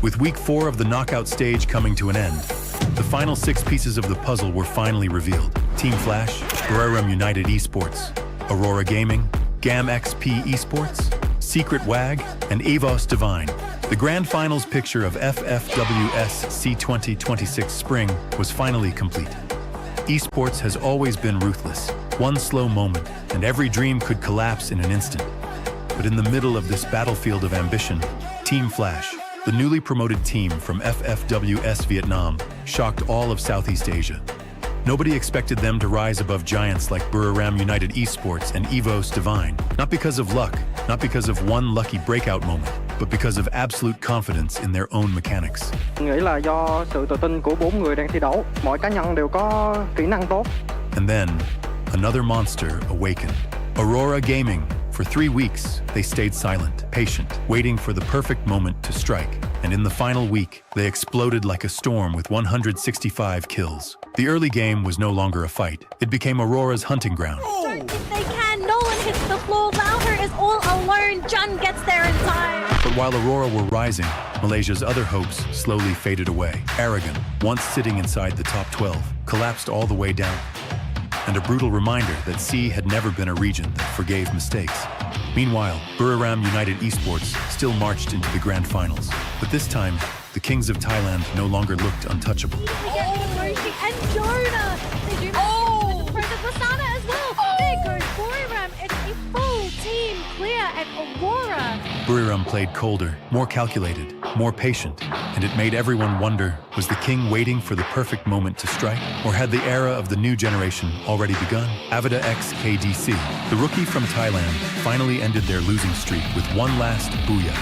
With week 4 of the knockout stage coming to an end, the final 6 pieces of the puzzle were finally revealed. Team Flash, Buriram United Esports, Aurora Gaming, GAM XP Esports, Secret WAG, and Evos Divine. The grand finals picture of FFWS C2026 Spring was finally complete. Esports has always been ruthless. One slow moment, and every dream could collapse in an instant. But in the middle of this battlefield of ambition, Team Flash, the newly promoted team from FFWS Vietnam, shocked all of Southeast Asia. Nobody expected them to rise above giants like Buriram United Esports and Evos Divine, not because of luck, not because of one lucky breakout moment, but because of absolute confidence in their own mechanics. Nghĩ là do sự tự tin của 4 người đang thi đấu, mỗi cá nhân đều có kỹ năng tốt. And then, another monster awakened. Aurora Gaming. For 3 weeks, they stayed silent, patient, waiting for the perfect moment to strike. And in the final week, they exploded like a storm with 165 kills. The early game was no longer a fight. It became Aurora's hunting ground. If they can, Nolan hits the floor. Lauter is all alone. Jun gets there in time. But while Aurora were rising, Malaysia's other hopes slowly faded away. Aragon, once sitting inside the top 12, collapsed all the way down. And a brutal reminder that C had never been a region that forgave mistakes. Meanwhile, Buriram United Esports still marched into the grand finals. But this time, the Kings of Thailand no longer looked untouchable. Moshi and Jonah. They do manage to get the Basana as well. There goes Buriram. It's a full team clear at Aurora. Buriram played colder, more calculated, more patient, and it made everyone wonder, was the king waiting for the perfect moment to strike? Or had the era of the new generation already begun? Avida X KDC, the rookie from Thailand, finally ended their losing streak with one last booyah.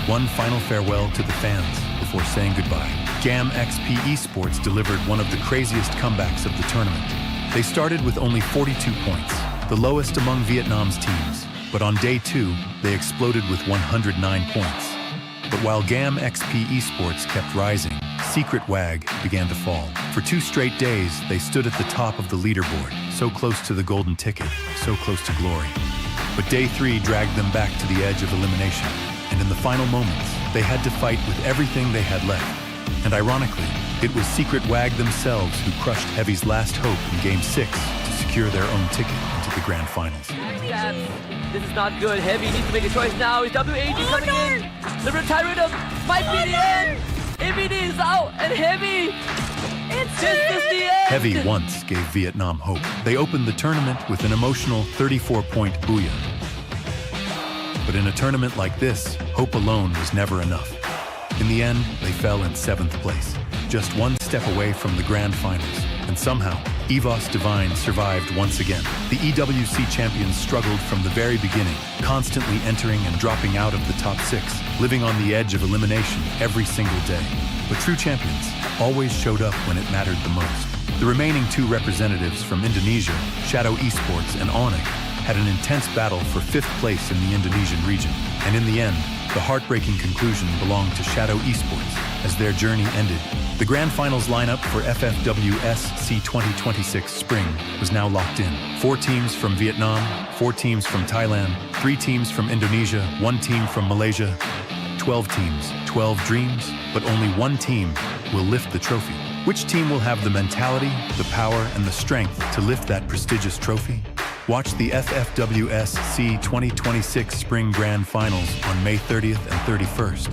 One final farewell to the fans before saying goodbye. GAM XP Esports delivered one of the craziest comebacks of the tournament. They started with only 42 points, the lowest among Vietnam's teams. But on day 2, they exploded with 109 points. But while GAM XP Esports kept rising, Secret WAG began to fall. For 2 straight days, they stood at the top of the leaderboard, so close to the golden ticket, so close to glory. But day 3 dragged them back to the edge of elimination. And in the final moments, they had to fight with everything they had left. And ironically, it was Secret WAG themselves who crushed Heavy's last hope in Game 6 to secure their own ticket into the grand finals. This is not good. Heavy needs to make a choice now. Is WAG coming in? The retirement might be the end. ABD is out and Heavy. This is the end. Heavy once gave Vietnam hope. They opened the tournament with an emotional 34-point booyah. But in a tournament like this, hope alone was never enough. In the end, they fell in 7th place, just 1 step away from the grand finals. And somehow, Evos Divine survived once again. The EWC champions struggled from the very beginning, constantly entering and dropping out of the top 6, living on the edge of elimination every single day. But true champions always showed up when it mattered the most. The remaining 2 representatives from Indonesia, Shadow Esports and Onyx, had an intense battle for 5th place in the Indonesian region. And in the end, the heartbreaking conclusion belonged to Shadow Esports as their journey ended. The grand finals lineup for FFWS C2026 Spring was now locked in. 4 teams from Vietnam, 4 teams from Thailand, 3 teams from Indonesia, 1 team from Malaysia. 12 teams, 12 dreams, but only 1 team will lift the trophy. Which team will have the mentality, the power, and the strength to lift that prestigious trophy? Watch the FFWS C2026 Spring Grand Finals on May 30th and 31st.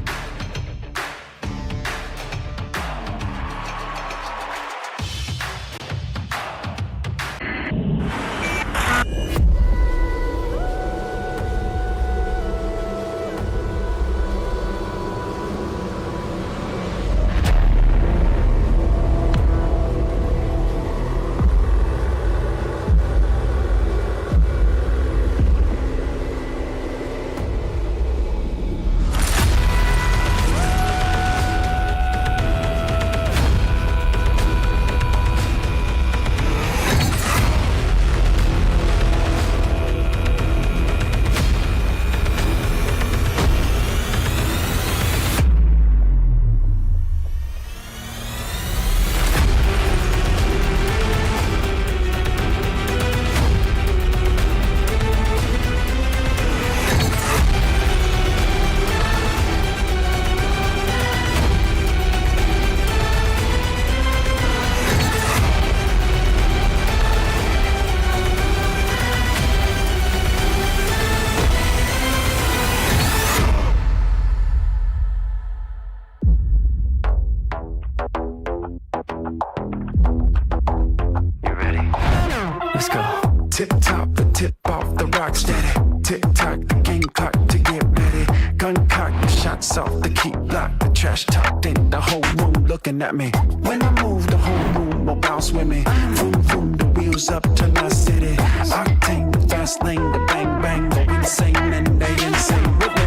Let's go. Tip top and tip off the rock steady. Tick tock, the game clock to get ready. Gun cock, the shots off the key lock. The trash talked in the whole room looking at me. When I move, the whole room will bounce with me. Vroom vroom, the wheels up to my city. Octane, the fast lane, the bang bang, go insane and they insane with me.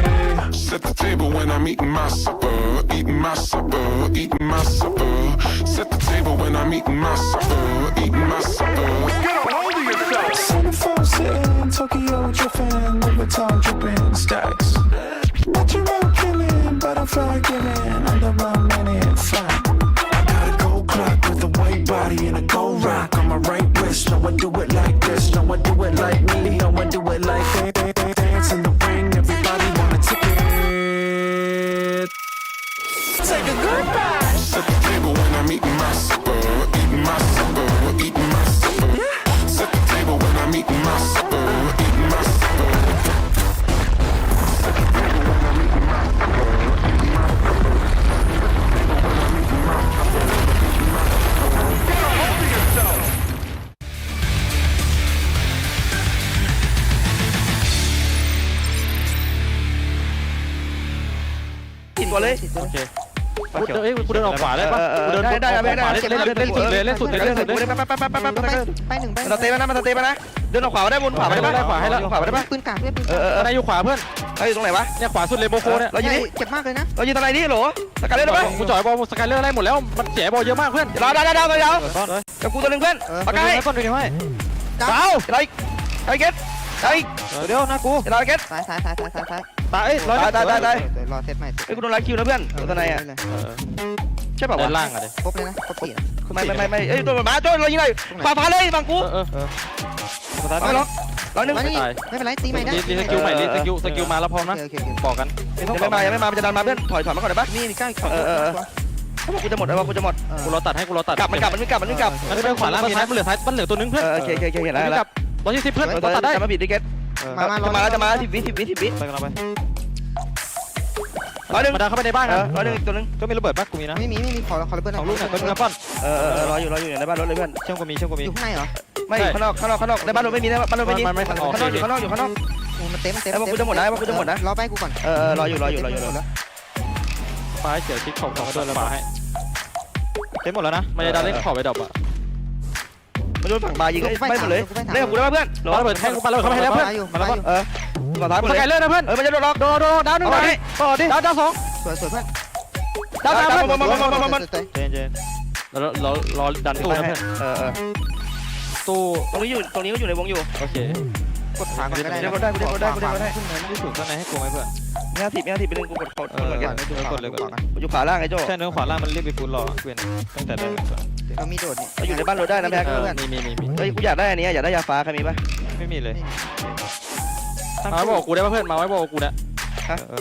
Set the table when I'm eating my supper, eating my supper, eating my supper. Set the table when I'm eating my supper, eating my supper. Get a hold of yourself. 74 sitting, Tokyo dripping, Louis Vuitton dripping, stacks. Natural killing, butterfly giving, under my minute flat. I got a gold clock with a white body and a gold rock on my right wrist. No one do it like this, no one do it like me, no one do it like that. Dance in the ring, everybody want a ticket. Take a good ride. Set the table when I'm eating my supper, eating my supper, eating my supper. Set the table when I'm eating my supper, eating my supper. Set the table when I'm eating my supper, eating my supper. Get a hold of yourself. กินก่อนเลย โอเคกูเดินออกขวาได้ปะกูเดิน ได้ ออกขวาเล่นสุดเลย ไปหนึ่งไปมันเตะมานะมันเตะมานะเดินออกขวาได้บนขวาไปได้ปะ ขวาให้แล้ว ขวาไปได้ปะ ปืนกากด้วยปืน นายอยู่ขวาเพื่อน เราอยู่ตรงไหนวะ เนี่ยขวาสุดเลยโบโคเนี่ย เราอยู่นี่ เจ็บมากเลยนะ เราอยู่ตรงไหนนี่โหลสกัดเล่นได้ปะ กูจ่อยบอลสกายเลอร์ไล่หมดแล้วมันเสียบอลเยอะมากเพื่อน ดาวกับกูตัวหนึ่งเพื่อนปากกาให้ ต้นดูนี่ให้ ดาวอะไรไอ้เกตไอ้ เดี๋ยวนะกู ดาวเกต ซ้าย ตาย ตาย รอเซตใหม่ ไอ้กูโดนไล่คิวนะเพื่อนตัวไหนอ่ะใช่ป่าว ด้าน วะ ล่างอะเดี๋ยว ครบเลยนะครบสี่ ไม่เอ้ยตัวหมาโจ้เรายิงเลยฝ่าเลยบังกูไม่ล็อกร้อยหนึ่ง ไม่เป็นไรตีใหม่ได้ รีสกิลใหม่รีสกิลมาแล้วพร้อมนะ โอเค บอกกัน ยังไม่มามันจะดันมาเพื่อนถอยมาก่อนได้ปะ มีก้าวอีก กูจะหมดแล้วกูจะหมด กูรอตัดให้กูรอตัด กลับมันกลับ มันไปขวาล่างมีนะมันเหลือซ้ายมันเหลือตัวนึงเพื่อน โอเคเห็นแล้ว กลับ120เพื่อนตัดได้ จะมาบิดดิเกตจะมา10 วิ ไปกันเราไป ร้อยหนึ่ง มาดันเข้าไปในบ้านกัน ร้อยหนึ่งตัวนึง ก็มีระเบิดปะกูมีนะ ไม่มีขอระเบิด 2 ลูกเนี่ยตัวนึงนะป้อน รออยู่ในบ้านรถเลยเพื่อน เชื่อมกูมี อยู่ข้างในเหรอ ไม่ข้างนอกในบ้านรถไม่มีนะบ้านรถไม่มีข้างนอกอยู่ มันเต็ม กูจะหมดนะ รอไปกูก่อน รออยู่ ฟ้าเขียวชิคของเขาด้วยแล้วฟ้าให้เต็มหมดแล้วนะไม่ได้ดันเล่นขอบไปดอกอ่ะ มาโดนฝั่งบายิงไม่หมดเลยเล่นกับกูได้เพื่อน รอระเบิดแทงกูมาแล้วเข้าไปแล้วเพื่อนมาแล้วต่อท้ายหมด ส เลย กายเลอร์นะเพื่อน มันจะโดนล็อก โดดาวหนึ่งต่อดิดาวสอง สวยเพื่อน ดาวเพื่อน เย็น เจนเรารอดันตู้นะเพื่อนตู้ ตรงนี้ก็อยู่ในวงอยู่ โอเค กดขาก่อนก็ได้ ได้ ขึ้นเนินที่สุดข้างในให้กูไหมเพื่อน ไม่50ไปนึงกูกดเขา กดเลย อยู่ขวาล่างไอ้โจ้ ใช่เนื้อขวาล่างมันรีบไปฟูลรอเพื่อนตั้งแต่แรก เรามีโดดนี่ เราอยู่ในบ้านรถได้นะแม็ก มี เฮ้ยกูอยากได้อันนี้อยากได้ยาฟ้าใครมีปะ ไม่มีเลยมาไว้บอกกูได้ป่ะเพื่อนมาไว้บอกกูนะ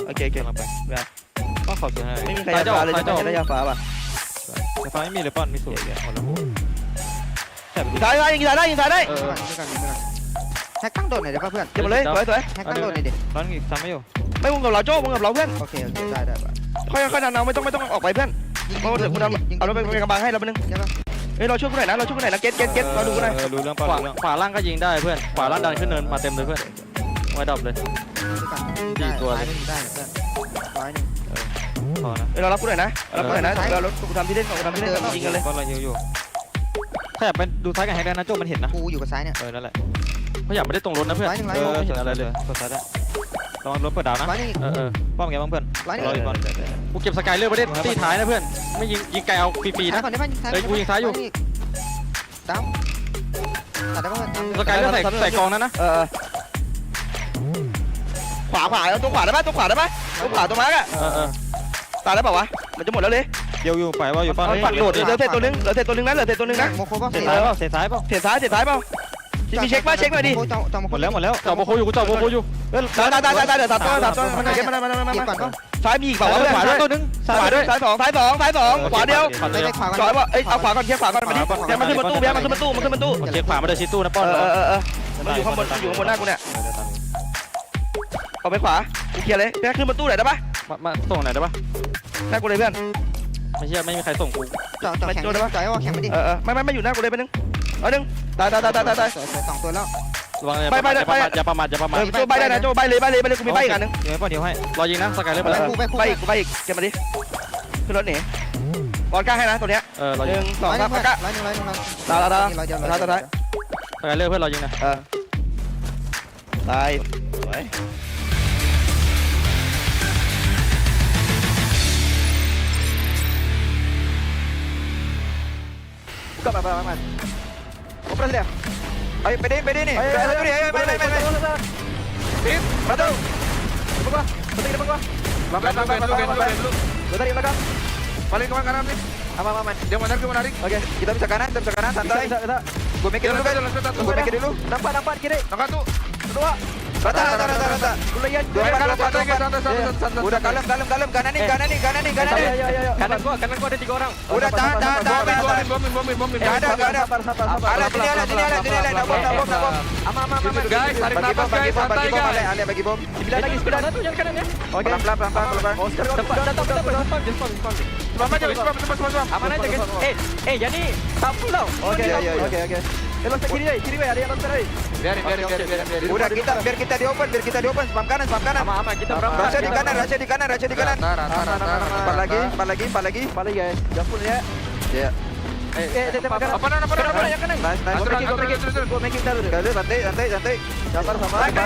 โอเค กำลังไปป้อนขอซื้อให้ ไม่มีใครยาฟ้าเลยจะได้ยาฟ้าป่ะ แต่ฟ้าไม่มีเลยป้อนมีสูตรหมดแล้วแค่ไป ยิงซ้ายได้ยิงซ้ายได้ แฮกตั้งโดดหน่อยได้ป่ะเพื่อน เก็บมาเลยสวย แฮกตั้งโดดหน่อยดิ ร้อนอีกซ้ำไม่อยู่ ไม่มึงกับเราโจ้มึงกับเราเพื่อน โอเคได้ป่ะ ค่อยดันเอาไม่ต้องออกไปเพื่อนเพราะเดี๋ยวกูทำเอารถไปกำบังให้เราไปนึงเฮ้ยเราช่วยกูหน่อยนะเก็ตเราดูกูหน่อย รู้เรื่องป้อนขวาล่างก็ยิงได้เพื่อนขวาล่างดันขึ้นเนินมาเต็มเลยเพื่อนไว้ดับเลย ได้เพื่อนร้อยหนึ่ง พอนะ เรารับกูหน่อยนะเรารถกูทำที่เล่นยิงกันเลย ป้อนเราอยู่ถ้าอยากไปดูซ้ายกับแฮกได้นะโจ้มันเห็นนะ กูอยู่กับซ้ายเนี่ย นั่นแหละเขาอยากไม่ได้ตรงรถนะเพื่อนเห็นอะไรเลยกดซ้ายได้ลองรถเปิดดาวนะ ร้อยหนึ่ง ป้อมไงบ้างเพื่อน ร้อยหนึ่ง รออยู่ก่อนกูเก็บสกายเลอร์ไปได้ตีท้ายนะเพื่อนไม่ยิงไกลเอาฟรีๆ ซ้าย นะ ก่อนได้ป่ะซ้าย กูยิงซ้ายอยู่ ดาวตัดได้ป่ะ สกายเลอร์ใส่กองนั้นนะ ขวาแล้วตัวขวาได้ปะตัวขวาตัวมาร์กอะตายแล้วเปล่าวะมันจะหมดแล้วเลย เดียวอยู่ฝ่ายว่าอยู่ป้อมปัดโดด เหลือเศษตัวนึงนะโมโคป่ะ เสียท้ายเปล่า เสียท้ายเปล่ามีเช็คป่ะเช็คหน่อยดิ หมดแล้วจอดโบโคอยู่กูจอดโบโคอยู่ ตายเดี๋ยวตัดตัวมันเก็บมาซ้ายมีอีกเปล่าวะ ขวาด้วยตัวนึงขวาด้วย ซ้ายสองขวาเดียว ไปขวา จอยว่าเอาขวาก่อนเช็คขวาก่อนมาดิมันขึ้นประตูมันขึ้นประตู เช็คขวามาเดินชิดตู้นะป้อน มันอยู่ข้างบนหน้ากูเนี่ยเอาไปขวากูเคลียร์เลยแค่ขึ้นประตูไหนได้ปะ มาส่งไหนได้ปะ หน้ากูเลยเพื่อน ไม่ใช่ไม่มีใครส่งกู จอดแข่งจอยว่าแข่งมาดิ ไม่อยู่หน้ากูเลยไปนึง ở đừng tại สองตัวแล้ว ระวังอย่า ไป ประมาท โจใบได้นะโจใบเลยกูมีใบกันนึง เดี๋ยวเดี๋ยวให้รอยิงนะสกายเล่นไป ไป แล้ว กูไปอีกเก็บมาดิขึ้นรถหนีบอลกล้าให้นะตัวเนี้ย รอ ห ยิ นึ่ ง งสองสามกล้า ร้อยหนึ่ง ตาย สกายเล่นเพื่อนรอยิงนะ ตายสวย buka apa operas dia ayo pede nih ayo tim batu depan gua penting depan gua pelan gua tarik belakang paling ke kanan nih aman dia menarik oke kita bisa kanan santai bisa gua mikir dulu guys gua mikir dulu nampak kiri nampak tuh kedua rata dulu ya udah kalem kanan nih kanan gua ada 3 orang udah tahan bomin ada sini ada bom aman guys tarik nafas guys santai guys ale bagi bom 9 lagi satu jangan kanan ya oke pelan depan aman aja guys jadi tampil tau oke loncat kiri ada yang loncat biarin udah biar kita di open spam kanan aman kita berapa rahasia di kanan empat lagi guys jaspul ya ya apa yang kanan gua making dulu santai sabar sama udah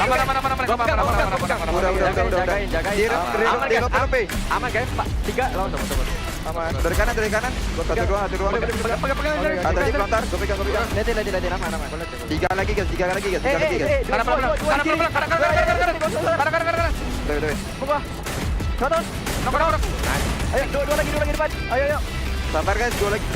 aman guys 3 lawan sama aman dari kanan gua satu dua pegang tadi pelontar gua pegang lihat aman 3 lagi guys kanan gua satu nomor ayo dua lagi depan ayo sabar guys satu lagi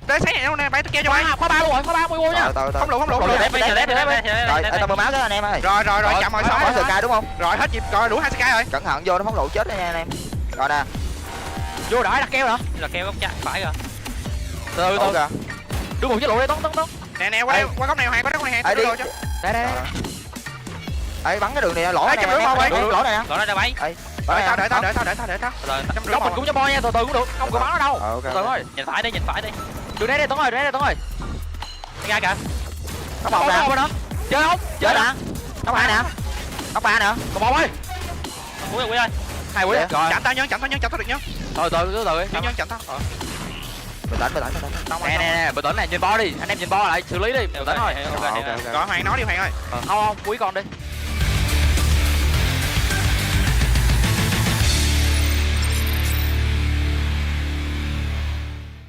đấy sáng này nè bay tôi kêu cho bay khóa 3 luôn nha không lộn rồi tao bờ máu đó anh em ơi rồi chậm rồi xong có Sky đúng không? rồi hết nhịp rồi đủ 2 Sky rồi Cẩn thận vô nó phóng lựu chết nha anh em. Rồi nè. vô đợi đặt keo hả là keo góc trái phải rồi từ kìa. đưa một chiếc lụa đây tống nè qua góc này Hoàng qua góc này Ai đi. rồi chứ Đây. Ấy bắn cái đường này lỗ này. chậm đúng không bay Lỗ này nè. gọi ra bay tao đợi tao rồi góc mình cũng cho bo nha từ cũng được không có bắn nó đâu từ thôi nhìn phải đi đường đây Tuấn ơi ra kìa Nó bọc nè. chơi không Chơi nè. Nó ba nè. còn bò ơi Quý ơi 2 quý rồi chậm tao được nhá từ nhá chậm tao Bình tĩnh. nè bình tĩnh này nhìn bo đi anh em nhìn bo lại xử lý đi bình tĩnh thôi rồi Hoàng nói đi Hoàng ơi không quý con đi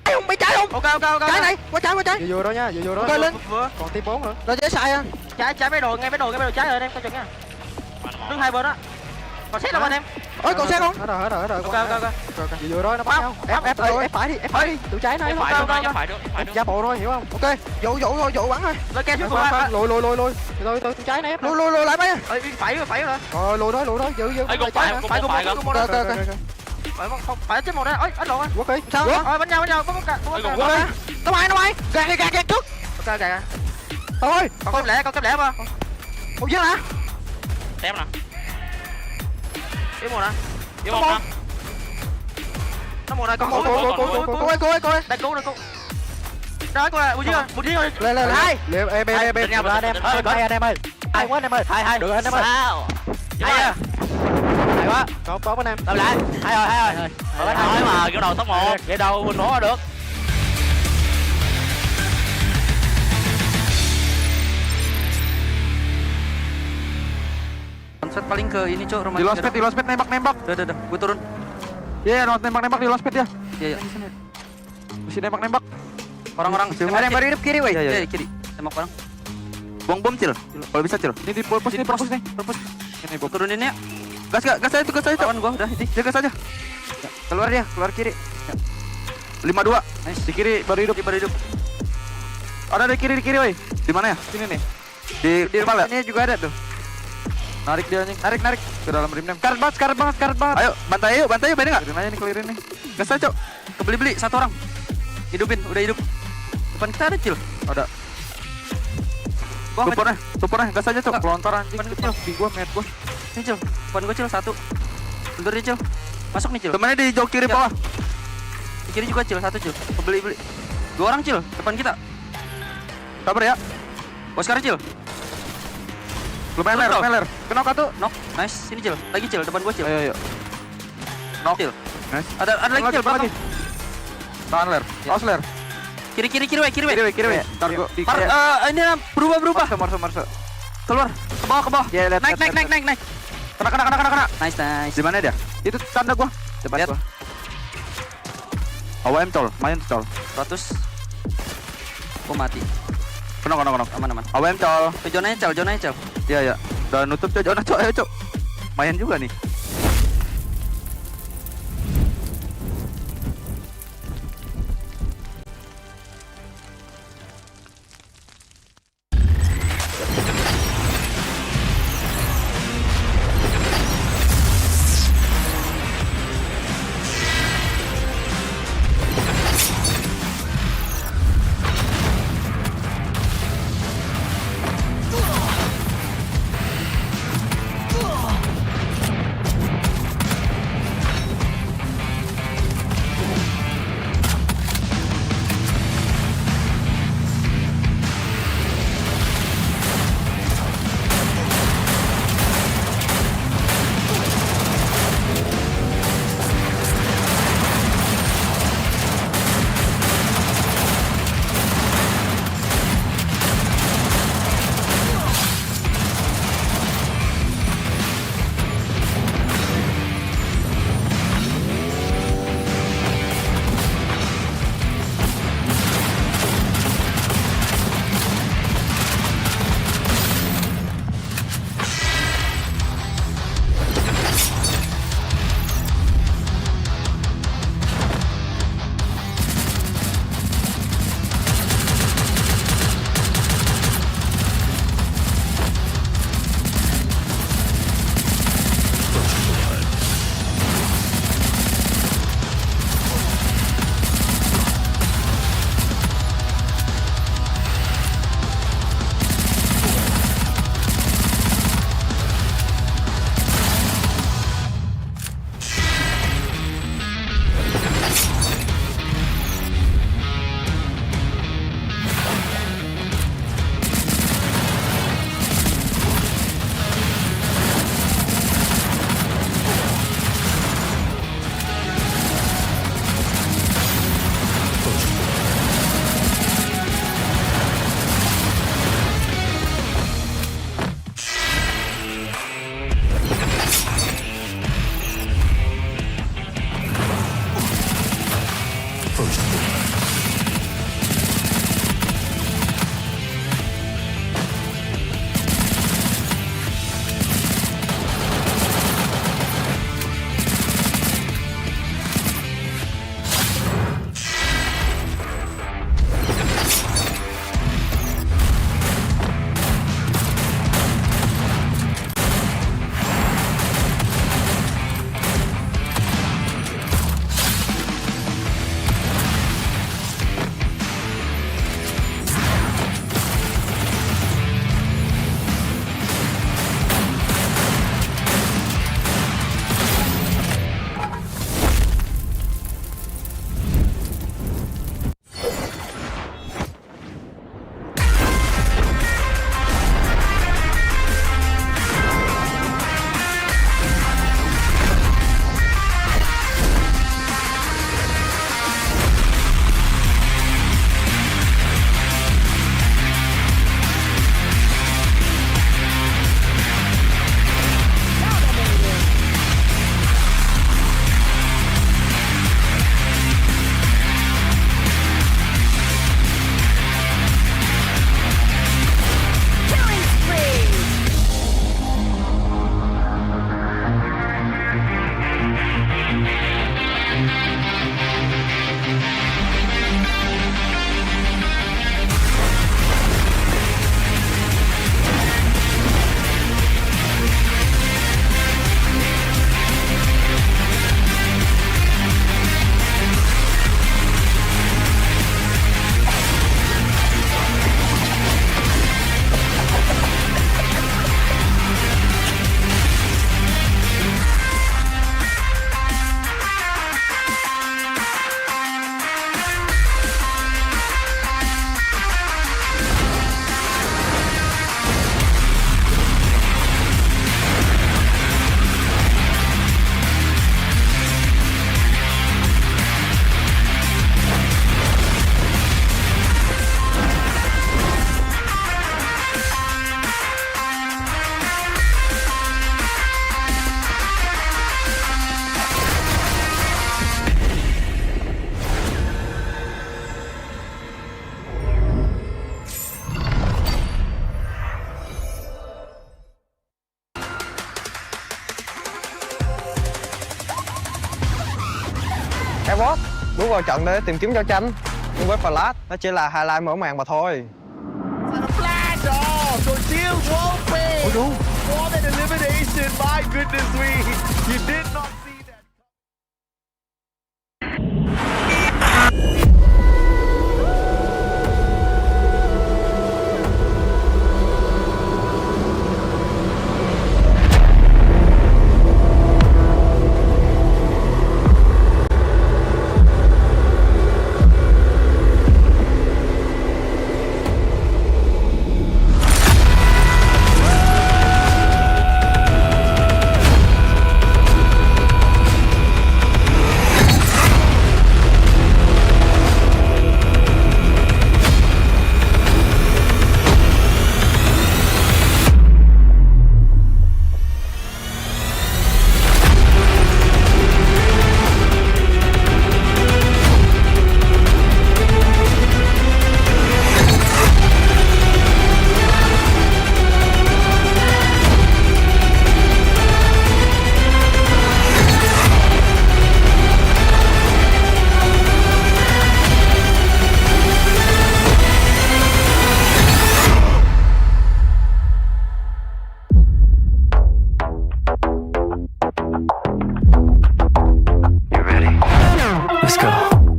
Không bị cháy không? ok Trái này, qua trái. vô đó nha vô đó Ok lên. còn team 4 nữa Rồi chế sai à? trái mấy đồ ngay mấy đồ trái rồi anh em coi chừng nha đứng 2 bên đó còn xét đâu anh em Ôi còn xe không? hết rồi ok vô đó nó bắt nhau ép phải đi tụi trái này phải được giả bộ thôi hiểu không Ok, dụ bắn thôi. lên keo xuống qua lùi rồi tụi trái này ép Lùi lại mấy. phải rồi rồi lùi đó giữ phải Ok. phải chết một đây ơi anh lộn á Quốc đi. Sao? rồi bắn nhau có Nó bay. Gạt trước. ok kìa Thôi, còn kém lẻ mà một giấc hả? xem nè một nè nó một này còn Cô ơi. đây cứu đó cô là một chiếc rồi Lên. hai em anh em hai anh em ơi hai quá anh em ơi hai được anh em ơi sao hay quá có anh em làm lại hai rồi nói mà kiểu đầu top 1 vậy đầu mình nổ được Konsep paling ke ini cok rumah. di lospet nembak Udah, gue turun. iya nembak di lospet ya Iya. mesti nembak Orang-orang. Ada yang baru hidup kiri, weh. Iya, kiri. Tembak orang. Bom cil. Kalau bisa cil. ini di pos nih Ini gue turunin ya. Gas aja itu. Kawan gua udah ini. jaga saja Keluar dia, keluar kiri. 52. Nice. Di kiri baru hidup. Ada di kiri woi. Di mana ya? Sini nih. Di kepala. Ini juga ada tuh. Narik dia anjing. Narik ke dalam rim. Karet banget. Ayo, bantai yuk, beda enggak? Clearin aja nih, clearin nih. Gas aja, Cok. Kebeli-beli satu orang. Hidupin, udah hidup. Depan kita ada, Cil. Ada. Suppornya, gas aja, Cok. Pelontar anjing. Depan Depan kecil. di gua, met gua. Ini, Cil. Depan gua, Cil, satu. Mundur nih, Cil. Masuk nih, Cil. Temennya di jauh kiri Ya. bawah. Di kiri juga, Cil, satu, Cil. Kebeli-beli. 2 orang, Cil, depan kita. Sabar ya. Oscar, Cil. Lumayan ler. Kena satu. Knock. Nice. Sini, Cil. Lagi, Cil, depan gua, Cil. Ayo. Knock, Cil. Nice. Ada lagi, Cil, lagi. Tahan ler. Ya. Awas ler. Kiri, weh. Kiri weh. Ntar gua di Ini berubah. Marso. Keluar. Ke bawah. Ya, lihat. Naik. Kena. Nice. Di mana dia? Itu tanda gua. Depan Lihat. gua. AWM col, main col. 100. Oh, mati. Kena. Aman. AWM col. Ke zona aja, Cil. Iya. Udah nutup col. Ayo col. Main juga nih. bước vào trận để tìm kiếm giao tranh. Nhưng với Flash, nó chỉ là highlight mở màn mà thôi. So Shield won't pay. Ôi đúng. What an elimination, my goodness me. You did not see that.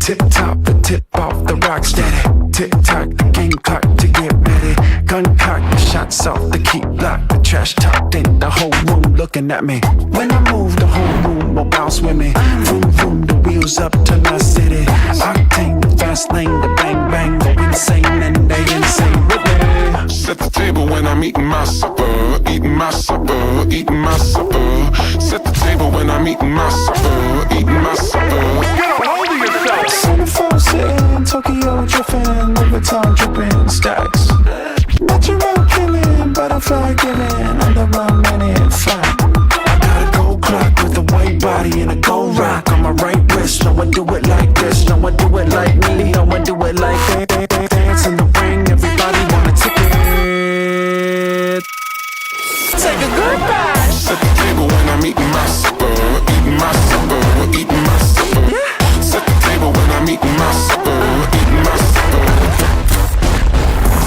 Tip top and tip off the rock steady. Tick tock, the game clock to get ready. Gun cock, the shots off the key lock. The trash talked in the whole room looking at me. When I move, the whole room will bounce with me. Vroom vroom, the wheels up to my city. Octane, the fast lane, the bang bang, go insane and they insane with me. Set the table when I'm eating my supper, eating my supper, eating my supper. Set the table when I'm eating my supper, eating my supper. Get a hold of yourself. 74 sitting, Tokyo dripping, Louis Vuitton dripping, stacks. Natural killing, butterfly giving, under my minute flight. I got a gold clock with a white body and a gold rock on my right wrist. No one do it like this, no one do it like me, no one do it like that. Dance in the ring, everybody want a ticket. Take a good ride. Set the table when I'm eating my supper, eating my supper, eating my supper. Set the table when I'm eating my supper, eating my supper.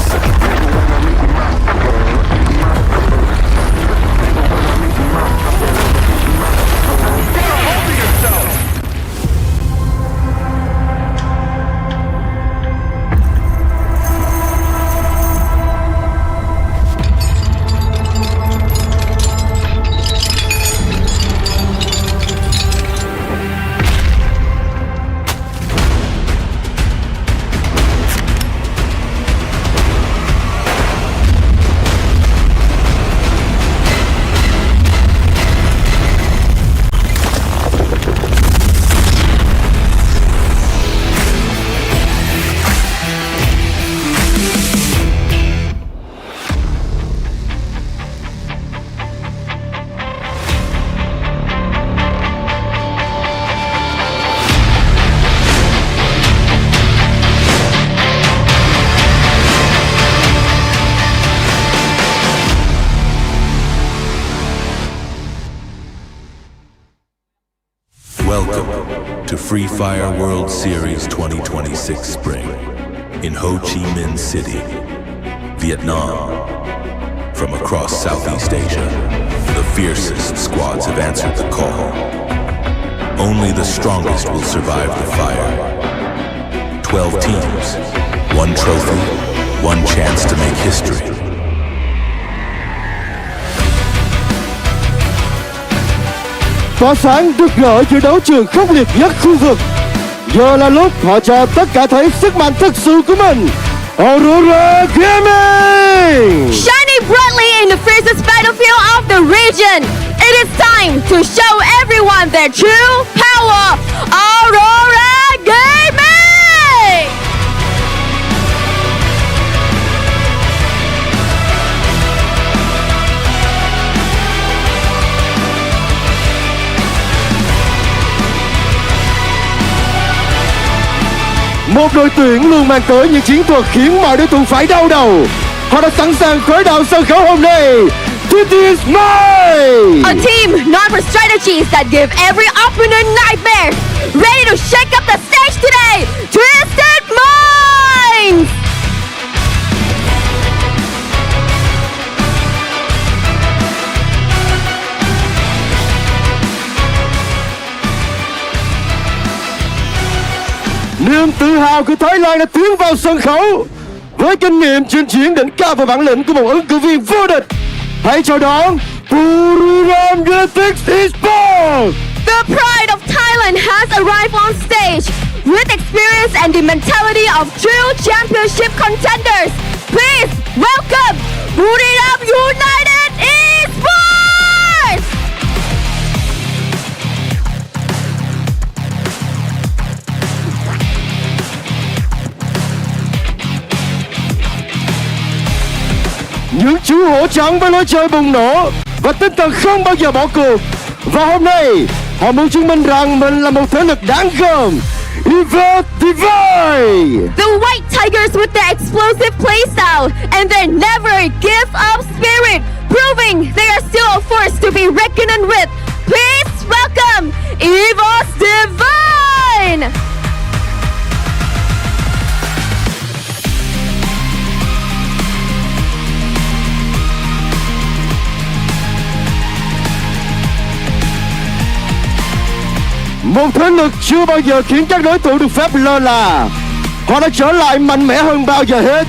Set the table when I'm eating my supper, eating my supper. Set the table when I'm eating my supper, eating my supper. Get a hold of yourself. Welcome to Free Fire World Series 2026 Spring in Ho Chi Minh City, Vietnam. From across Southeast Asia, the fiercest squads have answered the call. Only the strongest will survive the fire. 12 teams, one trophy, one chance to make history. Tỏa sáng rực rỡ giữa đấu trường khốc liệt nhất khu vực. Giờ là lúc họ cho tất cả thấy sức mạnh thực sự của mình. Aurora Gaming! Shining brightly in the fiercest battlefield of the region, it is time to show everyone their true power. Aurora Gaming! Một đội tuyển luôn mang tới những chiến thuật khiến mọi đối thủ phải đau đầu. Họ đã sẵn sàng khởi động sân khấu hôm nay. This is mine! A team known for strategies that give every opponent nightmares, ready to shake up the stage today, Twisted Minds! Niềm tự hào của Thái Lan đã tiến vào sân khấu với kinh nghiệm chinh chiến đỉnh cao và bản lĩnh của một ứng cử viên vô địch. Hãy chào đón Buriram United Esports! The pride of Thailand has arrived on stage with experience and the mentality of true championship contenders. Please welcome Buriram United Esports! Những chú hổ trắng với lối chơi bùng nổ và tinh thần không bao giờ bỏ cuộc. Và hôm nay, họ muốn chứng minh rằng mình là một thế lực đáng gờm. FFWS! The White Tigers with their explosive playstyle and their never give up spirit, proving they are still a force to be reckoned with. Please welcome Esports Divine! Một thế lực chưa bao giờ khiến các đối thủ được phép lơ là. Họ đã trở lại mạnh mẽ hơn bao giờ hết.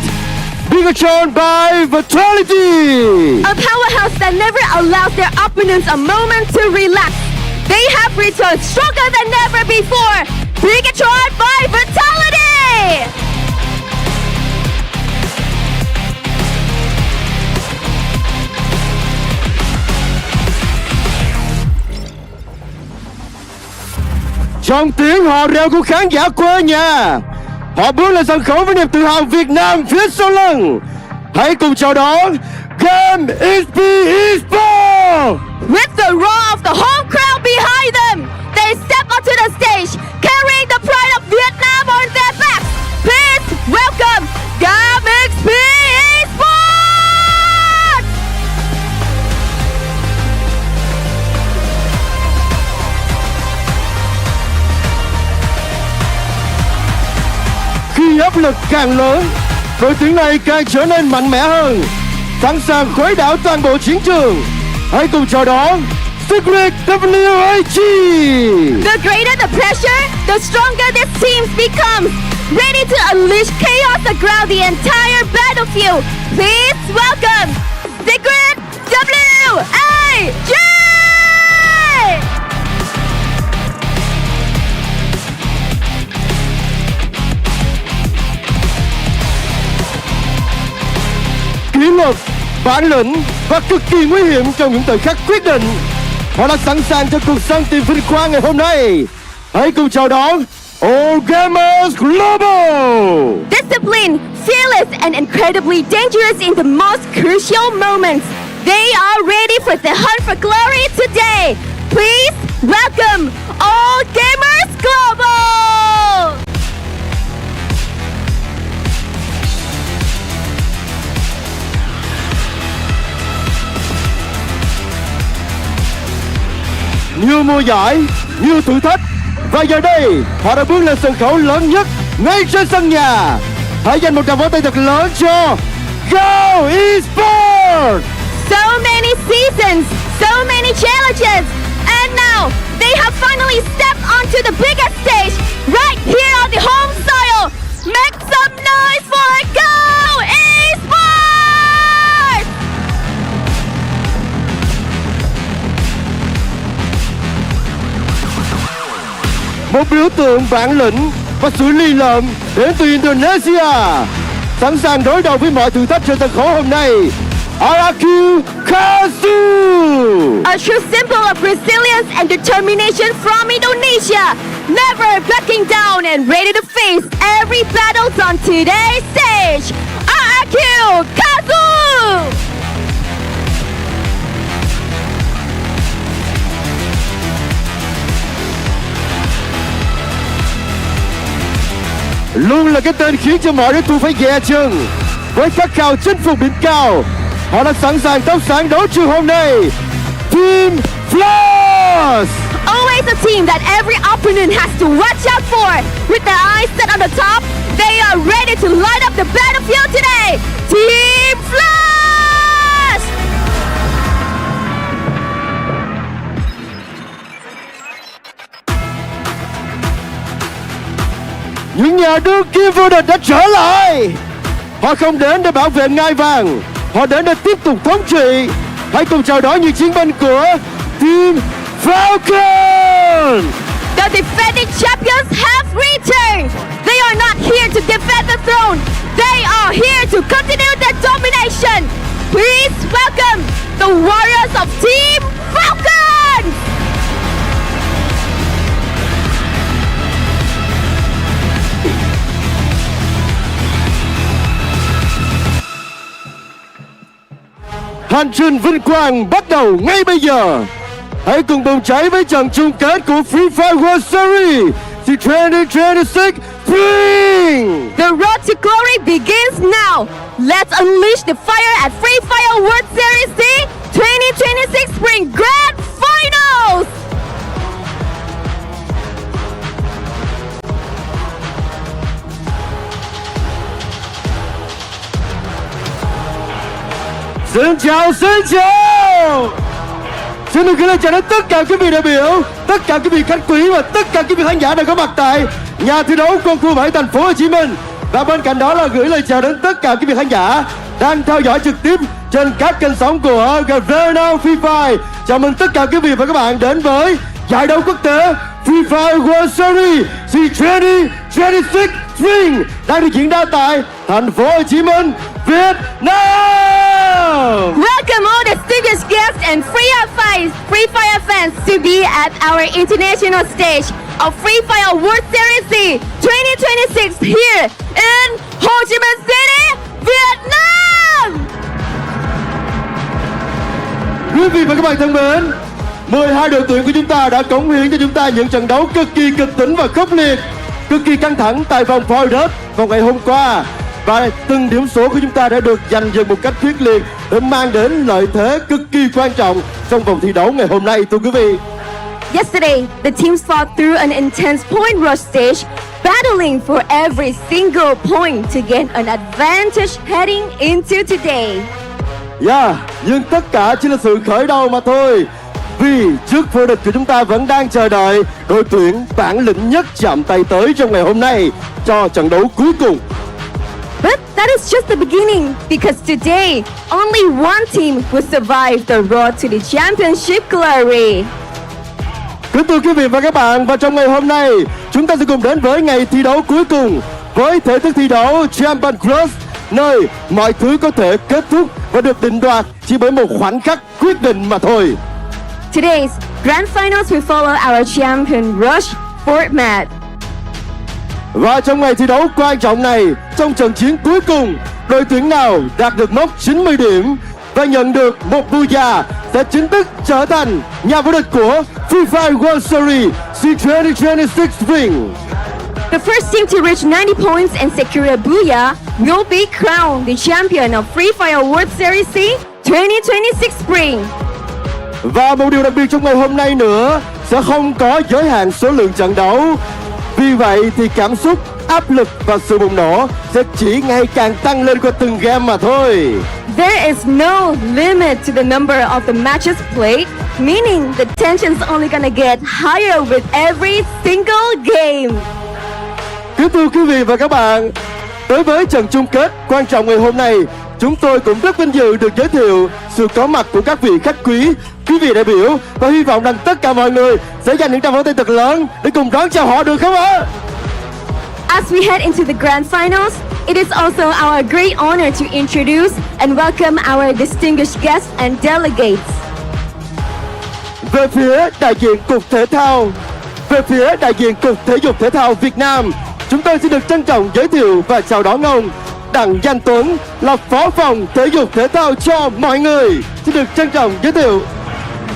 Being by Vitality! A powerhouse that never allows their opponents a moment to relax. They have returned stronger than ever before. Being by Vitality! Trong tiếng hò reo của khán giả quê nhà, họ bước lên sân khấu với niềm tự hào Việt Nam phía sau lưng. Hãy cùng chào đón Game Esports! With the roar of the home crowd behind them, they step onto the stage, carrying the pride of Vietnam on their backs. Please welcome Game Esports! Khi áp lực càng lớn, đội tuyển này càng trở nên mạnh mẽ hơn, sẵn sàng khuấy đảo toàn bộ chiến trường. Hãy cùng chào đón Secret WAG! The greater the pressure, the stronger this team becomes, ready to unleash chaos around the entire battlefield. Please welcome Secret WAG! Kỷ luật, bản lĩnh và cực kỳ nguy hiểm trong những thời khắc quyết định. Họ đã sẵn sàng cho cuộc săn tìm vinh quang ngày hôm nay. Hãy cùng chào đón All Gamers Global! Disciplined, fearless, and incredibly dangerous in the most crucial moments. They are ready for the hunt for glory today. Please welcome All Gamers Global! Nhiều mùa giải, nhiều thử thách, và giờ đây họ đã bước lên sân khấu lớn nhất ngay trên sân nhà. Hãy dành một tràng vỗ tay thật lớn cho Go Esports! So many seasons, so many challenges, and now they have finally stepped onto the biggest stage right here on the home soil. Make some noise for Go Esports! Một biểu tượng bản lĩnh và sự lì lợm đến từ Indonesia, sẵn sàng đối đầu với mọi thử thách trên sân khấu hôm nay. RRQ Kazu! A true symbol of resilience and determination from Indonesia, never backing down and ready to face every battle on today's stage. RRQ Kazu! Luôn là cái tên khiến cho mọi đối thủ phải dè chân. Với khát khao chinh phục đỉnh cao, họ đã sẵn sàng thắp sáng đấu trường hôm nay. Team Flash! Always face a team that every opponent has to watch out for. With their eyes set on the top, they are ready to light up the battlefield today. Team Flash! Những nhà đương kim vô địch đã trở lại. Họ không đến để bảo vệ ngai vàng, họ đến để tiếp tục thống trị. Hãy cùng chào đón những chiến binh của Team Falcon. The defending champions have returned. They are not here to defend the throne. They are here to continue their domination. Please welcome the warriors of Team Falcon. Hành trình vinh quang bắt đầu ngay bây giờ. Hãy cùng bùng cháy với trận chung kết của Free Fire World Series 2026 Spring. The road to glory begins now. Let's unleash the fire at Free Fire World Series C 2026 Spring Grand Finals. Xin chào, xin chào. Xin được gửi lời chào đến tất cả quý vị đại biểu, tất cả quý vị khách quý và tất cả quý vị khán giả đang có mặt tại nhà thi đấu Quân khu 7 thành phố Hồ Chí Minh. Và bên cạnh đó là gửi lời chào đến tất cả quý vị khán giả đang theo dõi trực tiếp trên các kênh sóng của Garena Free Fire. Chào mừng tất cả quý vị và các bạn đến với giải đấu quốc tế Free Fire World Series C2026 Spring đang được diễn ra tại thành phố Hồ Chí Minh, Việt Nam. Welcome all distinguished guests and Free Fire fans to be at our international stage of Free Fire World Series C 2026 here in Ho Chi Minh City, Việt Nam. Quý vị và các bạn thân mến, 12 đội tuyển của chúng ta đã cống hiến cho chúng ta những trận đấu cực kỳ kịch tính và khốc liệt, cực kỳ căng thẳng tại vòng Final vào ngày hôm qua. Và từng điểm số của chúng ta đã được giành giật một cách quyết liệt để mang đến lợi thế cực kỳ quan trọng trong vòng thi đấu ngày hôm nay, thưa quý vị. Yesterday, the teams fought through an intense point rush stage, battling for every single point to gain an advantage heading into today. Nhưng tất cả chỉ là sự khởi đầu mà thôi. Vì chức vô địch của chúng ta vẫn đang chờ đợi đội tuyển bản lĩnh nhất chạm tay tới trong ngày hôm nay cho trận đấu cuối cùng. But that is just the beginning, because today, only one team will survive the road to the championship glory. Kính thưa quý vị và các bạn, và trong ngày hôm nay, chúng ta sẽ cùng đến với ngày thi đấu cuối cùng với thể thức thi đấu Champion Cross, nơi mọi thứ có thể kết thúc và được định đoạt chỉ bởi một khoảnh khắc quyết định mà thôi. Today's Grand Finals will follow our Champion Rush format. Và trong ngày thi đấu quan trọng này, trong trận chiến cuối cùng, đội tuyển nào đạt được mốc 90 điểm và nhận được một booyah sẽ chính thức trở thành nhà vô địch của Free Fire World Series C2026 Spring. The first team to reach 90 points and secure a booyah will be crowned the champion of Free Fire World Series C 2026 Spring. Và một điều đặc biệt trong ngày hôm nay nữa, sẽ không có giới hạn số lượng trận đấu. Vì vậy thì cảm xúc, áp lực và sự bùng nổ sẽ chỉ ngày càng tăng lên qua từng game mà thôi. There is no limit to the number of the matches played, meaning the tension's only gonna get higher with every single game. Kính thưa quý vị và các bạn, đối với trận chung kết quan trọng ngày hôm nay, chúng tôi cũng rất vinh dự được giới thiệu sự có mặt của các vị khách quý vị đại biểu, và hy vọng rằng tất cả mọi người sẽ dành những tràng pháo tay thật lớn để cùng đón chào họ, được không ạ? As we head into the Grand Finals, it is also our great honor to introduce and welcome our distinguished guests and delegates. Về phía đại diện Cục Thể dục Thể thao Việt Nam, chúng tôi xin được trân trọng giới thiệu và chào đón ông Đặng Danh Tuấn là Phó phòng Thể dục Thể thao cho mọi người. Xin được trân trọng giới thiệu.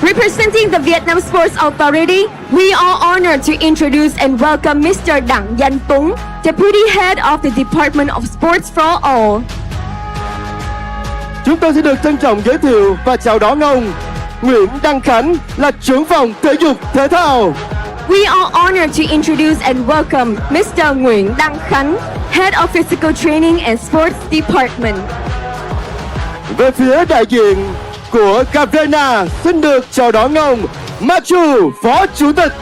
Representing the Vietnam Sports Authority, we are honored to introduce and welcome Mr. Đặng Danh Tuấn, Deputy Head of the Department of Sports for All. Chúng tôi xin được trân trọng giới thiệu và chào đón ông Nguyễn Đăng Khánh là trưởng phòng thể dục thể thao. We are honored to introduce and welcome Mr. Nguyễn Đăng Khánh, Head of Physical Training and Sports Department. Về phía đại diện của Garena, xin được chào đón ông Matthew, Phó Chủ tịch.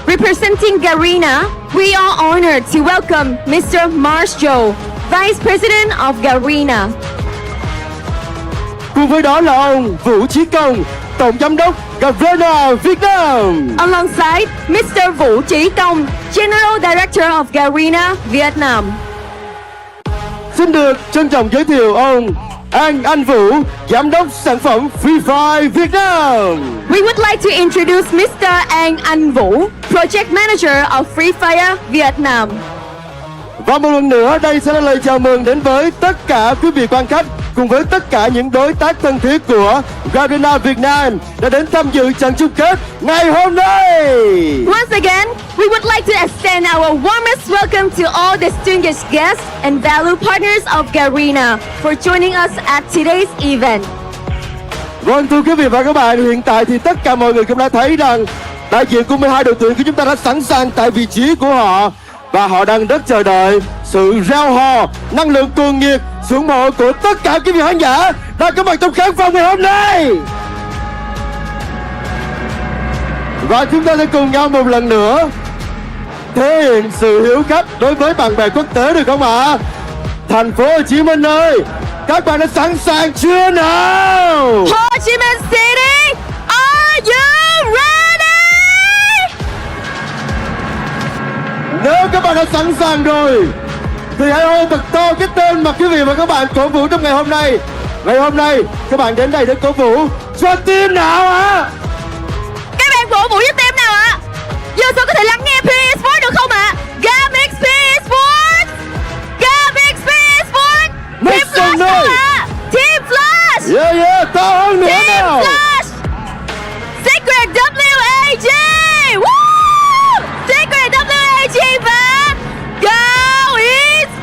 Representing Garena, we are honored to welcome Mr. Marshall, Vice President of Garena. Cùng với đó là ông Vũ Chí Công, Tổng Giám đốc Garena Việt Nam. Alongside Mr. Vũ Chí Công, General Director of Garena Vietnam. Xin được trân trọng giới thiệu ông Anh Vũ, Giám đốc sản phẩm Free Fire Việt Nam. We would like to introduce Mr. Anh Vũ, Project Manager of Free Fire Vietnam. Và một lần nữa, đây sẽ là lời chào mừng đến với tất cả quý vị quan khách cùng với tất cả những đối tác thân thiết của Garena Việt Nam đã đến tham dự trận chung kết ngày hôm nay. Once again, we would like to extend our warmest welcome to all distinguished guests and valued partners of Garena for joining us at today's event. Vâng, thưa quý vị và các bạn, hiện tại thì tất cả mọi người cũng đã thấy rằng đại diện của 12 đội tuyển của chúng ta đã sẵn sàng tại vị trí của họ và họ đang rất chờ đợi sự reo hò, năng lượng cuồng nhiệt, sự ủng hộ của tất cả quý vị khán giả đang có mặt trong khán phòng ngày hôm nay. Và chúng ta sẽ cùng nhau một lần nữa thể hiện sự hiếu khách đối với bạn bè quốc tế, được không ạ? Thành phố Hồ Chí Minh ơi, các bạn đã sẵn sàng chưa nào? Ho Chi Minh City, are you ready? Nếu các bạn đã sẵn sàng rồi thì hãy hô thật to cái tên mà quý vị và các bạn cổ vũ trong ngày hôm nay. Ngày hôm nay các bạn đến đây để cổ vũ cho team nào ạ? Các bạn cổ vũ cho team nào ạ? Giờ sao có thể lắng nghe P Esports được không ạ? Gamix P Esports, Gamix P Esports, Team Flash đâu ạ? Team Flash. Yeah, to hơn nữa nào. Team Flash, Secret WAG, woo! Secret WAG và Go Esports.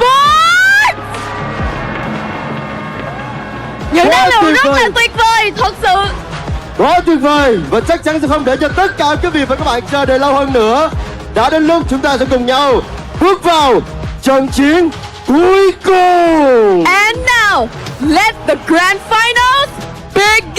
Những năng lượng rất là tuyệt vời, thật sự. Quá tuyệt vời, và chắc chắn sẽ không để cho tất cả quý vị và các bạn chờ đợi lâu hơn nữa. Đã đến lúc chúng ta sẽ cùng nhau bước vào trận chiến cuối cùng. And now, let the grand finals begin!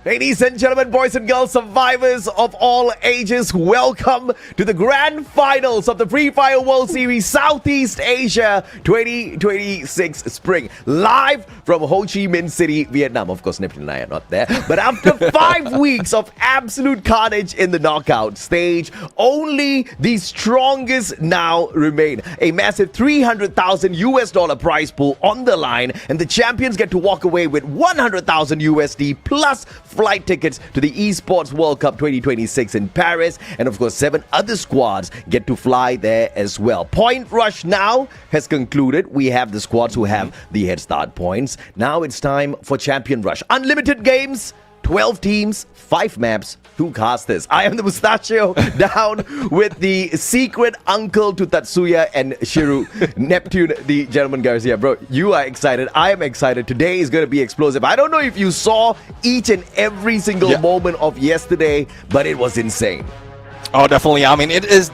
Ladies and gentlemen, boys and girls, survivors of all ages, welcome to the grand finals of the Free Fire World Series Southeast Asia 2026 Spring. Live from Ho Chi Minh City, Vietnam. Of course, Neptune and I are not there. But after 5 weeks of absolute carnage in the knockout stage, only the strongest now remain. A massive $300,000 prize pool on the line, and the champions get to walk away with $100,000 USD plus flight tickets to the Esports World Cup 2026 in Paris. And of course, 7 other squads get to fly there as well. Point rush now has concluded. We have the squads who have the head start points. Now it's time for Champion Rush. Unlimited games, 12 teams, 5 maps, 2 casters. I am the Mustachio down with the secret uncle to Tatsuya and Shiru, Neptune, the gentleman Garcia. Bro, you are excited. I am excited. Today is going to be explosive. I don't know if you saw each and every single moment of yesterday, but it was insane. Oh, definitely. I mean, it is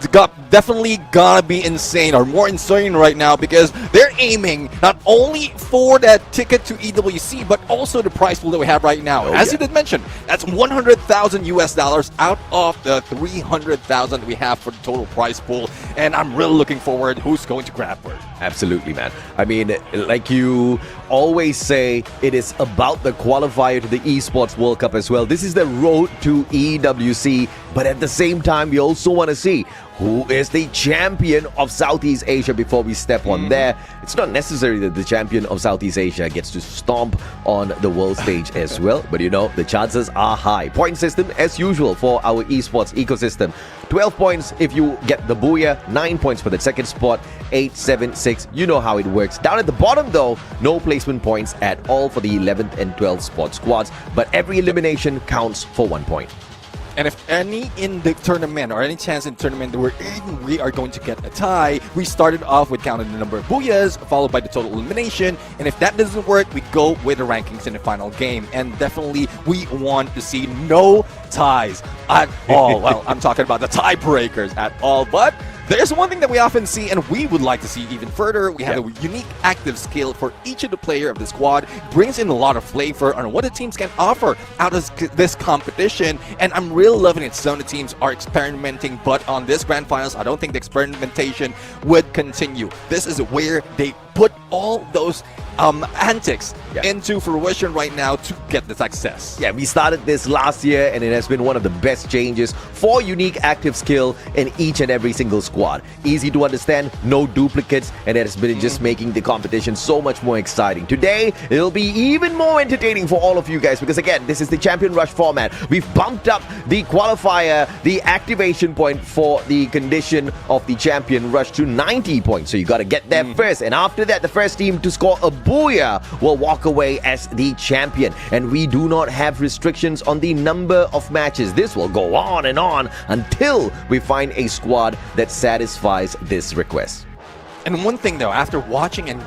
definitely gonna be insane, or more insane right now, because they're aiming not only for that ticket to EWC, but also the prize pool that we have right now. As you did mention, that's $100,000 out of the $300,000 we have for the total prize pool, and I'm really looking forward who's going to grab it. Absolutely, man. I mean, like you always say, it is about the qualifier to the Esports World Cup as well. This is the road to EWC, but at the same time, we also want to see who is the champion of Southeast Asia before we step on there. It's not necessary that the champion of Southeast Asia gets to stomp on the world stage as well, but you know, the chances are high. Point system as usual for our esports ecosystem. 12 points if you get the Booyah, 9 points for the second spot, 8, 7, 6. You know how it works. Down at the bottom though, no placement points at all for the 11th and 12th spot squads, but every elimination counts for 1 point. And if any in the tournament or any chance in the tournament that we're in, we are going to get a tie. We started off with counting the number of booyahs, followed by the total elimination. And if that doesn't work, we go with the rankings in the final game. And definitely, we want to see no ties at all. Well, I'm talking about the tiebreakers at all. But there's one thing that we often see, and we would like to see even further. We have a unique active skill for each of the player of the squad. Brings in a lot of flavor on what the teams can offer out of this competition. And I'm really loving it. Some of the teams are experimenting, but on this grand finals, I don't think the experimentation would continue. This is where they put all those antics into fruition right now to get the success. Yeah, we started this last year and it has been one of the best changes for unique active skill in each and every single squad. Easy to understand, no duplicates, and it has been just making the competition so much more exciting. Today, it'll be even more entertaining for all of you guys because again, this is the Champion Rush format. We've bumped up the qualifier, the activation point for the condition of the Champion Rush to 90 points. So you got to get there first, and after that, the first team to score a booyah will walk away as the champion. And we do not have restrictions on the number of matches. This will go on and on until we find a squad that satisfies this request. And one thing though, after watching and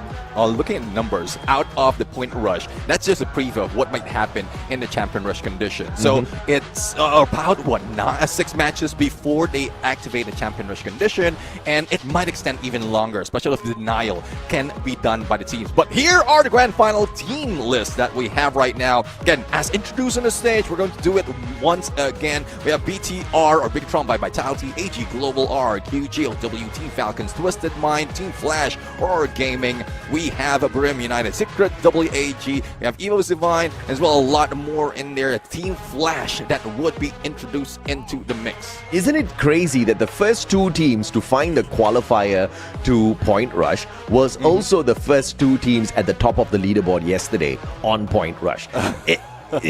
looking at numbers out of the point rush, that's just a preview of what might happen in the Champion Rush condition. So it's about 6 matches before they activate the Champion Rush condition, and it might extend even longer, especially if the denial can be done by the teams. But here are the grand final team lists that we have right now. Again, as introduced on the stage, we're going to do it once again. We have BTR or Bigatron by Vitality, AG Global R, QGOW, Team Falcons, Twisted Mind, Team Flash, Aurora Gaming. We have a Brim United, Secret, WAG, we have Evo Divine, as well a lot more in there. Team Flash that would be introduced into the mix. Isn't it crazy that the first 2 teams to find the qualifier to Point Rush was also the first 2 teams at the top of the leaderboard yesterday on Point Rush?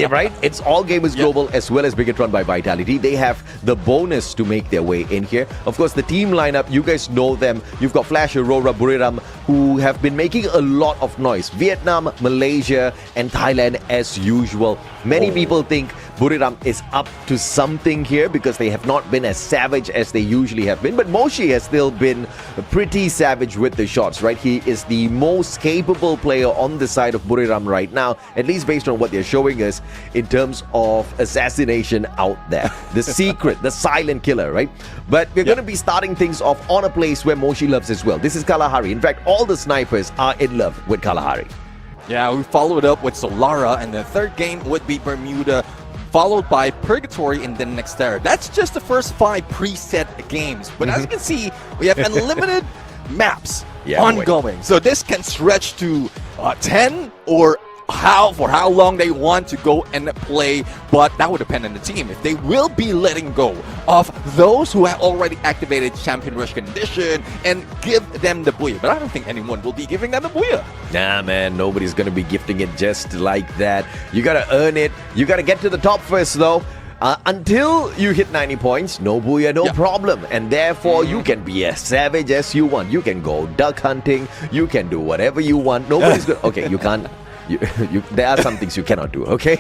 Right? It's all Gamers Global as well as Bigatron by Vitality. They have the bonus to make their way in here. Of course, the team lineup, you guys know them. You've got Flash, Aurora, Buriram, who have been making a lot of noise. Vietnam, Malaysia, and Thailand as usual. Many people think Buriram is up to something here because they have not been as savage as they usually have been. But Moshi has still been pretty savage with the shots, right? He is the most capable player on the side of Buriram right now, at least based on what they're showing us in terms of assassination out there. The secret, the silent killer, right? But we're going to be starting things off on a place where Moshi loves as well. This is Kalahari. In fact, all the snipers are in love with Kalahari. Yeah, we followed up with Solara, and the third game would be Bermuda, followed by Purgatory and then Nextera. That's just the first 5 preset games. But as you can see, we have unlimited maps ongoing. So this can stretch to 10 or for how long they want to go and play, but that would depend on the team. If they will be letting go of those who have already activated Champion Rush condition and give them the booyah. But I don't think anyone will be giving them the booyah. Nah, man, nobody's gonna be gifting it just like that. You gotta earn it. You gotta get to the top first, though. Until you hit 90 points, no booyah, no problem. And therefore, you can be as savage as you want. You can go duck hunting. You can do whatever you want. Nobody's gonna... Okay, you can't... there are some things you cannot do, okay?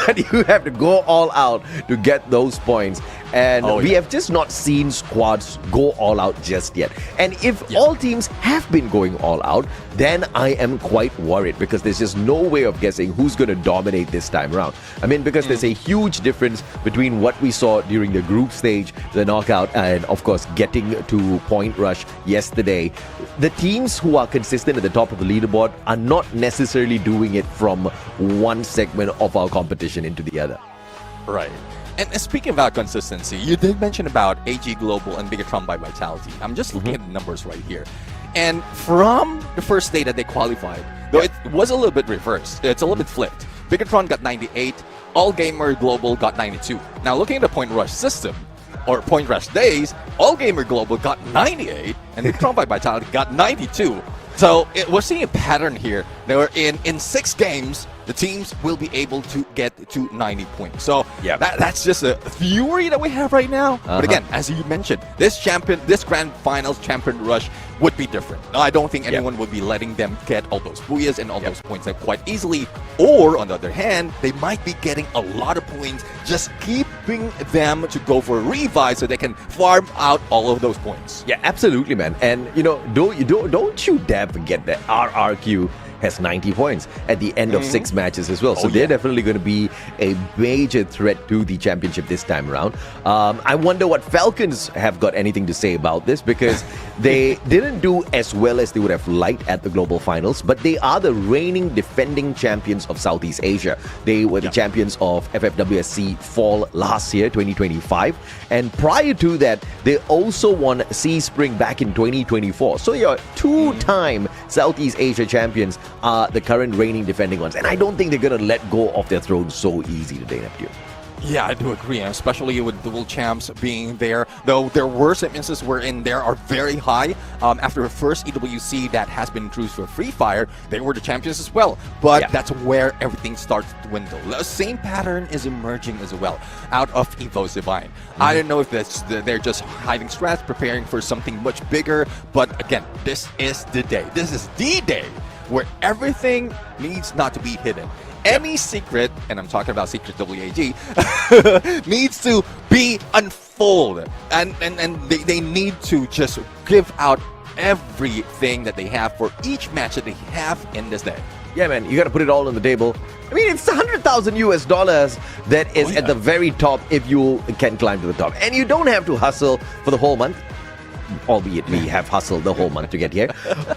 But you have to go all out to get those points. And we have just not seen squads go all out just yet. And if all teams have been going all out, then I am quite worried because there's just no way of guessing who's going to dominate this time around. I mean, because there's a huge difference between what we saw during the group stage, the knockout, and of course, getting to Point Rush yesterday. The teams who are consistent at the top of the leaderboard are not necessarily doing it from one segment of our competition into the other. Right. And speaking about consistency, you did mention about AG Global and Bigatron by Vitality. I'm just looking at the numbers right here. And from the first day that they qualified, though it was a little bit reversed, it's a little bit flipped. Bigatron got 98, All Gamer Global got 92. Now looking at the Point Rush system, or Point Rush days, All Gamer Global got 98, and Bigatron by Vitality got 92. So we're seeing a pattern here. They were in 6 games, the teams will be able to get to 90 points. So Yeah. that's just a theory that we have right now. But again, as you mentioned, this grand finals champion rush would be different. I don't think anyone would be letting them get all those booyahs and all those points like quite easily. Or on the other hand, they might be getting a lot of points, just keeping them to go for a revive so they can farm out all of those points. Yeah, absolutely, man. And don't you dare forget that RRQ has 90 points at the end of 6 matches as well. So they're definitely going to be a major threat to the championship this time around. I wonder what Falcons have got anything to say about this, because they didn't do as well as they would have liked at the global finals, but they are the reigning defending champions of Southeast Asia. They were the champions of FFWSC Fall last year, 2025. And prior to that, they also won Sea Spring back in 2024. So your 2-time Southeast Asia champions are the current reigning defending ones. And I don't think they're going to let go of their throne so easy today, Neptune. Yeah, I do agree, and especially with dual champs being there. Though there were some instances wherein they are very high. After the first EWC that has been introduced for Free Fire, they were the champions as well. But that's where everything starts to dwindle. The same pattern is emerging as well out of EVO's Divine. I don't know if they're just hiding strats, preparing for something much bigger. But again, this is the day. This is the day where everything needs not to be hidden. Any secret, and I'm talking about Secret WAG, needs to be unfolded. And they need to just give out everything that they have for each match that they have in this day. Yeah, man, you got to put it all on the table. I mean, it's $100,000 that is at the very top if you can climb to the top. And you don't have to hustle for the whole month. Albeit we have hustled the whole month to get here.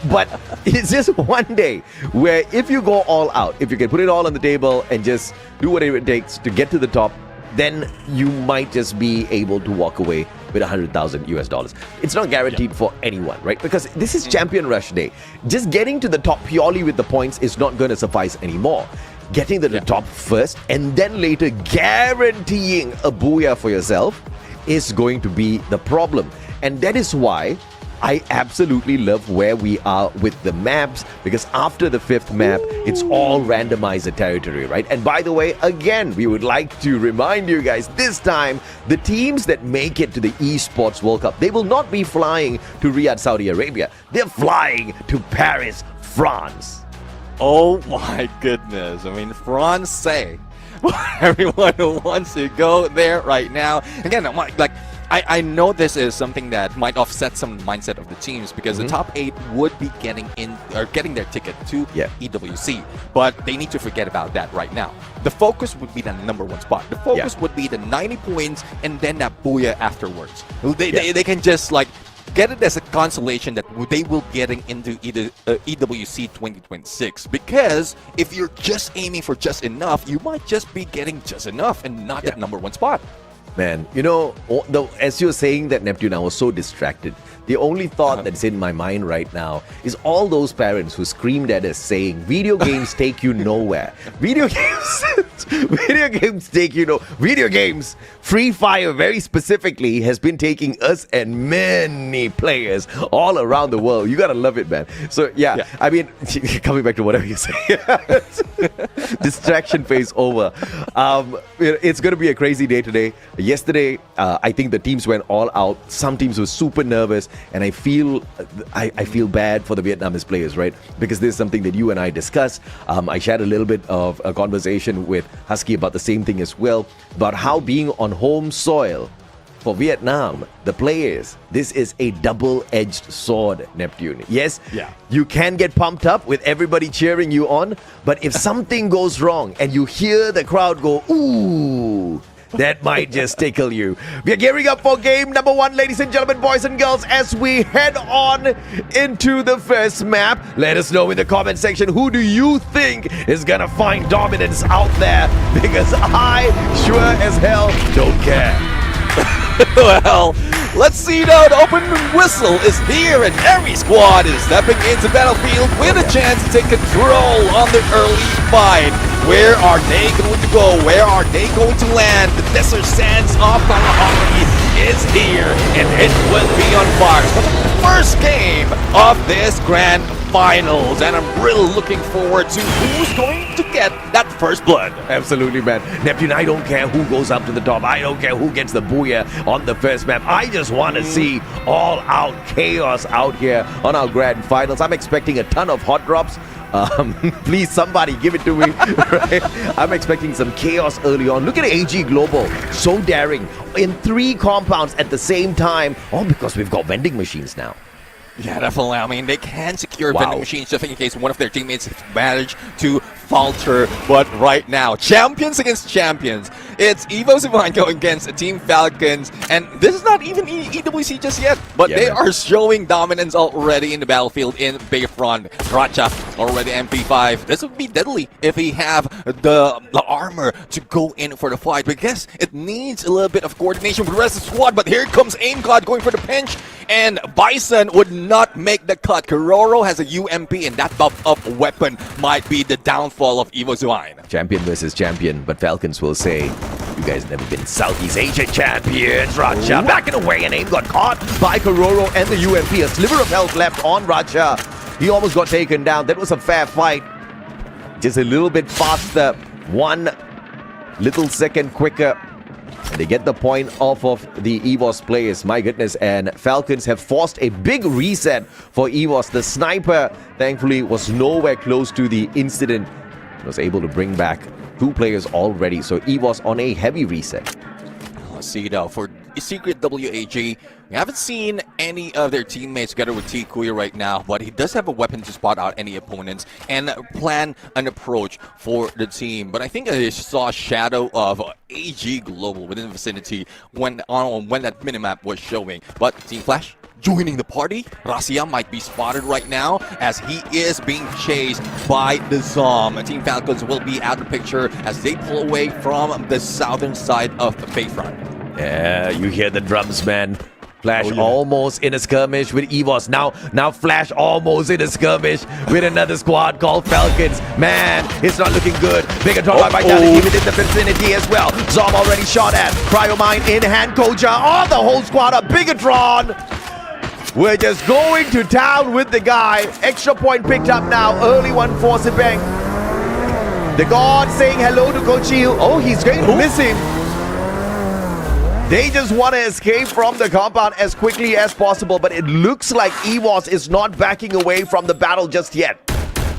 But it's just one day where if you go all out, if you can put it all on the table and just do whatever it takes to get to the top, then you might just be able to walk away with $100,000. It's not guaranteed for anyone, right? Because this is Champion Rush Day. Just getting to the top purely with the points is not going to suffice anymore. Getting to the top first and then later guaranteeing a booyah for yourself is going to be the problem. And that is why I absolutely love where we are with the maps, because after the 5th map, it's all randomizer territory, right? And by the way, again, we would like to remind you guys, this time, the teams that make it to the Esports World Cup, they will not be flying to Riyadh, Saudi Arabia. They're flying to Paris, France. Oh my goodness. I mean, France say everyone who wants to go there right now. Again, I know this is something that might offset some mindset of the teams, because the top 8 would be getting their ticket to EWC, but they need to forget about that right now. The focus would be the #1 spot. The focus would be the 90 points and then that booyah afterwards. They can just get it as a consolation that they will be getting into EWC 2026, because if you're just aiming for just enough, you might just be getting just enough and not that #1 spot. Man, as you're saying that, Neptune, I was so distracted. The only thought that's in my mind right now is all those parents who screamed at us saying, video games take you nowhere. Video games take you nowhere. Video games, Free Fire very specifically, has been taking us and many players all around the world. You gotta love it, man. So yeah. I mean, coming back to whatever you say, distraction phase over. It's gonna be a crazy day today. Yesterday, I think the teams went all out. Some teams were super nervous, and I feel bad for the Vietnamese players, right? Because this is something that you and I discussed. I shared a little bit of a conversation with Husky about the same thing as well, about how being on home soil for Vietnam, the players, this is a double-edged sword, Neptune. Yes, you can get pumped up with everybody cheering you on, but if something goes wrong and you hear the crowd go, ooh, that might just tickle you. We are gearing up for game #1, ladies and gentlemen, boys and girls, as we head on into the first map. Let us know in the comment section, who do you think is gonna find dominance out there? Because I sure as hell don't care. Well, let's see now. The open whistle is here, and every squad is stepping into battlefield with a chance to take control on the early fight. Where are they going to go? Where are they going to land? The desert sands of Kalahari is here, and it will be on fire for the first game of this grand finals, and I'm really looking forward to who's going to get that first blood. Absolutely, man. Neptune, I don't care who goes up to the top. I don't care who gets the booyah on the first map. I just want to see all-out chaos out here on our grand finals. I'm expecting a ton of hot drops. Please, somebody give it to me. Right? I'm expecting some chaos early on. Look at AG Global. So daring. In 3 compounds at the same time. All because we've got vending machines now. Yeah, definitely. I mean, they can secure vending machines just in case one of their teammates managed to falter. But right now, champions against champions. It's Evo Divine going against Team Falcons. And this is not even EWC just yet. But they are showing dominance already in the battlefield in Bayfront. Racha already MP5. This would be deadly if he have the armor to go in for the fight. But I guess it needs a little bit of coordination with the rest of the squad. But here comes Aim God going for the pinch. And Bison would not make the cut. Kororo has a UMP, and that buff-up weapon might be the downfall of Evo Divine. Champion versus champion, but Falcons will say, you guys never been Southeast Asia champions. Racha backing away, and Aim got caught by Kororo and the UMP. A sliver of health left on Racha. He almost got taken down. That was a fair fight. Just a little bit faster. 1 little second quicker. And they get the point off of the EVOS players. My goodness. And Falcons have forced a big reset for EVOS. The sniper, thankfully, was nowhere close to the incident. Was able to bring back 2 players already. So EVOS on a heavy reset. Let's see though, for Secret WAG, we haven't seen any of their teammates together with T Kuya right now, but he does have a weapon to spot out any opponents and plan an approach for the team. But I think I saw a shadow of AG Global within the vicinity when that minimap was showing. But Team Flash joining the party. Rasia might be spotted right now as he is being chased by the Zom. Team Falcons will be out of the picture as they pull away from the southern side of the Bayfront. Yeah, you hear the drums, man. Flash almost in a skirmish with EVOS. Now Flash almost in a skirmish with another squad called Falcons. Man, it's not looking good. Bigger drop by Vitality within the vicinity as well. Zom already shot at. Cryomine in hand. Koja on the whole squad of Bigatron. We're just going to town with the guy. Extra point picked up now. Early one for Sibeng. The God saying hello to Kochil. Oh, he's going to miss him. They just want to escape from the compound as quickly as possible, but it looks like EVOS is not backing away from the battle just yet.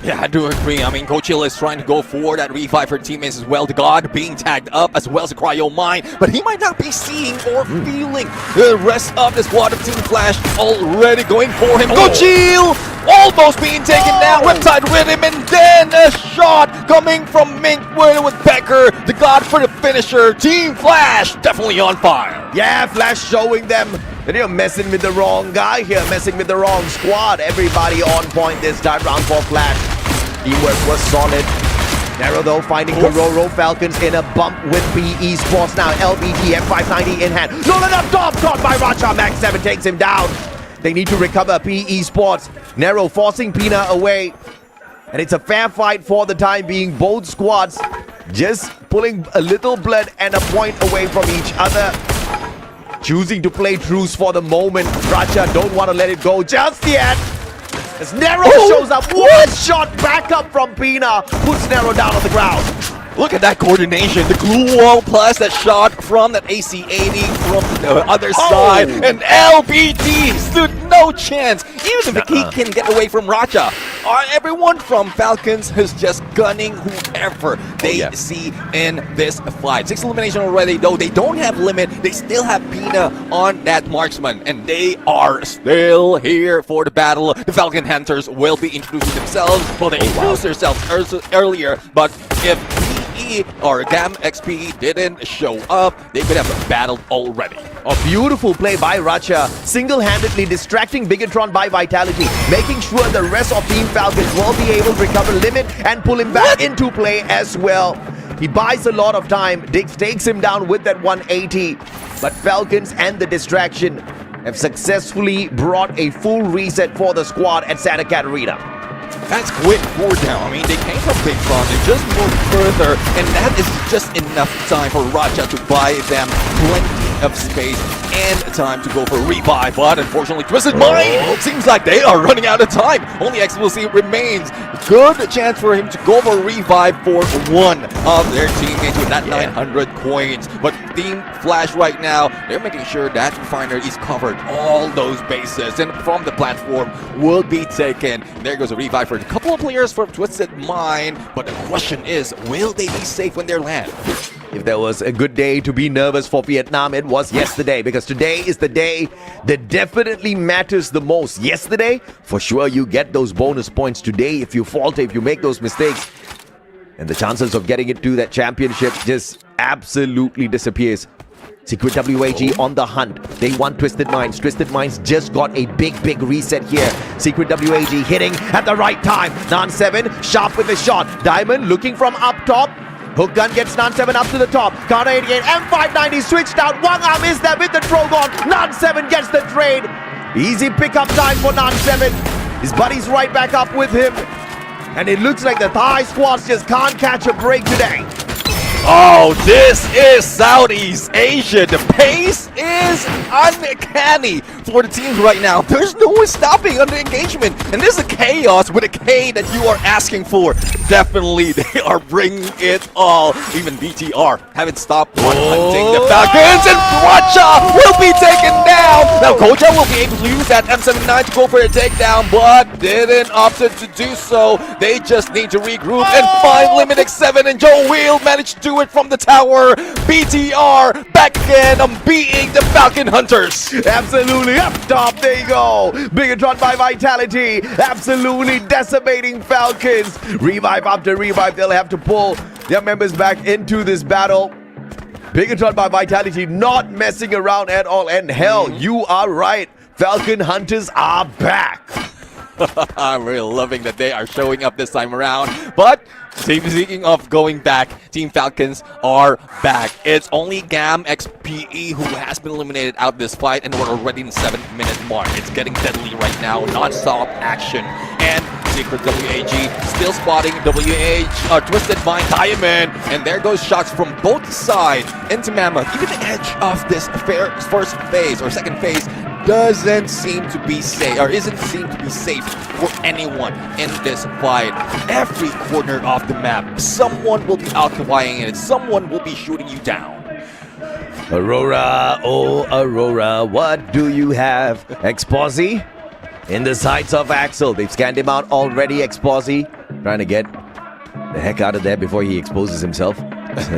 Yeah, I do agree. I mean, Coach Hill is trying to go for that revive for teammates as well. The God being tagged up as well as the Cryo Mine, but he might not be seeing or feeling the rest of the squad of Team Flash already going for him. Coach Hill almost being taken down. Riptide with him, and then a shot coming from Mink with Becker. The God for the finisher. Team Flash definitely on fire. Yeah, Flash showing them that you're messing with the wrong guy here, messing with the wrong squad. Everybody on point this time round for Flash. Teamwork was solid. Narrow though, finding Kororo. Falcons in a bump with PE Sports now. LBT M590 in hand. Not enough top caught by Racha. Max 7 takes him down. They need to recover PE Sports. Narrow forcing Pina away. And it's a fair fight for the time being. Both squads just pulling a little blood and a point away from each other. Choosing to play truce for the moment. Racha don't want to let it go just yet. As Nero shows up, one shot back up from Pina, puts Nero down on the ground. Look at that coordination. The glue wall plus that shot from that AC-80 from the other side. And LBT stood no chance. Even if he can get away from Racha. Everyone from Falcons is just gunning whoever they see in this fight. 6 elimination already, though they don't have limit. They still have Pina on that marksman. And they are still here for the battle. The Falcon Hunters will be introducing themselves. Well, they introduced themselves earlier. But if or GAM XP didn't show up, they could have battled already. A beautiful play by Racha, single-handedly distracting Bigatron by Vitality, making sure the rest of Team Falcons will be able to recover limit and pull him back into play as well. He buys a lot of time, Dix takes him down with that 180, but Falcons and the distraction have successfully brought a full reset for the squad at Santa Catarina. That's quick 4 down. I mean, they came from Big Front, they just moved further, and that is just enough time for Racha to buy them plenty of space and time to go for revive, but unfortunately Twisted Mind seems like they are running out of time. Only Explosive remains. Good chance for him to go for revive for one of their teammates with that 900 coins. But Team Flash right now, they're making sure that Refiner is covered all those bases, and from the platform will be taken. There goes a revive for a couple of players from Twisted Mind, but the question is, will they be safe when they land? If there was a good day to be nervous for Vietnam, it was yesterday, because today is the day that definitely matters the most. Yesterday, for sure, you get those bonus points. Today, if you falter, if you make those mistakes, and the chances of getting into that championship just absolutely disappears. Secret WAG on the hunt. They want Twisted Minds. Twisted Minds just got a big reset here. Secret WAG hitting at the right time. Nan7 sharp with a shot. Diamond looking from up top. Hook gun gets Nan7 up to the top. Counter 88. M590 switched out. Wang Am is there with the Drogon. Nan7 gets the trade. Easy pickup time for Nan7. His buddy's right back up with him. And it looks like the Thai squads just can't catch a break today. Oh, this is Southeast Asia. The pace is uncanny for the teams right now. There's no one stopping on the engagement. And this is a chaos with a K that you are asking for. Definitely, they are bringing it all. Even BTR haven't stopped on hunting the Falcons. And Racha will be taken down. Now, Koja will be able to use that M79 to go for a takedown, but didn't opt to do so. They just need to regroup and find Limit X7. And Joe will manage to do it from the tower. BTR back again on beating the Falcon Hunters. Absolutely up top. There you go. Bigatron by Vitality. Absolutely decimating Falcons. Revive after revive. They'll have to pull their members back into this battle. Bigatron by Vitality not messing around at all. And hell, you are right. Falcon Hunters are back. I'm really loving that they are showing up this time around. But speaking of going back, Team Falcons are back. It's only Gam XPE who has been eliminated out this fight, and we're already in the 7-minute mark. It's getting deadly right now, non-stop action. And Secret WAG still spotting Twisted Mind Diamond, and there goes shots from both sides into Mammoth. Even the edge of this first phase or second phase doesn't seem to be safe, or isn't seem to be safe for anyone in this fight. Every corner of the map, someone will be occupying it, someone will be shooting you down. Aurora, oh Aurora, what do you have? Exposy in the sights of Axel. They've scanned him out already. Exposy trying to get the heck out of there before he exposes himself.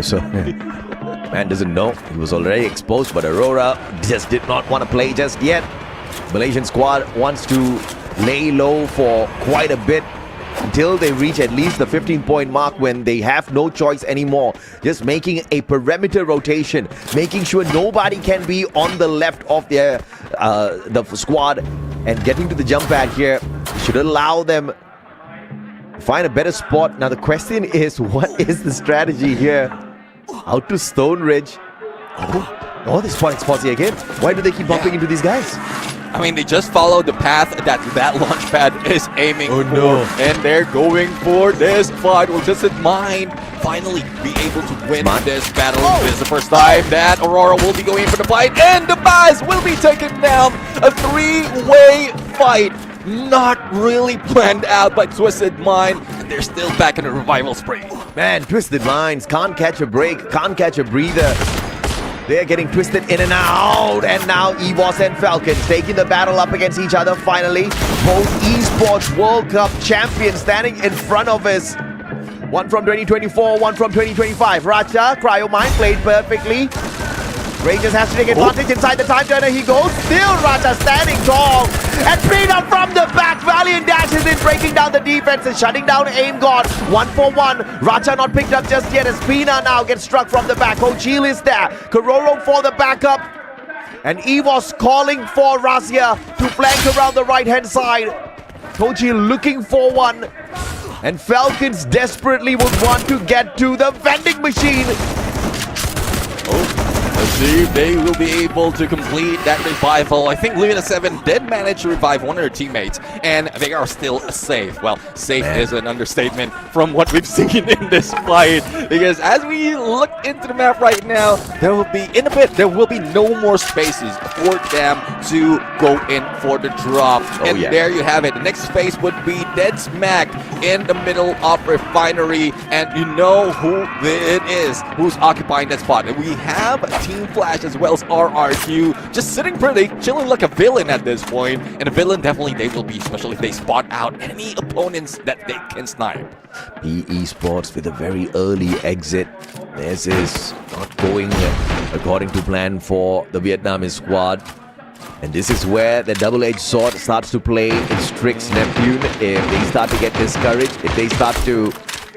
So man doesn't know he was already exposed, but Aurora just did not want to play just yet. Malaysian squad wants to lay low for quite a bit until they reach at least the 15-point mark, when they have no choice anymore. Just making a perimeter rotation, making sure nobody can be on the left of their the squad, and getting to the jump pad here should allow them to find a better spot. Now the question is, what is the strategy here? Out to Stone Ridge. Oh, they spot Exposy again. Why do they keep bumping into these guys? I mean, they just follow the path that launch pad is aiming for. No. And they're going for this fight. Will Twisted Mind finally be able to win this battle? This is the first time that Aurora will be going for the fight, and the Baz will be taken down. A three-way fight. Not really planned out by Twisted Mind, and they're still back in a revival spree. Man, Twisted Minds can't catch a break, can't catch a breather. They're getting twisted in and out, and now EVOS and Falcons taking the battle up against each other finally. Both Esports World Cup champions standing in front of us. One from 2024, one from 2025. Racha, Cryo Mine played perfectly. Rangers has to take advantage inside the time turner. He goes. Still Racha standing tall. And Pina from the back. Valiant dashes in, breaking down the defense and shutting down Aim God. 1-for-1. Racha not picked up just yet as Pina now gets struck from the back. Hochil is there. Kororo for the backup. And EVOS calling for Razia to flank around the right-hand side. Hochil looking for one. And Falcons desperately would want to get to the vending machine. see if they will be able to complete that revival. I think Luna 7 did manage to revive one of their teammates, and they are still safe. Well, safe is an understatement from what we've seen in this fight, because as we look into the map right now, there will be, in a bit, there will be no more spaces for them to go in for the drop. And there you have it. The next phase would be dead smack in the middle of Refinery, and you know who it is who's occupying that spot. And we have Team Flash as well as RRQ just sitting pretty, chilling like a villain at this point. And a villain definitely they will be, especially if they spot out any opponents that they can snipe. PE Sports with a very early exit. This is not going according to plan for the Vietnamese squad. And this is where the double-edged sword starts to play its tricks, Neptune. If they start to get discouraged, if they start to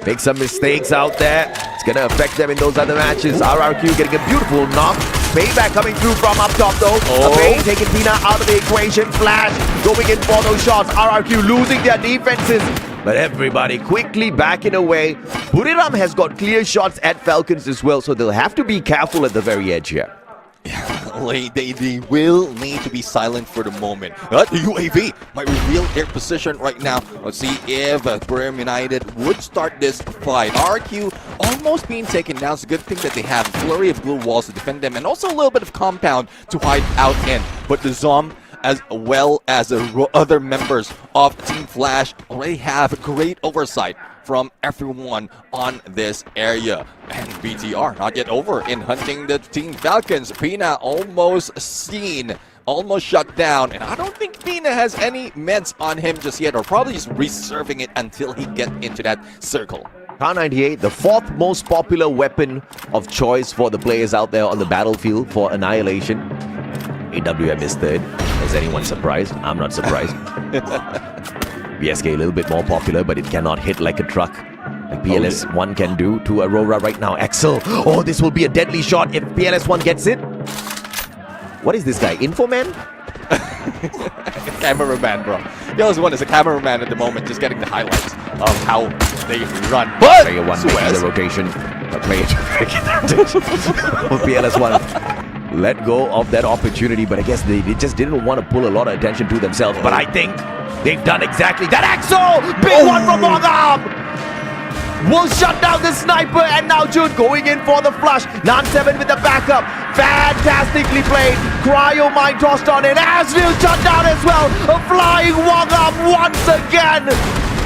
make some mistakes out there, it's going to affect them in those other matches. RRQ getting a beautiful knock. Payback coming through from up top though. Away taking Pina out of the equation. Flash going in for those shots. RRQ losing their defenses. But everybody quickly backing away. Buriram has got clear shots at Falcons as well, so they'll have to be careful at the very edge here. They will need to be silent for the moment. But the UAV might reveal their position right now. Let's see if Brim United would start this fight. RQ almost being taken down. It's a good thing that they have a flurry of blue walls to defend them, and also a little bit of compound to hide out in. But the Zom, as well as the other members of Team Flash, already have great oversight from everyone on this area. And BTR not yet over in hunting the Team Falcons. Pina almost seen, almost shut down, and I don't think Pina has any meds on him just yet, or probably just reserving it until he gets into that circle. Kar 98, the fourth most popular weapon of choice for the players out there on the battlefield for Annihilation. AWM is third. Is anyone surprised? I'm not surprised. BSK a little bit more popular, but it cannot hit like a truck, like PLS1 can do to Aurora right now. Axel, oh, this will be a deadly shot if PLS1 gets it. What is this guy, Infoman? Cameraman, bro. The other one is a cameraman at the moment, just getting the highlights of how they run. But Player 1 making the rotation. Player 2 making the rotation. PLS1 let go of that opportunity, but I guess they just didn't want to pull a lot of attention to themselves. But I think they've done exactly that. Axel! Big one from Wangam! Will shut down the sniper, and now June going in for the flush. Nan 7 with the backup. Fantastically played. Cryo mine tossed on in. Asriel shut down as well. A flying Wangam once again.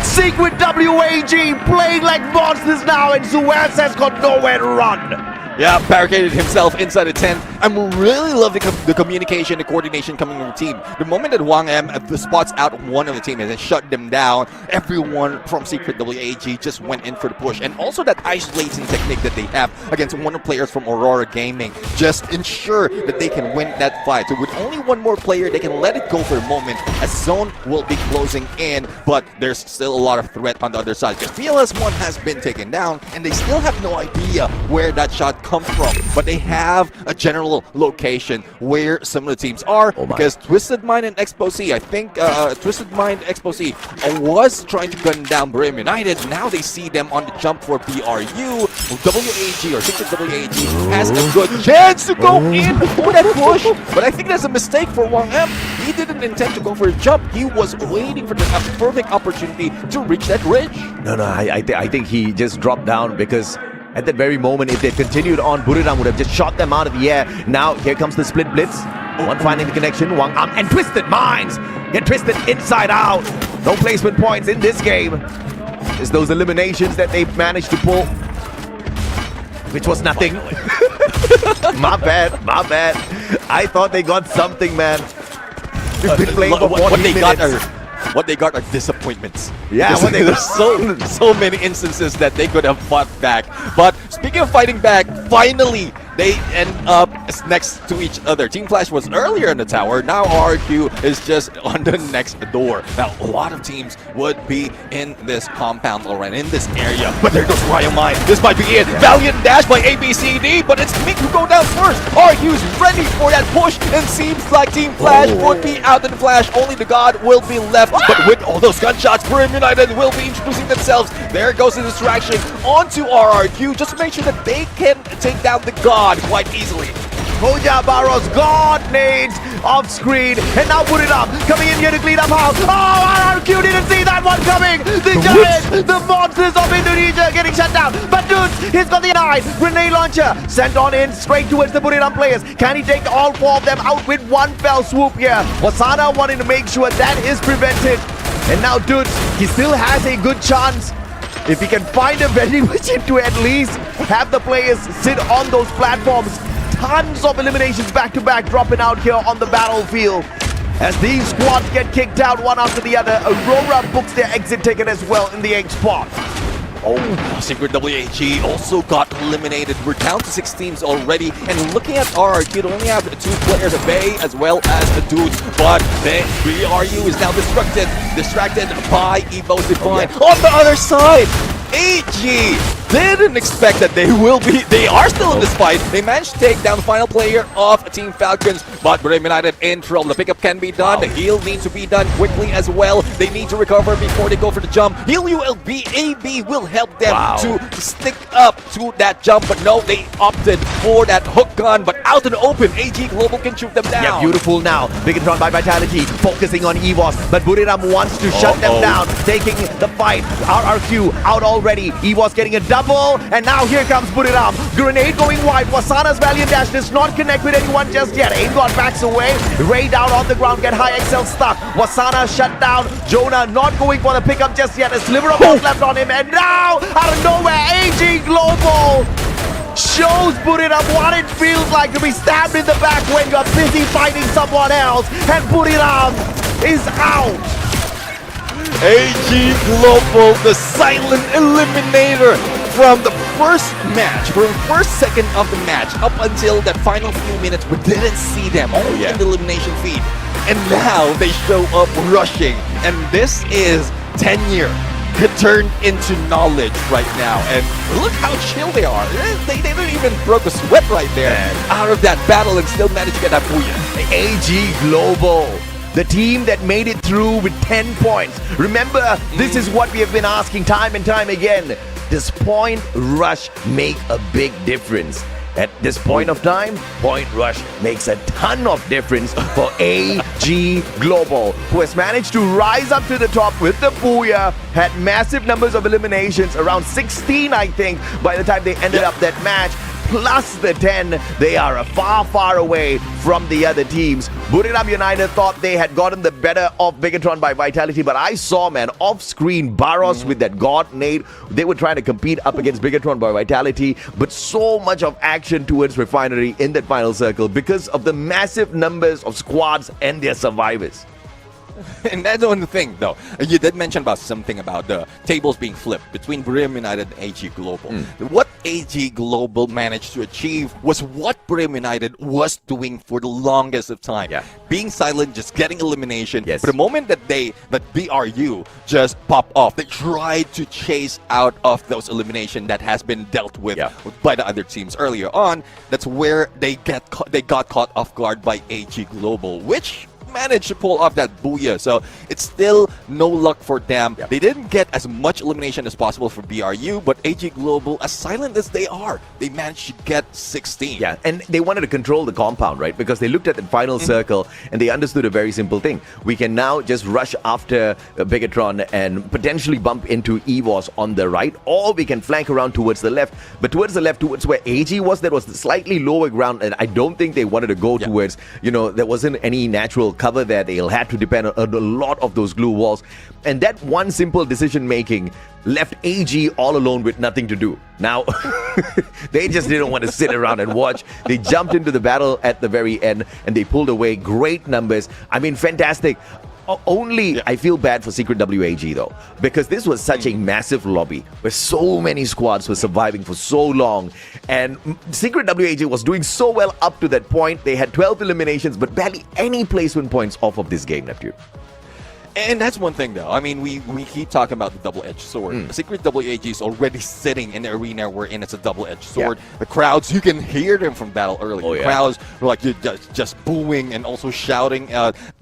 Secret WAG playing like monsters now, and Suez has got nowhere to run. Yeah, barricaded himself inside the tent. I'm really loving the communication, the coordination coming from the team. The moment that Wang M spots out one of the team and then shut them down, everyone from Secret WAG just went in for the push. And also that isolating technique that they have against one of the players from Aurora Gaming just ensure that they can win that fight. So with only one more player, they can let it go for a moment as Zone will be closing in, but there's still a lot of threat on the other side because PLS1 has been taken down and they still have no idea where that shot come from, but they have a general location where some of the teams are, because Twisted Mind and Expo C, I think Twisted Mind Expo C was trying to gun down Brim United. Now they see them on the jump for BRU. WAG or Secret WAG has a good chance to go in for that push, but I think that's a mistake for Wang M. He didn't intend to go for a jump. He was waiting for the perfect opportunity to reach that ridge. No, I think he just dropped down because at that very moment, if they continued on, Buriram would have just shot them out of the air. Now, here comes the split blitz. One finding the connection, Wang Am, and Twisted Minds get twisted inside out. No placement points in this game. It's those eliminations that they managed to pull, which was nothing. My bad. I thought they got something, man. They've been playing for 40 minutes. What they got are disappointments. Yeah, what they got. There's so many instances that they could have fought back. But speaking of fighting back, finally they end up next to each other. Team Flash was earlier in the tower. Now RQ is just on the next door. Now a lot of teams would be in this compound already, in this area. But there goes Ryan Mine. This might be it. Valiant dash by ABCD, but it's Mick who go down first. RQ's ready for that push, and seems like Team Flash would be out in the flash. Only the God will be left. But with all those gunshots, Brim United will be introducing themselves. There goes the distraction onto RRQ just to make sure that they can take down the God quite easily. Hoja Barros, God nades off screen, and now put it up. Coming in here to clean up house. Oh, RRQ didn't see that one coming. The Giants, the monsters of Indonesia getting shut down. But dude, he's got the 9 grenade launcher sent on in straight towards the Buriram players. Can he take all 4 of them out with one fell swoop here? Wasana wanting to make sure that is prevented. And now dude, he still has a good chance. If he can find a vending machine to at least have the players sit on those platforms. Tons of eliminations back to back dropping out here on the battlefield. As these squads get kicked out one after the other, Aurora books their exit ticket as well in the 8th spot. Oh, Secret WAG also got eliminated. We're down to 6 teams already. And looking at RRQ, they only have 2 players, a Bay as well as the Dudes. But the BRU is now distracted by Evo's Divine. On the other side, AG didn't expect that they are still in this fight. They managed to take down the final player of Team Falcons, but Brim United in trouble. The pickup can be done. The heal needs to be done quickly as well. They need to recover before they go for the jump. Heal ULB AB will help them to stick up to that jump, but no, they opted for that hook gun, but out in the open, AG Global can shoot them down. Yeah, beautiful now. Bigatron by Vitality, focusing on EVOS, but Buriram wants to shut them down, taking the fight. RRQ out already. EVOS getting a double, and now here comes Buriram. Grenade going wide. Wasana's Valiant Dash does not connect with anyone just yet. AimGod backs away. Ray down on the ground, get High XL stuck. Wasana shut down. Jonah not going for the pickup just yet. A sliver of hope left on him, and now, out of nowhere, AG Global shows Buriram what it feels like to be stabbed in the back when you're busy fighting someone else, and Buriram is out. AG Global, the silent eliminator from the first match, from the first second of the match up until that final few minutes, we didn't see them only in the elimination feed. And now they show up rushing, and this is tenure turned into knowledge right now. And look how chill they are. They didn't even broke a sweat right there out of that battle and still managed to get that booyah. AG Global, the team that made it through with 10 points. Remember, this is what we have been asking time and time again. Does point rush make a big difference? At this point of time, point rush makes a ton of difference for AG Global, who has managed to rise up to the top with the booyah, had massive numbers of eliminations, around 16 I think, by the time they ended up that match. Plus the 10, they are far away from the other teams. Buriram United thought they had gotten the better of Bigatron by Vitality, but I saw, man, off-screen Barros with that God nade. They were trying to compete up against Bigatron by Vitality, but so much of action towards Refinery in that final circle because of the massive numbers of squads and their survivors. And that's the only thing, though. You did mention about something about the tables being flipped between Brim United and AG Global. What AG Global managed to achieve was what Brim United was doing for the longest of time. Being silent, just getting elimination. But the moment that BRU just pop off, they tried to chase out of those elimination that has been dealt with by the other teams earlier on. That's where they got caught off guard by AG Global, which managed to pull off that booyah. So it's still no luck for them. They didn't get as much elimination as possible for BRU, but AG Global, as silent as they are, they managed to get 16. Yeah, and they wanted to control the compound, right? Because they looked at the final circle and they understood a very simple thing. We can now just rush after Bigatron and potentially bump into EVOS on the right, or we can flank around towards the left. But towards the left, towards where AG was, that was slightly lower ground, and I don't think they wanted to go towards, there wasn't any natural cover there. They'll have to depend on a lot of those glue walls, and that one simple decision making left AG all alone with nothing to do. Now they just didn't want to sit around and watch. They jumped into the battle at the very end and they pulled away great numbers. I mean, fantastic. I feel bad for Secret WAG though, because this was such a massive lobby where so many squads were surviving for so long, and Secret WAG was doing so well up to that point. They had 12 eliminations, but barely any placement points off of this game, Neptune. And that's one thing, though. I mean, we keep talking about the double-edged sword. Secret WAG is already sitting in the arena we're in. It's a double-edged sword. The crowds, you can hear them from battle early. The crowds were like just booing and also shouting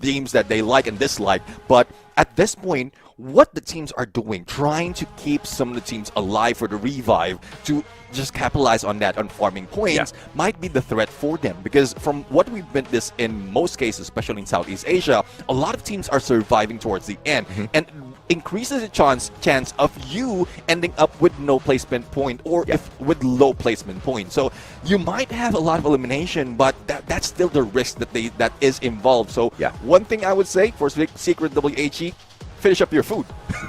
themes that they like and dislike. But at this point, what the teams are doing, trying to keep some of the teams alive for the revive to just capitalize on that, on farming points, might be the threat for them. Because from what we've witnessed in most cases, especially in Southeast Asia, a lot of teams are surviving towards the end. And increases the chance of you ending up with no placement point or if with low placement point. So you might have a lot of elimination, but that's still the risk that is involved. So one thing I would say for Secret WHE, finish up your food.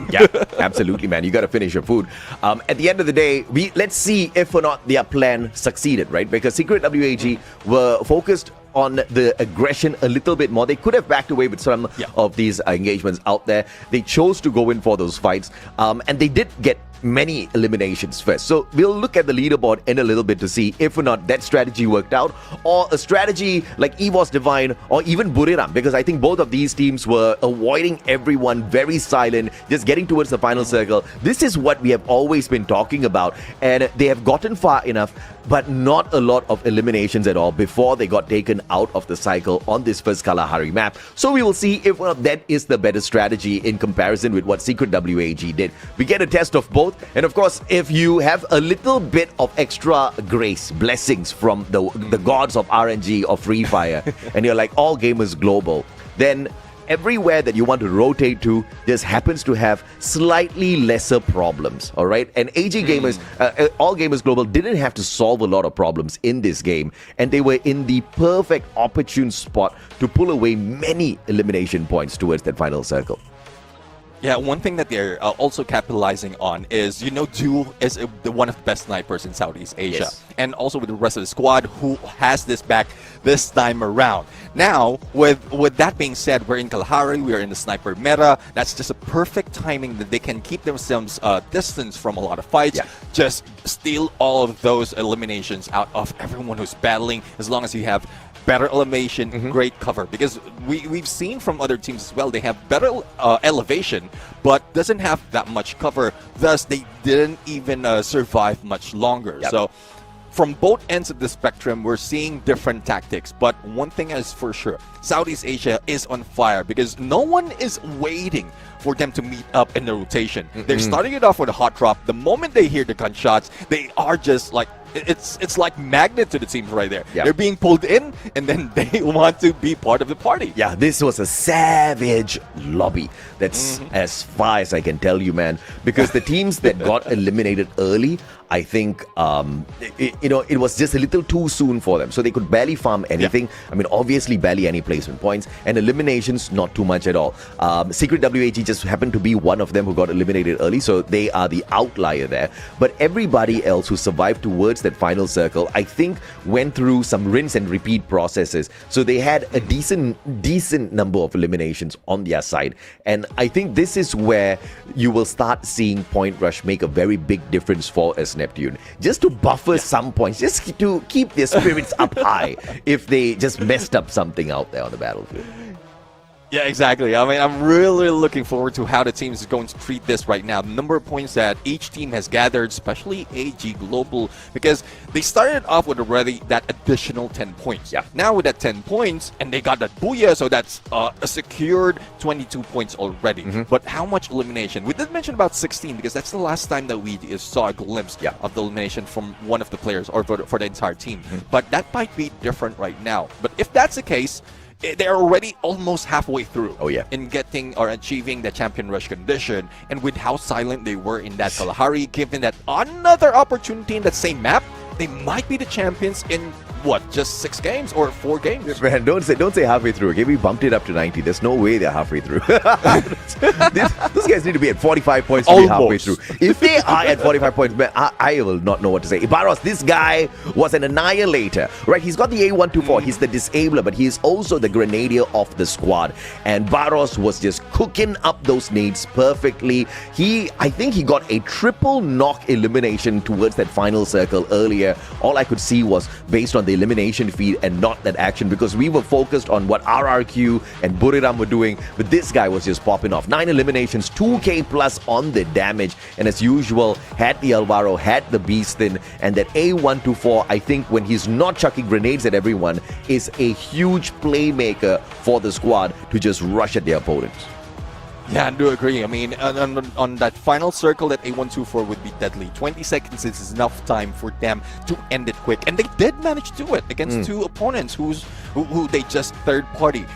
Yeah, absolutely, man. You got to finish your food. At the end of the day, let's see if or not their plan succeeded, right? Because Secret WAG were focused on the aggression a little bit more. They could have backed away with some of these engagements out there. They chose to go in for those fights, and they did get many eliminations first. So we'll look at the leaderboard in a little bit to see if or not that strategy worked out, or a strategy like EVOS Divine or even Buriram, because I think both of these teams were avoiding everyone, very silent, just getting towards the final circle. This is what we have always been talking about, and they have gotten far enough, but not a lot of eliminations at all before they got taken out of the cycle on this first Kalahari map. So we will see if that is the better strategy in comparison with what Secret WAG did. We get a test of both, and of course, if you have a little bit of extra grace, blessings from the gods of RNG or Free Fire, and you're like all gamers global, then everywhere that you want to rotate to just happens to have slightly lesser problems, all right? And AG Gamers, All Gamers Global didn't have to solve a lot of problems in this game, and they were in the perfect opportune spot to pull away many elimination points towards that final circle. Yeah, one thing that they're also capitalizing on is, Duo is one of the best snipers in Southeast Asia. Yes. And also with the rest of the squad who has this back this time around. Now, with that being said, we're in Kalahari, we're in the sniper meta. That's just a perfect timing that they can keep themselves distance from a lot of fights. Just steal all of those eliminations out of everyone who's battling, as long as you have better elevation, great cover. Because we've seen from other teams as well, they have better elevation, but doesn't have that much cover. Thus, they didn't even survive much longer. So from both ends of the spectrum, we're seeing different tactics. But one thing is for sure, Southeast Asia is on fire because no one is waiting for them to meet up in the rotation. They're starting it off with a hot drop. The moment they hear the gunshots, they are just like, it's like magnet to the teams right there. They're being pulled in, and then they want to be part of the party. Yeah, this was a savage lobby. That's as far as I can tell you, man. Because the teams that got eliminated early, I think, it was just a little too soon for them. So they could barely farm anything. I mean, obviously, barely any placement points. And eliminations, not too much at all. Secret WAG just happened to be one of them who got eliminated early. So they are the outlier there. But everybody else who survived towards that final circle, I think, went through some rinse and repeat processes. So they had a decent number of eliminations on their side. And I think this is where you will start seeing Point Rush make a very big difference for us, Neptune. Just to buffer some points, just to keep their spirits up high if they just messed up something out there on the battlefield. Yeah, exactly. I mean, I'm really looking forward to how the team is going to treat this right now. The number of points that each team has gathered, especially AG Global, because they started off with already that additional 10 points. Now with that 10 points, and they got that booyah, so that's a secured 22 points already. But how much elimination? We did mention about 16, because that's the last time that we saw a glimpse of the elimination from one of the players or for the entire team. But that might be different right now. But if that's the case, they're already almost halfway through in getting or achieving the champion rush condition. And with how silent they were in that Kalahari, given that another opportunity in that same map, they might be the champions in just 6 games or 4 games? Man, don't say halfway through. Okay, we bumped it up to 90. There's no way they're halfway through. Those guys need to be at 45 points to be halfway through. If they are at 45 points, man, I will not know what to say. Ibaros, this guy was an annihilator, right? He's got the A124. He's the disabler, but he's also the grenadier of the squad. And Baros was just cooking up those nades perfectly. I think he got a triple knock elimination towards that final circle earlier. All I could see was based on the elimination feed and not that action, because we were focused on what RRQ and Buriram were doing, but this guy was just popping off. 9 eliminations, 2k plus on the damage, and as usual, had the Alvaro, had the Beastin, and that A124, I think when he's not chucking grenades at everyone, is a huge playmaker for the squad to just rush at their opponents. Yeah, I do agree. I mean, on that final circle, that A124 would be deadly. 20 seconds is enough time for them to end it quick. And they did manage to do it against two opponents who they just third party.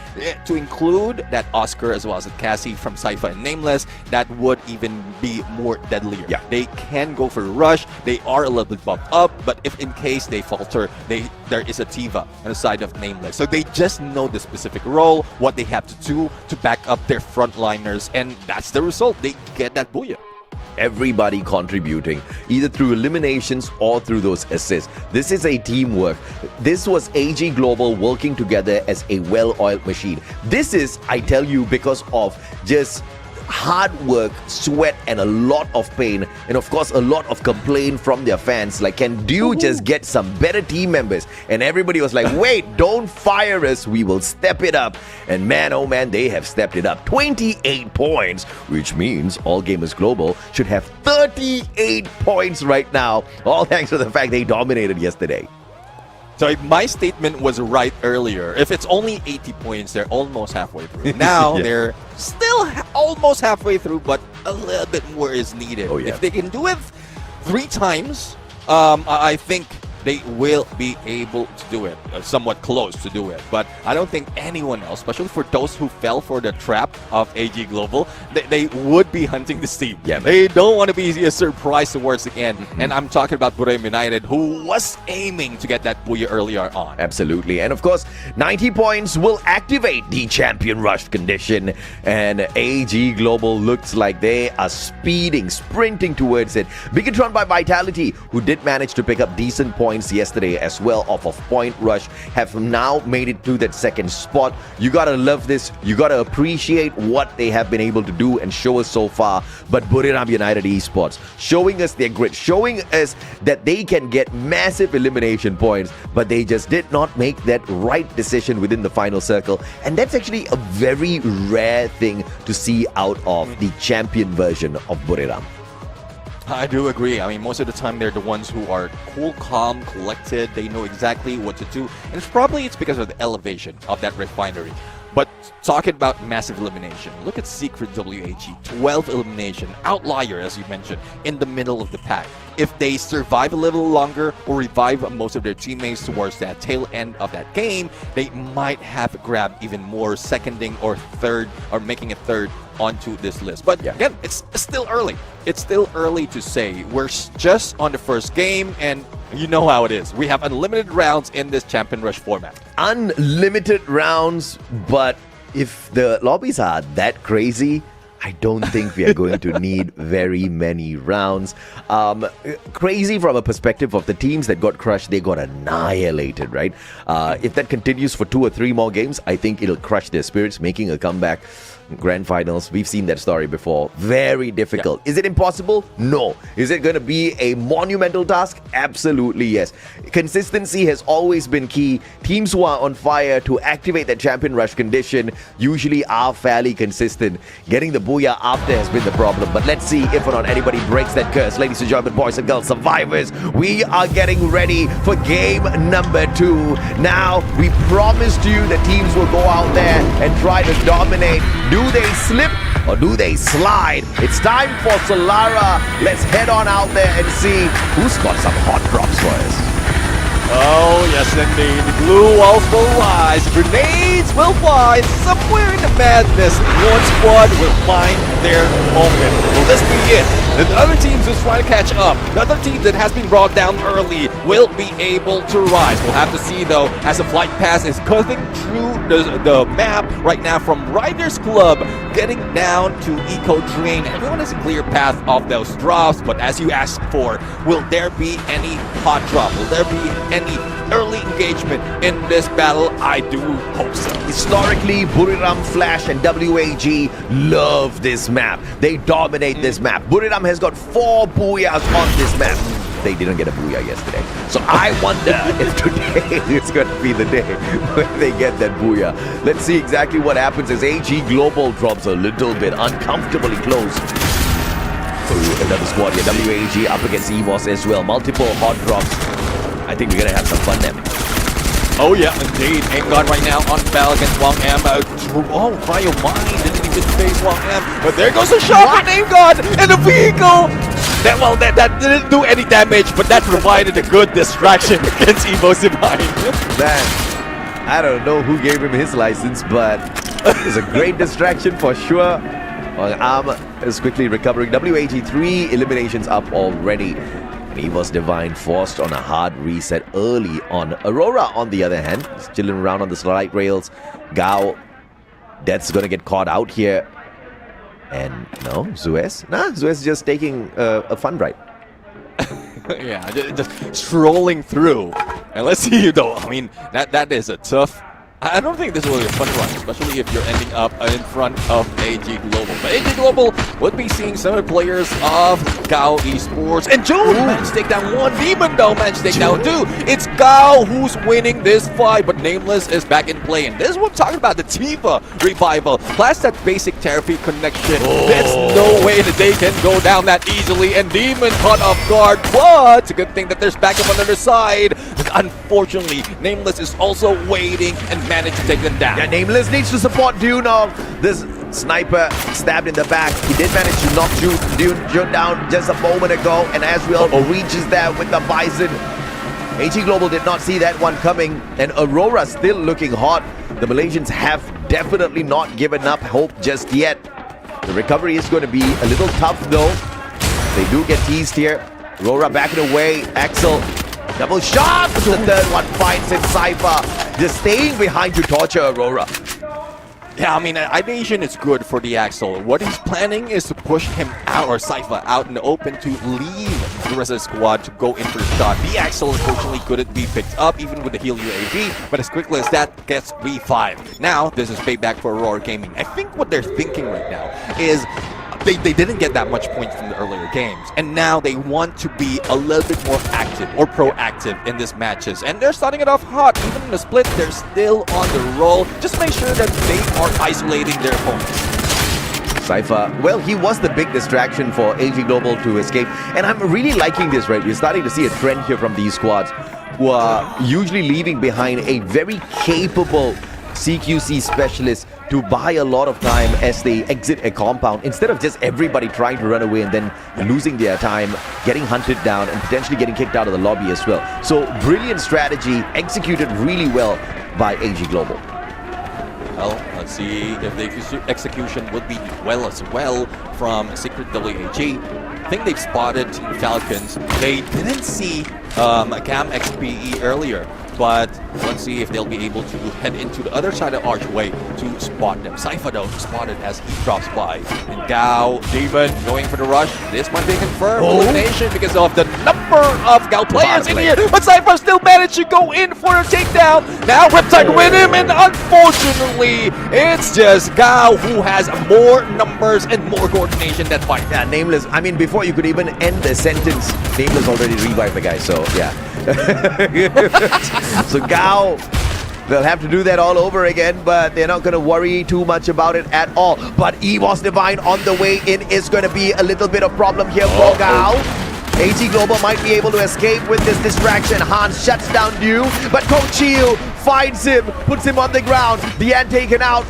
To include that Oscar as well as Cassie from Sypha and Nameless, that would even be more deadlier. Yeah. They can go for a rush. They are a little bit bumped up, but if in case they falter, there is a Tiva on the side of Nameless. So they just know the specific role, what they have to do to back up their frontliners, and that's the result. They get that booyah. Everybody contributing, either through eliminations or through those assists. This is a teamwork. This was AG Global working together as a well-oiled machine. This is, I tell you, because of just hard work, sweat, and a lot of pain, and of course a lot of complaint from their fans, like, can you just get some better team members? And everybody was like, wait, don't fire us, we will step it up. And man, oh man, they have stepped it up. 28 points, which means All Gamers Global should have 38 points right now, all thanks to the fact they dominated yesterday. So if my statement was right earlier, if it's only 80 points, they're almost halfway through. Now they're still almost halfway through, but a little bit more is needed. Oh, yeah. If they can do it 3 times, I think they will be able to do it, somewhat close to do it. But I don't think anyone else, especially for those who fell for the trap of AG Global, they would be hunting this team. Yeah, they don't want to be a surprise towards the end. And I'm talking about Buram United, who was aiming to get that booyah earlier on. Absolutely. And of course, 90 points will activate the champion rush condition. And AG Global looks like they are speeding, sprinting towards it. Bigatron by Vitality, who did manage to pick up decent points yesterday as well off of Point Rush, have now made it to that second spot. You gotta love this. You gotta appreciate what they have been able to do and show us so far. But Buriram United Esports showing us their grit, showing us that they can get massive elimination points, but they just did not make that right decision within the final circle. And that's actually a very rare thing to see out of the champion version of Buriram. I do agree. I mean, most of the time they're the ones who are cool, calm, collected. They know exactly what to do. And it's because of the elevation of that refinery. But talking about massive elimination, look at Secret WHE, 12 elimination, outlier as you mentioned, in the middle of the pack. If they survive a little longer or revive most of their teammates towards that tail end of that game, they might have grabbed even more seconding or third, or making a third onto this list. But again, it's still early. It's still early to say. We're just on the first game, and you know how it is. We have unlimited rounds in this Champion Rush format. Unlimited rounds, but if the lobbies are that crazy, I don't think we are going to need very many rounds. Crazy from a perspective of the teams that got crushed, they got annihilated, right? If that continues for 2 or 3 more games, I think it'll crush their spirits, making a comeback. Grand finals, we've seen that story before. Very difficult. Is it impossible? No. Is it going to be a monumental task? Absolutely yes. Consistency has always been key. Teams who are on fire to activate that champion rush condition usually are fairly consistent. Getting the booyah after has been the problem. But let's see if or not anybody breaks that curse. Ladies and gentlemen, boys and girls, survivors, we are getting ready for game number 2. Now, we promised you that teams will go out there and try to dominate. Do they slip or do they slide? It's time for Solara. Let's head on out there and see who's got some hot drops for us. Oh, yes, indeed. The blue walls will rise. Grenades will fly. Somewhere in the madness, one squad will find their moment. Will this be it? The other teams who's trying to catch up, the other team that has been brought down early will be able to rise. We'll have to see, though, as the flight pass is cutting through the map right now from Riders Club, getting down to Eco Drain. Everyone has a clear path of those drops, but as you asked for, will there be any hot drop? Will there be any early engagement in this battle? I do hope so. Historically, Buriram Flash and WAG love this map. They dominate this map. Buriram has got 4 booyahs on this map. They didn't get a booyah yesterday. So I wonder if today is going to be the day when they get that booyah. Let's see exactly what happens as AG Global drops a little bit uncomfortably close. Ooh, another squad here. WAG up against EVOS as well. Multiple hot drops. I think we're going to have some fun then. Oh yeah, indeed. Aim God right now on battle against Wang M. Oh, Cryo Mine didn't looking to face 1M. But there goes a shot from Name God and the vehicle! That didn't do any damage, but that provided a good distraction against Evo Divine. Man, I don't know who gave him his license, but it's a great distraction for sure. Arm is quickly recovering. WAG 3 eliminations up already. Evo's Divine forced on a hard reset early on. Aurora, on the other hand, is chilling around on the slide rails. Gao, Death's gonna get caught out here. And no, Zuez? Nah, Zuez is just taking a fun ride. Yeah, just strolling through. And let's see you though. I mean, that is a tough. I don't think this will be a fun run, especially if you're ending up in front of AG Global. But AG Global would be seeing some of the players of Gao Esports. And Joe managed to take down one. Demon though managed to take down two. It's Gao who's winning this fight, but Nameless is back in play. And this is what I'm talking about, the Tifa revival. Plus that basic therapy connection. There's no way that they can go down that easily. And Demon caught off guard, but it's a good thing that there's backup on the other side. Unfortunately, Nameless is also waiting and managed to take them down. Yeah, Nameless needs to support Dune now. This sniper stabbed in the back. He did manage to knock Dune down just a moment ago, and Asriel reaches there with the Bison. AG Global did not see that one coming, and Aurora still looking hot. The Malaysians have definitely not given up hope just yet. The recovery is going to be a little tough though. They do get teased here. Aurora backing away. Axel, double shot! The third one finds it. Cypher just staying behind to torture Aurora. Yeah, I mean, Idation is good for the Axel. What he's planning is to push him out, or Cypher out in the open, to leave the rest of the squad to go in for the shot. The Axel unfortunately couldn't be picked up, even with the heal UAV, but as quickly as that gets V5. Now, this is payback for Aurora Gaming. I think what they're thinking right now is they didn't get that much points from the earlier games, and now they want to be a little bit more active or proactive in these matches, and they're starting it off hot. Even in the split, they're still on the roll. Just make sure that they are isolating their opponents. Cypher, well, he was the big distraction for AG Global to escape, and I'm really liking this, right? We're starting to see a trend here from these squads who are usually leaving behind a very capable CQC specialist to buy a lot of time as they exit a compound, instead of just everybody trying to run away and then losing their time, getting hunted down and potentially getting kicked out of the lobby as well. So brilliant strategy, executed really well by AG Global. Well, let's see if the execution would be as well from Secret WAG. I think they've spotted Falcons. They didn't see Cam XPE earlier, but let's see if they'll be able to head into the other side of Archway to spot them. Cypher though spotted as he drops by. And Gao, Demon going for the rush. This might be confirmed elimination because of the number of Gao players in here. But Cypher still managed to go in for a takedown. Now Riptide with him, and unfortunately, it's just Gao who has more numbers and more coordination that fight. Yeah, Nameless, I mean, before you could even end the sentence, Nameless already revived the guy, so yeah. So Gao, they'll have to do that all over again, but they're not going to worry too much about it at all. But Evo's Divine on the way in is going to be a little bit of problem here for Gao. AG Global might be able to escape with this distraction. Hans shuts down Dew, but Coach Chiu finds him, puts him on the ground. The end taken out.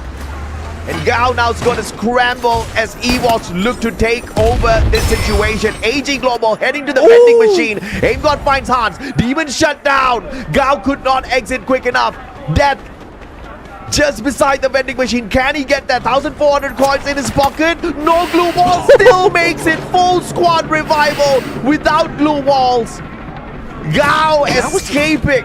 And Gao now is going to scramble as EVOS look to take over this situation. AG Global heading to the vending machine. Aim God finds Hans. Demon shut down. Gao could not exit quick enough. Death just beside the vending machine. Can he get that 1,400 coins in his pocket? No glue wall. Still makes it full squad revival without glue walls. Gao escaping.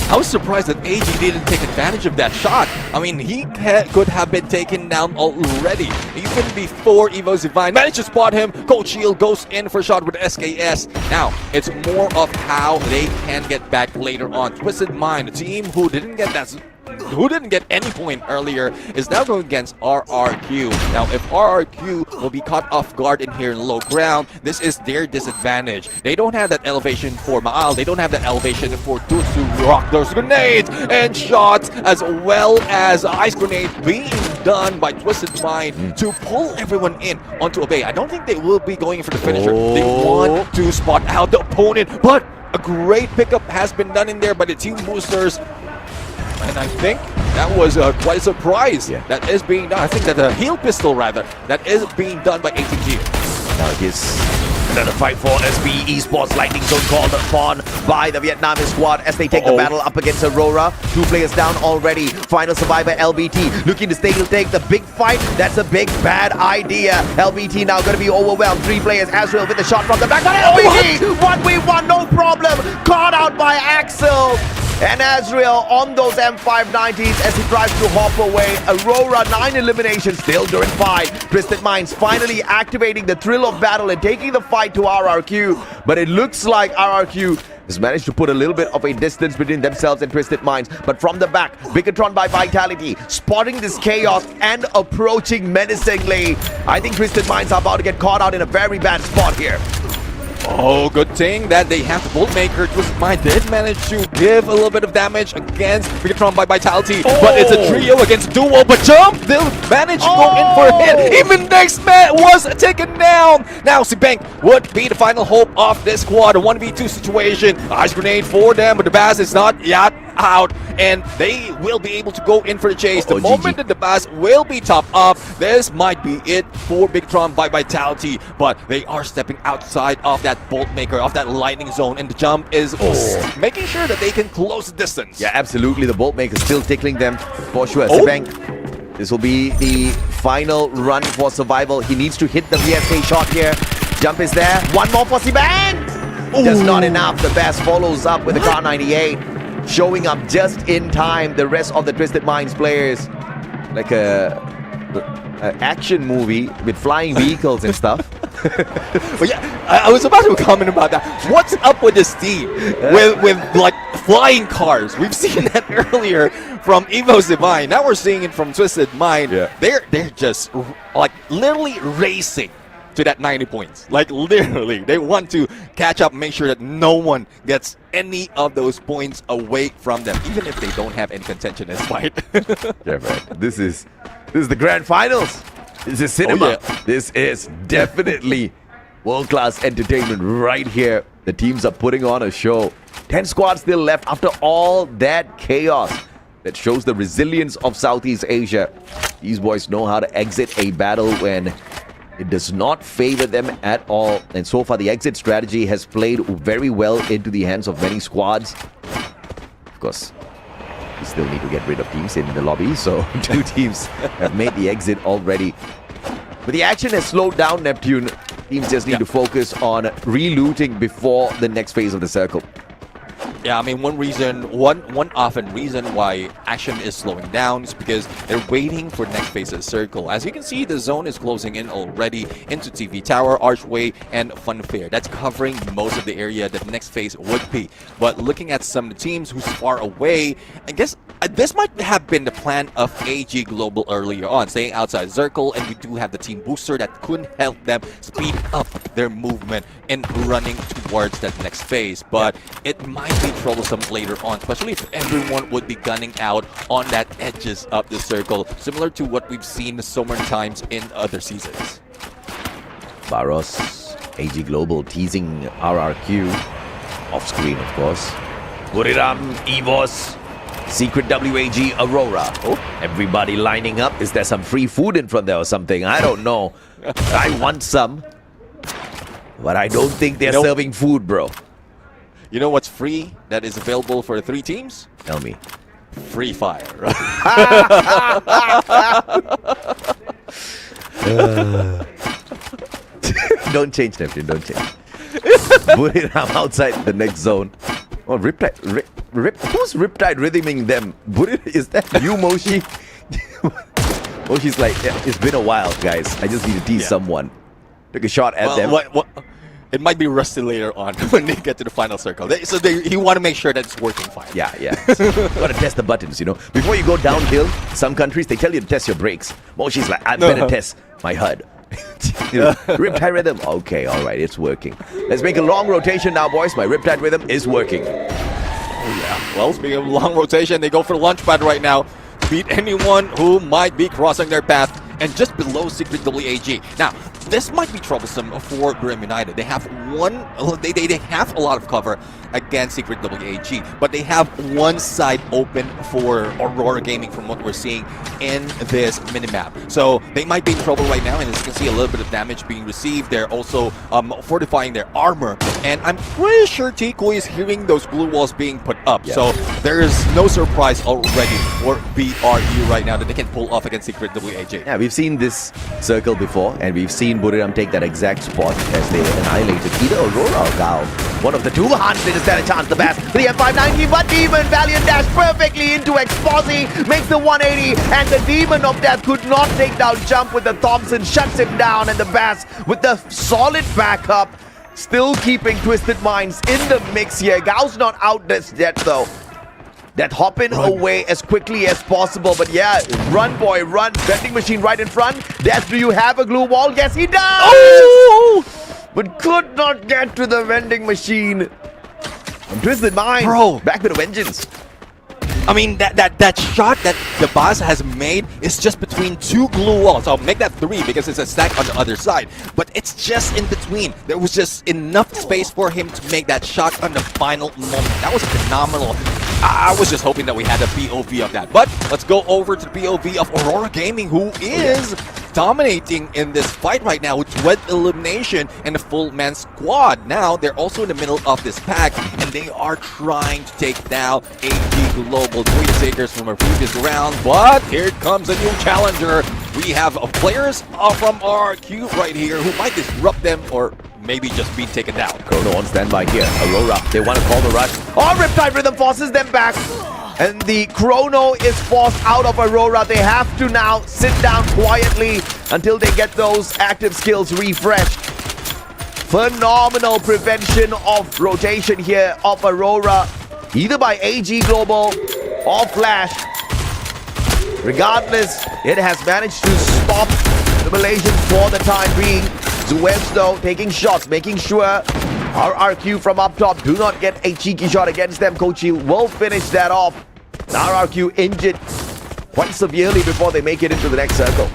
I was surprised that AG didn't take advantage of that shot. I mean, he could have been taken down already. Even before Evo's Divine managed to spot him, Cold Shield goes in for a shot with SKS. Now, it's more of how they can get back later on. Twisted Mind, a team who didn't get any point earlier, is now going against RRQ. Now, if RRQ will be caught off guard in here in low ground, this is their disadvantage. They don't have that elevation for Maal. They don't have that elevation for Toots to rock those grenades and shots, as well as ice grenades being done by Twisted Mind to pull everyone in onto a bay. I don't think they will be going for the finisher. They want to spot out the opponent, but a great pickup has been done in there by the team boosters. And I think that was quite a surprise that is being done. I think that the heel pistol, rather, that is being done by ATG. Now it is another fight for SB Esports. Lightning Zone called upon by the Vietnamese squad as they take the battle up against Aurora. 2 players down already. Final survivor LBT looking to stay to take the big fight. That's a big bad idea. LBT now going to be overwhelmed. 3 players. Azrael with the shot from the back. But LBT 1v1, no problem. Caught out by Axel. And Azrael on those M590s as he tries to hop away. Aurora 9 eliminations still during fight. Twisted Minds finally activating the thrill of battle and taking the fight to RRQ. But it looks like RRQ has managed to put a little bit of a distance between themselves and Twisted Minds. But from the back, Bigatron by Vitality spotting this chaos and approaching menacingly. I think Twisted Minds are about to get caught out in a very bad spot here. Oh, good thing that they have the Boltmaker. Twisted Mind did manage to give a little bit of damage against Bigatron by Vitality. But it's a trio against duo. But Jump, they'll manage to go in for a hit. Even next man was taken down. Now Sibank would be the final hope of this squad. A 1v2 situation. Ice grenade for them, but the Bass is not yet out. And they will be able to go in for the chase. The moment that the Bass will be top up, this might be it for Bigatron by Vitality. But they are stepping outside of that Boltmaker, of that Lightning Zone, and the Jump is making sure that they can close the distance. Yeah, absolutely. The Boltmaker still tickling them for sure. Sibank, this will be the final run for survival. He needs to hit the VSK shot here. Jump is there. One more for Sibank. Just not enough. The Bass follows up with the Car 98. Showing up just in time. The rest of the Twisted Minds players, like a action movie with flying vehicles and stuff. But yeah, I was about to comment about that. What's up with this team with like flying cars? We've seen that earlier from Evo's Divine. Now we're seeing it from Twisted Mind. Yeah. They're just like literally racing to that 90 points. Like literally, they want to catch up, make sure that no one gets any of those points away from them, even if they don't have any contention in this fight. Yeah, man. This is the grand finals. This is cinema. This is definitely world-class entertainment right here. The teams are putting on a show. 10 squads still left after all that chaos. That shows the resilience of Southeast Asia. These boys know how to exit a battle when it does not favor them at all. And so far, the exit strategy has played very well into the hands of many squads. Of course, we still need to get rid of teams in the lobby, so 2 teams have made the exit already. But the action has slowed down, Neptune. Teams just need to focus on relooting before the next phase of the circle. Yeah, I mean, one often reason why action is slowing down is because they're waiting for the next phase of the circle. As you can see, the zone is closing in already into TV Tower, Archway, and Funfair. That's covering most of the area that the next phase would be. But looking at some of the teams who's far away, I guess this might have been the plan of AG Global earlier on, staying outside Circle, and we do have the team booster that could help them speed up their movement in running towards that next phase. But it might be troublesome later on, especially if everyone would be gunning out on that edges of the circle, similar to what we've seen so many times in other seasons. Barros, AG Global teasing RRQ. Off screen, of course. Buriram, Evos, Secret WAG, Aurora. Everybody lining up. Is there some free food in front there or something? I don't know. I want some. But I don't think they're serving food, bro. You know what's free that is available for the 3 teams? Tell me. Free Fire. Don't change, Neptune. Don't change. Buriram outside the next zone. Oh, Riptide. Who's Riptide rhythming them? Is that you, Moshi? Moshi's like, it's been a while, guys. I just need to tease someone. Took a shot at them. It might be rusty later on when they get to the final circle. He want to make sure that it's working fine. Yeah. Got to test the buttons, you know. Before you go downhill, some countries, they tell you to test your brakes. Moshi's like, I better test my HUD. Riptide rhythm. Okay, all right, it's working. Let's make a long rotation now, boys. My Riptide rhythm is working. Oh, yeah. Well, speaking of long rotation, they go for the launch pad right now. Beat anyone who might be crossing their path. And just below Secret WAG. Now, this might be troublesome for Grim United. They have they have a lot of cover against Secret WAG, but they have one side open for Aurora Gaming from what we're seeing in this minimap. So they might be in trouble right now, and as you can see, a little bit of damage being received. They're also fortifying their armor, and I'm pretty sure Tiko is hearing those blue walls being put up. Yeah. So there is no surprise already for BRU right now that they can pull off against Secret WAG. Yeah, we've seen this circle before, and we've seen Buriram take that exact spot as they annihilated either Aurora or Gao. One of the two, Hans did stand a chance the best. The M590, but Demon Valiant dash perfectly into Exposi, makes the 180, and the Demon of Death could not take down Jump with the Thompson, shuts him down, and the Bass with the solid backup, still keeping Twisted Minds in the mix here. Gao's not out this yet though. That hopping away as quickly as possible, but yeah, run boy, run. Vending machine right in front. Death, do you have a glue wall? Yes, he does! Oh! But could not get to the vending machine. And Twisted Minds, bro, back with a vengeance. I mean, that shot that the boss has made is just between two glue walls. I'll make that 3 because it's a stack on the other side. But it's just in between. There was just enough space for him to make that shot on the final moment. That was phenomenal. I was just hoping that we had a POV of that. But let's go over to the POV of Aurora Gaming, who is dominating in this fight right now with Red Elimination and a full-man squad. Now, they're also in the middle of this pack, and they are trying to take down AG Global. 3 takers from a previous round, but here comes a new challenger. We have players from RQ right here who might disrupt them or maybe just be taken down. Chrono on standby here. Aurora, they want to call the rush. Oh, Riptide Rhythm forces them back. And the Chrono is forced out of Aurora. They have to now sit down quietly until they get those active skills refreshed. Phenomenal prevention of rotation here of Aurora, either by AG Global or Flash. Regardless, it has managed to stop the Malaysians for the time being. Zuez though taking shots, making sure RRQ from up top do not get a cheeky shot against them. Kochi will finish that off. RRQ injured quite severely before they make it into the next circle.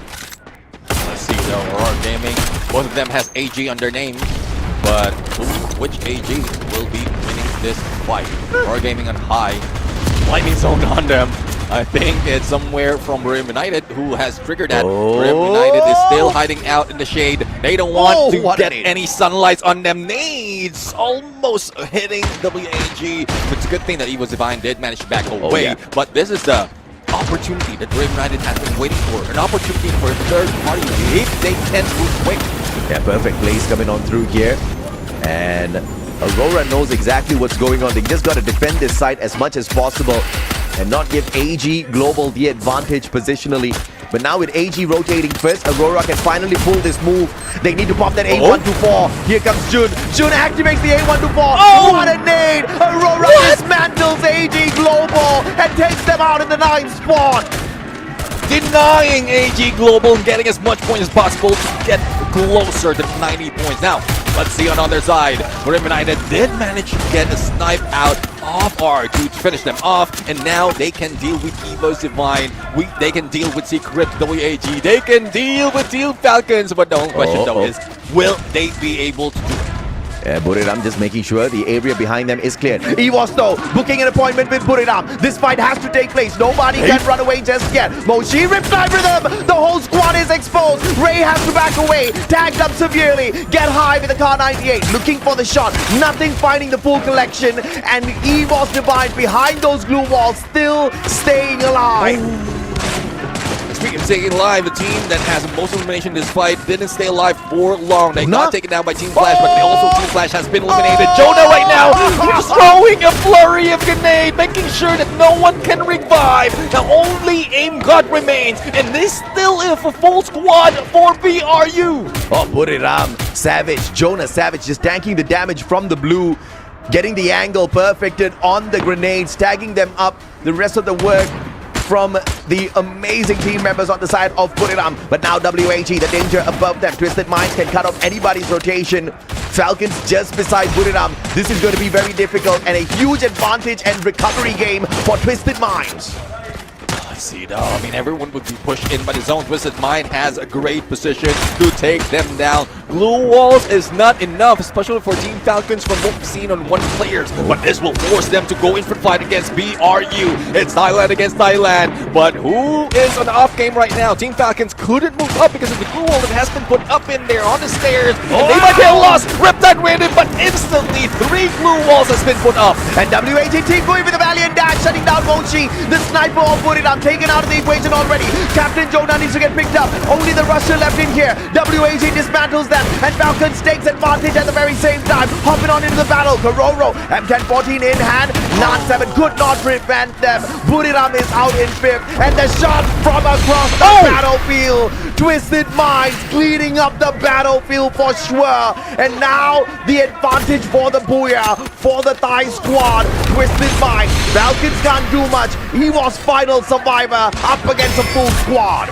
Let's see though, Aurora Gaming, both of them has AG on their name, but which AG will be winning this fight? Aurora Gaming on high, lightning zone on them. I think it's somewhere from Grim United who has triggered that. Grim United is still hiding out in the shade. They don't want to get any sunlight on them. Nades almost hitting WAG. But it's a good thing that Evo Divine did manage to back away. But this is the opportunity that Grim United has been waiting for. An opportunity for a third party if they can move quick. Yeah, perfect plays coming on through here. And Aurora knows exactly what's going on. They just got to defend this side as much as possible and not give AG Global the advantage positionally. But now with AG rotating first, Aurora can finally pull this move. They need to pop that A124. Here comes Jun. Jun activates the A124. Oh! What a nade! Aurora dismantles AG Global and takes them out in the 9th spot. Denying AG Global and getting as much points as possible to get closer to 90 points. Now, let's see on the other side. Grim United did manage to get a snipe out of R2 to finish them off, and now they can deal with Evo's Divine. They can deal with Secret WAG. They can deal with Teal Falcons, but the only question though is, will they be able to do it? Buriram just making sure the area behind them is cleared. Evos though, booking an appointment with Buriram. This fight has to take place. Nobody can run away just yet. Moshi Riptide Rhythm. The whole squad is exposed. Ray has to back away. Tagged up severely. Get high with the Car 98. Looking for the shot. Nothing finding the full collection. And Evos Divine behind those glue walls still staying alive. Speaking of staying alive, the team that has the most elimination in this fight didn't stay alive for long. They got taken down by Team Flash, but Team Flash has been eliminated. Jonah right now is throwing a flurry of grenade, making sure that no one can revive. Now only Aim God remains, and this still is a full squad for BRU. Oh, Buriram, Savage, Jonah Savage just tanking the damage from the blue, getting the angle perfected on the grenades, tagging them up. The rest of the work from the amazing team members on the side of Buriram. But now WAG, the danger above them. Twisted Minds can cut off anybody's rotation. Falcons just beside Buriram. This is going to be very difficult and a huge advantage and recovery game for Twisted Minds. see though. I mean, everyone would be pushed in by the zone. Twisted Mind has a great position to take them down. Glue walls is not enough, especially for Team Falcons from what we've seen on one players. But this will force them to go in for fight against BRU. It's Thailand against Thailand. But who is on the off game right now? Team Falcons couldn't move up because of the glue wall that has been put up in there on the stairs. And they might get lost. Riptide waited, but instantly 3 glue walls has been put up. And WAGT going with a valiant dash, shutting down Mochi. The sniper of Buriram taken out of the equation already. Captain Jonah needs to get picked up. Only the Russia left in here. WAG dismantles them, and Falcons takes advantage at the very same time. Hopping on into the battle. Kororo, M1014 in hand. Nan7 could not prevent them. Buriram is out in 5th, and the shot from across the battlefield. Twisted Minds cleaning up the battlefield for sure. And now the advantage for the Booyah, for the Thai squad. Twisted Minds. Falcons can't do much. He was final survivor up against a full squad.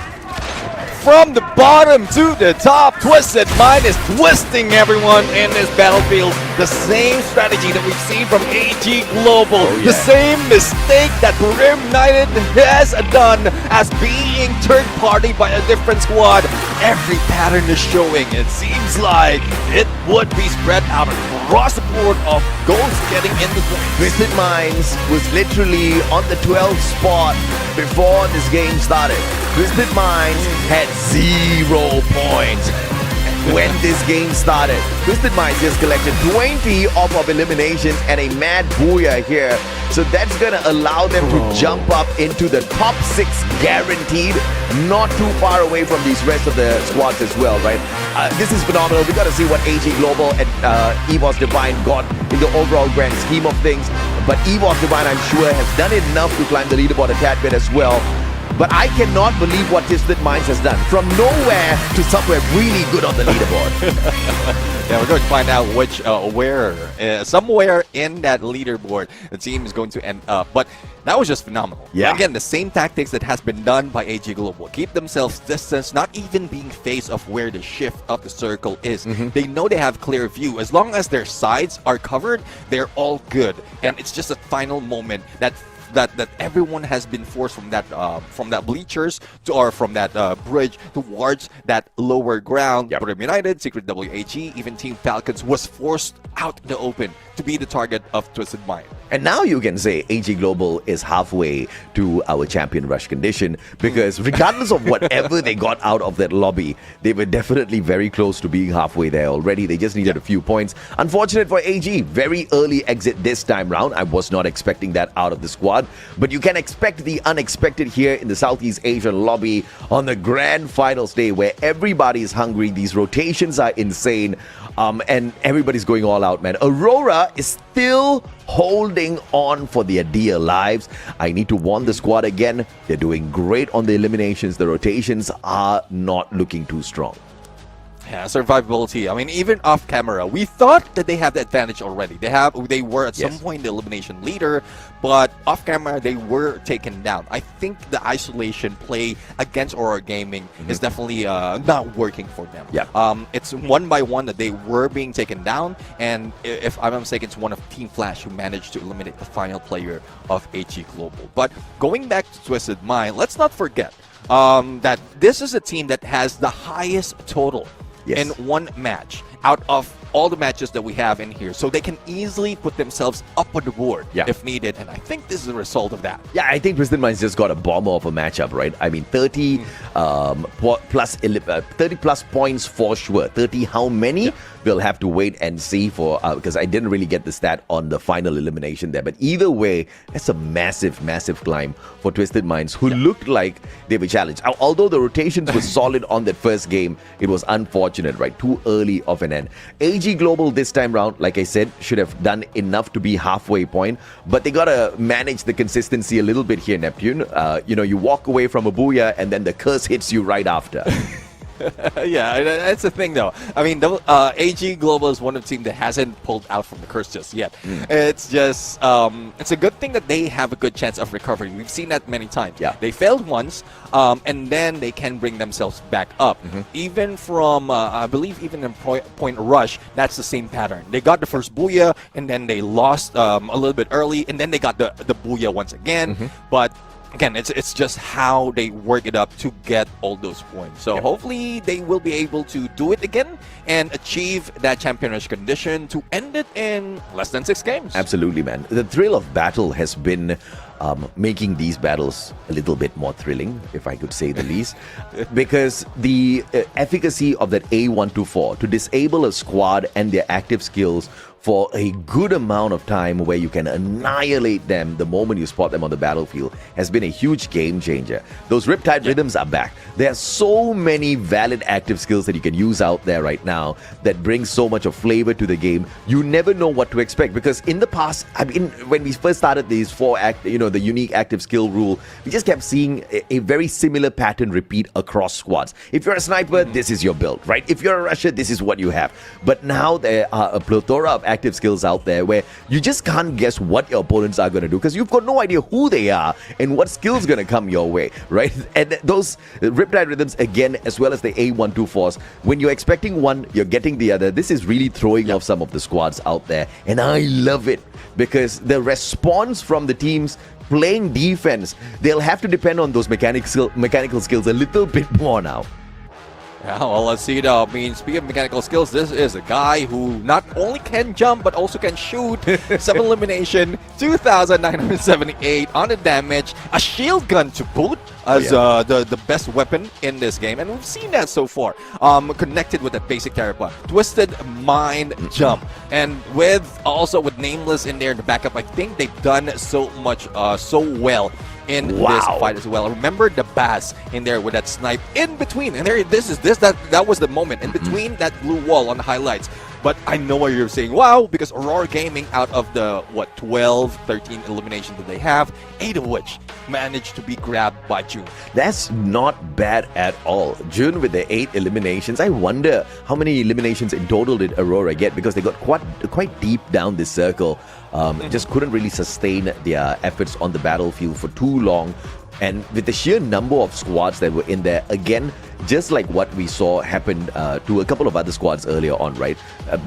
From the bottom to the top, Twisted Mind is twisting everyone in this battlefield. The same strategy that we've seen from AG Global. The same mistake that Grim United has done as being third party by a different squad. Every pattern is showing. It seems like it would be spread out across the board of goals getting in the game. Twisted Minds was literally on the 12th spot before this game started. Twisted Minds had 0 points when this game started. Twisted Minds just collected 20 off of eliminations and a mad booyah here. So that's going to allow them to jump up into the top 6 guaranteed. Not too far away from these rest of the squads as well, right? This is phenomenal. We got to see what AG Global and EVOS Divine got in the overall grand scheme of things. But EVOS Divine, I'm sure, has done enough to climb the leaderboard a tad bit as well. But I cannot believe what Twisted Minds has done. From nowhere to somewhere really good on the leaderboard. Yeah, we're going to find out which, somewhere in that leaderboard, the team is going to end up. But that was just phenomenal. Yeah. Again, the same tactics that has been done by AG Global. Keep themselves distance, not even being face of where the shift of the circle is. They know they have clear view. As long as their sides are covered, they're all good. And it's just a final moment that everyone has been forced from that bleachers or from that bridge towards that lower ground. Grim United, Secret WAG, even Team Falcons was forced out in the open to be the target of Twisted Mind. And now you can say AG Global is halfway to our champion rush condition, because regardless of whatever they got out of that lobby, they were definitely very close to being halfway there already. They just needed a few points. Unfortunate for AG, very early exit this time round. I was not expecting that out of the squad, but you can expect the unexpected here in the Southeast Asian lobby on the grand finals day, where everybody is hungry. These rotations are insane, and everybody's going all out, man. Aurora is still holding on for their dear lives. I need to warn the squad again. They're doing great on the eliminations. The rotations are not looking too strong. Yeah, survivability. I mean, even off camera, we thought that they have the advantage already. They were at some point the elimination leader, but off camera they were taken down. I think the isolation play against Aurora Gaming is definitely not working for them. It's one by one that they were being taken down, and if I'm not mistaken, it's one of Team Flash who managed to eliminate the final player of AG Global. But going back to Twisted Mind, let's not forget that this is a team that has the highest total in one match out of all the matches that we have in here. So they can easily put themselves up on the board if needed. And I think this is a result of that. Yeah, I think Twisted Minds just got a bomber of a matchup, right? I mean, 30 plus points for sure. 30 how many? We'll have to wait and see for, because I didn't really get the stat on the final elimination there. But either way, that's a massive, massive climb for Twisted Minds, who looked like they were challenged. Although the rotations were solid on that first game, it was unfortunate, right? Too early of an end. AG Global this time round, like I said, should have done enough to be halfway point, but they gotta manage the consistency a little bit here, Neptune. You walk away from a booyah and then the curse hits you right after. Yeah, that's the thing though. I mean, AG Global is one of the teams that hasn't pulled out from the curse just yet. It's just, it's a good thing that they have a good chance of recovery. We've seen that many times. They failed once, and then they can bring themselves back up. Even from, I believe even in Point Rush, that's the same pattern. They got the first booyah, and then they lost a little bit early, and then they got the booyah once again. But again, it's just how they work it up to get all those points. So hopefully they will be able to do it again and achieve that championship condition to end it in less than 6 games. Absolutely, man. The thrill of battle has been making these battles a little bit more thrilling, if I could say the least, because the efficacy of that A124 to disable a squad and their active skills for a good amount of time where you can annihilate them the moment you spot them on the battlefield has been a huge game changer. Those Riptide rhythms are back. There are so many valid active skills that you can use out there right now that bring so much of flavor to the game. You never know what to expect, because in the past, I mean, when we first started these the unique active skill rule, we just kept seeing a very similar pattern repeat across squads. If you're a sniper, this is your build, right? If you're a rusher, this is what you have. But now there are a plethora of active skills out there where you just can't guess what your opponents are going to do, because you've got no idea who they are and what skill's going to come your way, right? And those Riptide rhythms, again, as well as the A124s, when you're expecting one, you're getting the other. This is really throwing off some of the squads out there, and I love it, because the response from the teams playing defense, they'll have to depend on those mechanical skills a little bit more now. Yeah, well, let's see though. I mean, speaking of mechanical skills, this is a guy who not only can jump, but also can shoot. 7 elimination, 2,978 on the damage, a shield gun to boot as the best weapon in this game. And we've seen that so far. Connected with that basic character. Twisted Mind Jump. And with Nameless in there in the backup, I think they've done so much, so well in this fight as well. Remember the Bass in there with that snipe in between, and that was the moment in between that blue wall on the highlights. But I know what you're saying, wow, because Aurora Gaming, out of the 12, 13 eliminations that they have, 8 of which managed to be grabbed by June. That's not bad at all. June with the 8 eliminations. I wonder how many eliminations in total did Aurora get, because they got quite deep down this circle. Just couldn't really sustain their efforts on the battlefield for too long. And with the sheer number of squads that were in there, again, just like what we saw happen to a couple of other squads earlier on, right?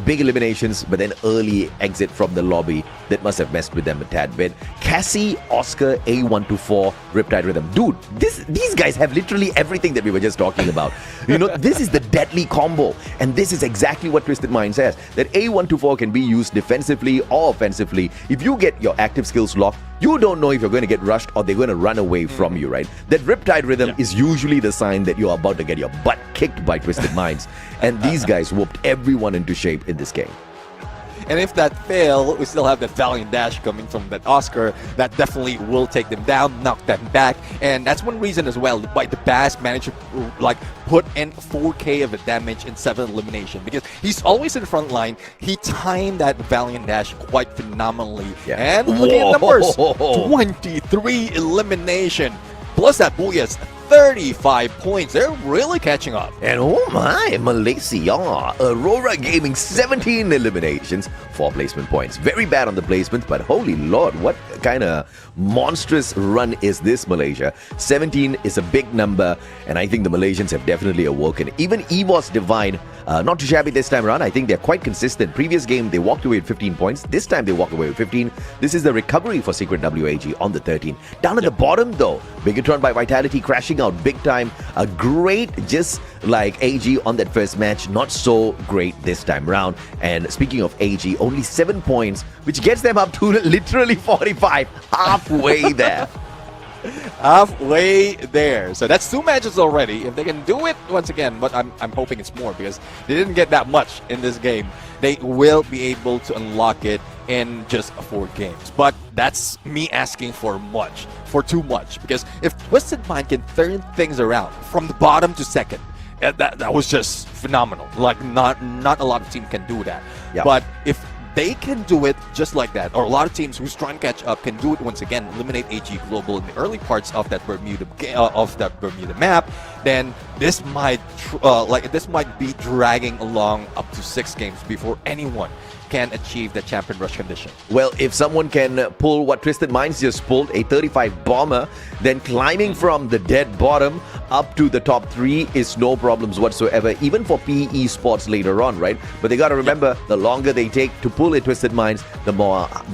Big eliminations, but then early exit from the lobby that must have messed with them a tad bit. Cassie, Oscar, A124, Riptide Rhythm. Dude, these guys have literally everything that we were just talking about. You know, this is the deadly combo. And this is exactly what Twisted Mind says, that A124 can be used defensively or offensively. If you get your active skills locked, you don't know if you're going to get rushed or they're going to run away from you, right? That Riptide Rhythm is usually the sign that you're about to get your butt kicked by Twisted Minds. And these guys whooped everyone into shape in this game. And if that fail, we still have that Valiant Dash coming from that Oscar that definitely will take them down, knock them back. And that's one reason as well why the Bass managed to put in 4k of a damage in 7 elimination, because he's always in the front line. He timed that Valiant Dash quite phenomenally. And look at the numbers, 23 elimination. Plus that Booyah's 35 points. They're really catching up. And oh my, Malaysia. Aurora Gaming, 17 eliminations, 4 placement points. Very bad on the placements, but holy lord, what kind of monstrous run is this, Malaysia? 17 is a big number, and I think the Malaysians have definitely awoken. Even EVOS Divine, not too shabby this time around. I think they're quite consistent. Previous game, they walked away with 15 points. This time, they walked away with 15. This is the recovery for Secret WAG on the 13. Down at the bottom, though, Bigatron by Vitality crashing out big time. A great, just like AG on that first match, not so great this time around. And speaking of AG, only 7 points, which gets them up to literally 45, halfway there. Halfway there. So that's 2 matches already. If they can do it once again, but I'm hoping it's more, because they didn't get that much in this game. They will be able to unlock it in just 4 games. But that's me asking for too much. Because if Twisted Mind can turn things around from the bottom to second, that was just phenomenal. Like, not a lot of teams can do that. Yep. But if they can do it just like that, or a lot of teams who's trying to catch up can do it once again, eliminate AG Global in the early parts of that Bermuda map, then this might this might be dragging along up to 6 games before anyone can achieve the champion rush condition. Well, if someone can pull what Twisted Minds just pulled, a 35 bomber, then climbing from the dead bottom up to the top 3 is no problems whatsoever, even for PE Esports later on, right? But they got to remember, the longer they take to pull a Twisted Minds, the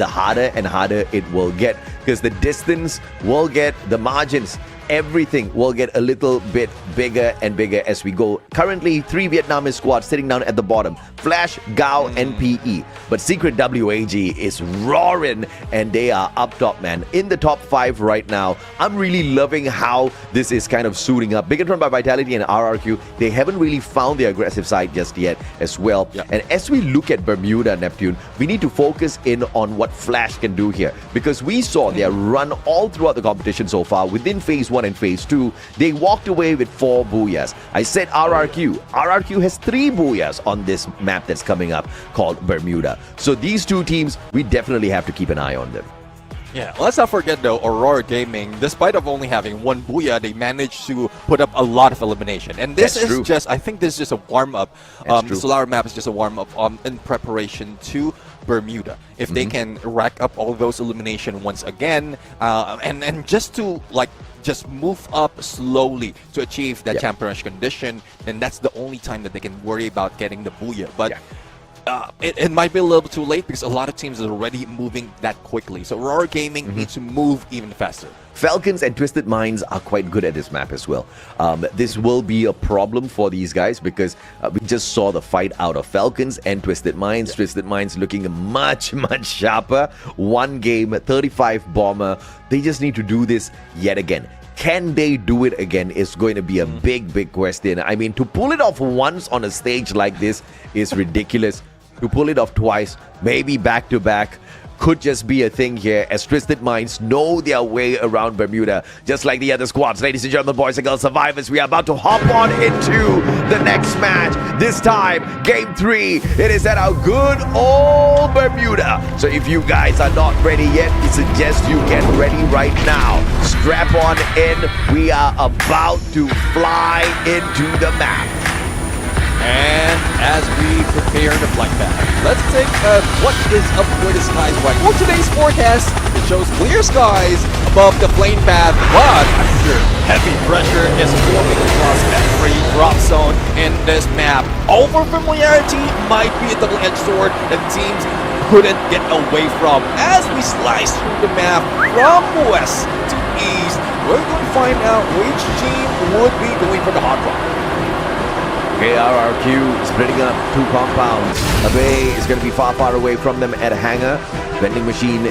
harder and harder it will get, because the distance will get, the margins, everything will get a little bit bigger and bigger as we go. Currently, 3 Vietnamese squads sitting down at the bottom. Flash, Gao, and PE. But Secret WAG is roaring, and they are up top, man. In the top 5 right now. I'm really loving how this is kind of suiting up. Bigatron by Vitality and RRQ, they haven't really found the aggressive side just yet as well. Yeah. And as we look at Bermuda, Neptune, we need to focus in on what Flash can do here. Because we saw their run all throughout the competition so far. Within Phase 1 and Phase 2, they walked away with 4 booyahs. I said RRQ. RRQ has 3 booyahs on this map that's coming up called Bermuda. So these 2 teams, we definitely have to keep an eye on them. Yeah, let's not forget though, Aurora Gaming, despite of only having 1 booyah, they managed to put up a lot of elimination. And this That's is true. just, I think this is just a warm-up. That's true. The Solar map is just a warm-up in preparation to Bermuda. If they can rack up all those elimination once again, and just to just move up slowly to achieve that champion rush condition, then that's the only time that they can worry about getting the booyah. But it might be a little bit too late because a lot of teams are already moving that quickly. So Aurora Gaming needs to move even faster. Falcons and Twisted Minds are quite good at this map as well. This will be a problem for these guys because we just saw the fight out of Falcons and Twisted Minds. Yeah. Twisted Minds looking much, much sharper. 1 game, 35 bomber. They just need to do this yet again. Can they do it again is going to be a big, big question. I mean, to pull it off once on a stage like this is ridiculous. To pull it off twice, maybe back to back, could just be a thing here as Twisted Minds know their way around Bermuda, just like the other squads. Ladies and gentlemen, boys and girls, survivors, we are about to hop on into the next match. This time, Game 3. It is at our good old Bermuda. So if you guys are not ready yet, I suggest you get ready right now. Strap on in. We are about to fly into the map. And as we prepare the flight path, let's take what is up for the skies right. Well, today's forecast, it shows clear skies above the plane path, but after heavy pressure is forming across every drop zone in this map. Over-familiarity might be a double-edged sword that teams couldn't get away from. As we slice through the map from west to east, we're going to find out which team would be going for the hot rock. KRRQ splitting up 2 compounds. Abe is going to be far, far away from them at a hangar. Vending machine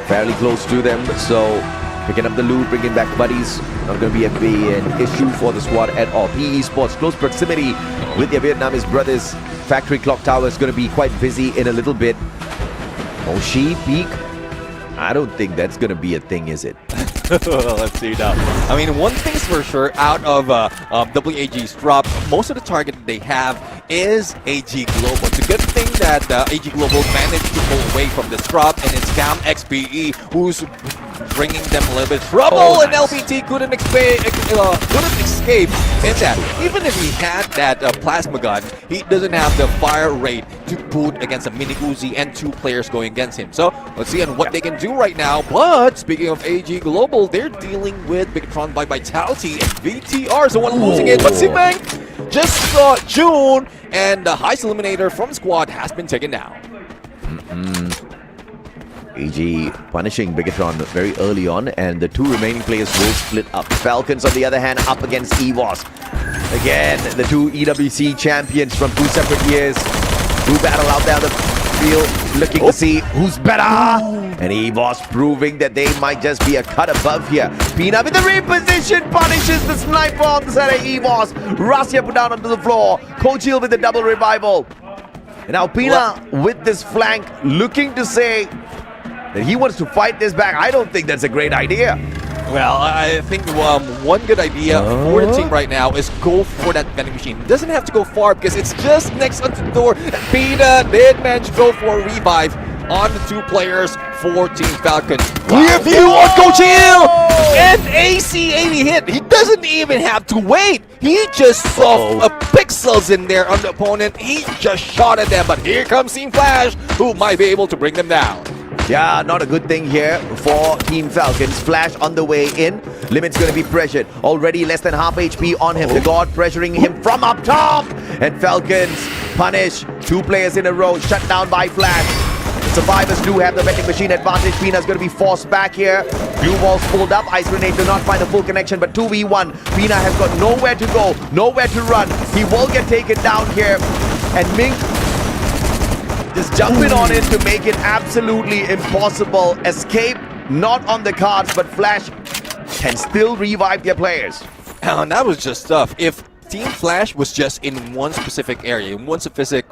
fairly close to them, so picking up the loot, bringing back buddies. Not going to be an issue for the squad at all. PE Esports, close proximity with their Vietnamese brothers. Factory clock tower is going to be quite busy in a little bit. Moshi peak? I don't think that's going to be a thing, is it? Let's see now. I mean, one thing's for sure, out of WAG's drop, most of the target they have is AG Global. It's a good thing that AG Global managed to pull away from this drop, and it's Cam XPE who's bringing them a little bit of trouble, and LBT couldn't escape in that. Even if he had that plasma gun, he doesn't have the fire rate to put against a mini Uzi and 2 players going against him. So let's see on what they can do right now. But speaking of AG Global, they're dealing with Bigatron by Vitality and VTR, so one losing it. But Sibang just saw June, and the highest eliminator from squad has been taken down. AG punishing Bigatron very early on, and the 2 remaining players will split up. Falcons, on the other hand, up against EVOS. Again, the 2 EWC champions from 2 separate years. 2 battle out there on the field, looking to see who's better. And EVOS proving that they might just be a cut above here. Pina with the reposition, punishes the sniper on the side of EVOS. Rasya put down onto the floor. Kochil with the double revival. And now Pina with this flank, looking to say that he wants to fight this back. I don't think that's a great idea. Well, I think one good idea for the team right now is go for that vending machine. It doesn't have to go far because it's just next onto the door. And Pina did manage to go for a revive on the 2 players for Team Falcon. Clear view on Coach Hill! And see 80 hit. He doesn't even have to wait. He just saw pixels in there on the opponent. He just shot at them. But here comes Team Flash, who might be able to bring them down. Yeah, not a good thing here for Team Falcons. Flash on the way in. Limit's going to be pressured. Already less than half HP on him. The God pressuring him from up top. And Falcons punish 2 players in a row. Shut down by Flash. The Survivors do have the vending machine advantage. Pina's going to be forced back here. Blue balls pulled up. Ice Grenade do not find the full connection, but 2v1. Pina has got nowhere to go, nowhere to run. He will get taken down here. And Mink just jumping on it to make it absolutely impossible. Escape not on the cards, but Flash can still revive their players. And that was just tough. If Team Flash was just in one specific area, in one specific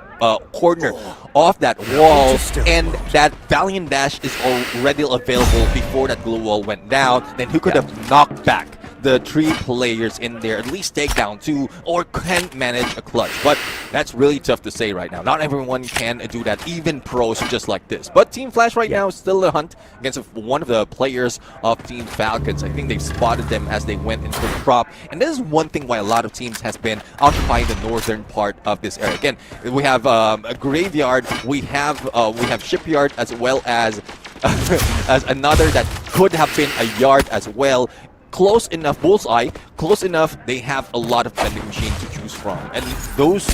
corner of that wall, and that Valiant Dash is already available before that glue wall went down, then he could have knocked back the 3 players in there, at least take down 2, or can manage a clutch. But that's really tough to say right now. Not everyone can do that, even pros just like this. But Team Flash right now is still a hunt against one of the players of Team Falcons. I think they've spotted them as they went into the drop. And this is one thing why a lot of teams has been occupying the northern part of this area. Again, we have a graveyard, we have shipyard, as well as as another that could have been a yard as well. Close enough, bullseye, close enough, they have a lot of vending machines to choose from. And those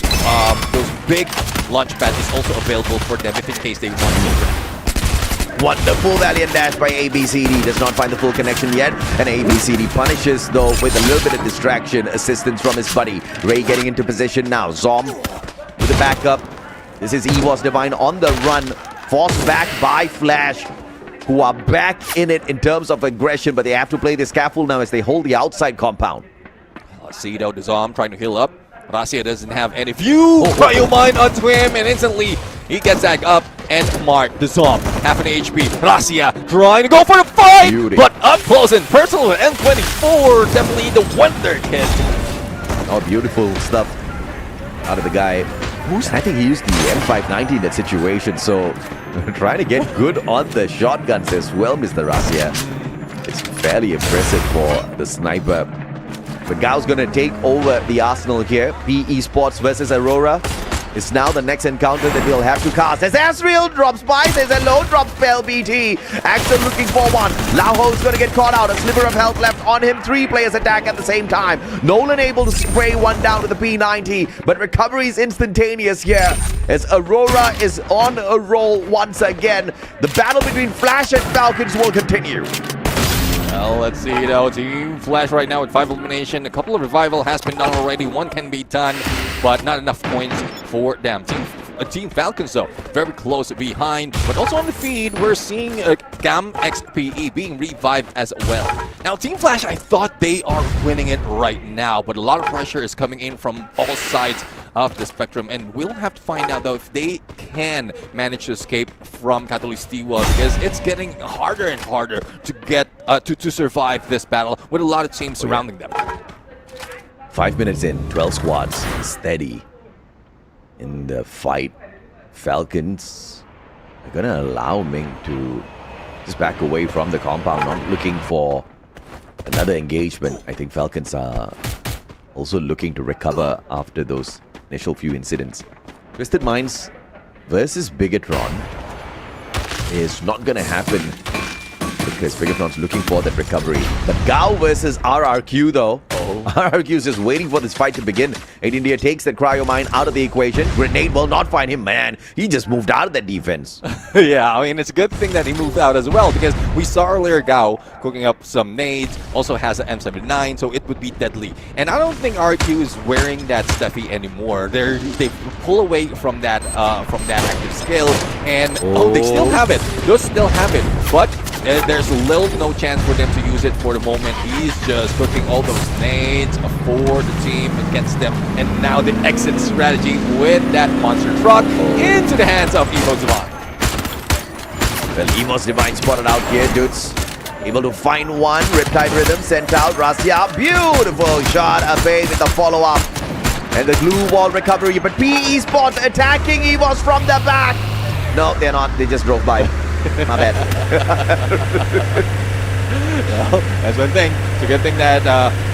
big launch pads is also available for them if in case they want to. Wonderful Valiant Dash by ABCD. Does not find the full connection yet. And ABCD punishes, though, with a little bit of distraction, assistance from his buddy. Ray getting into position now. Zom with the backup. This is EVOS Divine on the run. Forced back by Flash, who are back in it in terms of aggression, but they have to play this careful now as they hold the outside compound. See though, Dazom trying to heal up. Rasia doesn't have any view. Cryo Mine onto him, and instantly he gets back up and Mark Dazom half an HP. Rasia trying to go for the fight, but up close and personal with M24, definitely the 1/3 hit. Oh, beautiful stuff out of the guy. I think he used the M590 in that situation, so trying to get good on the shotguns as well, Mr. Rasia. It's fairly impressive for the sniper. But Gao's gonna take over the arsenal here. P Esports versus Aurora is now the next encounter that we'll have to cast. As Asriel drops by, there's a low drop spell, BT. Axel looking for one. Laoho's gonna get caught out. A sliver of health left on him. 3 players attack at the same time. Nolan able to spray one down with the P90, but recovery is instantaneous here as Aurora is on a roll once again. The battle between Flash and Falcons will continue. Well, let's see though. Team Flash right now with 5 elimination. A couple of revival has been done already. 1 can be done, but not enough points for them. Team Falcons though, very close behind. But also on the feed, we're seeing Gam XPE being revived as well. Now, Team Flash, I thought they are winning it right now, but a lot of pressure is coming in from all sides of the spectrum, and we'll have to find out though if they can manage to escape from Katolistiwa, because it's getting harder and harder to get to survive this battle with a lot of teams surrounding them. 5 minutes in, 12 squads steady in the fight. Falcons are gonna allow Ming to just back away from the compound, not looking for another engagement. I think Falcons are also looking to recover after those initial few incidents. Twisted Minds versus Bigatron is not gonna happen because Bigatron's looking for that recovery. But Gao versus RRQ though. RRQ is just waiting for this fight to begin. 8 India takes that cryo mine out of the equation. Grenade will not find him, man. He just moved out of that defense. Yeah, I mean, it's a good thing that he moved out as well, because we saw earlier Gao cooking up some nades, also has an M79, so it would be deadly. And I don't think RQ is wearing that Steffi anymore. They pull away from that active skill, and they still have it. They still have it, but there's little no chance for them to use it for the moment. He's just cooking all those nades for the team against them. And now the exit strategy with that monster truck into the hands of EVOS Divine. Well, EVOS Divine spotted out here, dudes. Able to find one. Riptide Rhythm sent out. Rasia, beautiful shot. Abe with the follow-up. And the glue wall recovery. But P Esports attacking EVOS from the back. No, they're not. They just drove by. My bad. Well, that's one thing. It's a good thing that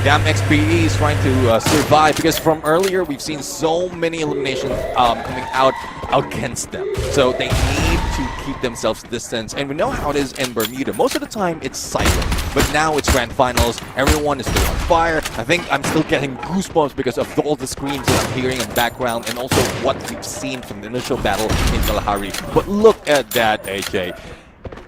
Damn XPE is trying to survive, because from earlier we've seen so many eliminations coming out against them. So they need to keep themselves distant. And we know how it is in Bermuda. Most of the time it's silent, but now it's grand finals. Everyone is still on fire. I think I'm still getting goosebumps because of all the screams that I'm hearing in the background, and also what we've seen from the initial battle in Kalahari. But look at that, AJ.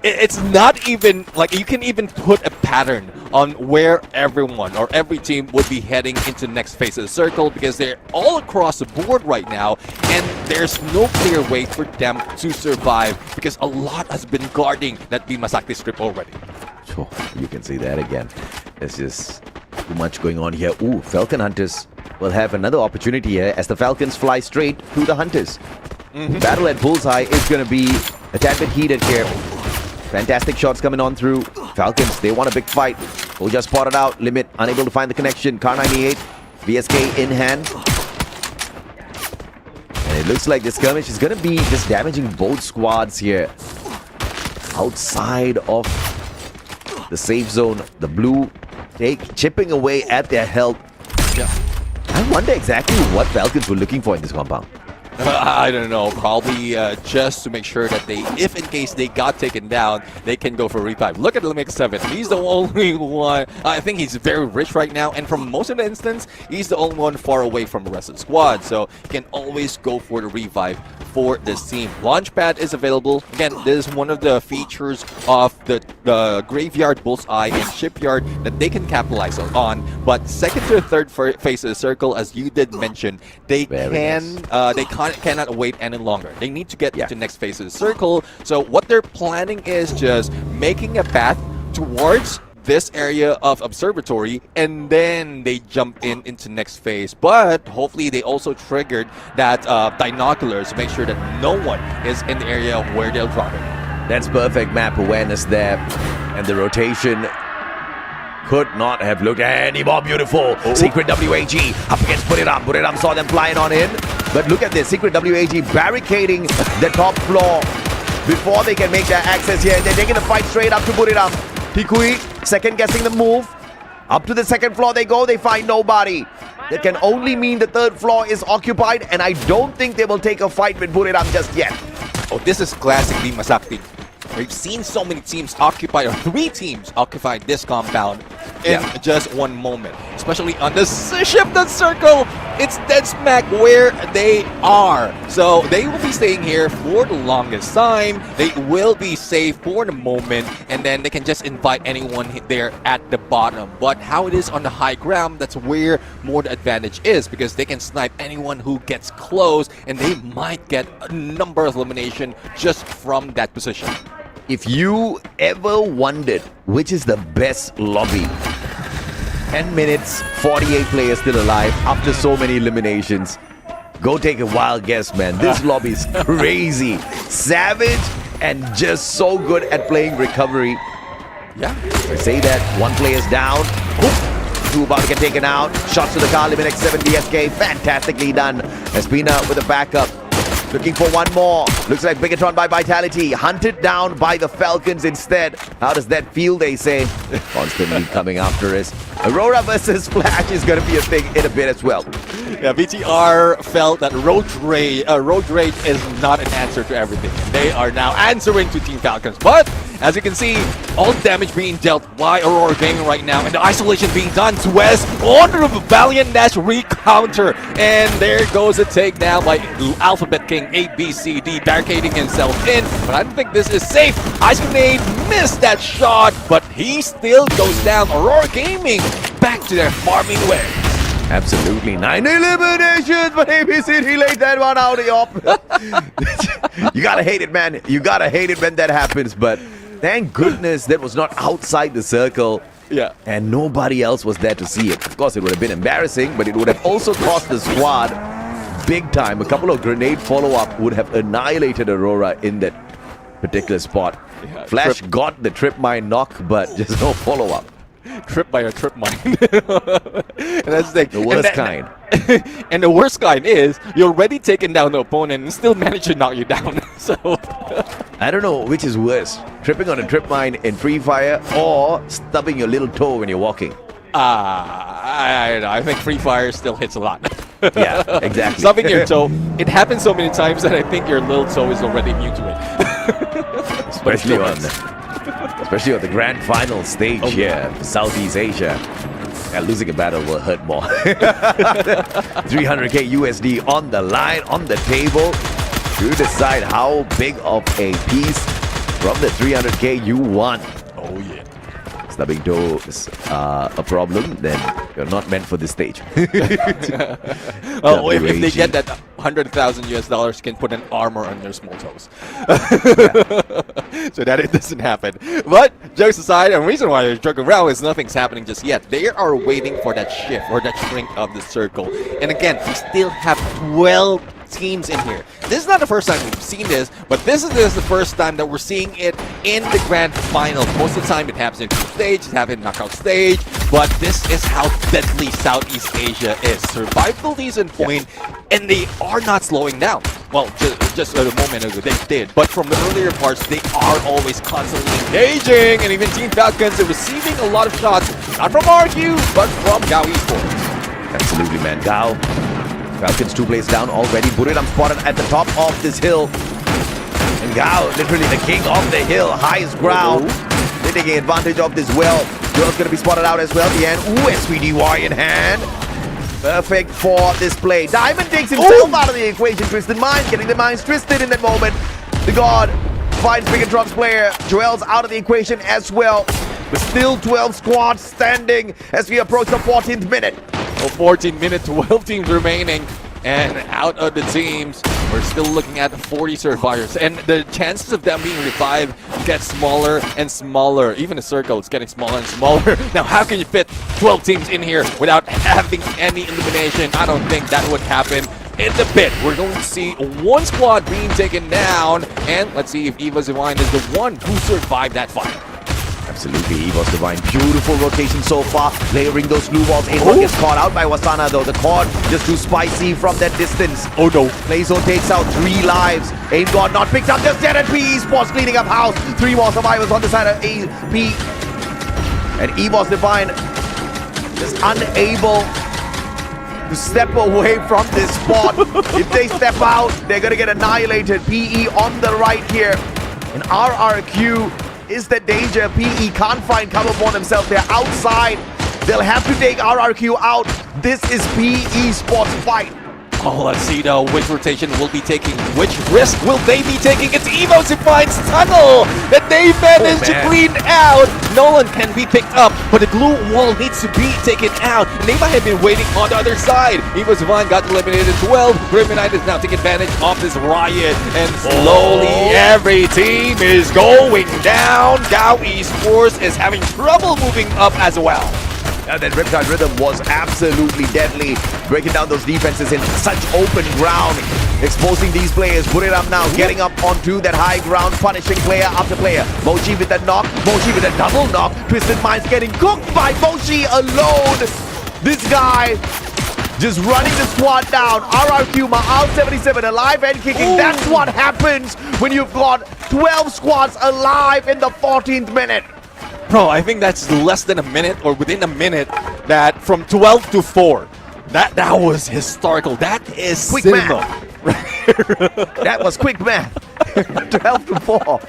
It's not even like you can even put a pattern on where everyone or every team would be heading into the next phase of the circle, because they're all across the board right now, and there's no clear way for them to survive, because a lot has been guarding that Bimasakti strip already. Sure, you can see that again. There's just too much going on here. Ooh, Falcon Hunters will have another opportunity here as the Falcons fly straight to the Hunters. Battle at Bullseye is going to be a tad bit heated here. Fantastic shots coming on through. Falcons, they want a big fight. Who just spotted out. Limit, unable to find the connection. Kar98, VSK in hand. And it looks like this skirmish is going to be just damaging both squads here. Outside of the safe zone, the blue chipping away at their health. Yeah. I wonder exactly what Falcons were looking for in this compound. I don't know, probably just to make sure that they, if in case they got taken down, they can go for a revive. Look at Limix 7. He's the only one. I think he's very rich right now, and from most of the instance, he's the only one far away from the rest of the squad, so he can always go for the revive for this team. Launchpad is available. Again, this is one of the features of the Graveyard, Bullseye, and Shipyard that they can capitalize on. But second to third phase of the circle, as you did mention, they cannot wait any longer. They need to get to the next phase of the circle. So what they're planning is just making a path towards this area of observatory, and then they jump into next phase. But hopefully they also triggered that binoculars to make sure that no one is in the area where they'll drop it. That's perfect map awareness there, and the rotation could not have looked any more beautiful. Secret WAG up against Buriram. Buriram saw them flying on in, but look at this, Secret WAG barricading the top floor before they can make their access here. They're taking the fight straight up to Buriram. Tikui second guessing the move. Up to the second floor they go, they find nobody. That can only mean the third floor is occupied, and I don't think they will take a fight with Buriram just yet. Oh, this is classic Bimasakti. We've seen so many teams occupy, or 3 teams occupy this compound in just one moment. Especially on the ship circle, it's dead smack where they are. So they will be staying here for the longest time. They will be safe for the moment, and then they can just invite anyone there at the bottom. But how it is on the high ground, that's where more the advantage is, because they can snipe anyone who gets close, and they might get a number of elimination just from that position. If you ever wondered which is the best lobby, 10 minutes, 48 players still alive after so many eliminations, go take a wild guess, man. This lobby is crazy. Savage and just so good at playing recovery. Yeah. I say that one player's down. Two about to get taken out. Shots to the car, limit X7 VSK. Fantastically done. Espina with a backup. Looking for one more. Looks like Bigatron by Vitality. Hunted down by the Falcons instead. How does that feel, they say? Constantly coming after us. Aurora versus Flash is going to be a thing in a bit as well. Yeah, VTR felt that Road Rage is not an answer to everything. They are now answering to Team Falcons. But as you can see, all damage being dealt by Aurora Gaming right now, and the isolation being done to West on the Valiant Dash recounter. And there goes a take now by Alphabet King ABCD, barricading himself in. But I don't think this is safe. Ice Grenade missed that shot, but he still goes down. Aurora Gaming back to their farming way. Absolutely. 9 eliminations, but ABCD laid that one out of your... You gotta hate it, man. You gotta hate it when that happens, but thank goodness that was not outside the circle. Yeah. And nobody else was there to see it. Of course, it would have been embarrassing, but it would have also cost the squad big time. A couple of grenade follow-up would have annihilated Aurora in that particular spot. Yeah, Flash got the trip mine knock, but just no follow-up. Trip by a trip mine. And that's The worst kind. And the worst kind is you're already taken down the opponent and still manage to knock you down. So I don't know which is worse, tripping on a trip mine in Free Fire or stubbing your little toe when you're walking. I think Free Fire still hits a lot. Yeah, exactly. Stubbing your toe, it happens so many times that I think your little toe is already immune to it. Especially on the grand final stage here for Southeast Asia. Yeah, losing a battle will hurt more. 300k USD on the line, on the table, to decide how big of a piece from the 300k you want. Oh yeah. Stubbing toe is a problem, then you're not meant for this stage. Oh, if they get that $100,000 US, can put an armor on their small toes. So that it doesn't happen. But jokes aside, and the reason why they're joking around is nothing's happening just yet. They are waiting for that shift or that shrink of the circle. And again, we still have 12 teams in here. This is not the first time we've seen this, but this is the first time that we're seeing it in the grand final. Most of the time it happens in group stage, it happens in knockout stage, but this is how deadly Southeast Asia is. Survivability is in point, and they are not slowing down. Well, just a moment ago they did, but from the earlier parts, they are always constantly engaging, and even Team Falcons are receiving a lot of shots, not from RQ, but from Gao Esports. Absolutely, man. Gao. Falcons 2 plays down already. Buriram spotted at the top of this hill. And Gao, literally the king of the hill, highest ground. They're taking advantage of this well. Girl's going to be spotted out as well. The end. Ooh, SVDY in hand. Perfect for this play. Diamond takes himself out of the equation. Twisted Minds, getting the minds twisted in that moment. The God finds Biggentron's player. Joel's out of the equation as well. But still 12 squads standing as we approach the 14th minute. 14 minutes, 12 teams remaining, and out of the teams, we're still looking at 40 survivors, and the chances of them being revived get smaller and smaller. Even the circle is getting smaller and smaller. Now, how can you fit 12 teams in here without having any elimination? I don't think that would happen. In the pit, we're going to see one squad being taken down, and let's see if Eva's Divine is the one who survived that fight. Absolutely, Evo's Divine. Beautiful rotation so far. Layering those blue walls. Aimon gets caught out by Wasana though. The cord just too spicy from that distance. Oh no. Blazo takes out 3 lives. Aimon not picked up just yet, and PE Sports cleaning up house. 3 more survivors on the side of AP. And Evo's Divine is unable to step away from this spot. If they step out, they're gonna get annihilated. PE on the right here. And RRQ is the danger. PE can't find cover for themselves. They're outside. They'll have to take RRQ out. This is PE Sports fight. Oh, let's see though which rotation will be taking, which risk will they be taking. It's Evo's Defiance tunnel that they managed to clean out. Nolan can be picked up, but the glue wall needs to be taken out. And they might have been waiting on the other side. Evo's Divine got eliminated as well. Grimminite is now taking advantage of this riot, and slowly every team is going down. Gao Esports is having trouble moving up as well. And that Riptide Rhythm was absolutely deadly, breaking down those defenses in such open ground, exposing these players. Buriram now getting up onto that high ground, punishing player after player. Mochi with a knock, Mochi with a double knock. Twisted Minds getting cooked by Mochi alone. This guy just running the squad down. RRQ Ma'al 77 alive and kicking. That's what happens when you've got 12 squads alive in the 14th minute. Bro, I think that's less than a minute, or within a minute, that from 12 to 4. That was historical. That is quick cinema. Math. That was quick math. 12 to 4.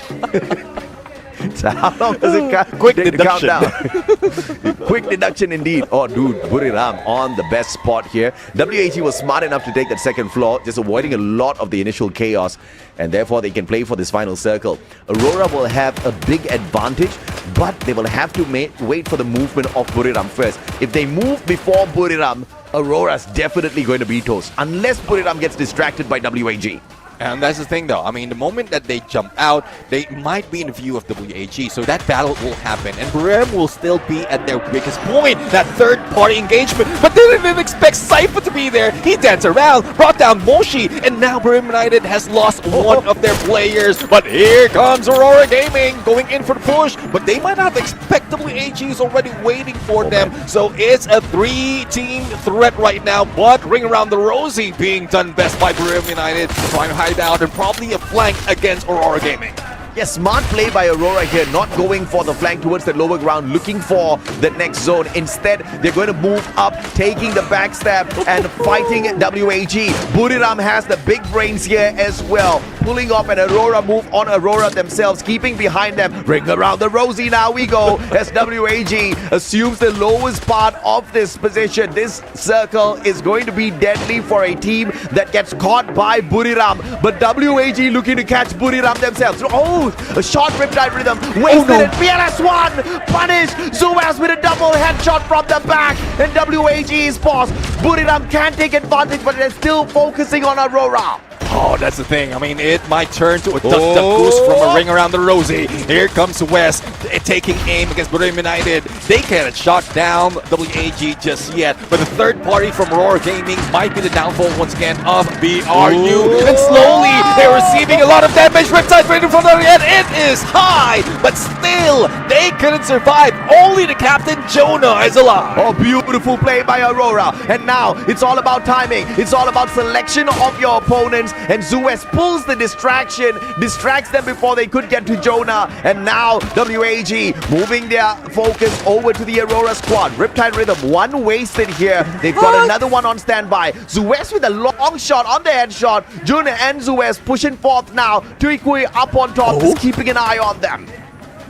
So how long does it quick take deduction. to count down? Quick deduction indeed. Oh, dude, Buriram on the best spot here. WAG was smart enough to take that second floor, just avoiding a lot of the initial chaos, and therefore they can play for this final circle. Aurora will have a big advantage, but they will have to wait for the movement of Buriram first. If they move before Buriram, Aurora's definitely going to be toast, unless Buriram gets distracted by WAG. And that's the thing though, I mean, the moment that they jump out, they might be in view of WAG, so that battle will happen, and Buriram will still be at their weakest point, that third-party engagement, but they didn't expect Cypher to be there. He danced around, brought down Moshi, and now Brim United has lost one of their players, but here comes Aurora Gaming going in for the push, but they might not expect WAG is already waiting for them, so it's a 3-team threat right now, but ring around the rosy being done best by Brim United, trying to hide out and probably a flank against Aurora Gaming. Yes, smart play by Aurora here, not going for the flank towards the lower ground, looking for the next zone. Instead, they're going to move up, taking the backstab and fighting WAG. Buriram has the big brains here as well, pulling off an Aurora move on Aurora themselves, keeping behind them. Ring around the rosy, now we go, as WAG assumes the lowest part of this position. This circle is going to be deadly for a team that gets caught by Buriram, but WAG looking to catch Buriram themselves. Oh, a short Riptide Rhythm, wasted it. BLS1 punished. Zuaz with a double headshot from the back, and WAG is paused. Buriram can take advantage, but they're still focusing on Aurora. Oh, that's the thing. I mean, it might turn to a duck goose from a ring around the rosy. Here comes West taking aim against Brim United. They can't shot down WAG just yet, but the third party from Aurora Gaming might be the downfall once again of BRU. And slowly, they're receiving a lot of damage. Riptide right in front of them. It is high, but still, they couldn't survive. Only the captain, Jonah, is alive. Oh, beautiful play by Aurora. And now, it's all about timing. It's all about selection of your opponents. And Zuez pulls the distraction, distracts them before they could get to Jonah. And now WAG moving their focus over to the Aurora squad. Riptide Rhythm, one wasted here. They've got another one on standby. Zuez with a long shot on the headshot. Jun and Zuez pushing forth now. Tuikui up on top, just keeping an eye on them.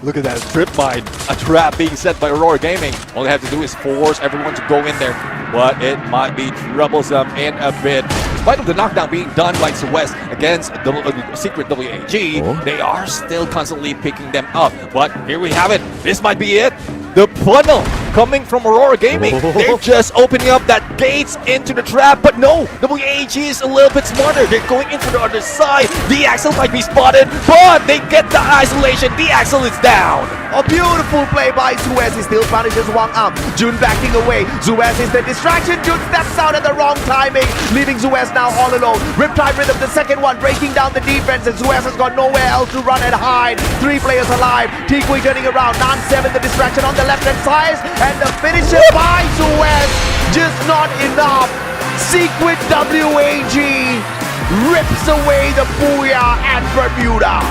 Look at that trip mine, a trap being set by Aurora Gaming. All they have to do is force everyone to go in there, but it might be troublesome in a bit. In spite of the knockdown being done by West against Secret WAG, they are still constantly picking them up. But here we have it. This might be it. The funnel coming from Aurora Gaming. They're just opening up that gates into the trap, but no, WAG is a little bit smarter. They're going in for the other side. The Axel might be spotted, but they get the isolation. The Axel is down. A beautiful play by Zuez. He still punishes Wang Am. Jun backing away. Zuez is the distraction. Jun steps out at the wrong timing, leaving Zuez now all alone. Riptide Rhythm, the second one, breaking down the defense, and Zuez has got nowhere else to run and hide. 3 players alive. Tikui turning around. Nan 7, the distraction on the left-hand side, and the finisher by Zuez. Just not enough. Secret WAG rips away the Booyah at Bermuda.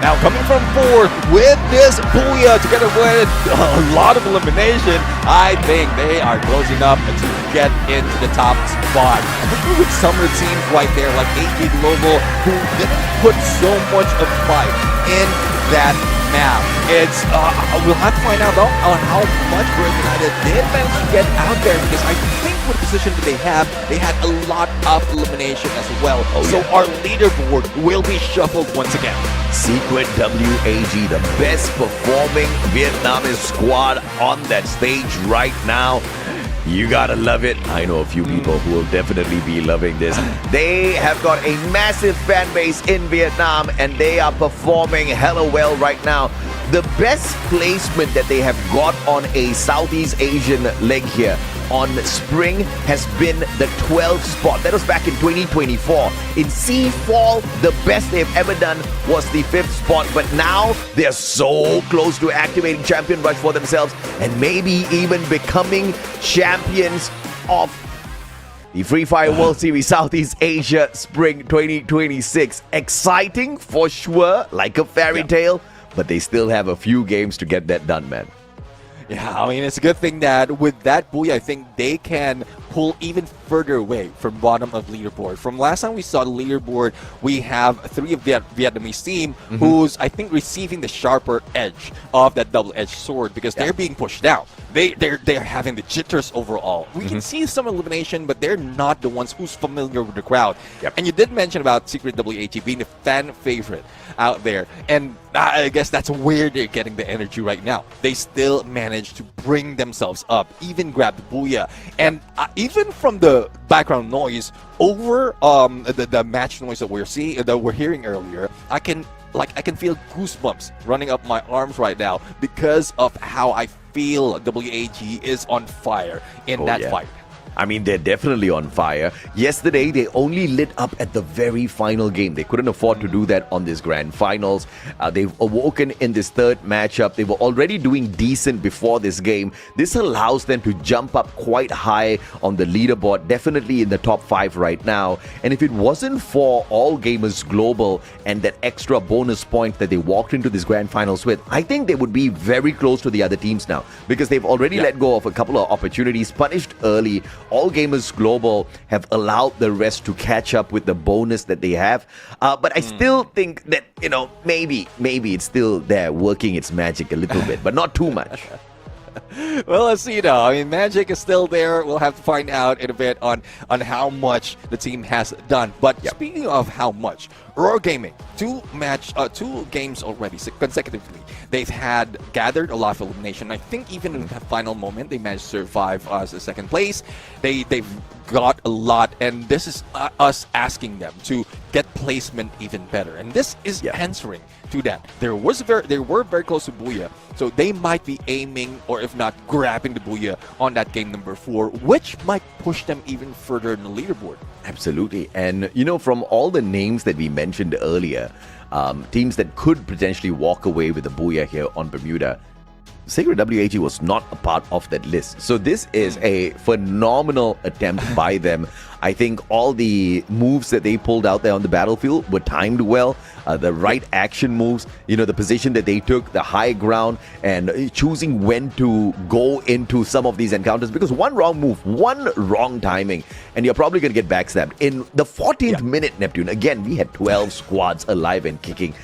Now coming from 4th with this Booyah together with a lot of elimination, I think they are closing up to get into the top spot. I think with some of the teams right there, like AG Global, who didn't put so much of fight in that map. It's we'll have to find out though on how much Brim United did manage to get out there, because I think with the position that they had a lot of elimination as well. So our leaderboard will be shuffled once again. Secret WAG, the best performing Vietnamese squad on that stage right now. You gotta love it. I know a few people who will definitely be loving this. They have got a massive fan base in Vietnam, and they are performing hella well right now. The best placement that they have got on a Southeast Asian leg here on Spring has been the 12th spot. That was back in 2024. In C-Fall, the best they've ever done was the 5th spot, but now they're so close to activating Champion Rush for themselves and maybe even becoming champions of the Free Fire World Series Southeast Asia Spring 2026. Exciting for sure, like a fairy tale, but they still have a few games to get that done, man. Yeah, I mean, it's a good thing that with that Booyah, I think they can pull even further away from bottom of leaderboard. From last time we saw the leaderboard, we have 3 of the Vietnamese team who's, I think, receiving the sharper edge of that double-edged sword, because they're being pushed down. They're having the jitters overall. We can see some elimination, but they're not the ones who's familiar with the crowd. And you did mention about Secret WAG being the fan favorite out there, and I guess that's where they're getting the energy right now. They still manage to bring themselves up, even grab the Booyah, and even from the background noise over the match noise that we're hearing earlier, I can feel goosebumps running up my arms right now because of how I feel WAG is on fire in that fight. I mean, they're definitely on fire. Yesterday, they only lit up at the very final game. They couldn't afford to do that on this grand finals. They've awoken in this third matchup. They were already doing decent before this game. This allows them to jump up quite high on the leaderboard, definitely in the top 5 right now. And if it wasn't for All Gamers Global and that extra bonus point that they walked into this grand finals with, I think they would be very close to the other teams now, because they've already let go of a couple of opportunities, punished early. All Gamers Global have allowed the rest to catch up with the bonus that they have. But I still think that, maybe it's still there working its magic a little bit, but not too much. Well, let's see now. I mean, magic is still there. We'll have to find out in a bit on how much the team has done. But speaking of how much, Aurora Gaming, two games already consecutively. They've gathered a lot of elimination. I think even in the final moment, they managed to survive as a second place. They've got a lot, and this is us asking them to get placement even better. And this is answering to that. They were very close to Booyah, so they might be aiming, or if not grabbing the Booyah on that game number 4, which might push them even further in the leaderboard. Absolutely. And, from all the names that we mentioned earlier, teams that could potentially walk away with the Booyah here on Bermuda, Sacred WAG was not a part of that list. So this is a phenomenal attempt by them. I think all the moves that they pulled out there on the battlefield were timed well. The right action moves, the position that they took, the high ground, and choosing when to go into some of these encounters. Because one wrong move, one wrong timing, and you're probably going to get backstabbed. In the 14th minute, Neptune, again, we had 12 squads alive and kicking.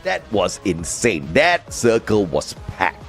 That was insane. That circle was packed.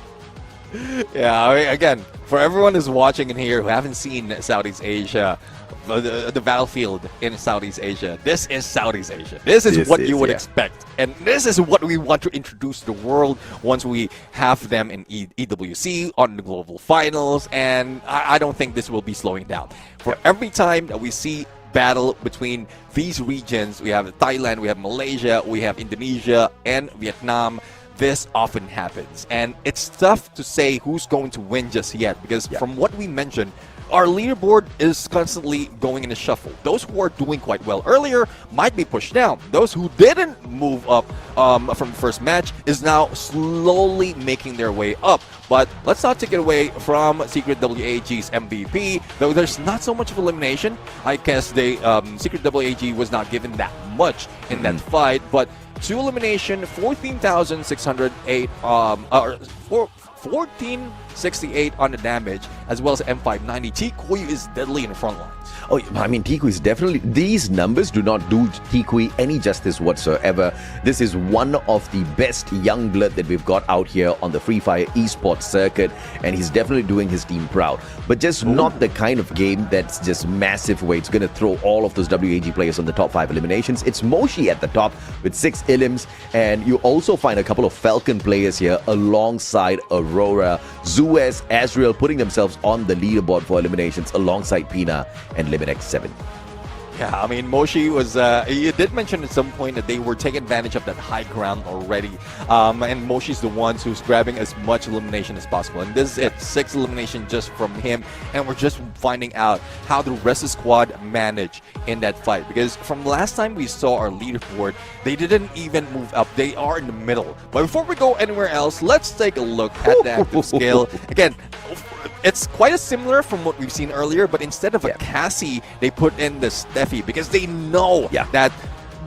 Yeah, I mean, again, for everyone who's watching in here who haven't seen Southeast Asia, the battlefield in Southeast Asia, this is Southeast Asia. This is what you would expect. And this is what we want to introduce to the world once we have them in EWC on the global finals. And I don't think this will be slowing down. For every time that we see battle between these regions, we have Thailand, we have Malaysia, we have Indonesia, and Vietnam. This often happens, and it's tough to say who's going to win just yet, because from what we mentioned, our leaderboard is constantly going in a shuffle. Those who are doing quite well earlier might be pushed down. Those who didn't move up from the first match is now slowly making their way up. But let's not take it away from Secret WAG's MVP, though there's not so much of elimination. I guess Secret WAG was not given that much in that fight, but 2 elimination, 14,608, 1468 on the damage, as well as M590. Tikuyu is deadly in the front lines. Oh, I mean, Tiku is definitely... These numbers do not do Tiku any justice whatsoever. This is one of the best young blood that we've got out here on the Free Fire esports circuit, and he's definitely doing his team proud. But just not the kind of game that's just massive, where it's going to throw all of those WAG players on the top 5 eliminations. It's Moshi at the top with 6 Illims, and you also find a couple of Falcon players here alongside Aurora. Zuez, Azrael putting themselves on the leaderboard for eliminations alongside Pina and Limit X7. Yeah, I mean, Moshi was, you did mention at some point that they were taking advantage of that high ground already. And Moshi's the ones who's grabbing as much elimination as possible. And this is it, 6 elimination just from him. And we're just finding out how the rest of the squad managed in that fight. Because from last time we saw our leaderboard, they didn't even move up. They are in the middle. But before we go anywhere else, let's take a look at the active scale. Again, it's quite similar from what we've seen earlier, but instead of a Cassie, they put in the Steffi, because they know that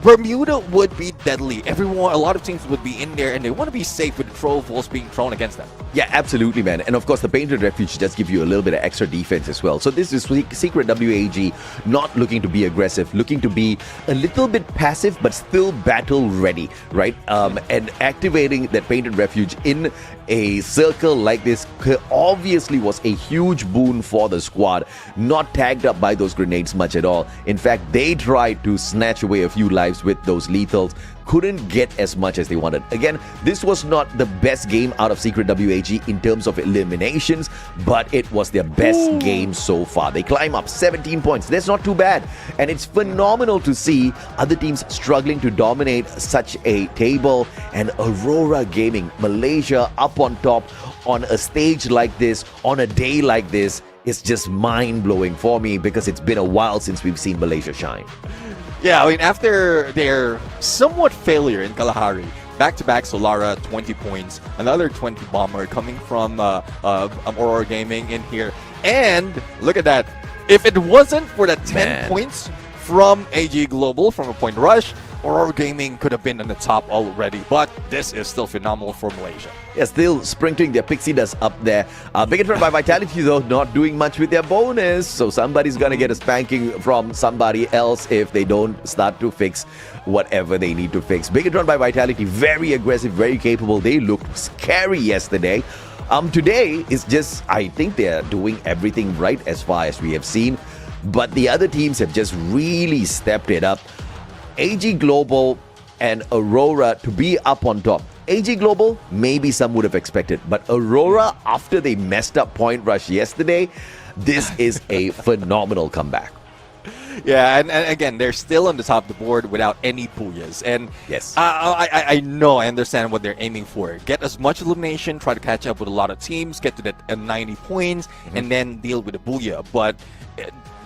Bermuda would be deadly. A lot of teams would be in there, and they want to be safe with the throw balls being thrown against them. Yeah, absolutely, man. And of course, the Painted Refuge does give you a little bit of extra defense as well. So this is Secret WAG not looking to be aggressive, looking to be a little bit passive, but still battle ready, right? And activating that Painted Refuge in a circle like this obviously was a huge boon for the squad. Not tagged up by those grenades much at all. In fact, they tried to snatch away a few lives with those lethals. Couldn't get as much as they wanted. Again, this was not the best game out of Secret WAG in terms of eliminations, but it was their best game so far. They climb up 17 points. That's not too bad. And it's phenomenal to see other teams struggling to dominate such a table. And Aurora Gaming, Malaysia up on top on a stage like this, on a day like this, is just mind-blowing for me because it's been a while since we've seen Malaysia shine. Yeah, I mean, after their somewhat failure in Kalahari, back-to-back Solara, 20 points, another 20 bomber coming from Aurora Gaming in here. And look at that. If it wasn't for the 10 points from AG Global from a point rush, Aurora Gaming could have been on the top already. But this is still phenomenal for Malaysia. Yeah, still sprinkling their pixie dust up there. Big run by Vitality though, not doing much with their bonus. So somebody's gonna get a spanking from somebody else if they don't start to fix whatever they need to fix. Big run by Vitality, very aggressive, very capable. They looked scary yesterday. Today is just, I think they're doing everything right as far as we have seen. But the other teams have just really stepped it up. AG Global and Aurora to be up on top. AG Global, maybe some would have expected. But Aurora, after they messed up point rush yesterday, this is a phenomenal comeback. Yeah, and again, they're still on the top of the board without any Puyas. And yes, I know, I understand what they're aiming for. Get as much elimination, try to catch up with a lot of teams, get to that 90 points, and then deal with the Booyah. But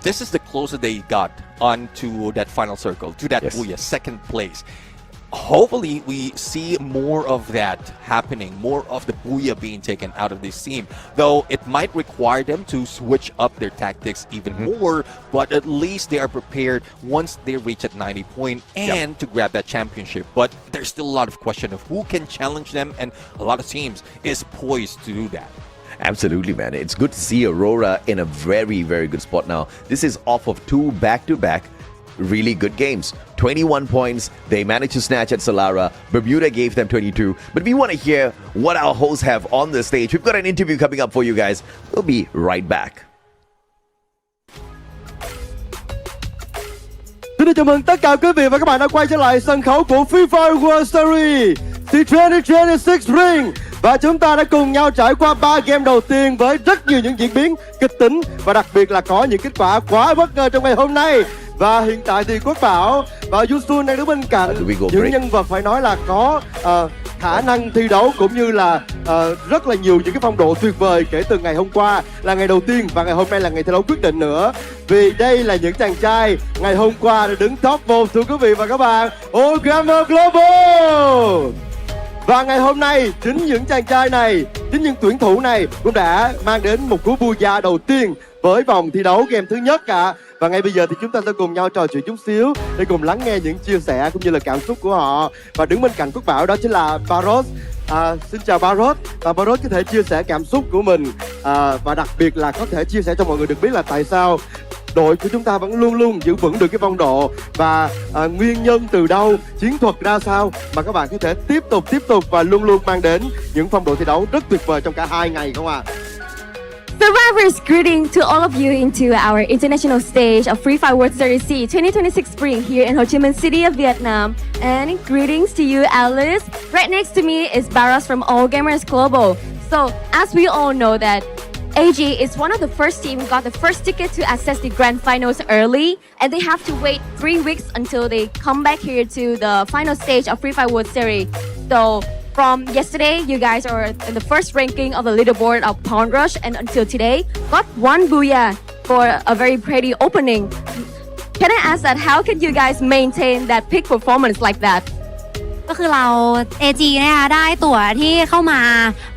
this is the closest they got onto that final circle, to that Booyah, second place. Hopefully, we see more of that happening, more of the Booyah being taken out of this team. Though it might require them to switch up their tactics even more, but at least they are prepared once they reach at 90 point and to grab that championship. But there's still a lot of question of who can challenge them, and a lot of teams is poised to do that. Absolutely, man. It's good to see Aurora in a very, very good spot now. This is off of 2 back-to-back really good games. 21 points. They managed to snatch at Solara. Bermuda gave them 22. But we want to hear what our hosts have on the stage. We've got an interview coming up for you guys. We'll be right back. Xin được chào mừng tất cả quý vị và các bạn đã quay trở lại sân khấu của Free Fire World Series The 2026 Spring. Và chúng ta đã cùng nhau trải qua 3 game đầu tiên với rất nhiều những diễn biến kịch tính và đặc biệt là có những kết quả quá bất ngờ trong ngày hôm nay. Và hiện tại thì Quốc Bảo và Yusun đang đứng bên cạnh những nhân vật phải nói là có khả năng thi đấu cũng như là rất là nhiều những cái phong độ tuyệt vời kể từ ngày hôm qua là ngày đầu tiên và ngày hôm nay là ngày thi đấu quyết định nữa. Vì đây là những chàng trai ngày hôm qua đã đứng top 1 thưa quý vị và các bạn, Ogrammer Global. Và ngày hôm nay chính những chàng trai này, chính những tuyển thủ này cũng đã mang đến một cú Booyah đầu tiên với vòng thi đấu game thứ nhất cả. Và ngay bây giờ thì chúng ta sẽ cùng nhau trò chuyện chút xíu để cùng lắng nghe những chia sẻ cũng như là cảm xúc của họ. Và đứng bên cạnh Quốc Bảo đó chính là Baros. Xin chào Baros. Và Baros có thể chia sẻ cảm xúc của mình và đặc biệt là có thể chia sẻ cho mọi người được biết là tại sao đội của chúng ta vẫn luôn luôn giữ vững được cái phong độ và nguyên nhân từ đâu, chiến thuật ra sao mà các bạn có thể tiếp tục và luôn luôn mang đến những phong độ thi đấu rất tuyệt vời trong cả 2 ngày không ạ? Survivors, greeting to all of you into our international stage of Free Fire World Series C 2026 Spring here in Ho Chi Minh City of Vietnam. And greetings to you, Alice. Right next to me is Baros from All Gamers Global. So, as we all know that AG is one of the first team got the first ticket to access the grand finals early, and they have to wait 3 weeks until they come back here to the final stage of Free Fire World Series. So, from yesterday, you guys are in the first ranking of the leaderboard of Pawn Rush, and until today, got 1 Booyah for a very pretty opening. Can I ask that how can you guys maintain that peak performance like that? ก็คือเรา AG นะคะได้ตั๋วที่เข้ามา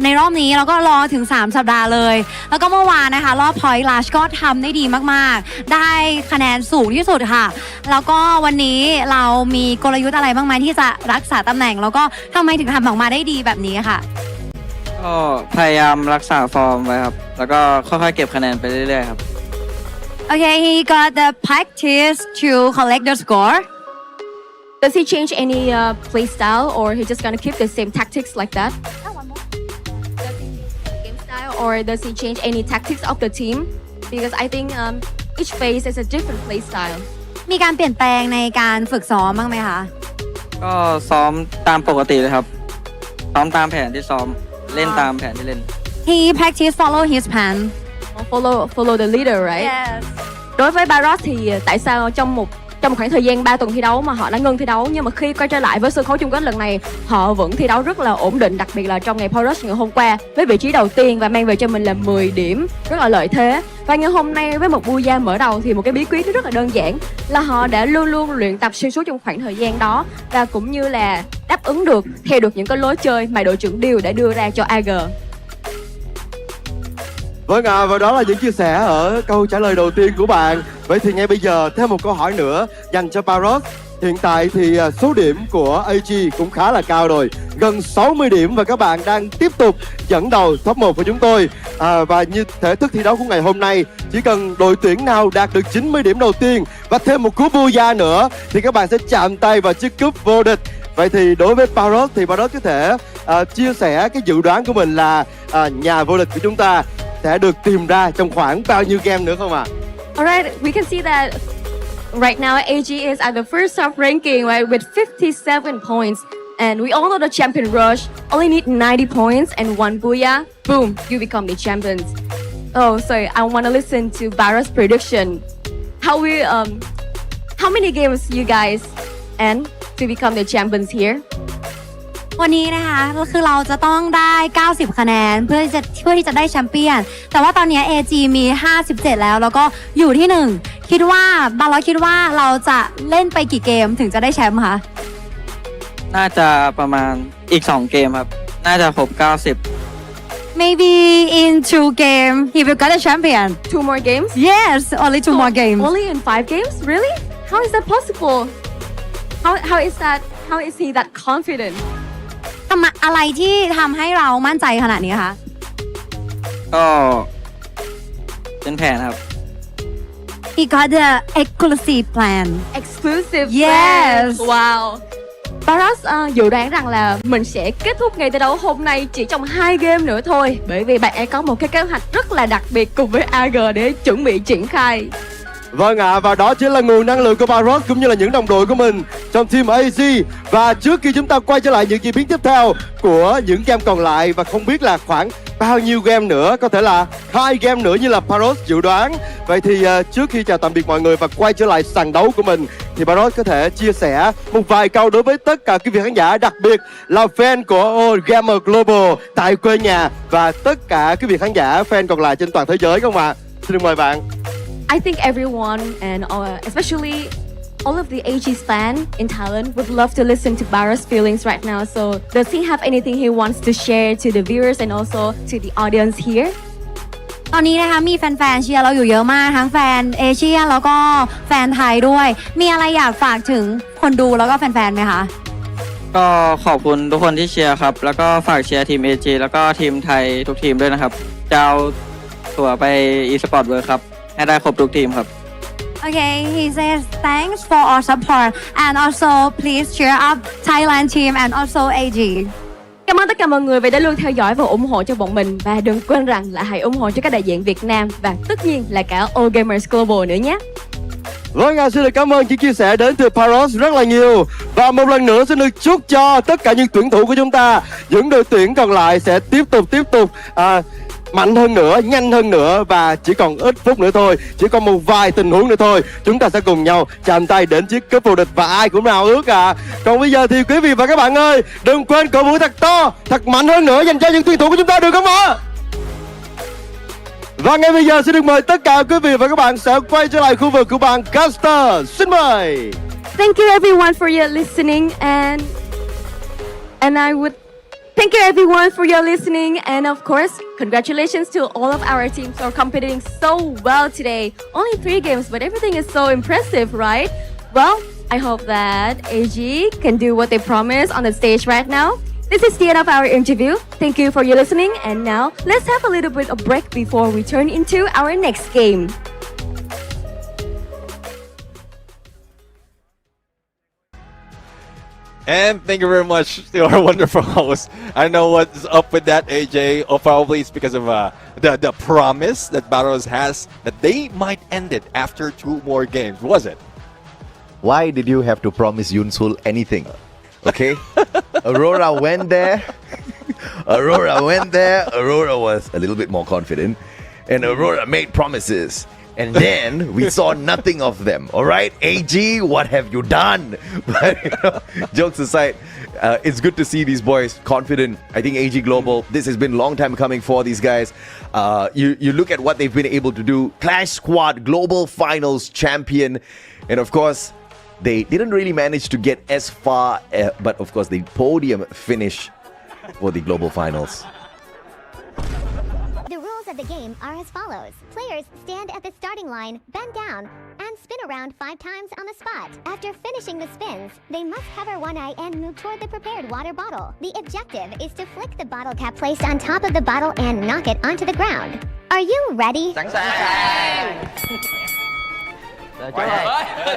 ในรอบนี้แล้วก็รอถึง3สัปดาห์เลยแล้วก็เมื่อวานนะคะรอบ Point Rush ก็ทำได้ดีมากๆได้คะแนนสูงที่สุดค่ะแล้วก็วันนี้เรามีกลยุทธ์อะไรบ้างไหมที่จะรักษาตำแหน่งแล้วก็ทำไมถึงทำออกมาได้ดีแบบนี้ค่ะก็พยายามรักษาฟอร์มไว้ครับแล้วก็ค่อยๆเก็บคะแนนไปเรื่อยๆครับ Okay, he got the practice to collect the score. Does he change any play style, or he just gonna keep the same tactics like that? Does he change game style, or does he change any tactics of the team? Because I think each phase is a different play style. มีการเปลี่ยนแปลงในการฝึกซ้อมบ้างไหมคะก็ซ้อมตามปกติเลยครับซ้อมตามแผนที่ซ้อมเล่นตามแผนที่เล่น He practice follow his plan. Follow the leader, right? Yes. Đối với Baros thì tại sao trong một trong khoảng thời gian 3 tuần thi đấu mà họ đã ngưng thi đấu, nhưng mà khi quay trở lại với sân khấu chung kết lần này, họ vẫn thi đấu rất là ổn định, đặc biệt là trong ngày Power Rush ngày hôm qua với vị trí đầu tiên và mang về cho mình là 10 điểm, rất là lợi thế. Và ngày hôm nay với một Booyah mở đầu thì một cái bí quyết rất là đơn giản là họ đã luôn luôn luyện tập xuyên suốt trong khoảng thời gian đó và cũng như là đáp ứng được theo được những cái lối chơi mà đội trưởng Điều đã đưa ra cho AG. Vâng ạ, và đó là những chia sẻ ở câu trả lời đầu tiên của bạn. Vậy thì ngay bây giờ thêm một câu hỏi nữa dành cho Paros. Hiện tại thì số điểm của AG cũng khá là cao rồi, gần 60 điểm và các bạn đang tiếp tục dẫn đầu top 1 của chúng tôi. Và như thể thức thi đấu của ngày hôm nay, chỉ cần đội tuyển nào đạt được 90 điểm đầu tiên và thêm một cú Booyah nữa thì các bạn sẽ chạm tay vào chiếc cúp vô địch. Vậy thì đối với Paros thì Paros có thể chia sẻ cái dự đoán của mình là nhà vô địch của chúng ta sẽ được tìm ra trong khoảng bao nhiêu game nữa không ạ? Alright, we can see that right now AG is at the first top ranking, right, with 57 points. And we all know the champion rush only need 90 points and one Booyah, boom, you become the champions. Oh, sorry, I want to listen to Barra's prediction. How many games you guys end to become the champions here? วันนี้นะคะก็คือเราจะต้องได้ 90 คะแนนเพื่อที่จะได้แชมเปี้ยนแต่ว่าตอนนี้ AG มี 57 แล้วก็อยู่ที่ 1 คิดว่าบาร์ล็อกคิดว่าเราจะเล่นไปกี่เกมถึงจะได้แชมป์คะ น่าจะประมาณอีก2เกมครับน่าจะครบ90 Maybe in 2 games he will get a champion. 2 more games? Yes, only 2 more games. Only in 5 games? Really? How is that possible? How is he that confident? อะไรที่ทำให้เรามั่นใจขนาดนี้คะ ก็เป็นแผนครับ He got the exclusive plan. Exclusive Yes. plan. Wow. Baras dự đoán rằng là mình sẽ kết thúc ngày thi đấu hôm nay chỉ trong 2 game nữa thôi, bởi vì bạn ấy có một cái kế hoạch rất là đặc biệt cùng với AG để chuẩn bị triển khai. Vâng ạ, và đó chính là nguồn năng lượng của Baros cũng như là những đồng đội của mình trong team AG. Và trước khi chúng ta quay trở lại những diễn biến tiếp theo của những game còn lại, và không biết là khoảng bao nhiêu game nữa, có thể là 2 game nữa như là Baros dự đoán. Vậy thì trước khi chào tạm biệt mọi người và quay trở lại sàn đấu của mình, thì Baros có thể chia sẻ một vài câu đối với tất cả quý vị khán giả, đặc biệt là fan của All Gamer Global tại quê nhà và tất cả quý vị khán giả fan còn lại trên toàn thế giới không ạ? Xin được mời bạn. I think everyone and especially all of the AG's fan in Thailand would love to listen to Baras' feelings right now. So does he have anything he wants to share to the viewers and also to the audience here? ตอนนี้นะคะมีแฟนๆเชียร์เราอยู่เยอะมากทั้งแฟนเอเชียแล้วก็แฟนไทยด้วยมีอะไรอยากฝากถึงคนดูแล้วก็แฟนๆไหมคะ ก็ขอบคุณทุกคนที่เชียร์ครับแล้วก็ฝากเชียร์ทีม AG แล้วก็ทีมไทยทุกทีมด้วยนะครับจะเอาตั๋วไป Esports World Cup ให้ได้ครบทุกทีมครับ Okay, he says thanks for all support and also please cheer up Thailand team and also AG. Cảm ơn tất cả mọi người vì đã luôn theo dõi và ủng hộ cho bọn mình, và đừng quên rằng là hãy ủng hộ cho các đại diện Việt Nam và tất nhiên là cả All Gamers Global nữa nhé. Vâng, xin được cảm ơn những chia sẻ đến từ Paros rất là nhiều. Và một lần nữa xin được chúc cho tất cả những tuyển thủ của chúng ta, những đội tuyển còn lại sẽ tiếp tục mạnh hơn nữa, nhanh hơn nữa, và chỉ còn ít phút nữa thôi, chỉ còn một vài tình huống nữa thôi, chúng ta sẽ cùng nhau chạm tay đến chiếc cúp vô địch và ai cũng nào ước à. Còn bây giờ thì quý vị và các bạn ơi, đừng quên cổ vũ thật to, thật mạnh hơn nữa dành cho những tuyển thủ của chúng ta, được không ạ? Và ngay bây giờ xin được mời tất cả quý vị và các bạn sẽ quay trở lại khu vực của bạn Caster. Xin mời. Thank you everyone for your listening and I would thank you everyone for your listening, and of course congratulations to all of our teams who are competing so well today. Only 3 games, but everything is so impressive, right? Well, I hope that AG can do what they promised on the stage right now. This is the end of our interview. Thank you for your listening, and now let's have a little bit of break before we turn into our next game. And thank you very much to our wonderful host. I don't know what's up with that, AJ, or probably it's because of the promise that Baros has that they might end it after 2 more games, was it? Why did you have to promise Yunsul anything? Okay? Aurora went there. Aurora was a little bit more confident. And Aurora made promises. And then we saw nothing of them. All right, AG, what have you done? But jokes aside, it's good to see these boys confident. I think AG Global, this has been a long time coming for these guys. You look at what they've been able to do. Clash Squad Global Finals champion. And of course, they didn't really manage to get as far, but of course, the podium finish for the Global Finals. The rules of the game are as follows. Players stand at the starting line, bend down, and spin around 5 times on the spot. After finishing the spins, they must cover one eye and move toward the prepared water bottle. The objective is to flick the bottle cap placed on top of the bottle and knock it onto the ground. Are you ready? Sẵn sàng. Rồi, chú ơi.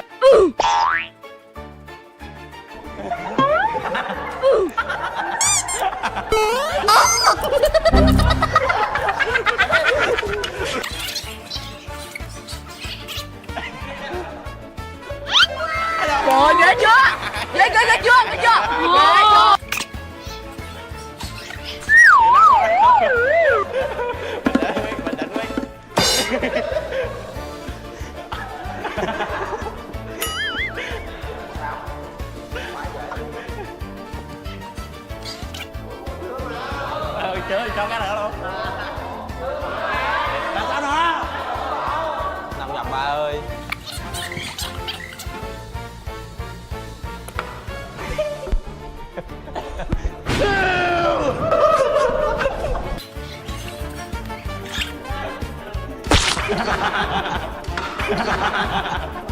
Rồi, ghê chưa? Ghê chưa? Ghê chưa? Ghê chưa? Chơi cho cái nữa luôn. Là sao nữa? 5 vòng ba ơi.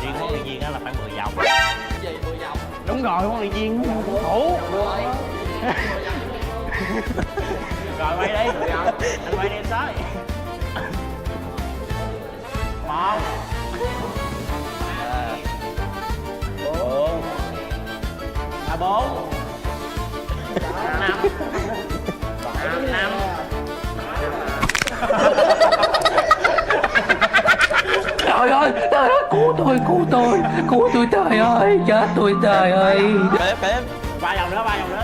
Riêng huấn luyện viên đó là phải 10 vòng. Gì 10 vòng? Đúng rồi, huấn luyện viên thủ. Rồi quay đi. Anh quay đi em tới. 1 4 4 5 5 Trời ơi, cứu tôi trời ơi, chết tôi trời ơi. Kém. 3 vòng nữa đó, 3 vòng nữa.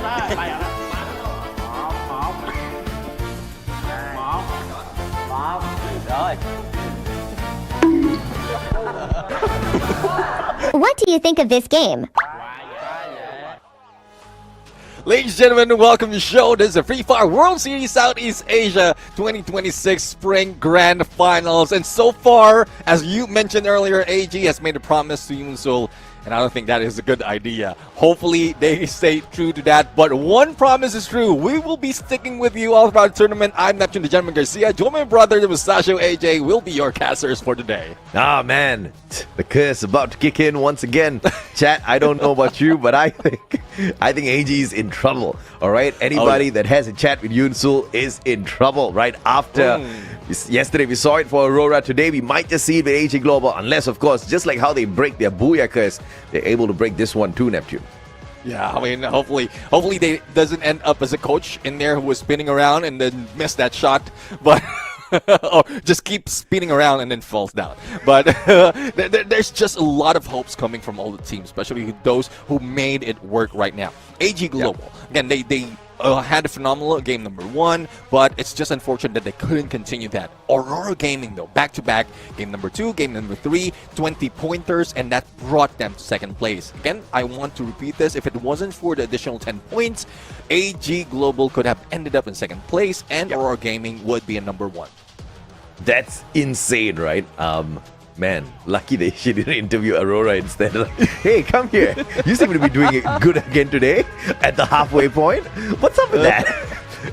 1 rồi. What do you think of this game? Ladies and gentlemen, welcome to the show. This is the Free Fire World Series Southeast Asia 2026 Spring Grand Finals. And so far, as you mentioned earlier, AG has made a promise to Yoon-Sul, and I don't think that is a good idea. Hopefully, they stay true to that. But one promise is true. We will be sticking with you all throughout the tournament. I'm Neptune the Gentleman Garcia. Join my brother, the Mustachio AJ, will be your casters for today. Ah, man. The curse about to kick in once again. Chat, I don't know about you, but I think AG is in trouble. All right? Anybody that has a chat with Yoon-Sul is in trouble right after. Yesterday we saw it for Aurora. Today we might just see it with AG Global, unless, of course, just like how they break their Booyah curse, they're able to break this one too, Neptune. Yeah, I mean, hopefully they doesn't end up as a coach in there who was spinning around and then missed that shot, but or just keeps spinning around and then falls down. But there's just a lot of hopes coming from all the teams, especially those who made it work right now. AG Global, again, they had a phenomenal game number 1, but it's just unfortunate that they couldn't continue that. Aurora Gaming, though, back-to-back, game number 2, game number 3, 20 pointers, and that brought them to second place. Again, I want to repeat this. If it wasn't for the additional 10 points, AG Global could have ended up in second place, and Aurora Gaming would be a number 1. That's insane, right? Man, lucky she didn't interview Aurora instead. Like, hey, come here. You seem to be doing it good again today at the halfway point. What's up with that?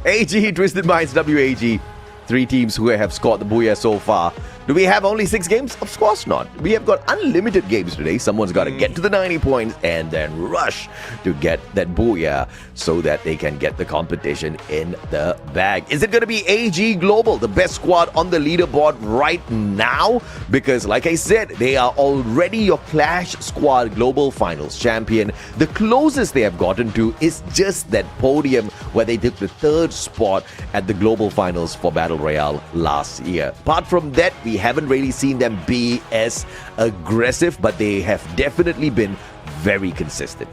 AG, Twisted Minds, WAG. 3 teams who have scored the Booyah so far. Do we have only 6 games? Of course not. We have got unlimited games today. Someone's got to get to the 90 points and then rush to get that Booyah so that they can get the competition in the bag. Is it going to be AG Global, the best squad on the leaderboard right now? Because like I said, they are already your Clash Squad Global Finals champion. The closest they have gotten to is just that podium where they took the 3rd spot at the Global Finals for Battle Royale last year. Apart from that, we haven't really seen them be as aggressive, but they have definitely been very consistent.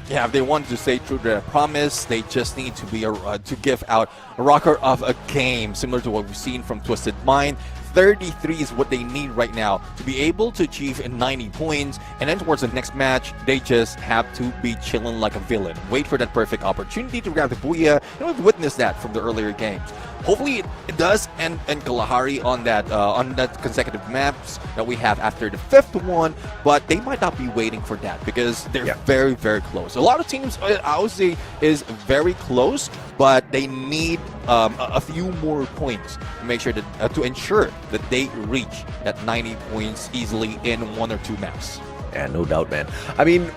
Yeah, if they want to stay true to their promise, they just need to be to give out a rocker of a game, similar to what we've seen from Twisted Mind. 33 is what they need right now to be able to achieve 90 points. And then towards the next match, they just have to be chilling like a villain. Wait for that perfect opportunity to grab the booyah. And we've witnessed that from the earlier games. Hopefully it does end Kalahari on that consecutive maps that we have after the 5th one, but they might not be waiting for that because they're very, very close. A lot of teams, I would say, is very close, but they need a few more points to make sure that to ensure that they reach that 90 points easily in 1 or 2 maps. Yeah, no doubt, man. I mean,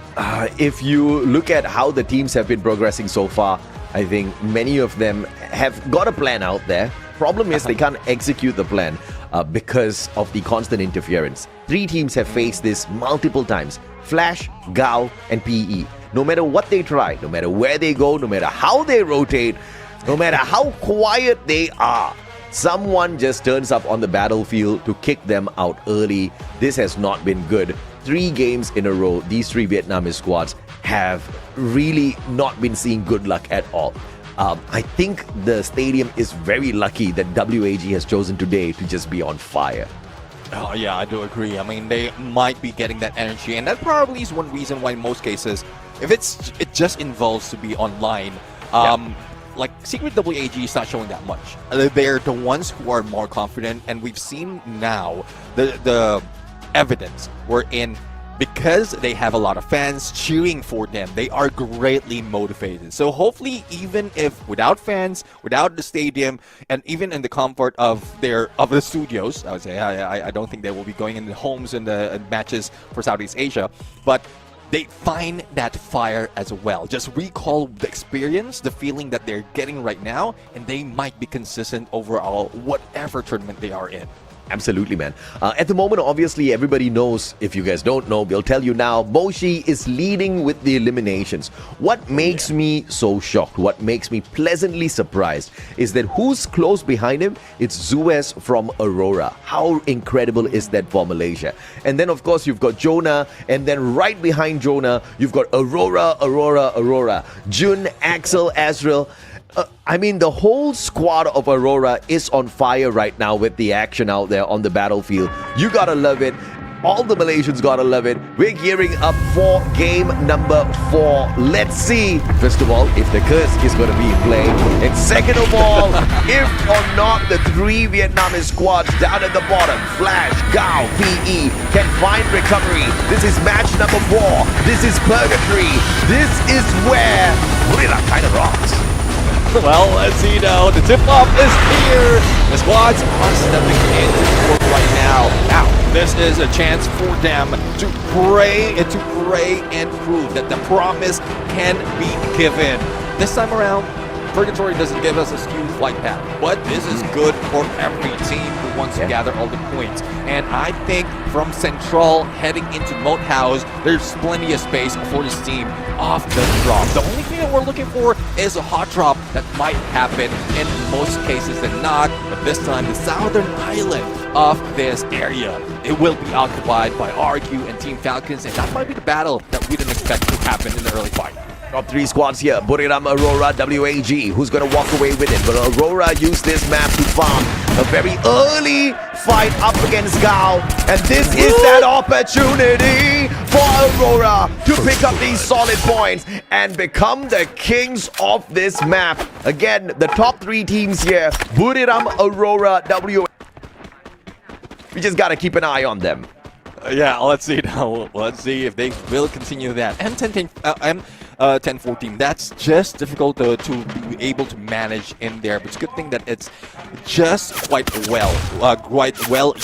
if you look at how the teams have been progressing so far, I think many of them have got a plan out there. Problem is they can't execute the plan because of the constant interference. 3 teams have faced this multiple times. Flash, Gao, and PE. No matter what they try, no matter where they go, no matter how they rotate, no matter how quiet they are, someone just turns up on the battlefield to kick them out early. This has not been good. 3 games in a row, these 3 Vietnamese squads have really not been seeing good luck at all. I think the stadium is very lucky that WAG has chosen today to just be on fire. Oh yeah, I do agree. I mean, they might be getting that energy, and that probably is one reason why in most cases, if it just involves to be online, like Secret WAG is not showing that much. They're the ones who are more confident, and we've seen now the evidence we're in. Because they have a lot of fans cheering for them, they are greatly motivated. So hopefully, even if without fans, without the stadium, and even in the comfort of the studios, I would say I don't think they will be going in the homes and the matches for Southeast Asia, but they find that fire as well. Just recall the experience, the feeling that they're getting right now, and they might be consistent overall, whatever tournament they are in. Absolutely, man. At the moment, obviously, everybody knows. If you guys don't know, we'll tell you now. Moshi is leading with the eliminations. What makes me so shocked, what makes me pleasantly surprised, is that who's close behind him? It's Zuez from Aurora. How incredible is that for Malaysia? And then, of course, you've got Jonah, and then right behind Jonah, you've got Aurora, Jun, Axel, Azrael. I mean, the whole squad of Aurora is on fire right now with the action out there on the battlefield. You gotta love it. All the Malaysians gotta love it. We're gearing up for game number 4. Let's see, first of all, if the curse is gonna be in play. And second of all, if or not the 3 Vietnamese squads down at the bottom, Flash, Gao, PE, can find recovery. This is match number 4. This is Purgatory. This is where Burira kind of rocks. Well, let's see now. The tip-off is here. The squads are stepping into court right now. Now, this is a chance for them to pray and prove that the promise can be given. This time around, Purgatory doesn't give us a skewed flight path, but this is good for every team who wants to gather all the points. And I think from Central heading into Moat House, there's plenty of space for this team off the drop. The only thing that we're looking for is a hot drop that might happen in most cases than not, but this time the southern island of this area, it will be occupied by RQ and Team Falcons, and that might be the battle that we didn't expect to happen in the early fight. Top 3 squads here. Buriram, Aurora, WAG. Who's going to walk away with it? But Aurora used this map to farm a very early fight up against Gao. And this is that opportunity for Aurora to pick up these solid points and become the kings of this map. Again, the top 3 teams here. Buriram, Aurora, WAG. We just got to keep an eye on them. Yeah, let's see now. Let's see if they will continue that. M1014, that's just difficult to be able to manage in there, but it's a good thing that it's just quite well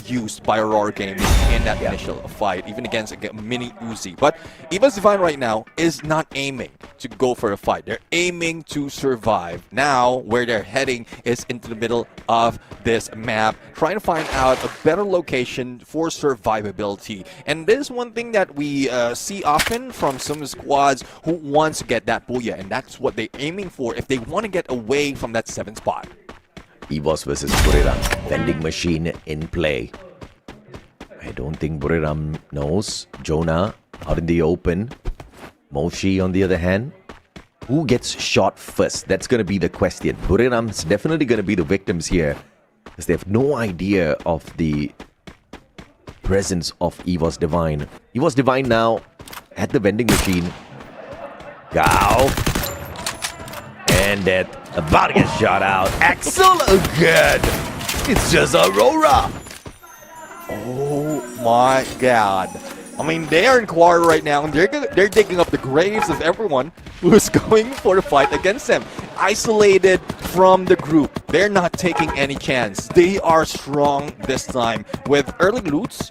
used by Aurora Gaming in that initial fight, even against a mini Uzi. But Eva's Divine right now is not aiming to go for a fight. They're aiming to survive. Now, where they're heading is into the middle of this map, trying to find out a better location for survivability. And this is one thing that we see often from some squads who wants to get that booyah, and that's what they're aiming for if they want to get away from that 7th spot. EVOS versus Buriram. Vending machine in play. I don't think Buriram knows. Jonah out in the open. Moshi on the other hand. Who gets shot first? That's going to be the question. Buriram's definitely going to be the victims here. because they have no idea of the presence of EVOS Divine. EVOS Divine now at the vending machine. Gao. And that about to get shot out. Axel again. It's just Aurora. Oh my god. I mean, they are in quarter right now, and they're digging up the graves of everyone who's going for the fight against them. Isolated from the group. They're not taking any chance. They are strong this time. With early loots,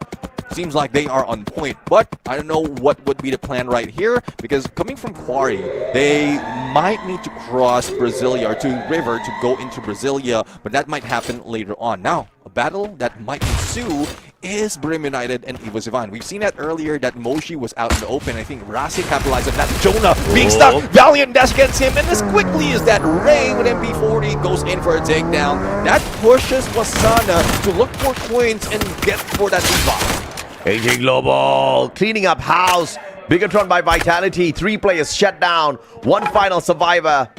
seems like they are on point. But I don't know what would be the plan right here, because coming from Quarry, they might need to cross Brasilia or to River to go into Brasilia, but that might happen later on. Now, a battle that might ensue is Brim United and EVOS Divine. We've seen that earlier, that Moshi was out in the open. I think Rasi capitalized on that. Jonah being stuck. Valiant dash against him, and as quickly as that Ray with MP40 goes in for a takedown, that pushes Wasana to look for coins and get for that revive. AJ Global cleaning up house. Bigatron by Vitality. 3 players shut down. 1 final survivor.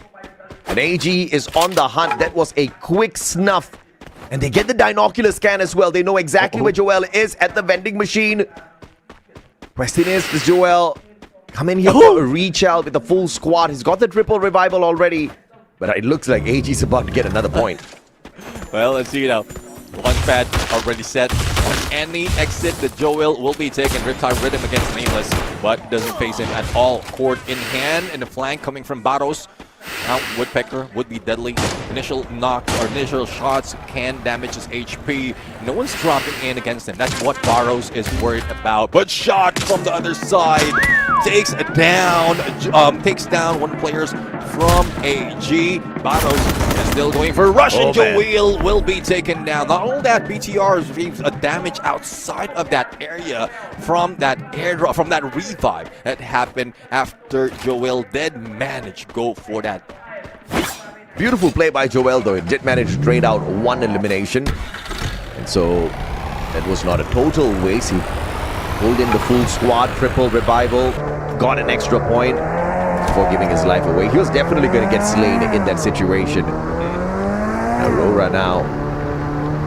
And AG is on the hunt. That was a quick snuff. And they get the binocular scan as well. They know exactly where Joel is at the vending machine. Question is, does Joel come in here for a reach out with the full squad? He's got the triple revival already. But it looks like AG's about to get another point. Well, let's see now. Launch pad already set. On any exit, the Joel will be taken. Riptide Rhythm against Nameless, but doesn't face him at all. Cord in hand, in the flank coming from Barros. Now, Woodpecker would be deadly. Initial knock or initial shots can damage his HP. No one's dropping in against him. That's what Barros is worried about. But shot from the other side takes down one player from AG. Barros is still going for a rush, and Joel will be taken down. Not only that, BTR receives a damage outside of that area from that airdrop, from that revive that happened after Joel did manage to go for that. Beautiful play by Joel, though. It did manage to trade out 1 elimination. And so that was not a total waste. He pulled in the full squad, triple revival, got an extra point before giving his life away. He was definitely going to get slain in that situation. Aurora now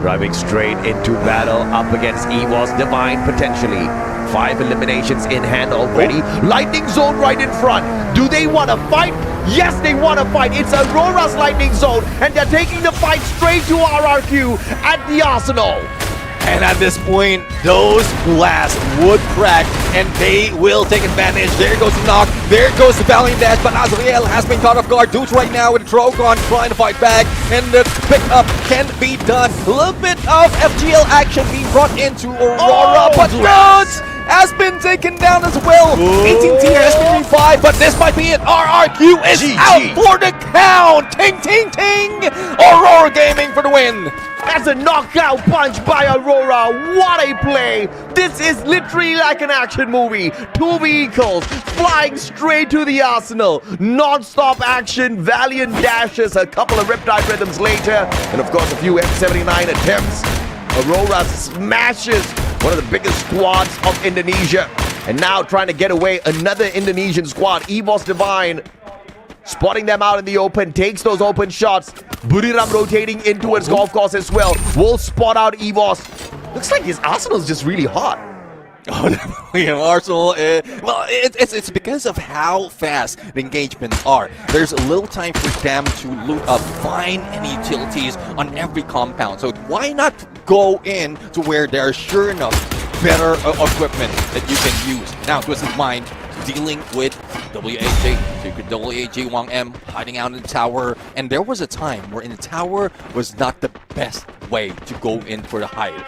driving straight into battle up against EVOS Divine potentially. 5 eliminations in hand already. Lightning Zone right in front. Do they want to fight? Yes, they want to fight. It's Aurora's Lightning Zone, and they're taking the fight straight to RRQ at the Arsenal. And at this point, those blasts would crack, and they will take advantage. There goes the knock. There goes the Valiant Dash, but Azrael has been caught off guard. Dudes right now with Drogon trying to fight back, and the pickup can be done. A little bit of FGL action being brought into Aurora, but Dudes has been taken down as well. 18 tier has been revived, but this might be it. RRQ is out for the count. Ting, ting, ting. Aurora Gaming for the win. That's a knockout punch by Aurora. What a play. This is literally like an action movie. 2 vehicles flying straight to the Arsenal. Non-stop action, valiant dashes, a couple of Riptide Rhythms later, and of course a few F79 attempts. Aurora smashes one of the biggest squads of Indonesia. And now trying to get away, another Indonesian squad, EVOS Divine, spotting them out in the open, takes those open shots. Buriram rotating in towards golf course as well. Will spot out EVOS. Looks like his Arsenal's just really hot. Oh, definitely. Arsenal, well, it's because of how fast the engagements are. There's a little time for them to loot up, find any utilities on every compound. So why not go in to where there's sure enough better equipment that you can use? Now, Twisted Mind dealing with WAJ, Secret WAJ Wang M, hiding out in the tower. And there was a time where in the tower was not the best way to go in for the hide.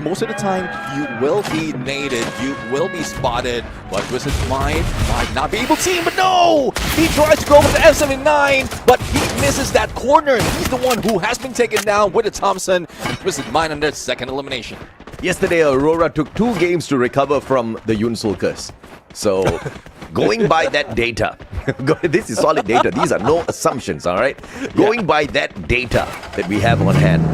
Most of the time, you will be naded, you will be spotted, but Twisted Mind might not be able to see him, but no! He tries to go with the F79, but he misses that corner. He's the one who has been taken down with the Thompson, and Twisted Mind on their second elimination. Yesterday, Aurora took 2 games to recover from the Yunsul curse. So, going by that data, this is solid data. These are no assumptions, all right? Going by that data that we have on hand,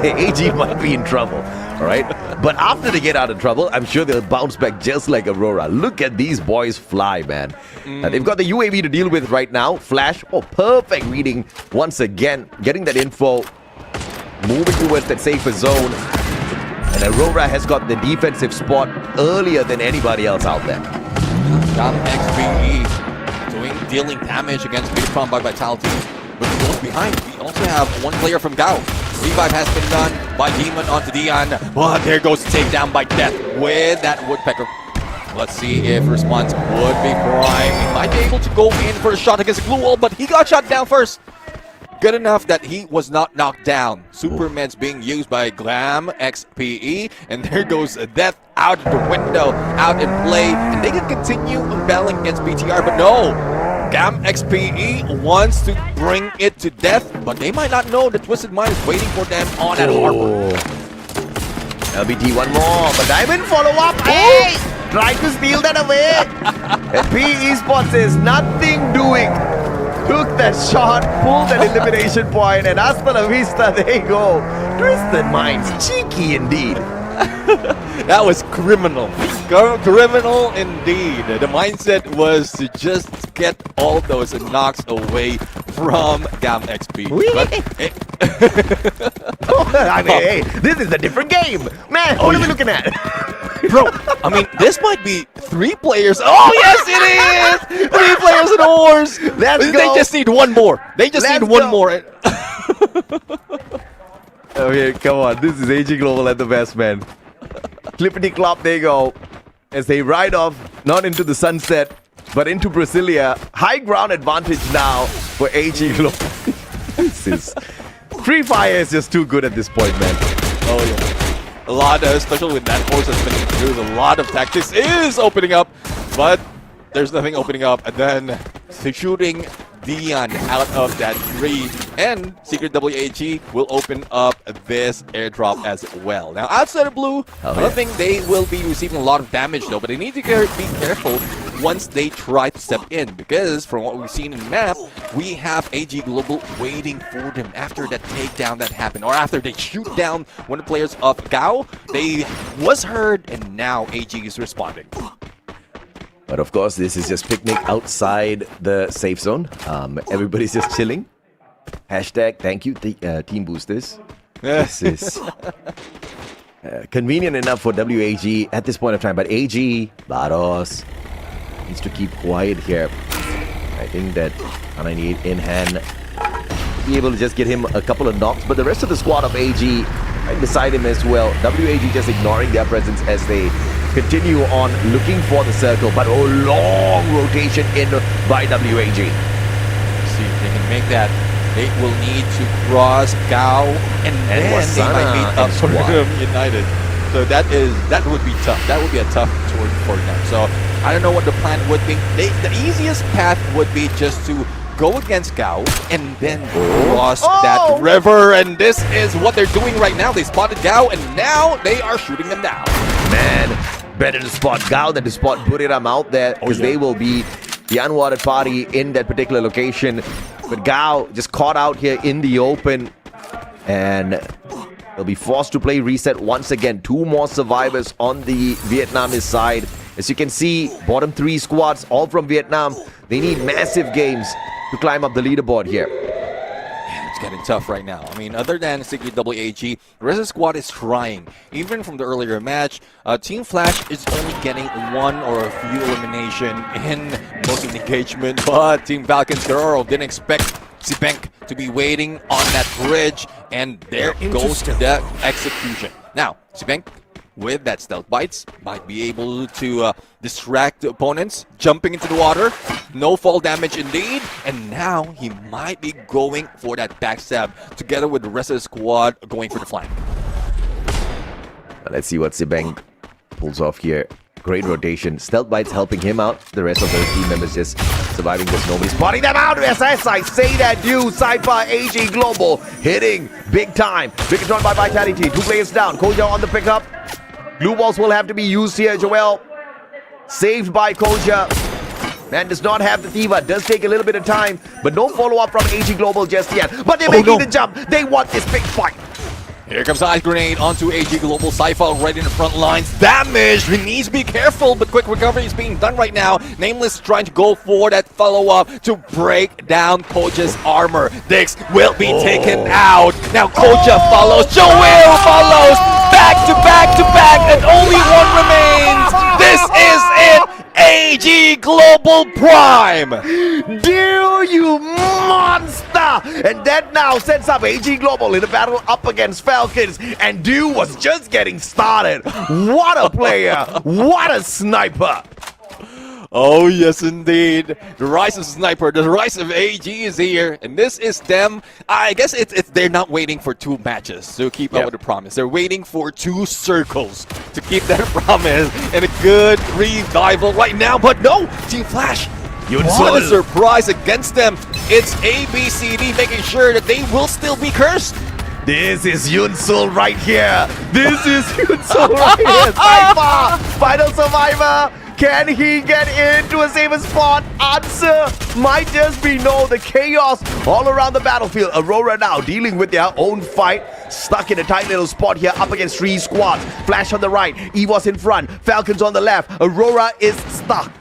AG might be in trouble, all right? But after they get out of trouble, I'm sure they'll bounce back just like Aurora. Look at these boys fly, man. They've got the UAV to deal with right now. Flash, perfect reading once again, getting that info. moving towards that safer zone. And Aurora has got the defensive spot earlier than anybody else out there. XBE dealing damage against Beatron by Vitality. But he goes behind. We also have one player from Gao. Revive has been done by Demon onto Dion. But there goes the takedown by Death with that Woodpecker. Let's see if response would be prime. He might be able to go in for a shot against the glue wall, but he got shot down first. Good enough that he was not knocked down. Superman's being used by Glam XPE, and there goes Death out the window, out in play, and they can continue battling against BTR, but no. Glam XPE wants to bring it to Death, but they might not know the Twisted Mind is waiting for them on that harbor. LBT one more, but Diamond follow up. Hey! Try to steal that away. And PE Esports is nothing doing. Took that shot, pulled that elimination point, and hasta la vista, they go. Twisted Minds, cheeky indeed. That was criminal. Criminal indeed. The mindset was to just get all those knocks away from Gam XP. I mean, hey, this is a different game. Man, what are we looking at? Bro, I mean, this might be 3 players. Oh, yes, it is! 3 players in a horse. Let's go. They just need one more. They just need one more. Okay, come on. This is AG Global at the best, man. Clippity clop, they go. As they ride off, not into the sunset, but into Brasilia. High ground advantage now for AG Global. This is... Free Fire is just too good at this point, man. Oh, yeah. A lot of, especially with that horse that's been through, a lot of tactics is opening up, but there's nothing opening up. And then shooting Dion out of that tree, and Secret WAG will open up this airdrop as well. Now, outside of blue, I don't think they will be receiving a lot of damage though, but they need to be careful once they try to step in, because from what we've seen in the map, we have AG Global waiting for them after that takedown that happened, or after they shoot down one of the players of Gao. They was heard, and now AG is responding. But of course, this is just picnic outside the safe zone. Everybody's just chilling. Hashtag thank you, Team Boosters. This is convenient enough for WAG at this point of time. But AG, Baros, needs to keep quiet here. I think that 198 in hand, be able to just get him a couple of knocks. But the rest of the squad of AG right beside him as well. WAG just ignoring their presence as they continue on looking for the circle, but a long rotation in by WAG. See if they can make that. They will need to cross Gao, and then they might meet up for United. So that would be tough. That would be a tough tour for them. So I don't know what the plan would be. The easiest path would be just to go against Gao and then cross that river, and this is what they're doing right now. They spotted Gao, and now they are shooting them down. Man, better to spot Gao than to spot Buriram out there, because they will be the unwanted party in that particular location. But Gao just caught out here in the open, and they'll be forced to play reset once again. 2 more survivors on the Vietnamese side. As you can see, bottom 3 squads, all from Vietnam. They need massive games to climb up the leaderboard here. It's getting tough right now. I mean, other than Secret WAG, the rest of the squad is trying. Even from the earlier match, Team Flash is only getting 1 or a few elimination in most of the engagement, but Team Falcons Guerrero didn't expect Sibank to be waiting on that bridge, and there goes the execution. Now, Sibank, with that stealth bites, might be able to distract the opponents, jumping into the water. No fall damage indeed, and now he might be going for that backstab together with the rest of the squad going for the flank. Let's see what Sibank pulls off here. Great rotation. Stealth bites helping him out. The rest of the team members just surviving this. Nobody's spotting them out. As I say that, you Cypher AG Global hitting big time. Big control by Vitality. 2 players down. Koja on the pickup. Blue balls will have to be used here. Joel saved by Koja. Man does not have the Thiva. Does take a little bit of time, but no follow-up from AG Global just yet. But they're making the jump. They want this big fight. Here comes Ice Grenade onto AG Global. Cypher right in the front lines. Damage! He needs to be careful, but quick recovery is being done right now. Nameless trying to go for that follow-up to break down Koja's armor. Dix will be taken out. Now Koja follows. Joel follows. Back to back to back, and only one remains. This is it. AG Global Prime! Do you monster! And that now sets up AG Global in a battle up against Falcons. And Dew was just getting started. What a player! What a sniper! Oh yes indeed, the rise of Sniper, the rise of AG is here, and this is them. I guess it's they're not waiting for 2 matches to keep up with the promise. They're waiting for 2 circles to keep their promise and a good revival right now. But no, Team Flash, what a surprise against them. It's ABCD making sure that they will still be cursed. This is Yunsul right here. This is Yunsul right here. Cypher, final survivor. Can he get into a safer spot? Answer might just be no. The chaos all around the battlefield. Aurora now dealing with their own fight. Stuck in a tight little spot here up against 3 squads. Flash on the right. EVOS in front. Falcons on the left. Aurora is stuck.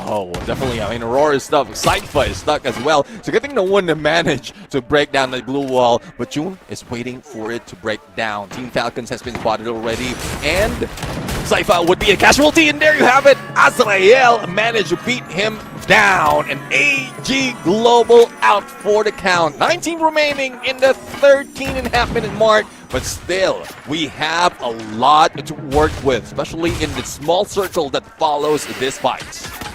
Oh, definitely. I mean, Aurora is stuck. Cypher is stuck as well. So good thing no one managed to break down the blue wall. But June is waiting for it to break down. Team Falcons has been spotted already. And Cypher would be a casualty. And there you have it. Azrael managed to beat him down. And AG Global out for the count. 19 remaining in the 13.5-minute mark. But still, we have a lot to work with, especially in the small circle that follows this fight.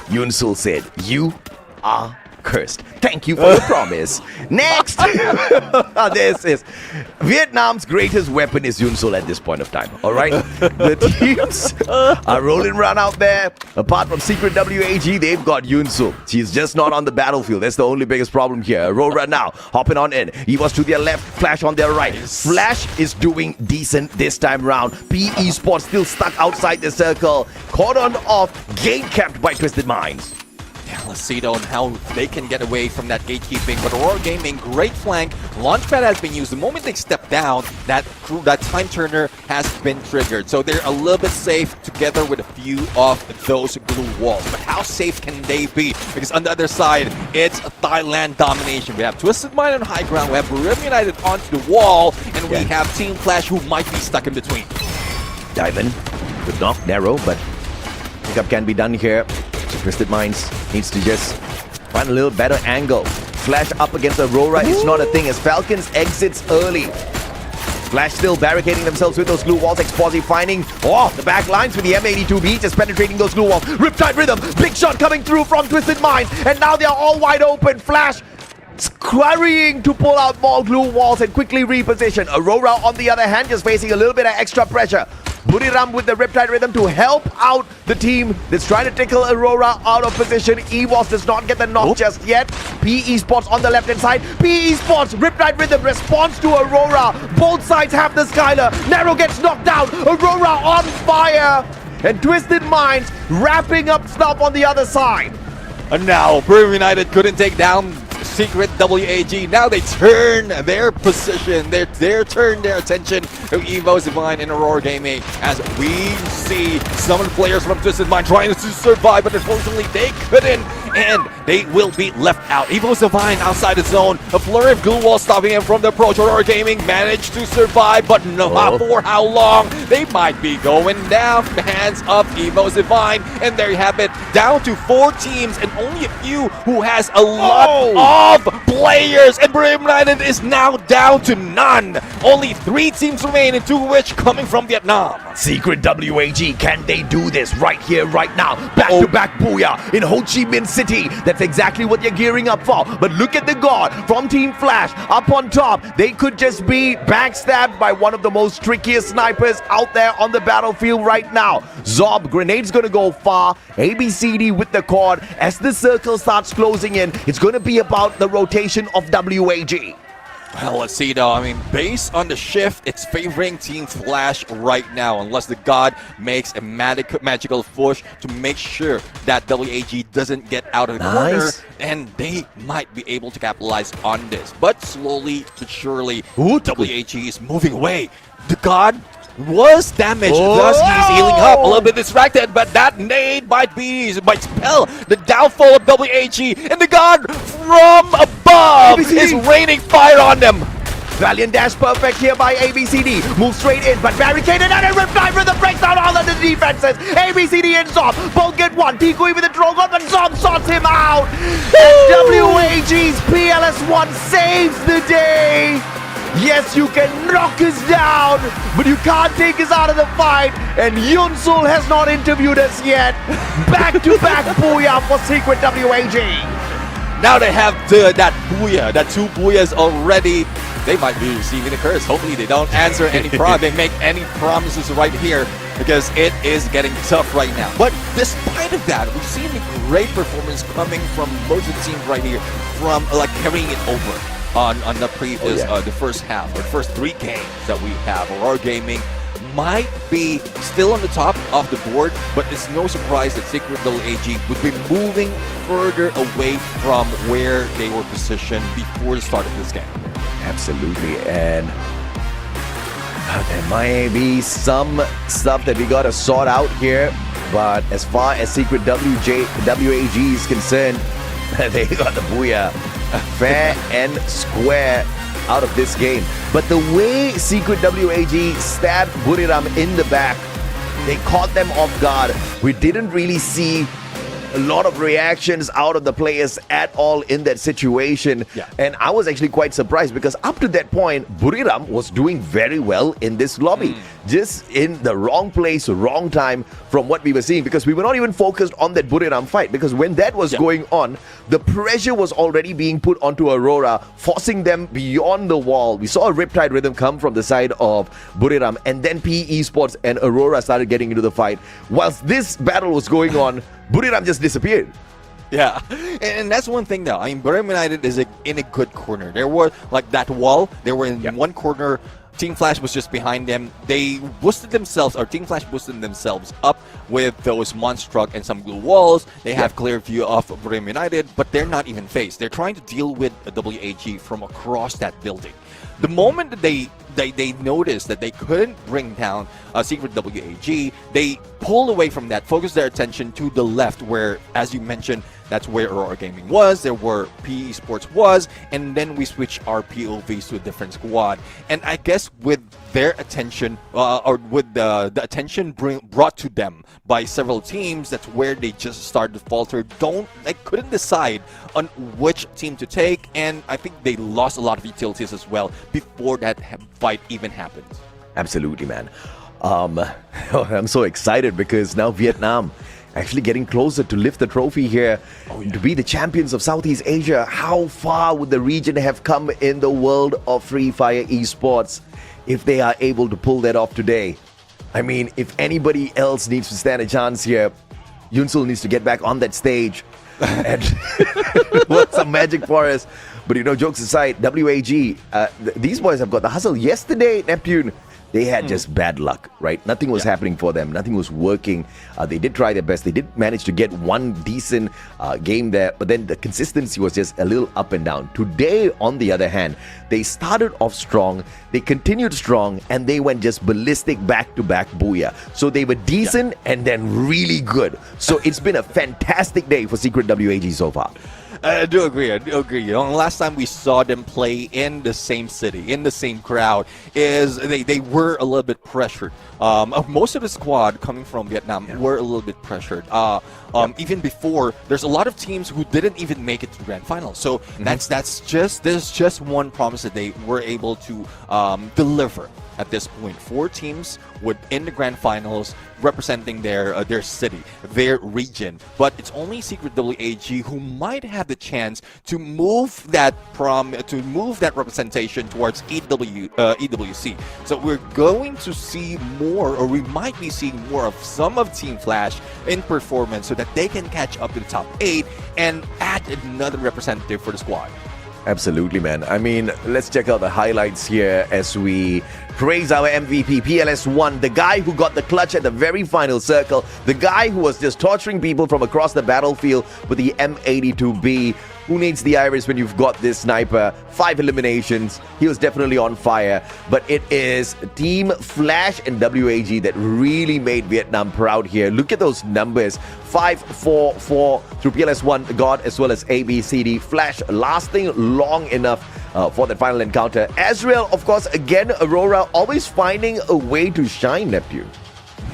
Yunsul said, "You are cursed." Thank you for the promise. Next! This is Vietnam's greatest weapon is Yunsul at this point of time. Alright? The teams are rolling around out there. Apart from Secret WAG, they've got Yunsul. She's just not on the battlefield. That's the only biggest problem here. Aurora now hopping on in. He was to their left, Flash on their right. Flash is doing decent this time round. Esports still stuck outside the circle. Cordon off, gate kept by Twisted Minds. Yeah, let's see though how they can get away from that gatekeeping. But Aurora Gaming, great flank. Launchpad has been used. The moment they step down, that time turner has been triggered. So they're a little bit safe together with a few of those blue walls. But how safe can they be? Because on the other side, it's Thailand domination. We have Twisted Mind on high ground. We have Rim United onto the wall. And we have Team Flash who might be stuck in between. Diamond, good knock, narrow, but pickup can be done here. Twisted Minds needs to just find a little better angle. Flash up against Aurora is not a thing as Falcons exits early. Flash still barricading themselves with those glue walls. Exposy finding the back lines with the M82B just penetrating those glue walls. Riptide Rhythm, big shot coming through from Twisted Minds, and now they're all wide open. Flash scurrying to pull out more glue walls and quickly reposition. Aurora on the other hand just facing a little bit of extra pressure. Buriram with the Riptide Rhythm to help out the team that's trying to tickle Aurora out of position. EVOS does not get the knock just yet. Esports on the left hand side. Esports, Riptide Rhythm responds to Aurora. Both sides have the Skylar. Narrow gets knocked down. Aurora on fire. And Twisted Minds wrapping up stuff on the other side. And now, Rim United couldn't take down Secret WAG. Now they turn their position, they turn their attention to Evo's Divine and Aurora Gaming as we see some of the players from Twisted Mind trying to survive, but unfortunately they couldn't, and they will be left out. Evo's Divine outside the zone, a flurry of glue wall stopping him from the approach. Aurora Gaming managed to survive, but not for how long. They might be going down the hands of Evo's Divine, and there you have it, down to 4 teams and only a few who has a lot of players, and Rim United is now down to none. Only 3 teams remain, and 2 of which coming from Vietnam. Secret WAG, can they do this right here, right now? Back-to-back booyah in Ho Chi Minh City. That's exactly what you're gearing up for. But look at the guard from Team Flash up on top. They could just be backstabbed by one of the most trickiest snipers out there on the battlefield right now. Zob, grenade's gonna go far. ABCD with the cord. As the circle starts closing in, it's gonna be about the rotation of WAG. Well, let's see though. I mean, based on the shift, it's favoring Team Flash right now, unless the God makes a magical push to make sure that WAG doesn't get out of the corner, and they might be able to capitalize on this. But slowly but surely, WAG is moving away. The God was damaged, thus he's healing up, a little bit distracted, but that nade might spell the downfall of WAG, and the God from above is raining fire on them. Valiant dash perfect here by ABCD. Moves straight in, but barricaded and a Riptide Rhythm breaks down all of the defenses. ABCD and Zom both get one. Tikui with the drone up, and Zom sorts him out. And WAG's PLS1 saves the day. Yes, you can knock us down, but you can't take us out of the fight. And Yunsul has not interviewed us yet. Back-to-back booyah for Secret WAG. Now they have that booyah, that 2 booyahs already. They might be receiving the curse. Hopefully they don't answer any they make any promises right here, because it is getting tough right now. But despite of that, we've seen a great performance coming from most of the teams right here, from like carrying it over on the previous the first half, or the first 3 games that we have. Aurora Gaming might be still on the top of the board, but it's no surprise that Secret WAG would be moving further away from where they were positioned before the start of this game. Absolutely, and there might be some stuff that we gotta sort out here, but as far as Secret WAG is concerned, they got the booyah fair and square out of this game. But the way Secret WAG stabbed Buriram in the back, they caught them off guard. We didn't really see a lot of reactions out of the players at all in that situation. And I was actually quite surprised, because up to that point, Buriram was doing very well in this lobby. Just in the wrong place, wrong time from what we were seeing, because we were not even focused on that Buriram fight, because when that was going on, the pressure was already being put onto Aurora, forcing them beyond the wall. We saw a Riptide Rhythm come from the side of Buriram, and then PE Esports and Aurora started getting into the fight. Whilst this battle was going on, Buriram just disappeared. Yeah, and that's one thing though. I mean, Buriram United is in a good corner. There were like that wall. They were in one corner. Team Flash was just behind them. They boosted themselves, or Team Flash boosted themselves up with those Monstruck and some glue walls. They have clear view of Buriram United, but they're not even faced. They're trying to deal with a WAG from across that building. The moment that they noticed that they couldn't bring down Secret WAG, they pulled away from that, focused their attention to the left, where, as you mentioned, that's where Aurora Gaming was, there where PE Sports was, and then we switched our POVs to a different squad. And I guess with their attention, or with the attention brought to them by several teams, that's where they just started to falter. They couldn't decide on which team to take, and I think they lost a lot of utilities as well before that fight even happened. Absolutely, man. I'm so excited, because now Vietnam actually getting closer to lift the trophy here, to be the champions of Southeast Asia. How far would the region have come in the world of Free Fire Esports if they are able to pull that off today? I mean, if anybody else needs to stand a chance here, Yunsul needs to get back on that stage and work some magic for us. But jokes aside, WAG, these boys have got the hustle. Yesterday, Neptune, they had just bad luck, right? Nothing was happening for them. Nothing was working. They did try their best. They did manage to get one decent game there, but then the consistency was just a little up and down. Today, on the other hand, they started off strong, they continued strong, and they went just ballistic back-to-back booyah. So they were decent and then really good. So it's been a fantastic day for Secret WAG so far. I do agree. Last time we saw them play in the same city, in the same crowd, is they were a little bit pressured. Most of the squad coming from Vietnam were a little bit pressured. Even before, there's a lot of teams who didn't even make it to the grand final. So there's just one promise that they were able to deliver at this point. 4 teams in the grand finals representing their city, their region. But it's only Secret WAG who might have the chance to move that representation towards EWC. So we're going to see more, or we might be seeing more of some of Team Flash in performance, so that they can catch up to the top 8 and add another representative for the squad. Absolutely, man. I mean, let's check out the highlights here as we praise our MVP, PLS1, the guy who got the clutch at the very final circle, the guy who was just torturing people from across the battlefield with the M82B. Who needs the Iris when you've got this sniper? 5 eliminations. He was definitely on fire. But it is Team Flash and WAG that really made Vietnam proud here. Look at those numbers. 5-4-4 through PLS1, God, as well as ABCD. Flash lasting long enough for that final encounter. Ezreal, of course, again, Aurora always finding a way to shine, Neptune.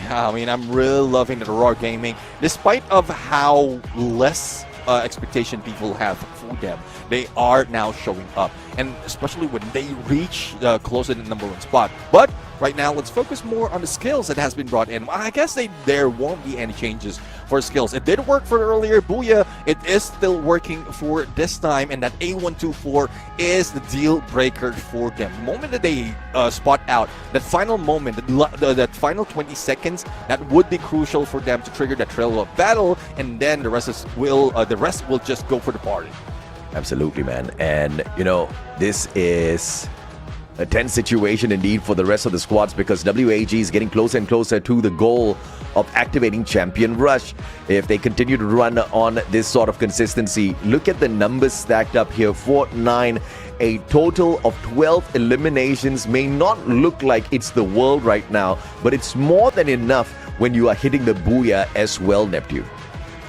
Yeah, I mean, I'm really loving the Aurora Gaming. Despite of how less expectation people have for them, they are now showing up, and especially when they reach closer to the number 1 spot. But right now, let's focus more on the skills that has been brought in. I guess there won't be any changes for skills. It did work for earlier Booyah. It is still working for this time, and that A124 is the deal breaker for them. The moment that they spot out that final moment, that final 20 seconds, that would be crucial for them to trigger that trail of battle, and then the rest will just go for the party. Absolutely, man. And, you know, this is a tense situation indeed for the rest of the squads, because WAG is getting closer and closer to the goal of activating Champion Rush. If they continue to run on this sort of consistency, look at the numbers stacked up here. 4-9, a total of 12 eliminations. May not look like it's the world right now, but it's more than enough when you are hitting the Booyah as well, Neptune.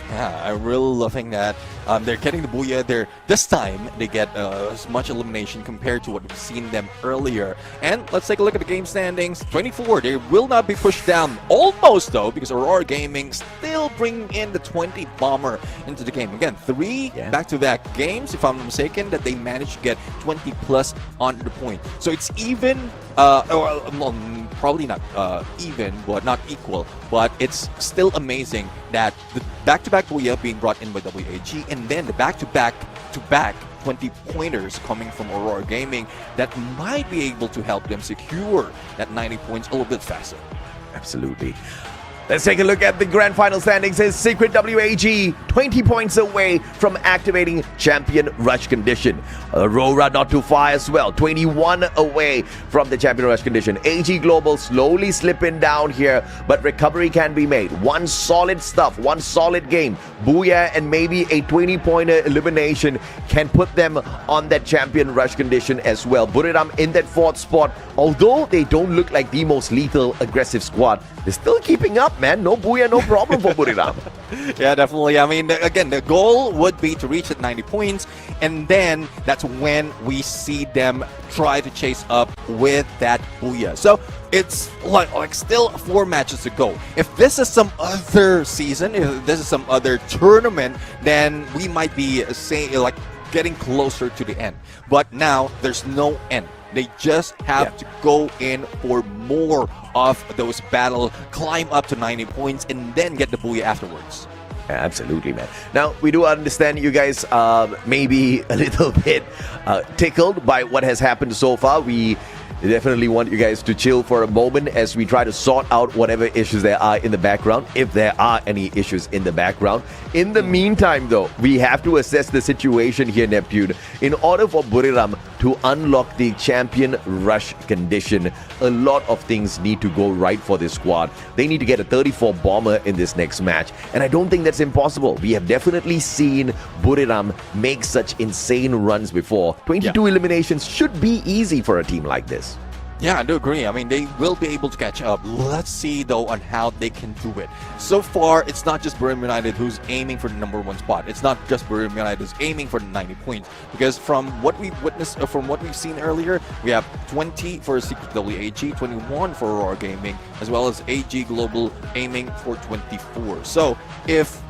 Yeah, I'm really loving that. They're getting the Booyah. This time, they get as much elimination compared to what we've seen them earlier. And let's take a look at the game standings. 24, they will not be pushed down. Almost, though, because Aurora Gaming still bring in the 20 bomber into the game. Again, 3 back-to-back games, if I'm not mistaken, that they managed to get 20 plus on the point. So it's even, probably not even, but not equal. But it's still amazing that the back-to-back Booyah being brought in by WAG, and then the back-to-back 20 pointers coming from Aurora Gaming that might be able to help them secure that 90 points a little bit faster. Absolutely. Let's take a look at the grand final standings. His Secret WAG 20 points away from activating Champion Rush condition. Aurora not too far as well, 21 away from the Champion Rush condition. AG Global slowly slipping down here, but recovery can be made. One solid stuff, one solid game. Booyah and maybe a 20-pointer elimination can put them on that Champion Rush condition as well. Buriram in that 4th spot. Although they don't look like the most lethal, aggressive squad, they're still keeping up, man. No Booyah, no problem for Buriram. Yeah, definitely. I mean, again, the goal would be to reach at 90 points, and then that's when we see them try to chase up with that Booyah. So it's like still 4 matches to go. If this is some other season, if this is some other tournament, then we might be saying like getting closer to the end. But now there's no end. They just have to go in for more of those battles, climb up to 90 points, and then get the Booyah afterwards. Absolutely, man. Now, we do understand you guys maybe a little bit tickled by what has happened so far. We definitely want you guys to chill for a moment as we try to sort out whatever issues there are in the background, if there are any issues in the background. In the meantime, though, we have to assess the situation here, Neptune. In order for Buriram to unlock the Champion Rush condition, a lot of things need to go right for this squad. They need to get a 34 bomber in this next match, and I don't think that's impossible. We have definitely seen Buriram make such insane runs before. 22 eliminations should be easy for a team like this. Yeah, I do agree. I mean, they will be able to catch up. Let's see, though, on how they can do it. So far, it's not just Buriram United who's aiming for the number 1 spot. It's not just Buriram United who's aiming for the 90 points. Because from what we've witnessed, from what we've seen earlier, we have 20 for Secret WAG, 21 for Aurora Gaming, as well as AG Global aiming for 24. So, if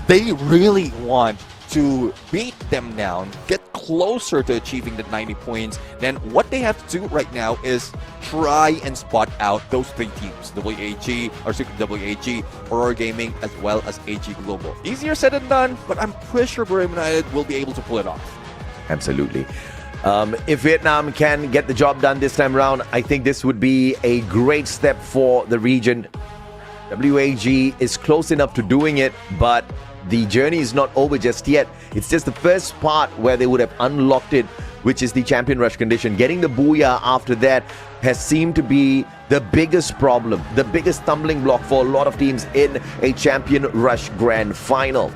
they really want to beat them down, get closer to achieving the 90 points, then what they have to do right now is try and spot out those 3 teams, WAG, or Secret WAG, Aurora Gaming, as well as AG Global. Easier said than done, but I'm pretty sure Buriram United will be able to pull it off. Absolutely. If Vietnam can get the job done this time around, I think this would be a great step for the region. WAG is close enough to doing it, but the journey is not over just yet. It's just the first part where they would have unlocked it, which is the champion rush condition. Getting the booyah after that has seemed to be the biggest problem, the biggest stumbling block for a lot of teams in a champion rush grand final.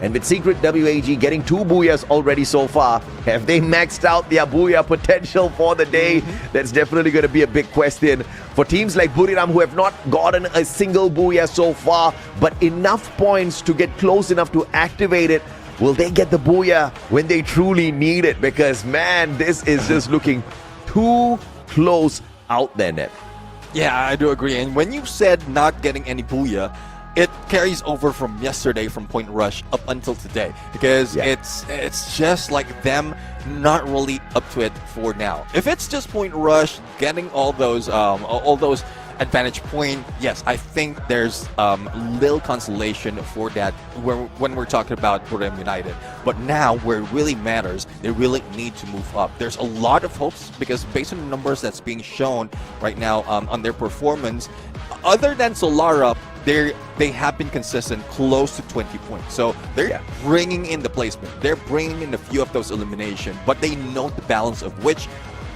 And with Secret WAG getting 2 booyahs already so far, have they maxed out their booyah potential for the day? That's definitely going to be a big question for teams like Buriram, who have not gotten a single booyah so far, but enough points to get close enough to activate it. Will they get the booyah when they truly need it? Because, man, this is just looking too close out there, Ned. Yeah, I do agree. And when you said not getting any booyah, it carries over from yesterday, from Point Rush up until today, because it's just like them not really up to it for now. If it's just Point Rush getting all those advantage point, yes, I think there's little consolation for that when we're talking about Buriram United. But now, where it really matters, they really need to move up. There's a lot of hopes, because based on the numbers that's being shown right now on their performance, other than Solara, they have been consistent close to 20 points. So they're bringing in the placement. They're bringing in a few of those elimination, but they know the balance of which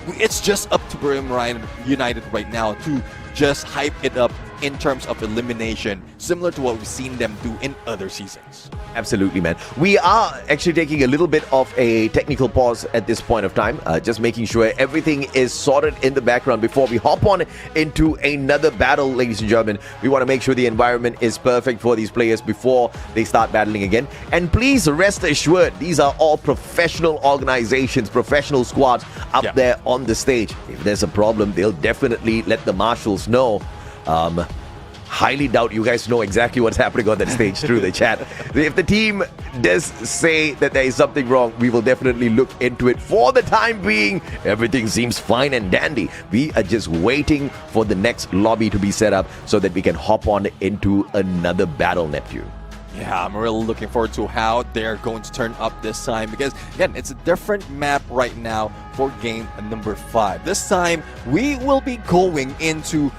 it's just up to Buriram United right now to just hype it up in terms of elimination, similar to what we've seen them do in other seasons. Absolutely, man. We are actually taking a little bit of a technical pause at this point of time, just making sure everything is sorted in the background before we hop on into another battle, ladies and gentlemen. We want to make sure the environment is perfect for these players before they start battling again. And please rest assured, these are all professional organizations, professional squads up there on the stage. If there's a problem, they'll definitely let the marshals know. Highly doubt you guys know exactly what's happening on that stage through the chat. If the team does say that there is something wrong, we will definitely look into it. For the time being, everything seems fine and dandy. We are just waiting for the next lobby to be set up so that we can hop on into another battle, Neptune. Yeah, I'm really looking forward to how they're going to turn up this time, because, again, it's a different map right now for game number 5. This time, we will be going into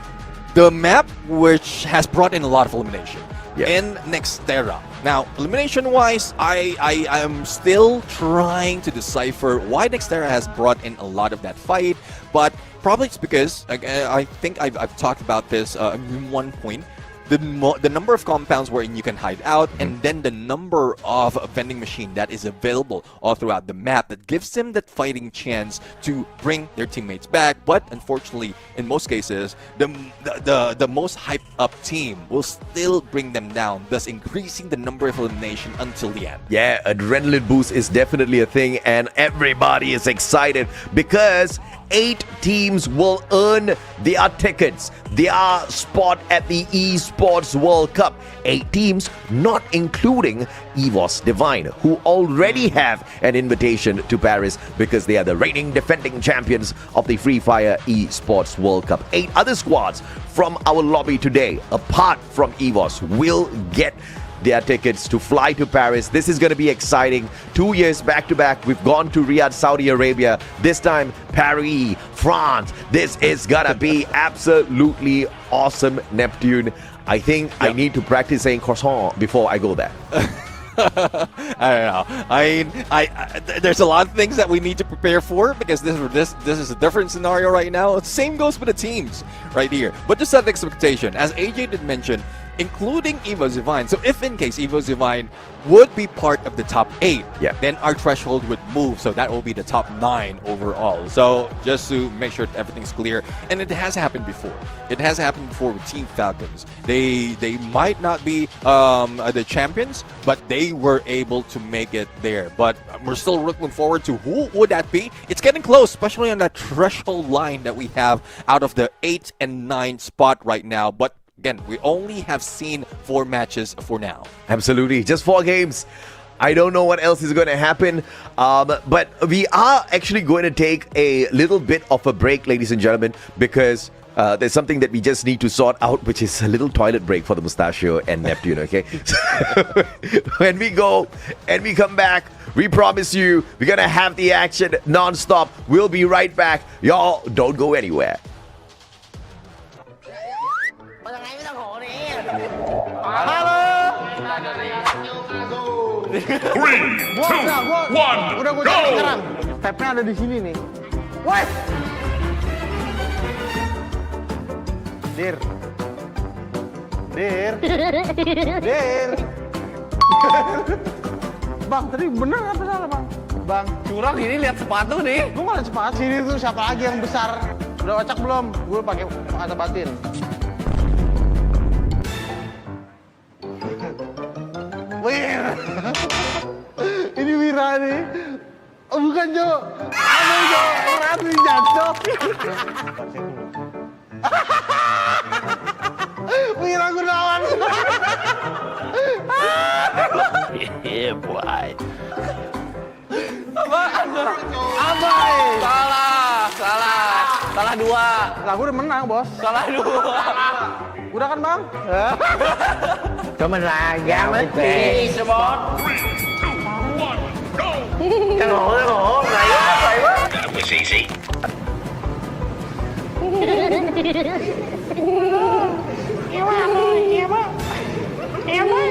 the map which has brought in a lot of elimination in Nextera. Now, elimination-wise, I am still trying to decipher why Nextera has brought in a lot of that fight, but probably it's because, I think I've talked about this in one point, the number of compounds wherein you can hide out, and then the number of vending machine that is available all throughout the map that gives them that fighting chance to bring their teammates back. But unfortunately, in most cases, the most hyped up team will still bring them down, thus increasing the number of elimination until the end. Yeah, adrenaline boost is definitely a thing, and everybody is excited because 8 teams will earn their tickets, their spot at the Esports World Cup. 8 teams, not including EVOS Divine, who already have an invitation to Paris because they are the reigning defending champions of the Free Fire Esports World Cup. 8 other squads from our lobby today, apart from EVOS, will get their tickets to fly to Paris. This is going to be exciting. 2 years back to back, we've gone to Riyadh, Saudi Arabia. This time, Paris, France. This is going to be absolutely awesome, Neptune. I think I need to practice saying croissant before I go there. I don't know. There's a lot of things that we need to prepare for, because this is a different scenario right now. Same goes with the teams right here. But just set the expectation, as AJ did mention, including EVOS Divine. So if in case EVOS Divine would be part of the top 8, then our threshold would move. So that will be the top 9 overall. So just to make sure that everything's clear. And it has happened before. It has happened before with Team Falcons. They might not be the champions, but they were able to make it there. But we're still looking forward to who would that be. It's getting close, especially on that threshold line that we have out of the 8 and 9 spot right now. But again, we only have seen 4 matches for now. Absolutely. Just 4 games. I don't know what else is going to happen. But we are actually going to take a little bit of a break, ladies and gentlemen, because there's something that we just need to sort out, which is a little toilet break for the Mustachio and Neptune, okay? When we go and we come back, we promise you we're going to have the action non-stop. We'll be right back. Y'all don't go anywhere. Hello Udah gue cari sekarang. Tapnya ada di sini nih. Woi. Dir. Bang, tadi bener apa salah bang? Bang, Curang ini lihat sepatu nih. gue malah cepat. Sini tuh siapa lagi yang besar? Udah ocak belum? Gue pakai kata batin. Wih, ini Wira nih. Oh, bukan Jo. Aduh Jo, Ratu jatuh. Wira Gunawan. Yeah, boy. Abai. Salah dua. Lah, gue udah menang, bos. Salah dua. Udah kan, Bang? Cho mình là gà mesti Esports. Cái ngộ này quá. Xì. Em ơi.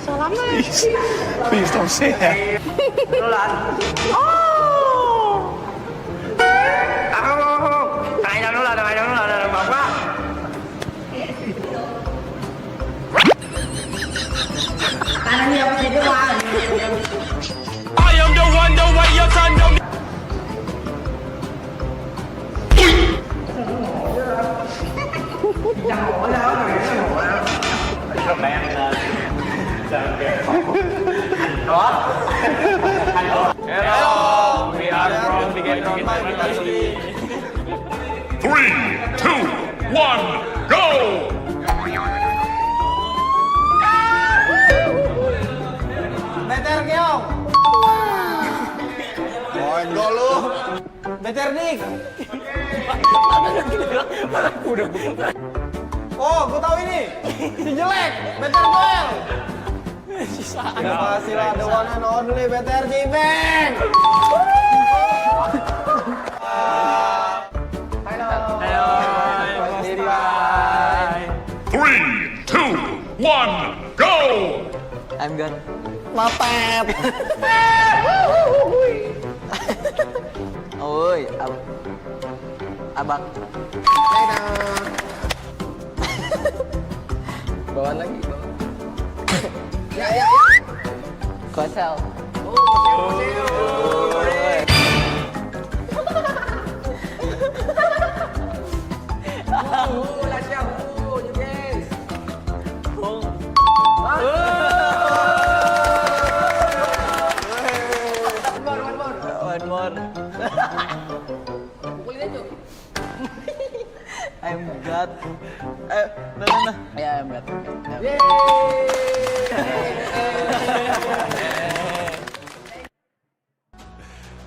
Sợ lắm đấy. Please don't say that. Nó là không. Tại đâu nó là bọc quá. Anh nhập thì cái qua. I am the one, the way you turn them. Hello, we are from Beginner University. 3, 2, 1, go! Beter Keong. Enggak lu. Beter Dik. Oh, gue tahu ini. Si jelek, Beter Goel. Terima kasih lah, the one and only Beter Jibeng. Hello. 3, 2, 1, go! I'm good. Mapep. Ôi, abang. Bawa lagi. Ya. Kosel. I'm God. No. Yeah, I'm God.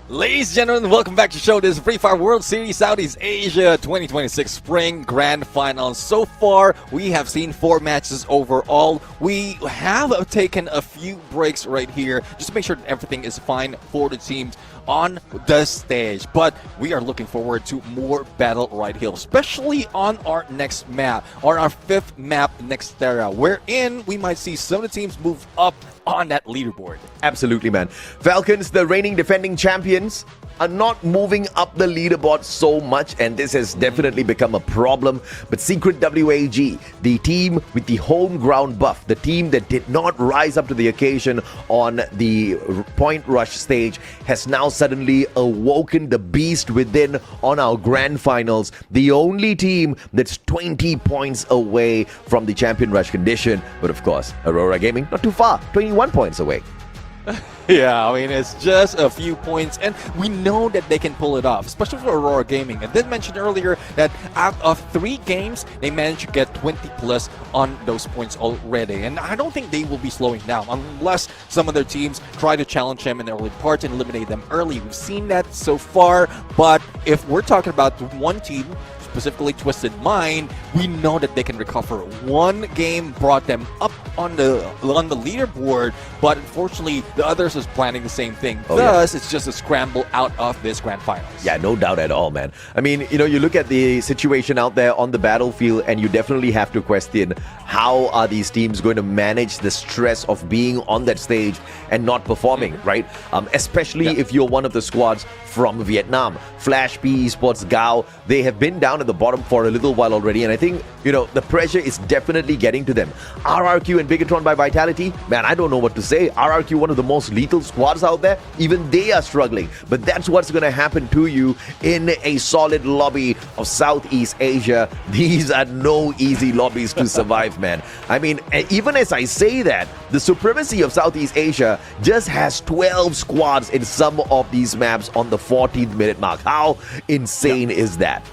Ladies and gentlemen, welcome back to the show. This is Free Fire World Series Southeast Asia 2026 Spring Grand Final. So far, we have seen 4 matches overall. We have taken a few breaks right here just to make sure that everything is fine for the teams on the stage. But we are looking forward to more battle right here, especially on our next map, on our 5th map, Nextera, wherein we might see some of the teams move up on that leaderboard. Absolutely, man. Falcons, the reigning defending champions, are not moving up the leaderboard so much, and this has definitely become a problem. But Secret WAG, the team with the home ground buff, the team that did not rise up to the occasion on the point rush stage, has now suddenly awoken the beast within on our grand finals. The only team that's 20 points away from the champion rush condition. But of course, Aurora Gaming, not too far, 21 points away. Yeah, I mean, it's just a few points, and we know that they can pull it off, especially for Aurora Gaming. I did mention earlier that out of 3 games, they managed to get 20 plus on those points already, and I don't think they will be slowing down unless some of their teams try to challenge them in the early part and eliminate them early. We've seen that so far, but if we're talking about one team specifically Twisted Mind, we know that they can recover. One game brought them up on the leaderboard, but unfortunately the others is planning the same thing. Thus, it's just a scramble out of this grand finals. Yeah, no doubt at all, man. I mean, you know, you look at the situation out there on the battlefield and you definitely have to question how are these teams going to manage the stress of being on that stage and not performing, right? Especially if you're one of the squads from Vietnam. Flash P, Esports, Gao, they have been down at the bottom for a little while already, and I think, you know, the pressure is definitely getting to them. RRQ and Bigatron by Vitality, man, I don't know what to say. RRQ, one of the most lethal squads out there, even they are struggling. But that's what's going to happen to you in a solid lobby of Southeast Asia. These are no easy lobbies to survive, man. I mean, even as I say that, the supremacy of Southeast Asia just has 12 squads in some of these maps on the 14th minute mark. How insane is that?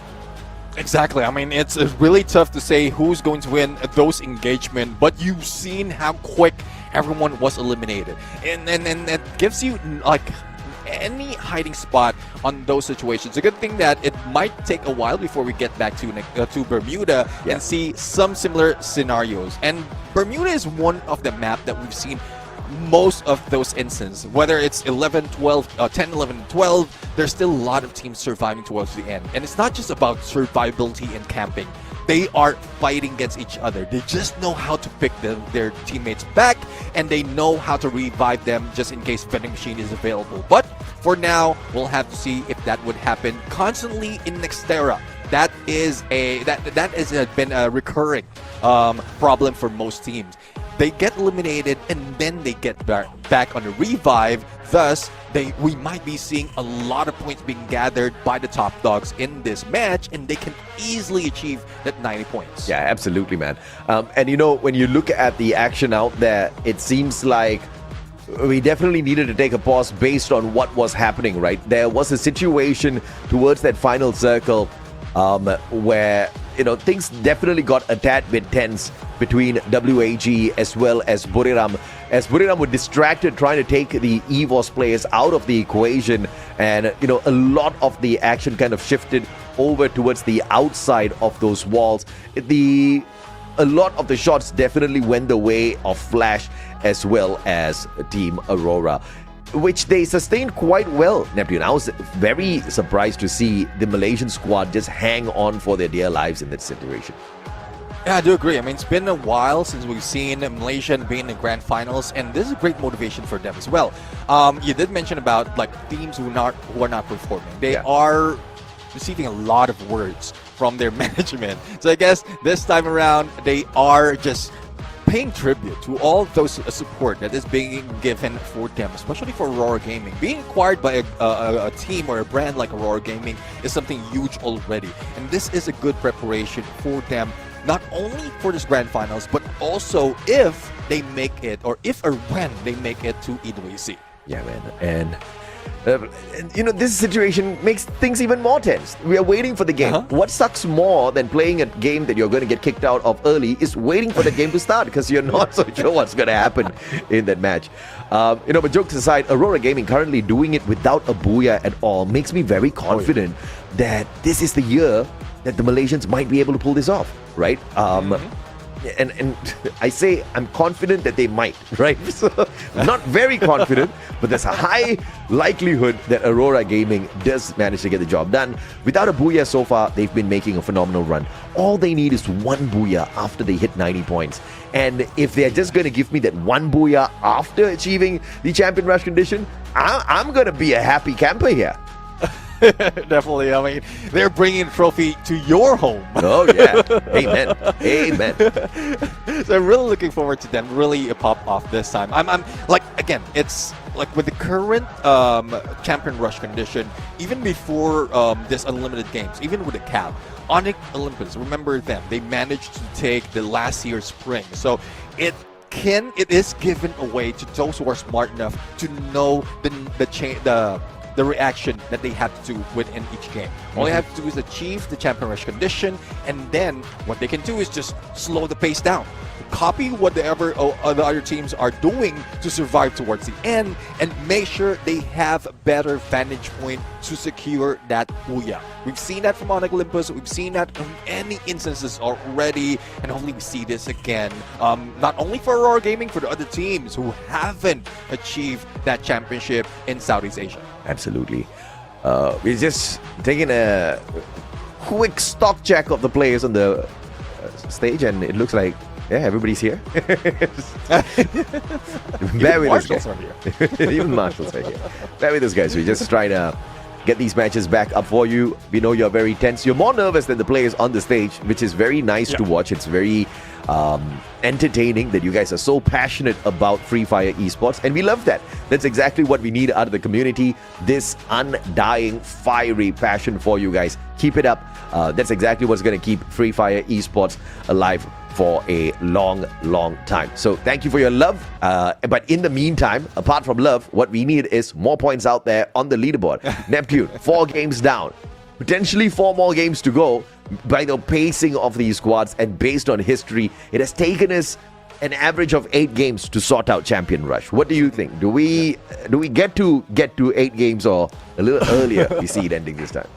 Exactly. I mean, it's really tough to say who's going to win those engagements, but you've seen how quick everyone was eliminated. And it gives you, like, any hiding spot on those situations. A good thing that it might take a while before we get back to Bermuda and see some similar scenarios. And Bermuda is one of the map that we've seen most of those instances, whether it's 11, 12, 10, 11, 12, there's still a lot of teams surviving towards the end. And it's not just about survivability and camping. They are fighting against each other. They just know how to pick their teammates back, and they know how to revive them just in case vending machine is available. But for now, we'll have to see if that would happen constantly in Nextera. That has been a recurring problem for most teams. They get eliminated and then they get back on the revive. Thus, we might be seeing a lot of points being gathered by the top dogs in this match, and they can easily achieve that 90 points. Yeah, absolutely, man. And you know, when you look at the action out there, it seems like we definitely needed to take a pause based on what was happening, right? There was a situation towards that final circle where, you know, things definitely got a tad bit tense between WAG as well as Buriram, as Buriram were distracted trying to take the EVOS players out of the equation, and, you know, a lot of the action kind of shifted over towards the outside of those walls. A lot of the shots definitely went the way of Flash as well as Team Aurora, which they sustained quite well, Neptune. I was very surprised to see the Malaysian squad just hang on for their dear lives in that situation. Yeah, I do agree. I mean, it's been a while since we've seen Malaysia being in the grand finals, and this is a great motivation for them as well. You did mention about, like, teams who are not performing. They are receiving a lot of words from their management. So I guess this time around, they are just paying tribute to all those support that is being given for them, especially for Aurora Gaming. Being acquired by a team or a brand like Aurora Gaming is something huge already, and this is a good preparation for them, not only for this grand finals, but also if they make it, or if or when they make it to EWC. Yeah, man. And you know, this situation makes things even more tense. We are waiting for the game. What sucks more than playing a game that you're going to get kicked out of early is waiting for the game to start, because you're not so sure what's going to happen in that match. You know, but jokes aside, Aurora Gaming currently doing it without a booyah at all makes me very confident that this is the year that the Malaysians might be able to pull this off, right? And I say I'm confident that they might, right? So, not very confident, but there's a high likelihood that Aurora Gaming does manage to get the job done. Without a booyah so far, they've been making a phenomenal run. All they need is one booyah after they hit 90 points. And if they're just going to give me that one booyah after achieving the champion rush condition, I'm going to be a happy camper here. Definitely. I mean, they're bringing a trophy to your home. Oh, yeah. Amen. Amen. So I'm really looking forward to them really pop off this time. I'm like, again, it's like with the current champion rush condition, even before this unlimited games, even with the cap, Onyx Olympus, remember them. They managed to take the last year's spring. So it is given away to those who are smart enough to know the reaction that they have to do within each game. All they have to do is achieve the champion rush condition, and then what they can do is just slow the pace down. copy whatever the other teams are doing to survive towards the end and make sure they have better vantage point to secure that Booyah. We've seen that from Onyx Olympus, we've seen that in any instances already, and hopefully we see this again, not only for Aurora Gaming, for the other teams who haven't achieved that championship in Southeast Asia. Absolutely. We're just taking a quick stock check of the players on the stage, and it looks like, yeah, everybody's here. Bear with us, guys. Even Marshall's are here. Bear with us, guys. We're just trying to get these matches back up for you. We know you're very tense. You're more nervous than the players on the stage, which is very nice to watch. It's very entertaining that you guys are so passionate about Free Fire esports, and we love that. That's exactly what we need out of the community, this undying fiery passion for you guys. Keep it up. That's exactly what's going to keep Free Fire esports alive for a long time. So thank you for your love, but in the meantime, apart from love, what we need is more points out there on the leaderboard. Neptune, 4 games down, potentially 4 more games to go. By the pacing of these squads and based on history, it has taken us an average of 8 games to sort out Champion Rush. What do you think? Do we get to 8 games, or a little earlier we see it ending this time?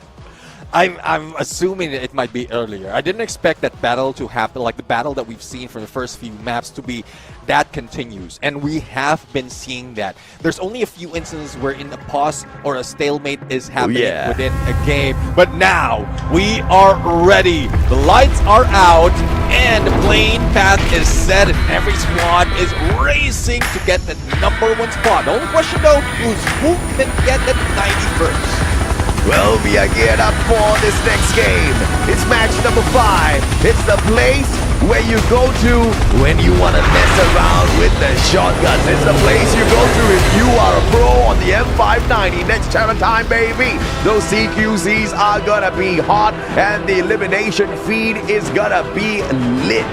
I'm assuming it might be earlier. I didn't expect that battle to happen, like the battle that we've seen from the first few maps, to be that continuous. And we have been seeing that. There's only a few instances where in a pause or a stalemate is happening within a game. But now, we are ready. The lights are out, and the playing path is set, and every squad is racing to get the #1 spot. The only question though is who can get the 91st? Well, we are geared up for this next game. It's match number 5. It's the place where you go to when you want to mess around with the shotguns. It's the place you go to if you are a pro on the M590. Next Terror time, baby. Those CQCs are gonna be hot, and the elimination feed is gonna be lit.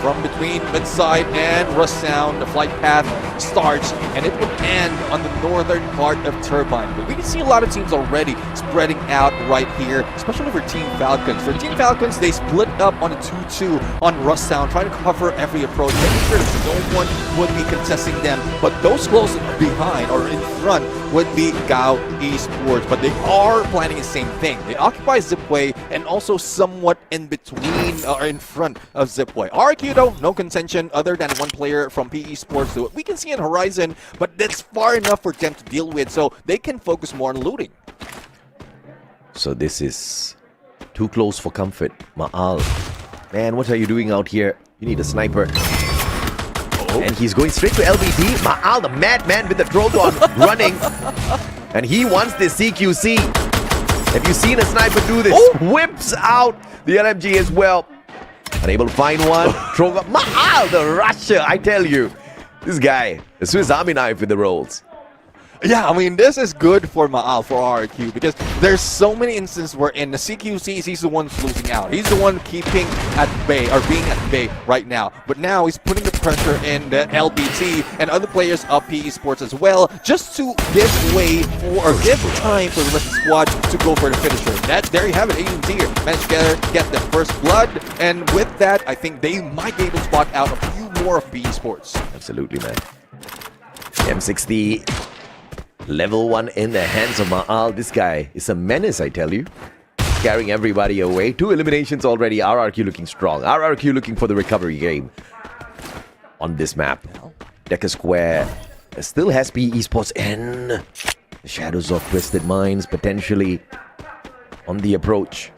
From between Midside and Rust Sound, the flight path starts, and it will end on the northern part of Turbine. But we can see a lot of teams already spreading out right here, especially for Team Falcons. For Team Falcons, they split up on a 2-2 on Rust Sound, trying to cover every approach, making sure that no one would be contesting them. But those close behind or in front would be Gao Esports. But they are planning the same thing. They occupy Zipway and also somewhat in between or in front of Zipway. RQ though, no contention other than one player from PE Sports. So we can see in Horizon, but that's far enough for them to deal with, so they can focus more on looting. So this is too close for comfort. Ma'al, man, what are you doing out here? You need a sniper. And he's going straight to LBD. Ma'al, the madman with the Drogon running. And he wants this CQC. Have you seen a sniper do this? Whips out the LMG as well. Unable to find one. Drogon, Ma'al, the rusher, I tell you. This guy, the Swiss Army knife with the rolls. Yeah, I mean, this is good for Ma'al, for RRQ, because there's so many instances where in the CQCs, he's the one losing out. He's the one keeping at bay, or being at bay right now. But now he's putting the pressure in the LBT and other players of PE Sports as well, just to give way for, or give time for the rest of the squad to go for the finisher. There you have it, Asian Tier managed to get the first blood, and with that, I think they might be able to spot out a few more of PE Sports. Absolutely, man. M60. Level 1 in the hands of Ma'al. This guy is a menace, I tell you. Scaring everybody away. 2 eliminations already. RRQ looking strong. RRQ looking for the recovery game on this map. Decker Square still has PE Esports and the shadows of Twisted Minds potentially on the approach.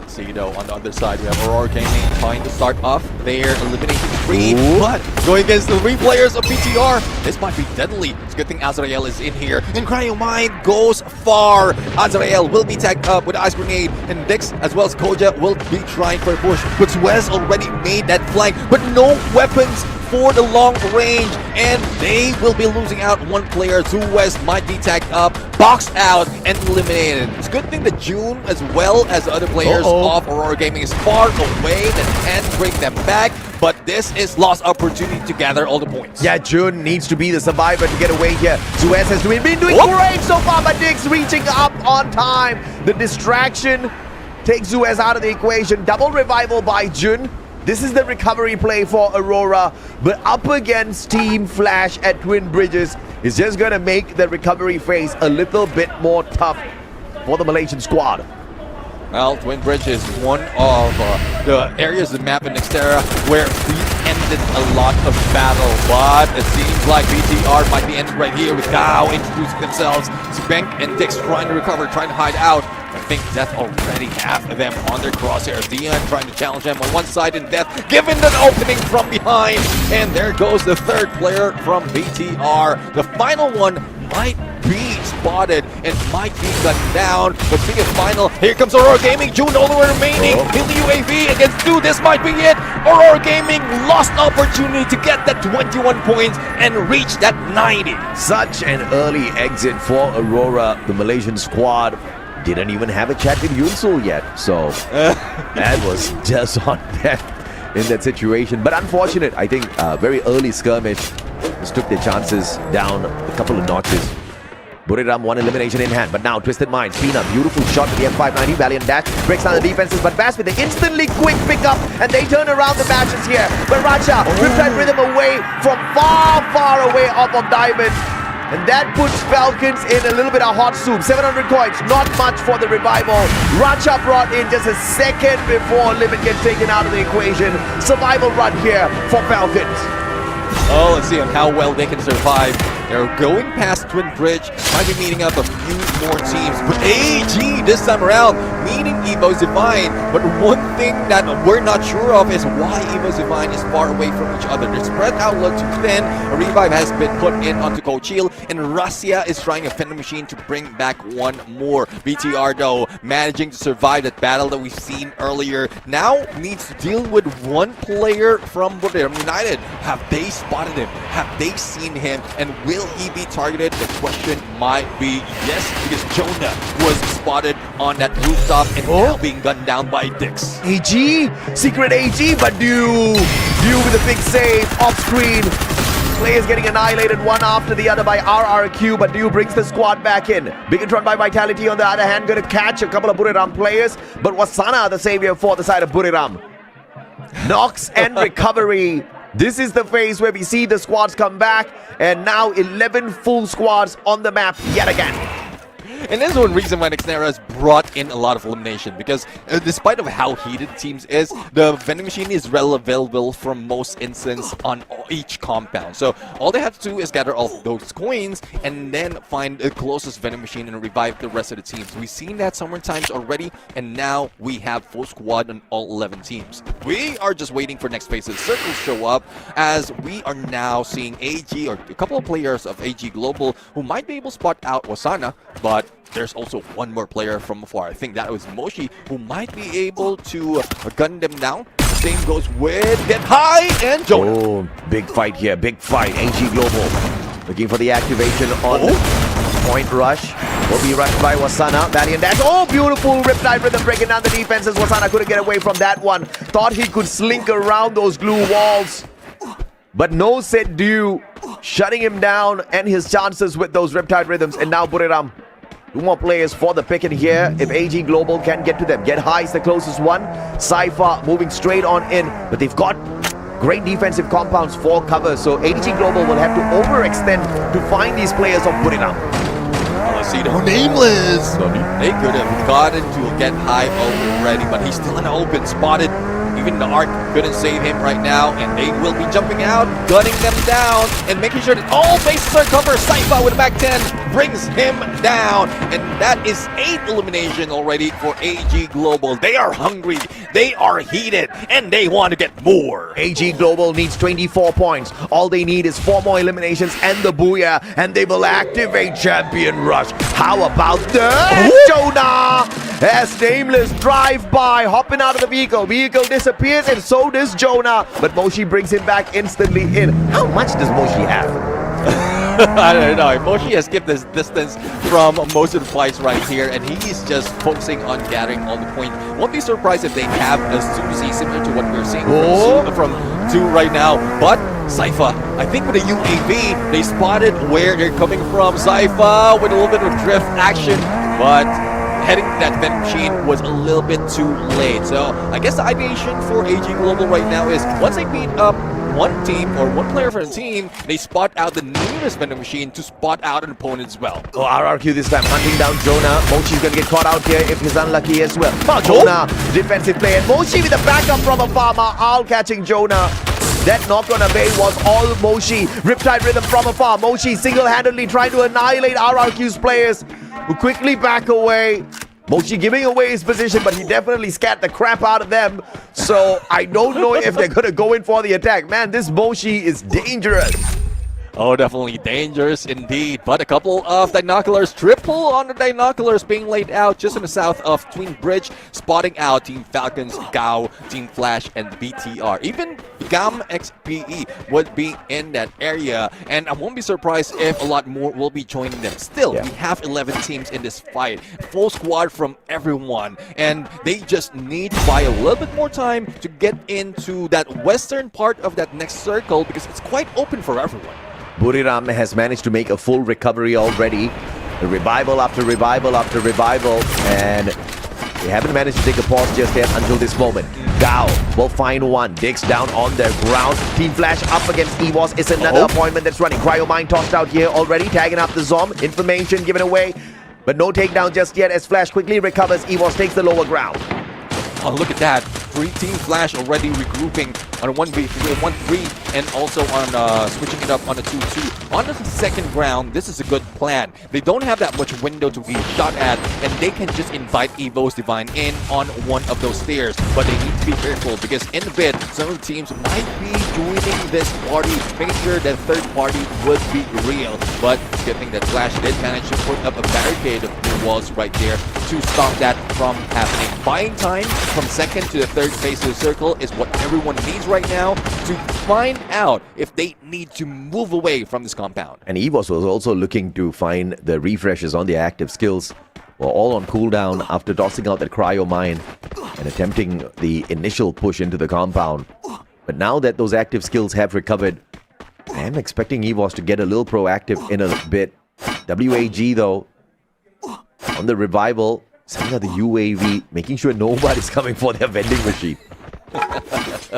See, though, on the other side, we have Aurora Gaming trying to start off their elimination spree, but going against the 3 players of PTR, this might be deadly. It's a good thing Azrael is in here, and Cryomine goes far. Azrael will be tagged up with Ice Grenade, and Dix as well as Koja will be trying for a push, but Suez already made that flank, but no weapons for the long range, and they will be losing out one player. Suez might be tagged up, boxed out, and eliminated. It's a good thing that June, as well as the other players of Aurora Gaming, is far away that can bring them back, but this is lost opportunity to gather all the points. Yeah, June needs to be the survivor to get away here. Suez has been doing great so far, but Dix reaching up on time. The distraction takes Zuez out of the equation. Double revival by Jun. This is the recovery play for Aurora, but up against Team Flash at Twin Bridges is just going to make the recovery phase a little bit more tough for the Malaysian squad. Well, Twin Bridge is one of the areas of the map in Xterra where we ended a lot of battle, but it seems like BTR might be ending right here with Gao introducing themselves. Spank and Dix trying to recover, trying to hide out. I think Death already have them on their crosshairs. Dion trying to challenge them on one side, and Death given an opening from behind. And there goes the third player from BTR. The final one might be spotted and might be gunned down. But speaking of final, here comes Aurora Gaming. June only remaining. Kill the UAV against 2. This might be it. Aurora Gaming lost opportunity to get that 21 points and reach that 90. Such an early exit for Aurora. The Malaysian squad didn't even have a chat with Yunsul yet. So that was just on death in that situation. But unfortunate, I think, very early skirmish. Just took their chances down a couple of notches. Buriram one elimination in hand, but now Twisted Minds. Pina, beautiful shot with the M590, Valiant dash, breaks down the defenses, but Bass with the instantly quick pickup, and they turn around the matches here. But Raja ripped that rhythm away from far away up on Diamond. And that puts Falcons in a little bit of hot soup. 700 coins, not much for the revival. Racha brought in just a second before Limit gets taken out of the equation. Survival run here for Falcons. Oh, let's see on how well they can survive. They're going past Twin Bridge, might be meeting up a few more teams. But AG this time around, meeting Evo's Divine. But one thing that we're not sure of is why Evo's Divine is far away from each other. They're spread out a lot too thin. A revive has been put in onto Kochil, and Russia is trying a Fender machine to bring back one more. BTR though, managing to survive that battle that we've seen earlier. Now needs to deal with one player from Buriram United. Have they spotted him? Have they seen him? And will he be targeted? The question might be yes, because Jonah was spotted on that rooftop and now being gunned down by Dix. AG, secret AG, but Dew with a big save off screen. Players getting annihilated one after the other by RRQ, but Dew brings the squad back in. Bigotron by Vitality on the other hand, going to catch a couple of Buriram players, but Wasana the savior for the side of Buriram. Knocks and recovery. This is the phase where we see the squads come back, and now 11 full squads on the map yet again. And that's one reason why Xterra has brought in a lot of elimination, because despite of how heated teams is, the vending machine is well available from most instances on each compound. So all they have to do is gather all those coins and then find the closest vending machine and revive the rest of the teams. We've seen that summer times already, and now we have full squad on all 11 teams. We are just waiting for next phase's circles show up, as we are now seeing AG, or a couple of players of AG Global, who might be able to spot out Wasana, but there's also one more player from afar. I think that was Moshi, who might be able to gun them down. Same goes with Get High and Jonah. Oh, big fight here, big fight. AG Global looking for the activation on Point Rush. Will be rushed by Wasana. Valiant dash. Oh, beautiful Riptide Rhythm breaking down the defenses. Wasana couldn't get away from that one. Thought he could slink around those glue walls, but no said Dew, shutting him down and his chances with those Riptide Rhythms. And now Buriram. 2 more players for the pick in here if AG Global can get to them. Get High is the closest one. Cypher moving straight on in, but they've got great defensive compounds for cover, so AG Global will have to overextend to find these players of Buriram. Let's see, no Nameless. They could have gotten to Get High already, but he's still in the open, spotted. Even the Arc couldn't save him right now, and they will be jumping out, gunning them down, and making sure that all bases are covered. Saifa with a back 10 brings him down, and that is 8 elimination already for AG Global. They are hungry, they are heated, and they want to get more. AG Global needs 24 points. All they need is 4 more eliminations and the Booyah, and they will activate Champion Rush. How about the Jonah? As Nameless drive by, hopping out of the vehicle. Vehicle disappears, and so does Jonah. But Moshi brings him back instantly in. How much does Moshi have? I don't know. Moshi has skipped this distance from most of the fights right here, and he's just focusing on gathering all the points. Won't be surprised if they have a Suzy similar to what we're seeing from 2 right now. But Saifa, I think with the UAV, they spotted where they're coming from. Saifa with a little bit of drift action, but heading to that vending machine was a little bit too late. So I guess the ideation for AG Global right now is once they beat up one team or one player from the team, they spot out the nearest vending machine to spot out an opponent as well. Oh, RRQ this time hunting down Jonah. Mochi's gonna get caught out here if he's unlucky as well. Oh, Jonah, defensive play, and Mochi with the backup from a farmer, all catching Jonah. That knock on Abe was all Mochi. Riptide Rhythm from afar. Mochi single-handedly trying to annihilate RRQ's players, who quickly back away. Mochi giving away his position, but he definitely scat the crap out of them. So I don't know if they're going to go in for the attack. Man, this Mochi is dangerous. Oh, definitely dangerous indeed. But a couple of binoculars, triple on the binoculars being laid out just in the south of Twin Bridge, spotting out Team Falcons, Gao, Team Flash, and BTR. Even GAM XPE would be in that area, and I won't be surprised if a lot more will be joining them. Still, we have 11 teams in this fight, full squad from everyone, and they just need to buy a little bit more time to get into that western part of that next circle because it's quite open for everyone. Buriram has managed to make a full recovery already. Revival after revival after revival, and they haven't managed to take a pause just yet until this moment. Gao will find one, digs down on the ground. Team Flash up against EVOS is another appointment that's running. Cryo Mine tossed out here already, tagging up the Zom. Information given away, but no takedown just yet as Flash quickly recovers. EVOS takes the lower ground. Oh, look at that. Team Flash already regrouping on a 1v3, and also on switching it up on a 2-2. On the second round, this is a good plan. They don't have that much window to be shot at, and they can just invite Evo's Divine in on one of those stairs. But they need to be careful because in a bit, some of the teams might be joining this party, making sure that third party would be real. But it's a good thing that Flash did manage to put up a barricade of blue walls right there to stop that from happening. Buying time from second to the third phase of the circle is what everyone needs right now to find out if they need to move away from this compound. And EVOS was also looking to find the refreshes on their active skills. Were all on cooldown after tossing out that Cryo Mine and attempting the initial push into the compound. But now that those active skills have recovered, I am expecting EVOS to get a little proactive in a bit. WAG though, on the revival, sending out the UAV, making sure nobody's coming for their vending machine.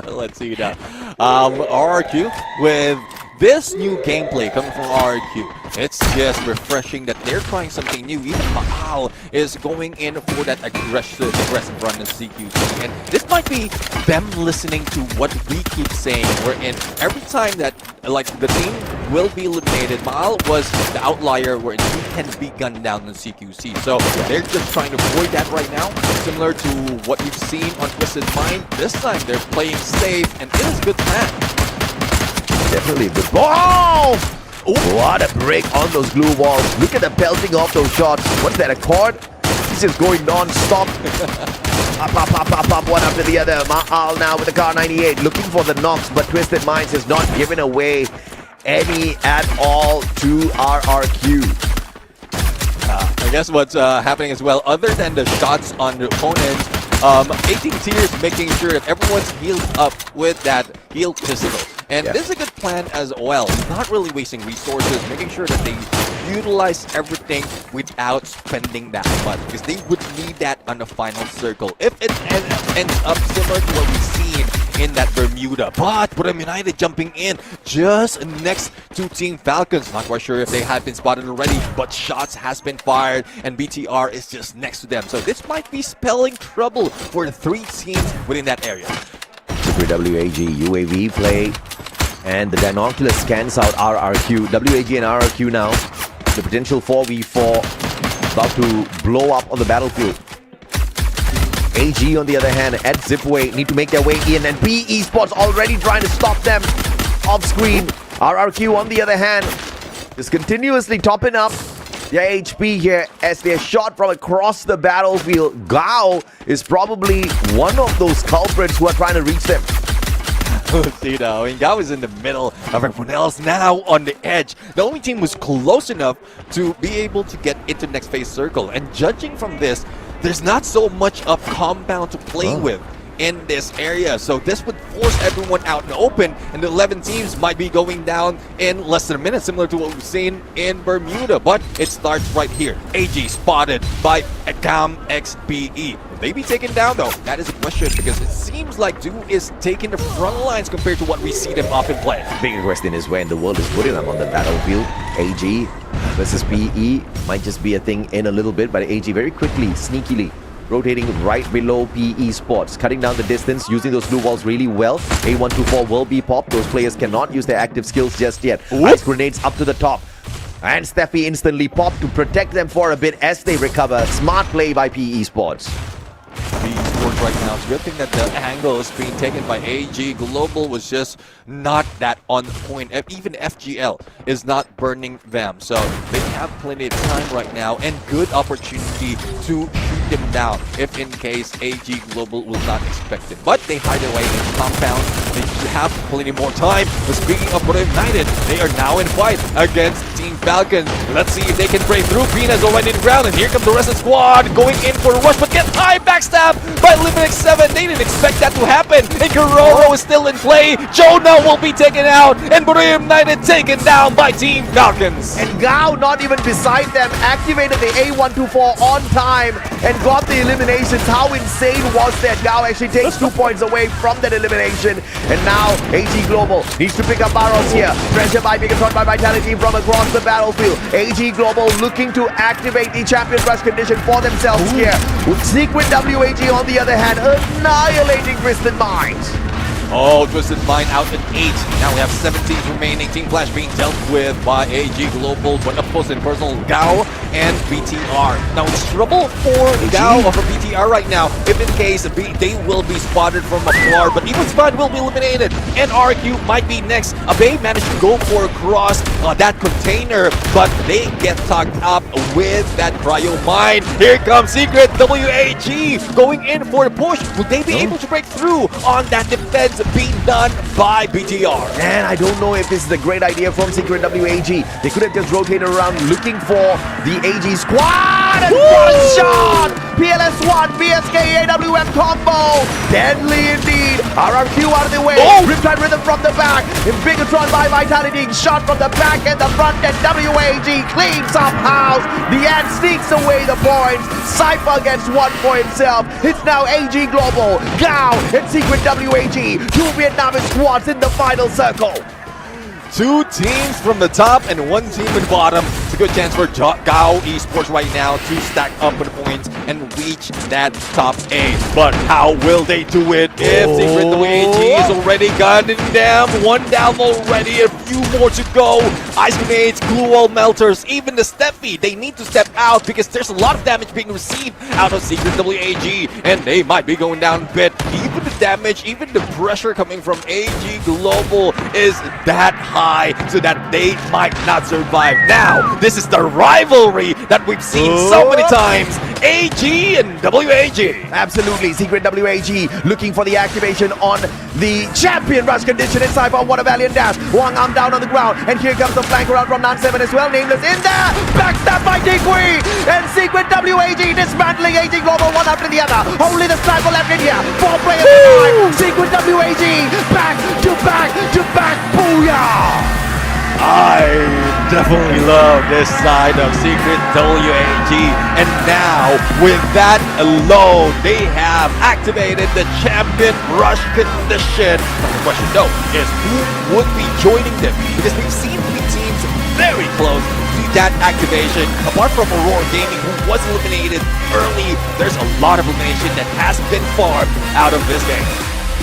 Let's see now. RRQ with this new gameplay coming from RRQ. It's just refreshing that they're trying something new. Even Mahal is going in for that aggressive run in CQC. And this might be them listening to what we keep saying. Wherein every time that the team will be eliminated, Mahal was the outlier wherein he can be gunned down in CQC. So they're just trying to avoid that right now. Similar to what we've seen on Twisted Mind. This time they're playing safe, and it is a good plan. Definitely a good ball. What a break on those glue walls. Look at the pelting off those shots. What's that, a cord? He's just going non-stop. Pop, one after the other. Mahal now with the Car 98 looking for the knocks, but Twisted Minds has not given away any at all to RRQ. I guess what's happening as well, other than the shots on the opponents, 18 tiers making sure that everyone's healed up with that heal pistol. And this is a good plan as well. Not really wasting resources, making sure that they utilize everything without spending that much, because they would need that on the final circle. If it ends up similar to what we've seen in that Bermuda. But Buriram United jumping in just next to Team Falcons. Not quite sure if they have been spotted already, but shots has been fired and BTR is just next to them. So this might be spelling trouble for the three teams within that area. WAG UAV play, and the binocular scans out RRQ. WAG and RRQ now. The potential 4v4 about to blow up on the battlefield. AG on the other hand at Zipway need to make their way in, and P Esports already trying to stop them off screen. RRQ on the other hand is continuously topping up their HP here as they're shot from across the battlefield. Gao is probably one of those culprits who are trying to reach them. See now, and Gao is in the middle of everyone else now on the edge. The only team was close enough to be able to get into next phase circle. And judging from this, there's not so much of compound to play with. in this area. So this would force everyone out in the open, and the 11 teams might be going down in less than a minute, similar to what we've seen in Bermuda. But it starts right here. AG spotted by Agam XBE. Will they be taken down though? That is a question, because it seems like Du is taking the front lines compared to what we see them up in play. Bigger question is when the world is putting them on the battlefield. AG versus PE might just be a thing in a little bit, but AG very quickly, sneakily rotating right below PE Sports, cutting down the distance, using those blue walls really well. A124 will be popped. Those players cannot use their active skills just yet. Ice grenades up to the top. And Steffi instantly popped to protect them for a bit as they recover. Smart play by PE Sports. Esports right now. It's a good thing that the angle is being taken by AG. Global was just not that on point. Even FGL is not burning them. So they have plenty of time right now and good opportunity to shoot them down if in case AG Global will not expect it. But they hide away in compound. They have plenty more time. But speaking of Buddha United, they are now in fight against Team Falcons. Let's see if they can break through. Pina's already in ground, and here comes the rest of the squad going in for a rush, but get high backstab by Limit 7. They didn't expect that to happen. And Guerrero is still in play. Jonah will be taken out, and Buddha United taken down by Team Falcons. And Gao, not even beside them, activated the A124 on time and got the eliminations. How insane was that? Gao actually takes 2 points away from that elimination. And now AG Global needs to pick up barrels here. Pressure by Megatron by Vitality from across the battlefield. AG Global looking to activate the champion rush condition for themselves here. With Secret WAG on the other hand, annihilating Twisted Minds. Oh, Twisted Mind out at 8. Now we have 17 remaining. Team Flash being dealt with by AG Global, but up close and personal, Gao and BTR. Now it's trouble for Gao or for BTR right now. If in case they will be spotted from afar, but even Spot will be eliminated. And RQ might be next. Abe managed to go for a cross that container, but they get tucked up with that cryo mine. Here comes Secret WAG going in for the push. Will they be able to break through on that defense being done by BTR? And I don't know if this is a great idea from Secret WAG. They could have just rotated around looking for the AG squad. And one shot! PLS1, BSK, AWM combo. Deadly indeed. RRQ out of the way. Riptide Rhythm from the back. And Bigatron by Vitality. Shot from the back and the front. And WAG cleans up house. The Ant sneaks away the points. Cypher gets one for himself. It's now AG Global, Gao, and Secret WAG. Two Vietnamese squads in the final circle. Two teams from the top and one team in the bottom. It's a good chance for Gao Esports right now to stack up with points and reach that top 8. But how will they do it if Secret WAG is already gunning them? One down already, a few more to go. Ice grenades, glue wall melters, even the Steffi, they need to step out because there's a lot of damage being received out of Secret WAG, and they might be going down a bit. Even the damage, even the pressure coming from AG Global is that high, so that they might not survive. Now, this is the rivalry that we've seen so many times. AG and WAG. Absolutely, Secret WAG looking for the activation on the champion rush condition inside for what a valiant dash. Wang arm down on the ground, and here comes the flank around from Nan 7 as well. Nameless in there, backstab by Dequee, and Secret WAG dismantling AG Global one after the other. Only the sniper left in here. 4 players alive. Secret WAG back to back to back. Booyah! I definitely love this side of Secret WAG, and now with that alone, they have activated the champion rush condition. The question though is who would be joining them, because we've seen 3 teams very close to that activation. Apart from Aurora Gaming, who was eliminated early, there's a lot of elimination that has been farmed out of this game.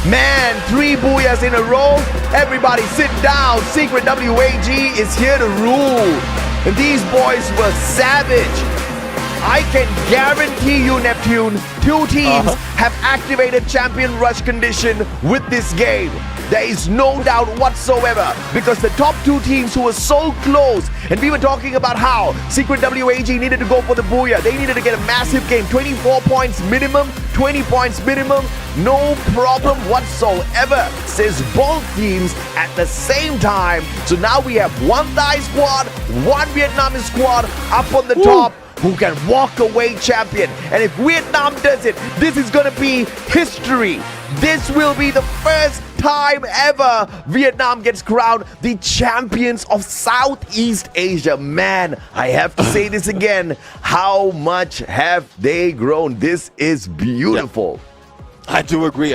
Man, 3 booyahs in a row. Everybody sit down. Secret WAG is here to rule. And these boys were savage. I can guarantee you, Neptune, 2 teams have activated champion rush condition with this game. There is no doubt whatsoever, because the top 2 teams who were so close, and we were talking about how Secret WAG needed to go for the booyah. They needed to get a massive game, 24 points minimum, 20 points minimum, no problem whatsoever, says both teams at the same time. So now we have 1 Thai squad, 1 Vietnamese squad up on the top. who can walk away champion. And if Vietnam does it, this is going to be history. This will be the first time ever Vietnam gets crowned the champions of Southeast Asia. Man, I have to say this again. How much have they grown? This is beautiful. I do agree.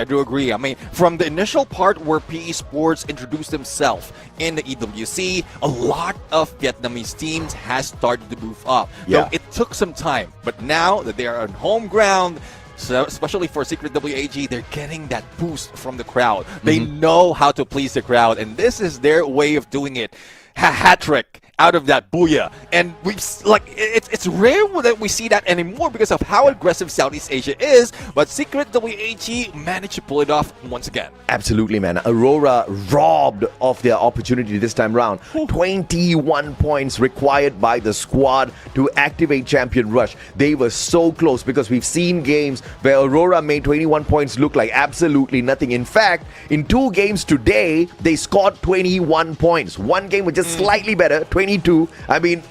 I mean, from the initial part where PE Sports introduced themselves in the EWC, a lot of Vietnamese teams has started to move up. Yeah. So it took some time, but now that they are on home ground, so especially for Secret WAG, they're getting that boost from the crowd. They know how to please the crowd, and this is their way of doing it. Hat trick out of that booyah, and it's rare that we see that anymore because of how aggressive Southeast Asia is, but Secret WAG managed to pull it off once again. Absolutely, man. Aurora robbed of their opportunity this time round. 21 points required by the squad to activate Champion Rush. They were so close because we've seen games where Aurora made 21 points look like absolutely nothing. In fact, in 2 games today, they scored 21 points. One game was just slightly better, 22. I mean,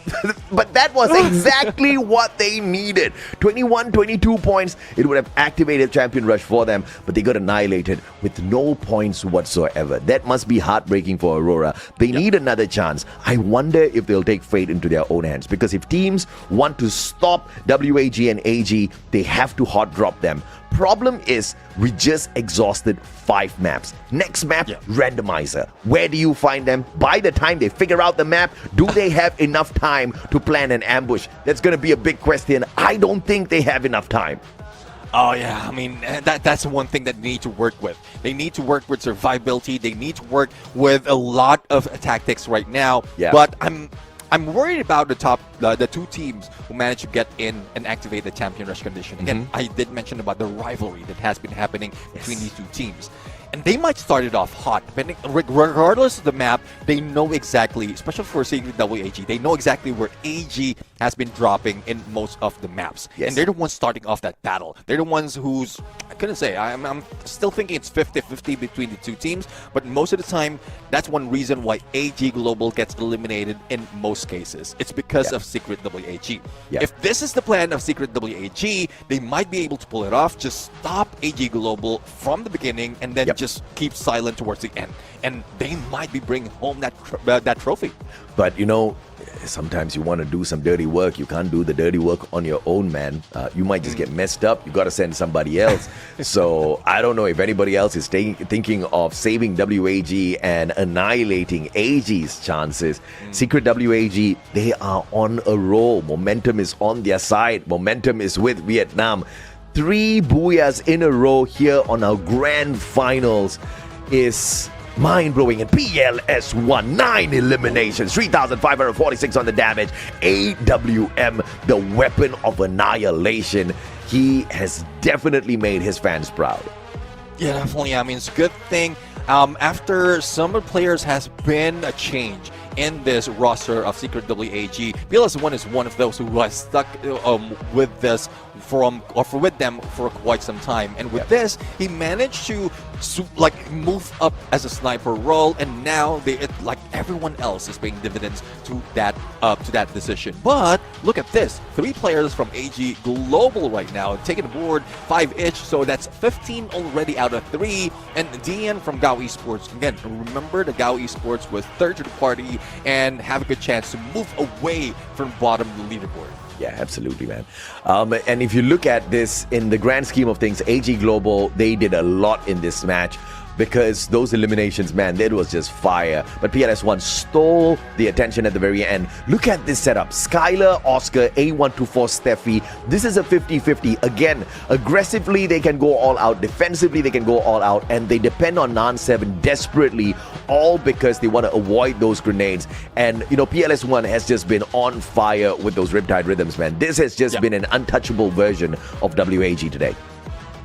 but that was exactly what they needed. 21, 22 points. It would have activated Champion Rush for them, but they got annihilated with no points whatsoever. That must be heartbreaking for Aurora. They need another chance. I wonder if they'll take fate into their own hands, because if teams want to stop WAG and AG, they have to hot drop them. Problem is, we just exhausted 5 maps. Next map, randomizer. Where do you find them? By the time they figure out the map, do they have enough time to plan an ambush? That's going to be a big question. I don't think they have enough time. Oh yeah, I mean, that's one thing that they need to work with. They need to work with survivability. They need to work with a lot of tactics right now. Yeah. But I'm worried about the 2 teams who managed to get in and activate the Champion Rush condition. Again, I did mention about the rivalry that has been happening between these 2 teams. And they might start it off hot, depending, regardless of the map. They know exactly, especially for Secret WAG, they know exactly where AG has been dropping in most of the maps. Yes. And they're the ones starting off that battle. They're the ones who's, I couldn't say, I'm still thinking it's 50-50 between the 2 teams, but most of the time, that's one reason why AG Global gets eliminated in most cases. It's because of Secret WAG. If this is the plan of Secret WAG, they might be able to pull it off. Just stop AG Global from the beginning and then just keep silent towards the end. And they might be bringing home that trophy. But, you know, sometimes you want to do some dirty work. You can't do the dirty work on your own, man. You might just get messed up. You got to send somebody else. So I don't know if anybody else is thinking of saving WAG and annihilating AG's chances. Secret WAG, they are on a roll. Momentum is on their side. Momentum is with Vietnam. 3 booyahs in a row here on our grand finals is mind-blowing. And PLS won 9 eliminations, 3,546 on the damage. AWM, the weapon of annihilation. He has definitely made his fans proud. Yeah, definitely. I mean, it's a good thing. After some of the players has been a change in this roster of Secret WAG, PLS1 is one of those who has stuck with this with them for quite some time. And with this, he managed to move up as a sniper role, and now like everyone else is paying dividends to that decision. But look at this: 3 players from AG Global right now taking aboard 5 each, so that's 15 already out of 3. And DN from Gao Esports, again, remember the Gao Esports was third to the party and have a good chance to move away from bottom of the leaderboard. Yeah, absolutely, man. And if you look at this in the grand scheme of things, AG Global, they did a lot in this match, because those eliminations, man, that was just fire. But PLS1 stole the attention at the very end. Look at this setup. Skylar, Oscar, A124, Steffi. This is a 50-50. Again, aggressively, they can go all out. Defensively, they can go all out. And they depend on Nan7 desperately, all because they want to avoid those grenades. And, you know, PLS1 has just been on fire with those Riptide rhythms, man. This has just been an untouchable version of WAG today.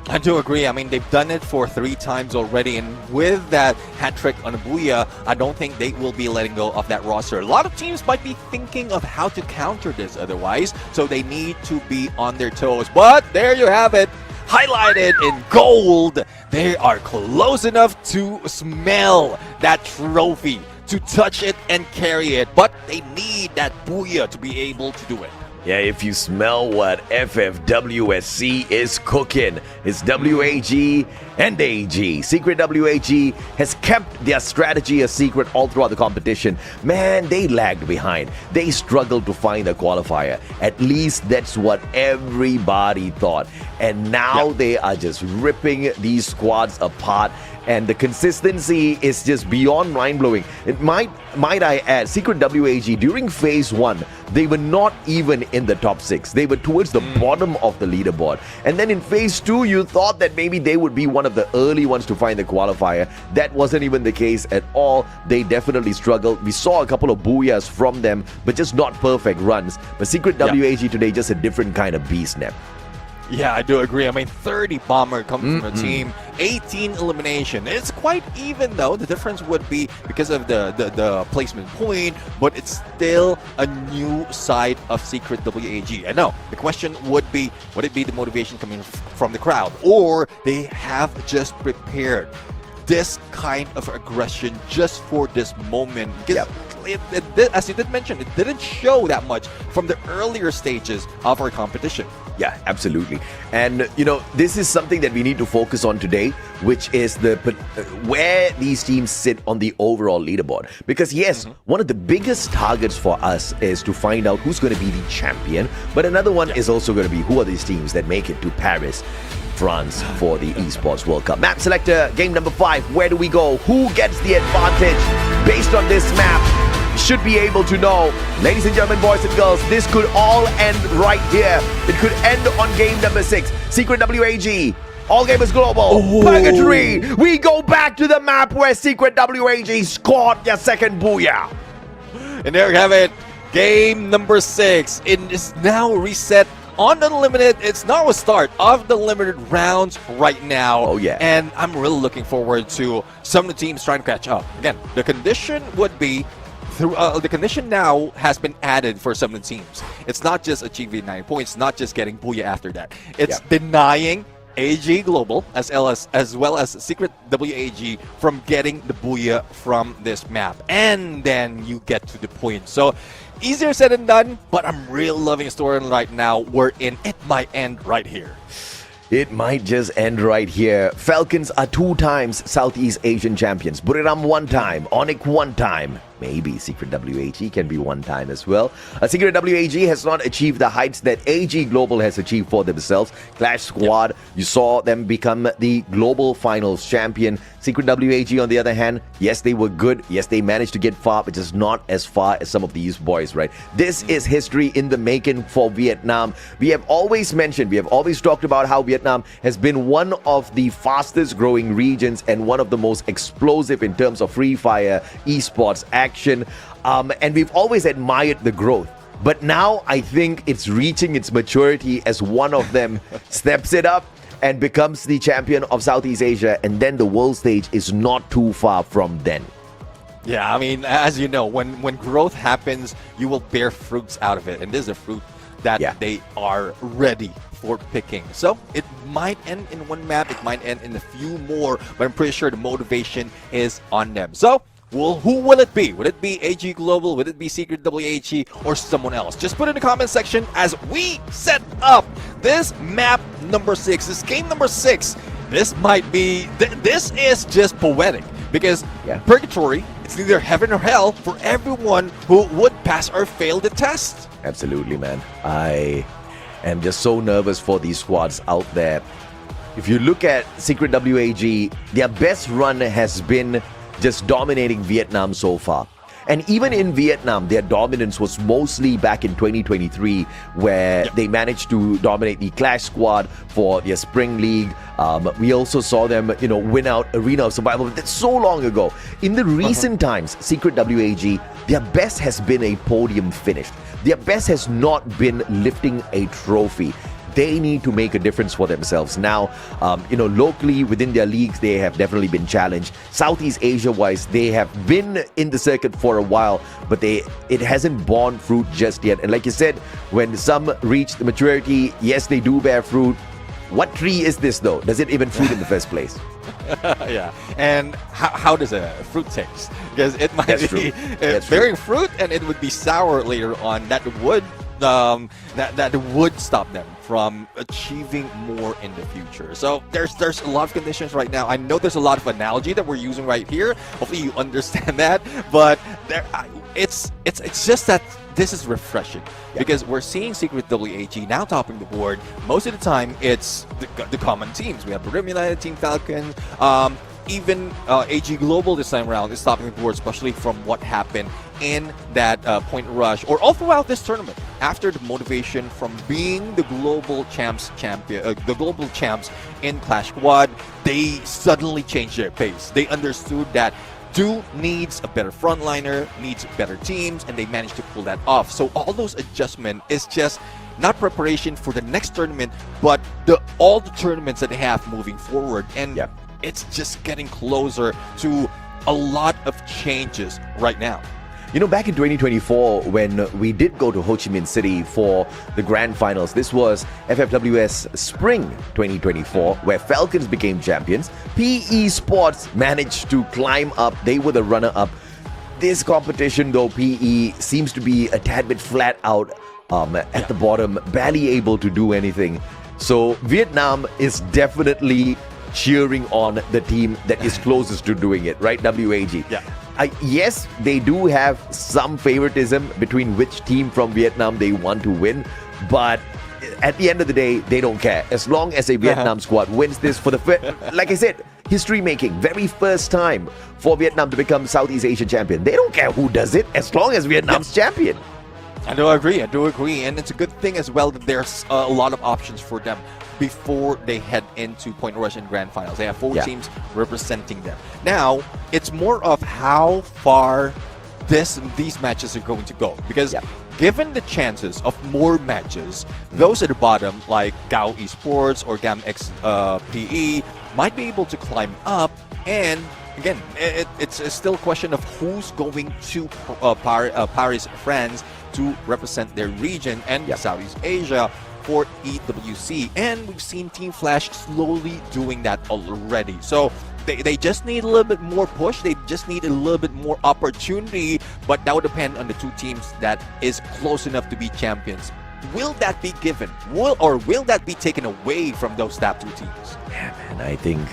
I do agree. I mean, they've done it for 3 times already, and with that hat trick on Abuya, I don't think they will be letting go of that roster. A lot of teams might be thinking of how to counter this otherwise, so they need to be on their toes. But there you have it, highlighted in gold. They are close enough to smell that trophy, to touch it and carry it, but they need that Booyah to be able to do it. Yeah, if you smell what FFWSC is cooking, it's WAG and AG. Secret WAG has kept their strategy a secret all throughout the competition. Man, they lagged behind. They struggled to find a qualifier. At least that's what everybody thought. And now they are just ripping these squads apart. And the consistency is just beyond mind-blowing. It might I add, Secret WAG, during Phase 1, they were not even in the top 6. They were towards the bottom of the leaderboard. And then in Phase 2, you thought that maybe they would be one of the early ones to find the qualifier. That wasn't even the case at all. They definitely struggled. We saw a couple of booyahs from them, but just not perfect runs. But Secret WAG today, just a different kind of beast, Nep. Yeah, I do agree. I mean, 30 bomber comes from a team, 18 elimination. It's quite even though. The difference would be because of the placement point, but it's still a new side of Secret WAG. I know. The question would be the motivation coming from the crowd, or they have just prepared this kind of aggression just for this moment? Because as you did mention, it didn't show that much from the earlier stages of our competition. Yeah, absolutely. And, this is something that we need to focus on today, which is where these teams sit on the overall leaderboard. Because, yes, one of the biggest targets for us is to find out who's going to be the champion. But another one is also going to be who are these teams that make it to Paris, France for the Esports World Cup. Map selector, game number 5. Where do we go? Who gets the advantage based on this map? Should be able to know. Ladies and gentlemen, boys and girls, this could all end right here. It could end on game number 6. Secret WAG, All Gamers Global, Purgatory. We go back to the map where Secret WAG scored their second booyah. And there you have it. Game number 6. It is now reset on Unlimited. It's now a start of the limited rounds right now. Oh, yeah. And I'm really looking forward to some of the teams trying to catch up. Again, the condition would be the condition now has been added for some of the teams. It's not just achieving 9 points, not just getting booyah after that. It's denying AG Global as well as Secret WAG from getting the booyah from this map. And then you get to the point. So easier said than done, but I'm really loving the story right now. It might end right here. It might just end right here. Falcons are 2 times Southeast Asian champions. Buriram 1 time. Onyx 1 time. Maybe Secret WAG can be 1 time as well. Secret WAG has not achieved the heights that AG Global has achieved for themselves. Clash Squad, you saw them become the Global Finals champion. Secret WAG, on the other hand, yes, they were good. Yes, they managed to get far, but just not as far as some of these boys, right? This is history in the making for Vietnam. We have always talked about how Vietnam has been one of the fastest growing regions and one of the most explosive in terms of Free Fire esports action. And we've always admired the growth. But now I think it's reaching its maturity as one of them steps it up and becomes the champion of Southeast Asia, and then the world stage is not too far from then. Yeah, I mean, as you know, when growth happens, you will bear fruits out of it, and this is a fruit that they are ready for picking. So it might end in 1 map, it might end in a few more, but I'm pretty sure the motivation is on them. So who will it be? Would it be AG Global? Would it be Secret WAG or someone else? Just put in the comment section as we set up this map number 6. This game number 6. This might be... This is just poetic because Purgatory, it's either heaven or hell for everyone who would pass or fail the test. Absolutely, man. I am just so nervous for these squads out there. If you look at Secret WAG, their best run has been just dominating Vietnam so far. And even in Vietnam, their dominance was mostly back in 2023, where they managed to dominate the Clash Squad for their Spring League. We also saw them, win out Arena of Survival. That's so long ago. In the recent times, Secret WAG, their best has been a podium finish. Their best has not been lifting a trophy. They need to make a difference for themselves. Now, locally within their leagues, they have definitely been challenged. Southeast Asia-wise, they have been in the circuit for a while, but it hasn't borne fruit just yet. And like you said, when some reach the maturity, yes, they do bear fruit. What tree is this, though? Does it even fruit in the first place? Yeah. And how does a fruit taste? Because it might be bearing fruit and it would be sour later on. That would that would stop them from achieving more in the future. So there's a lot of conditions right now. I know there's a lot of analogy that we're using right here. Hopefully you understand that, but it's just that this is refreshing because we're seeing Secret WAG now topping the board. Most of the time, it's the common teams. We have Grim United, Team Falcon, even AG Global this time around is topping the board, especially from what happened in that point rush or all throughout this tournament. After the motivation from being the global champs in Clash Squad, they suddenly changed their pace. They understood that Do needs a better frontliner, needs better teams, and they managed to pull that off. So all those adjustment is just not preparation for the next tournament, but all the tournaments that they have moving forward. And it's just getting closer to a lot of changes right now. You know, back in 2024, when we did go to Ho Chi Minh City for the grand finals, this was FFWS Spring 2024, where Falcons became champions. PE Sports managed to climb up. They were the runner-up. This competition, though, PE seems to be a tad bit flat out at the bottom, barely able to do anything. So Vietnam is definitely cheering on the team that is closest to doing it, right? WAG. Yeah. Yes, they do have some favoritism between which team from Vietnam they want to win, but at the end of the day, they don't care. As long as a Vietnam squad wins this for like I said, history making, very first time for Vietnam to become Southeast Asian champion. They don't care who does it, as long as Vietnam's champion. I do agree. And it's a good thing as well that there's a lot of options for them before they head into Point Rush and Grand Finals. They have 4 teams representing them. Now, it's more of how far these matches are going to go. Because given the chances of more matches, those at the bottom, like Gao Esports or GAM X PE, might be able to climb up. And again, it's still a question of who's going to Paris, France, to represent their region and Southeast Asia for EWC. And we've seen Team Flash slowly doing that already. So they just need a little bit more push. They just need a little bit more opportunity. But that would depend on the 2 teams that is close enough to be champions. Will that be given? Will that be taken away from those top 2 teams? Yeah, man, I think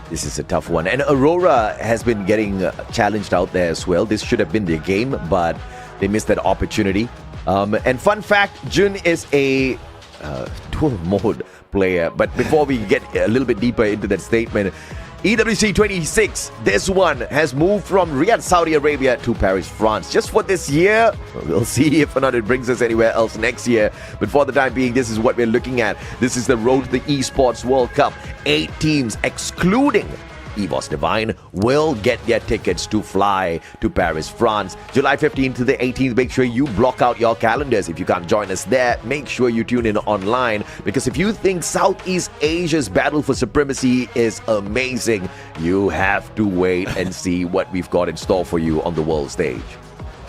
this is a tough one. And Aurora has been getting challenged out there as well. This should have been their game, but they missed that opportunity. And fun fact, Jun is a dual mode player. But before we get a little bit deeper into that statement, EWC 26, this one has moved from Riyadh, Saudi Arabia to Paris, France. Just for this year, we'll see if or not it brings us anywhere else next year. But for the time being, this is what we're looking at. This is the road to the Esports World Cup. 8 teams, excluding EVOS Divine, will get their tickets to fly to Paris, France. July 15th to the 18th, make sure you block out your calendars. If you can't join us there, make sure you tune in online, because if you think Southeast Asia's battle for supremacy is amazing, you have to wait and see what we've got in store for you on the world stage.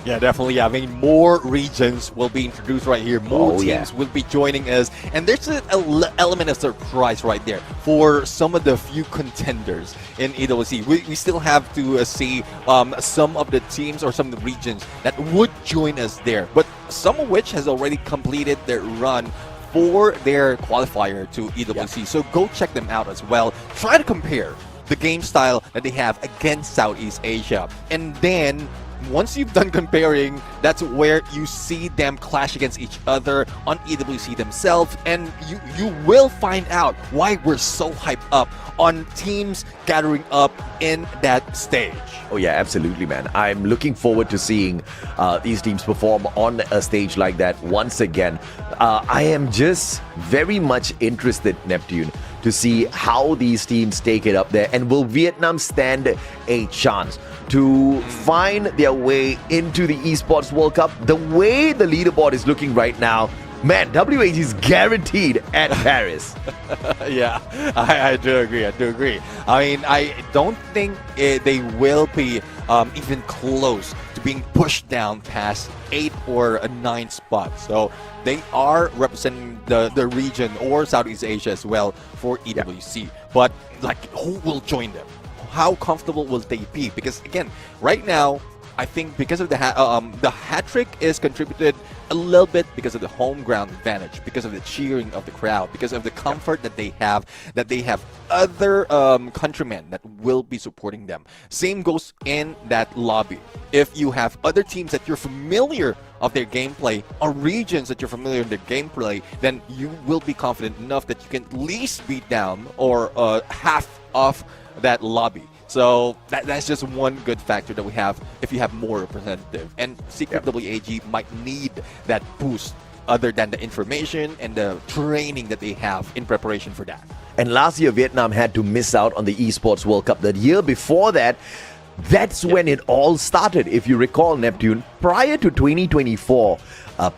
Yeah, definitely. I mean, more regions will be introduced right here. More teams will be joining us. And there's an element of surprise right there for some of the few contenders in EWC. We still have to see some of the teams or some of the regions that would join us there. But some of which has already completed their run for their qualifier to EWC. So go check them out as well. Try to compare the game style that they have against Southeast Asia. And then once you've done comparing, that's where you see them clash against each other on EWC themselves, and you will find out why we're so hyped up on teams gathering up in that stage. Oh yeah, absolutely, man. I'm looking forward to seeing these teams perform on a stage like that once again. I am just very much interested, Neptune, to see how these teams take it up there, and will Vietnam stand a chance to find their way into the Esports World Cup? The way the leaderboard is looking right now, man, WAG is guaranteed at Paris. Yeah, I do agree. I mean, I don't think they will be even close to being pushed down past 8 or 9 spots. So they are representing the region or Southeast Asia as well for EWC. But like, who will join them? How comfortable will they be? Because again, right now, I think because of the hat trick is contributed a little bit because of the home ground advantage, because of the cheering of the crowd, because of the comfort that they have other countrymen that will be supporting them. Same goes in that lobby. If you have other teams that you're familiar of their gameplay or regions that you're familiar with their gameplay, then you will be confident enough that you can at least beat down or half of that lobby. So that's just one good factor that we have if you have more representative. And Secret WAG might need that boost other than the information and the training that they have in preparation for that. And last year, Vietnam had to miss out on the Esports World Cup. The year before that, that's when it all started. If you recall, Neptune, prior to 2024,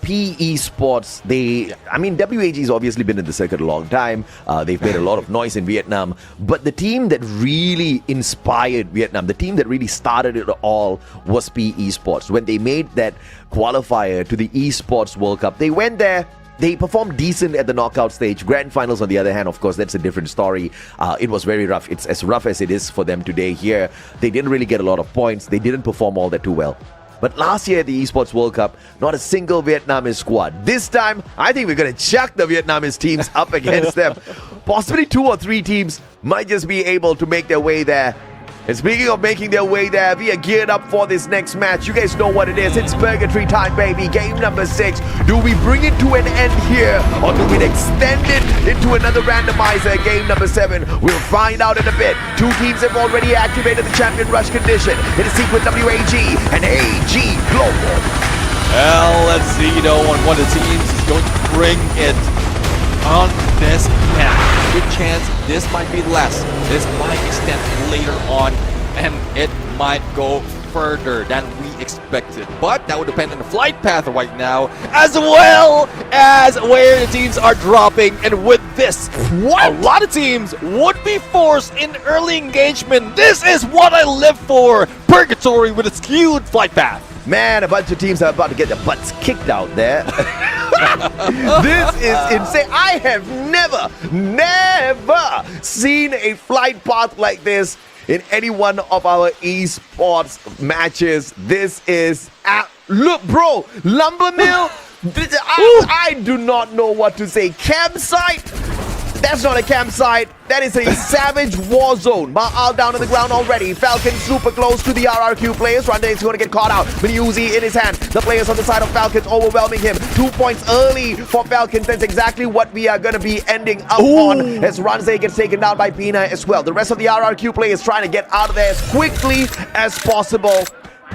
PE Sports, WAG has obviously been in the circuit a long time. They've made a lot of noise in Vietnam. But the team that really inspired Vietnam, the team that really started it all was PE Sports. When they made that qualifier to the Esports World Cup, they went there. They performed decent at the knockout stage. Grand finals, on the other hand, of course, that's a different story. It was very rough. It's as rough as it is for them today here. They didn't really get a lot of points. They didn't perform all that too well. But last year at the Esports World Cup, not a single Vietnamese squad. This time, I think we're going to chuck the Vietnamese teams up against them. Possibly 2 or 3 teams might just be able to make their way there. And speaking of making their way there, we are geared up for this next match. You guys know what it is. It's purgatory time, baby. Game number 6. Do we bring it to an end here, or do we extend it into another randomizer? Game number 7. We'll find out in a bit. 2 teams have already activated the champion rush condition. It is Secret WAG and AG Global. Well, let's see, on one of the teams is going to bring it on this match. Good chance this might be less. This might extend later on, and it might go further than we expected. But that would depend on the flight path right now, as well as where the teams are dropping. And with this, a lot of teams would be forced in early engagement. This is what I live for. Purgatory with a skewed flight path. Man, a bunch of teams are about to get their butts kicked out there. This is insane. I have never seen a flight path like this in any one of our esports matches. This is... look, bro, lumber mill. I do not know what to say. Campsite? That's not a campsite. That is a savage war zone. Ma'al down on the ground already. Falcon super close to the RRQ players. Rande is going to get caught out. Uzi in his hand. The players on the side of Falcons overwhelming him. 2 points early for Falcons. That's exactly what we are going to be ending up on, as Ranze gets taken down by Pina as well. The rest of the RRQ players trying to get out of there as quickly as possible.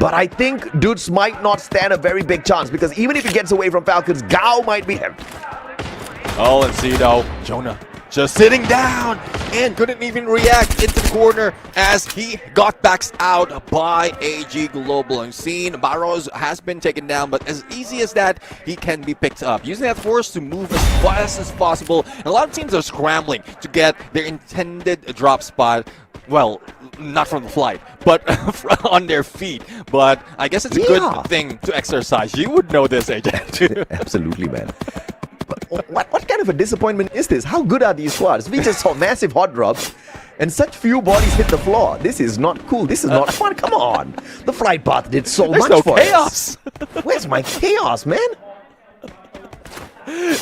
But I think Dudes might not stand a very big chance, because even if he gets away from Falcons, Gao might be him. Oh, and see Jonah just sitting down and couldn't even react into the corner as he got backed out by AG Global. And seen Barros has been taken down, but as easy as that, he can be picked up. Using that force to move as fast as possible. And a lot of teams are scrambling to get their intended drop spot. Well, not from the flight, but on their feet. But I guess it's a good thing to exercise. You would know this, AJ. Absolutely, man. What kind of a disappointment is this? How good are these squads? We just saw massive hot drops and such few bodies hit the floor. This is not cool. This is not fun. Come on. The flight path did so much for chaos. Us. Where's my chaos, man?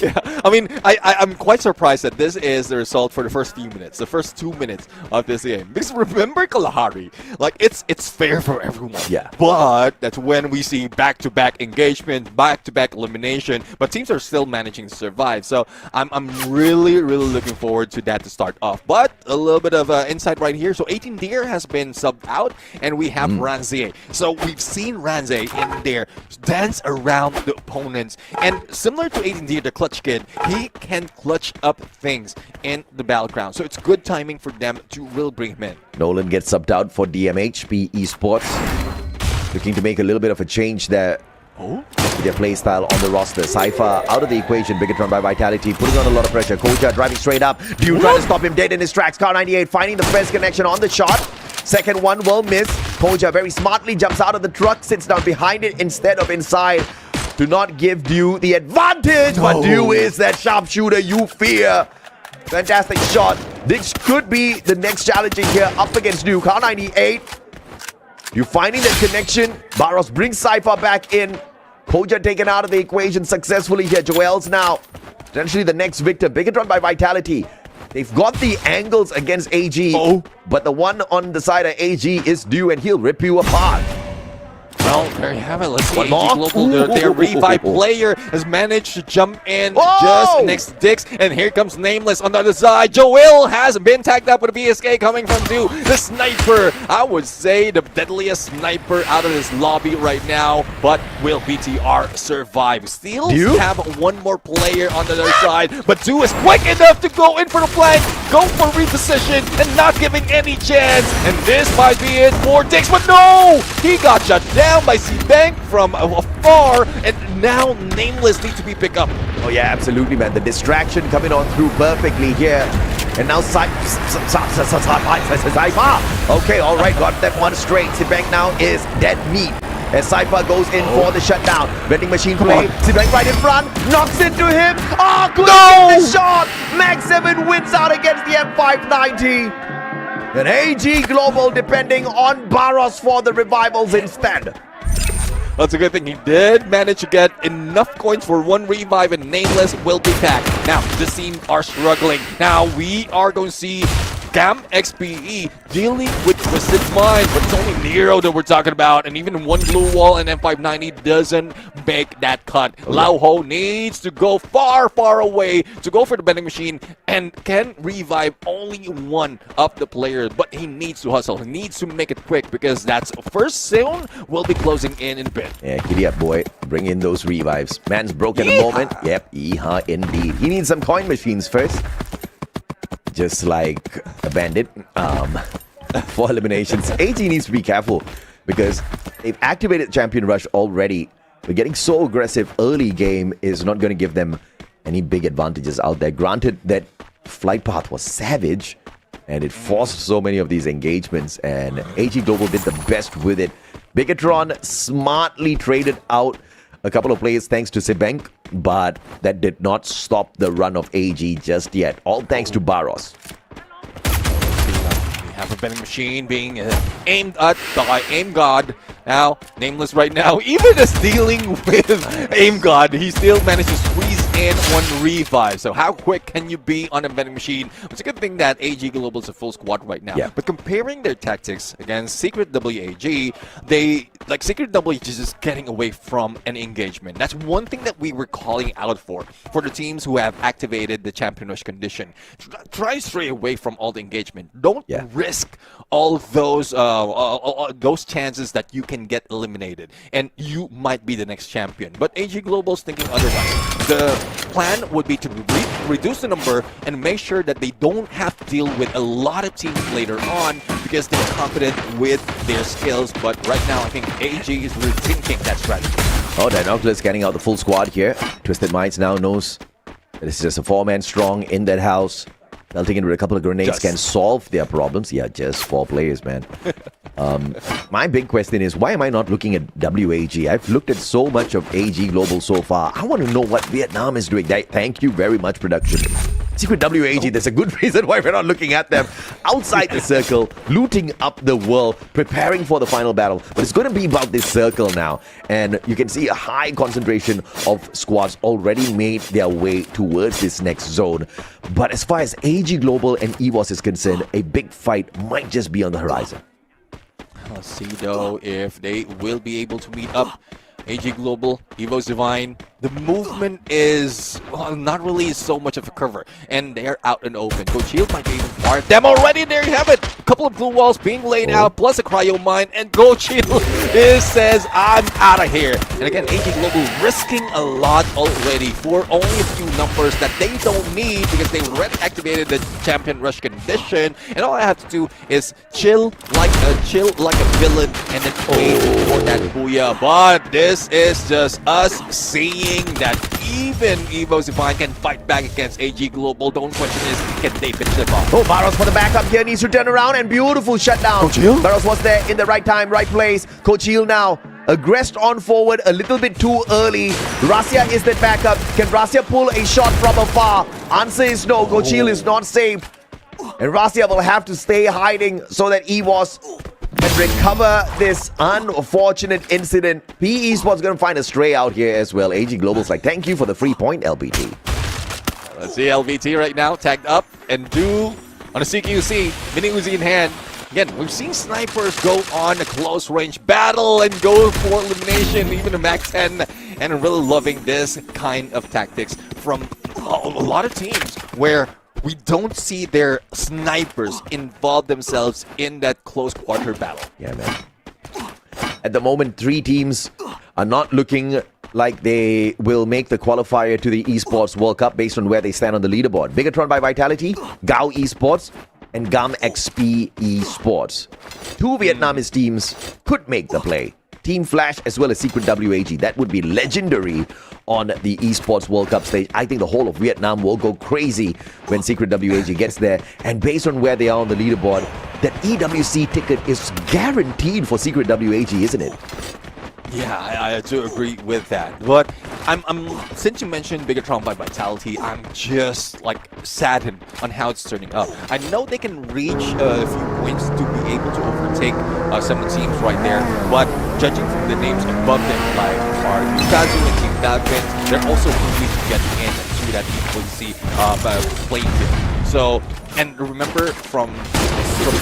Yeah, I mean, I'm quite surprised that this is the result for the first few minutes, the first 2 minutes of this game. Because remember Kalahari, like it's fair for everyone. Yeah. But that's when we see back-to-back engagement, back-to-back elimination, but teams are still managing to survive. So I'm really looking forward to that to start off. But a little bit of insight right here. So 18 Deer has been subbed out, and we have Ranze. So we've seen Ranze in there dance around the opponents, and similar to 18 Deer, the clutch kid, he can clutch up things in the battleground. So it's good timing for them to really bring him in. Nolan gets subbed out for DMHP Esports. Looking to make a little bit of a change there. Their play style on the roster. Cypher out of the equation. Bigatron by Vitality, putting on a lot of pressure. Koja driving straight up. Dude trying to stop him dead in his tracks. Car 98 finding the first connection on the shot. Second one will miss. Koja very smartly jumps out of the truck, sits down behind it instead of inside. Do not give Dew the advantage, but Dew is that sharpshooter you fear. Fantastic shot. This could be the next challenging here up against Dew. Car 98. You finding that connection. Barros brings Cypher back in. Koja taken out of the equation successfully here. Joel's now potentially the next victim. Bigatron by Vitality. They've got the angles against AG, but the one on the side of AG is due and he'll rip you apart. Well, there you have it. Let's see. One more? Global, their revive player has managed to jump in just next to Dix. And here comes Nameless on the other side. Joel has been tagged up with a BSK coming from Du. The sniper, I would say the deadliest sniper out of this lobby right now. But will BTR survive? Still have one more player on the other side. But Du is quick enough to go in for the flank, go for reposition, and not giving any chance. And this might be it for Dix. But no! He got shut down by C-Bank from afar, and now Nameless needs to be picked up. Oh yeah, absolutely, man. The distraction coming on through perfectly here. And now Saipa. Okay, all right, got that one straight. C-Bank now is dead meat. As Saipa goes in for the shutdown. Vending machine play. C-Bank right in front. Knocks into him. Oh, good the shot. Mag 7 wins out against the M590. And AG Global depending on Barros for the revivals instead. That's a good thing. He did manage to get enough coins for one revive, and Nameless will be back. Now, this team are struggling. Now, we are going to see Cam XPE dealing with Twisted Mind, but it's only Nero that we're talking about, and even one blue wall and M590 doesn't make that cut. Lao Ho needs to go far, far away to go for the vending machine and can revive only one of the players, but he needs to hustle. He needs to make it quick because that's first zone will be closing in a bit. Yeah, giddy up, boy. Bring in those revives. Man's broken a moment. Yep, yeehaw indeed. He needs some coin machines first. Just like a bandit for eliminations. AG needs to be careful because they've activated Champion Rush already. But getting so aggressive early game is not going to give them any big advantages out there. Granted that flight path was savage and it forced so many of these engagements, and AG Global did the best with it. Bigatron smartly traded out a couple of players thanks to C-Bank, but that did not stop the run of AG just yet. All thanks to Barros. We have a vending machine being aimed at by Aim God. Now, Nameless right now, even is dealing with Aim God, he still managed to squeeze in one revive. So how quick can you be on a vending machine? It's a good thing that AG Global is a full squad right now. Yeah. But comparing their tactics against Secret WAG, Secret WAG is just getting away from an engagement. That's one thing that we were calling out for the teams who have activated the Champion Rush condition. Try stray away from all the engagement. Don't risk all those chances that you can get eliminated and you might be the next champion. But AG Global's thinking otherwise. The plan would be to reduce the number and make sure that they don't have to deal with a lot of teams later on because they're confident with their skills. But right now, I think AG is rethinking that strategy. Oh, Dinoculus scanning out the full squad here. Twisted Minds now knows that it's just a 4-man strong in that house. Melting in with a couple of grenades can solve their problems. Yeah, just 4 players, man. My big question is, why am I not looking at WAG? I've looked at so much of AG Global so far. I want to know what Vietnam is doing. Thank you very much, production. Secret WAG, there's a good reason why we're not looking at them. Outside the circle, looting up the world, preparing for the final battle. But it's going to be about this circle now. And you can see a high concentration of squads already made their way towards this next zone. But as far as AG Global and EVOS is concerned, a big fight might just be on the horizon. Let's see though if they will be able to meet up. AG Global, EVOS Divine, the movement is not really so much of a cover, and they're out and open. Coach Shield might be even far them already. There you have it. A couple of blue walls being laid out, plus a cryo mine, and Coach Shield says, I'm out of here. And again, AG Global risking a lot already for only a few numbers that they don't need because they already activated the Champion Rush condition, and all I have to do is chill like a villain and then wait for that booyah. But this is just us seeing that even EVOS Divine can fight back against AG Global. Don't question this, can they finish them off? Oh, Barros for the backup here, needs to turn around, and beautiful shutdown. Barros was there in the right time, right place. Coach Hill now aggressed on forward a little bit too early. Rasia is that backup. Can Rasia pull a shot from afar? Answer is no. Coach Hill is not safe. And Rasia will have to stay hiding so that EVOS and recover this unfortunate incident. P Esports going to find a stray out here as well. AG Global's like, thank you for the free point, LBT. Let's see LBT right now, tagged up and do on a CQC, mini Uzi in hand. Again, we've seen snipers go on a close range battle and go for elimination, even a Mac 10, and I'm really loving this kind of tactics from a lot of teams where we don't see their snipers involve themselves in that close quarter battle. Yeah, man. At the moment, 3 teams are not looking like they will make the qualifier to the Esports World Cup based on where they stand on the leaderboard. Bigatron by Vitality, Gao Esports, and GAM XP Esports. 2 Vietnamese teams could make the play. Team Flash as well as Secret WAG. That would be legendary on the Esports World Cup stage. I think the whole of Vietnam will go crazy when Secret WAG gets there. And based on where they are on the leaderboard, that EWC ticket is guaranteed for Secret WAG, isn't it? Yeah, I do agree with that. But I'm since you mentioned Bigatron by Vitality, I'm just like saddened on how it's turning up. I know they can reach a few points to be able to overtake some teams right there, but judging from the names above them, like are Yukazu and Team Falcons, they're also quickly getting into that EWC playing field. So, and remember from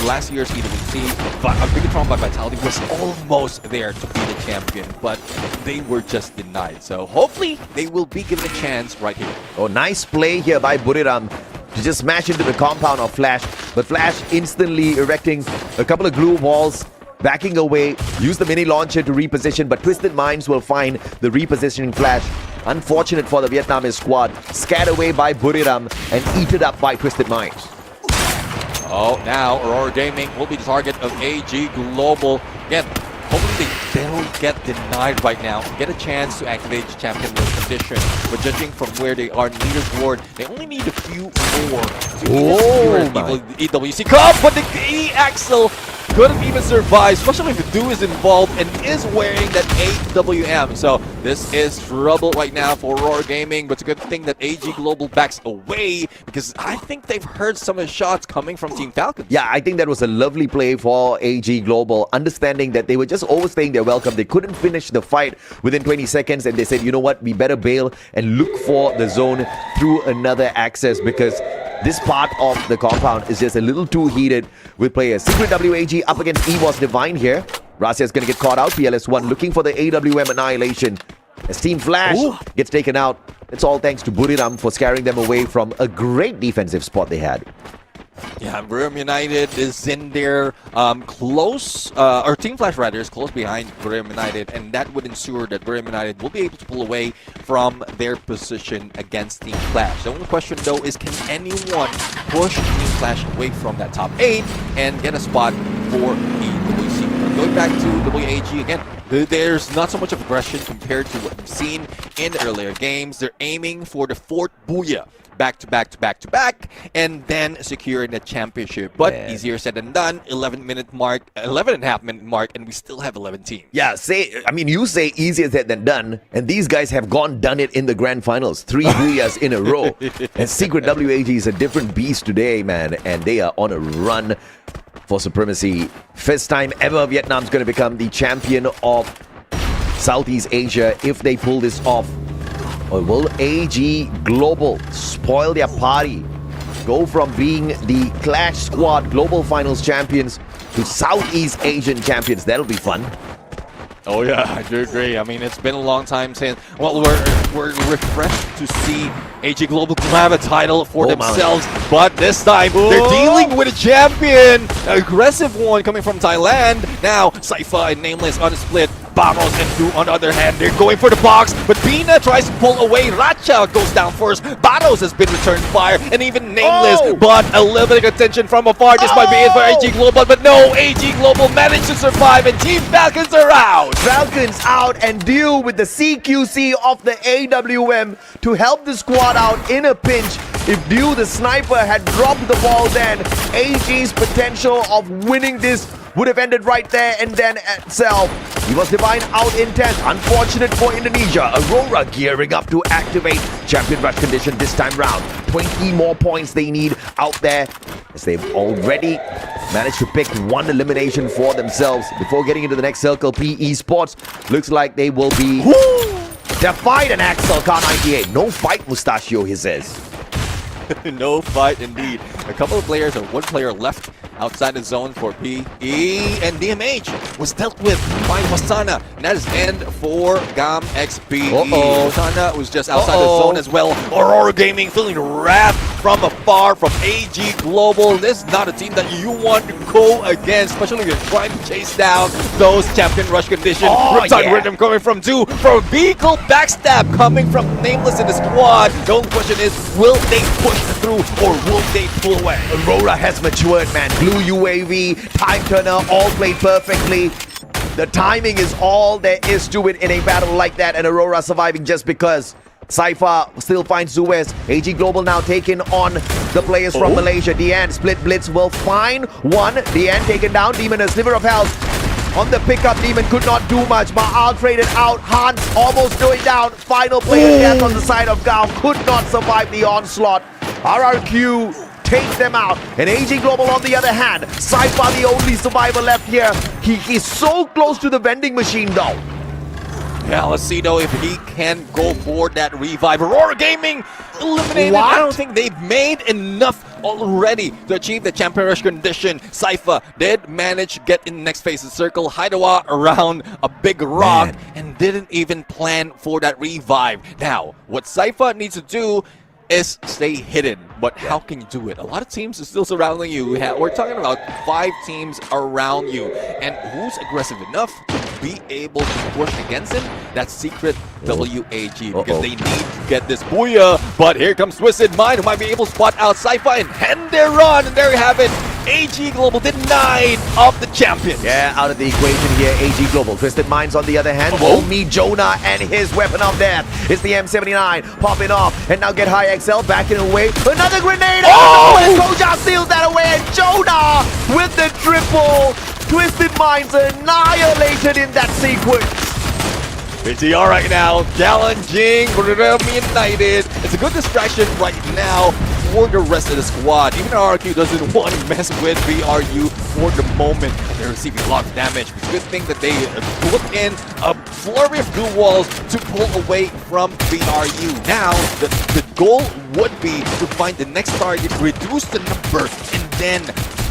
last year's EWC, Bigatron by Vitality was almost there to be the champion, but they were just denied. So hopefully they will be given a chance right here. Oh, nice play here by Buriram to just smash into the compound of Flash. But Flash instantly erecting a couple of glue walls, backing away, use the mini launcher to reposition, but Twisted Minds will find the repositioning Flash. Unfortunate for the Vietnamese squad, scared away by Buriram and eaten up by Twisted Minds. Oh, now Aurora Gaming will be the target of AG Global. Again, hopefully they don't get denied right now. Get a chance to activate the champion win condition. But judging from where they are in leaderboard, they only need a few more to secure EWC Cup. But the E-Axel couldn't even survive, especially if the dude is involved and is wearing that AWM. So this is trouble right now for Aurora Gaming, but it's a good thing that AG Global backs away because I think they've heard some of the shots coming from Team Falcons. Yeah, I think that was a lovely play for AG Global, understanding that they were just overstaying their welcome. They couldn't finish the fight within 20 seconds and they said, you know what, we better bail and look for the zone through another access because this part of the compound is just a little too heated with players. Secret WAG up against EWOS Divine here. Razia's going to get caught out. PLS1 looking for the AWM annihilation. As Team Flash gets taken out. It's all thanks to Buriram for scaring them away from a great defensive spot they had. Yeah, Buriram United is in there close, or Team Flash rather is close behind Buriram United, and that would ensure that Buriram United will be able to pull away from their position against Team Flash. The only question though is, can anyone push Team Flash away from that top 8 and get a spot for EWC? Going back to WAG again, there's not so much of aggression compared to what we've seen in the earlier games. They're aiming for the 4th Booyah. Back to back, and then securing the championship. But easier said than done. 11-minute mark, 11.5-minute mark, and we still have 11 teams. Yeah, you say easier said than done, and these guys have done it in the grand finals. 3 Booyahs in a row. And Secret WAG is a different beast today, man, and they are on a run for supremacy. First time ever Vietnam's going to become the champion of Southeast Asia if they pull this off. Or will AG Global spoil their party? Go from being the Clash Squad Global Finals champions to Southeast Asian champions. That'll be fun. Oh yeah, I do agree. I mean, it's been a long time since. Well, we're refreshed to see AG Global grab a title for themselves, but this time they're dealing with a champion, an aggressive one coming from Thailand. Now, Saifa and Nameless on a split. Barros and Du on the other hand, they're going for the box, but Bina tries to pull away. Racha goes down first. Barros has been returned fire, and even Nameless, but a little bit of attention from afar. This might be it for AG Global, but no, AG Global managed to survive, and Team Falcons are out. Falcons out and deal with the CQC of the AWM to help the squad out in a pinch. If Dew the sniper had dropped the ball then, AG's potential of winning this would have ended right there and then itself. He was divine out intent. Unfortunate for Indonesia. Aurora gearing up to activate champion rush condition this time round. 20 more points they need out there, as they've already managed to pick one elimination for themselves before getting into the next circle. P Esports looks like they will be defied an Axel Car 98. No fight, Mustachio, he says. No fight indeed. A couple of players or one player left outside the zone for PE, and DMH was dealt with by Wasana. And that is end for GAM XP. Wasana was just outside the zone as well. Aurora Gaming feeling wrath from afar from AG Global. This is not a team that you want to go against, especially if you're trying to chase down those champion rush conditions. Riptide Rhythm coming from two. For a vehicle backstab coming from Nameless in the squad. The only question is, will they push through or will they pull away? Aurora has matured, man. Blue UAV, time turner, all played perfectly. The timing is all there is to it in a battle like that, and Aurora surviving just because. Cypher still finds Suez. AG Global now taking on the players from Malaysia. Deanne, split blitz will find one. Deanne taken down. Demon a sliver of health. On the pickup, Demon could not do much. Ma'al traded out. Hans almost going down. Final player death on the side of Gao. Could not survive the onslaught. RRQ takes them out. And AG Global on the other hand. Cypher the only survivor left here. He is so close to the vending machine though. Yeah, let's see though if he can go for that revive. Aurora Gaming eliminated. What? I don't think they've made enough already to achieve the champion rush condition. Cypher did manage to get in the next phase of the circle, Hideawa around a big rock, and didn't even plan for that revive. Now, what Cypher needs to do is stay hidden, but how can you do it? A lot of teams are still surrounding you. We're talking about 5 teams around you, and who's aggressive enough to be able to push against him? That's Secret WAG, because they need to get this booyah. But here comes Twisted Mind, who might be able to spot out Cypher and end their run, and there you have it. AG Global denied of the champions. Yeah, out of the equation here, AG Global. Twisted Minds on the other hand will meet Jonah and his weapon of death. It's the M79 popping off, and now get High XL backing away. Another grenade! And Koja seals that away, and Jonah with the triple. Twisted Minds annihilated in that sequence. BTR right now, challenging United. It's a good distraction right now for the rest of the squad. Even RRQ doesn't want to mess with VRU for the moment. They're receiving a lot of damage. It's a good thing that they put in a flurry of blue walls to pull away from VRU. Now, the goal would be to find the next target, reduce the number, and then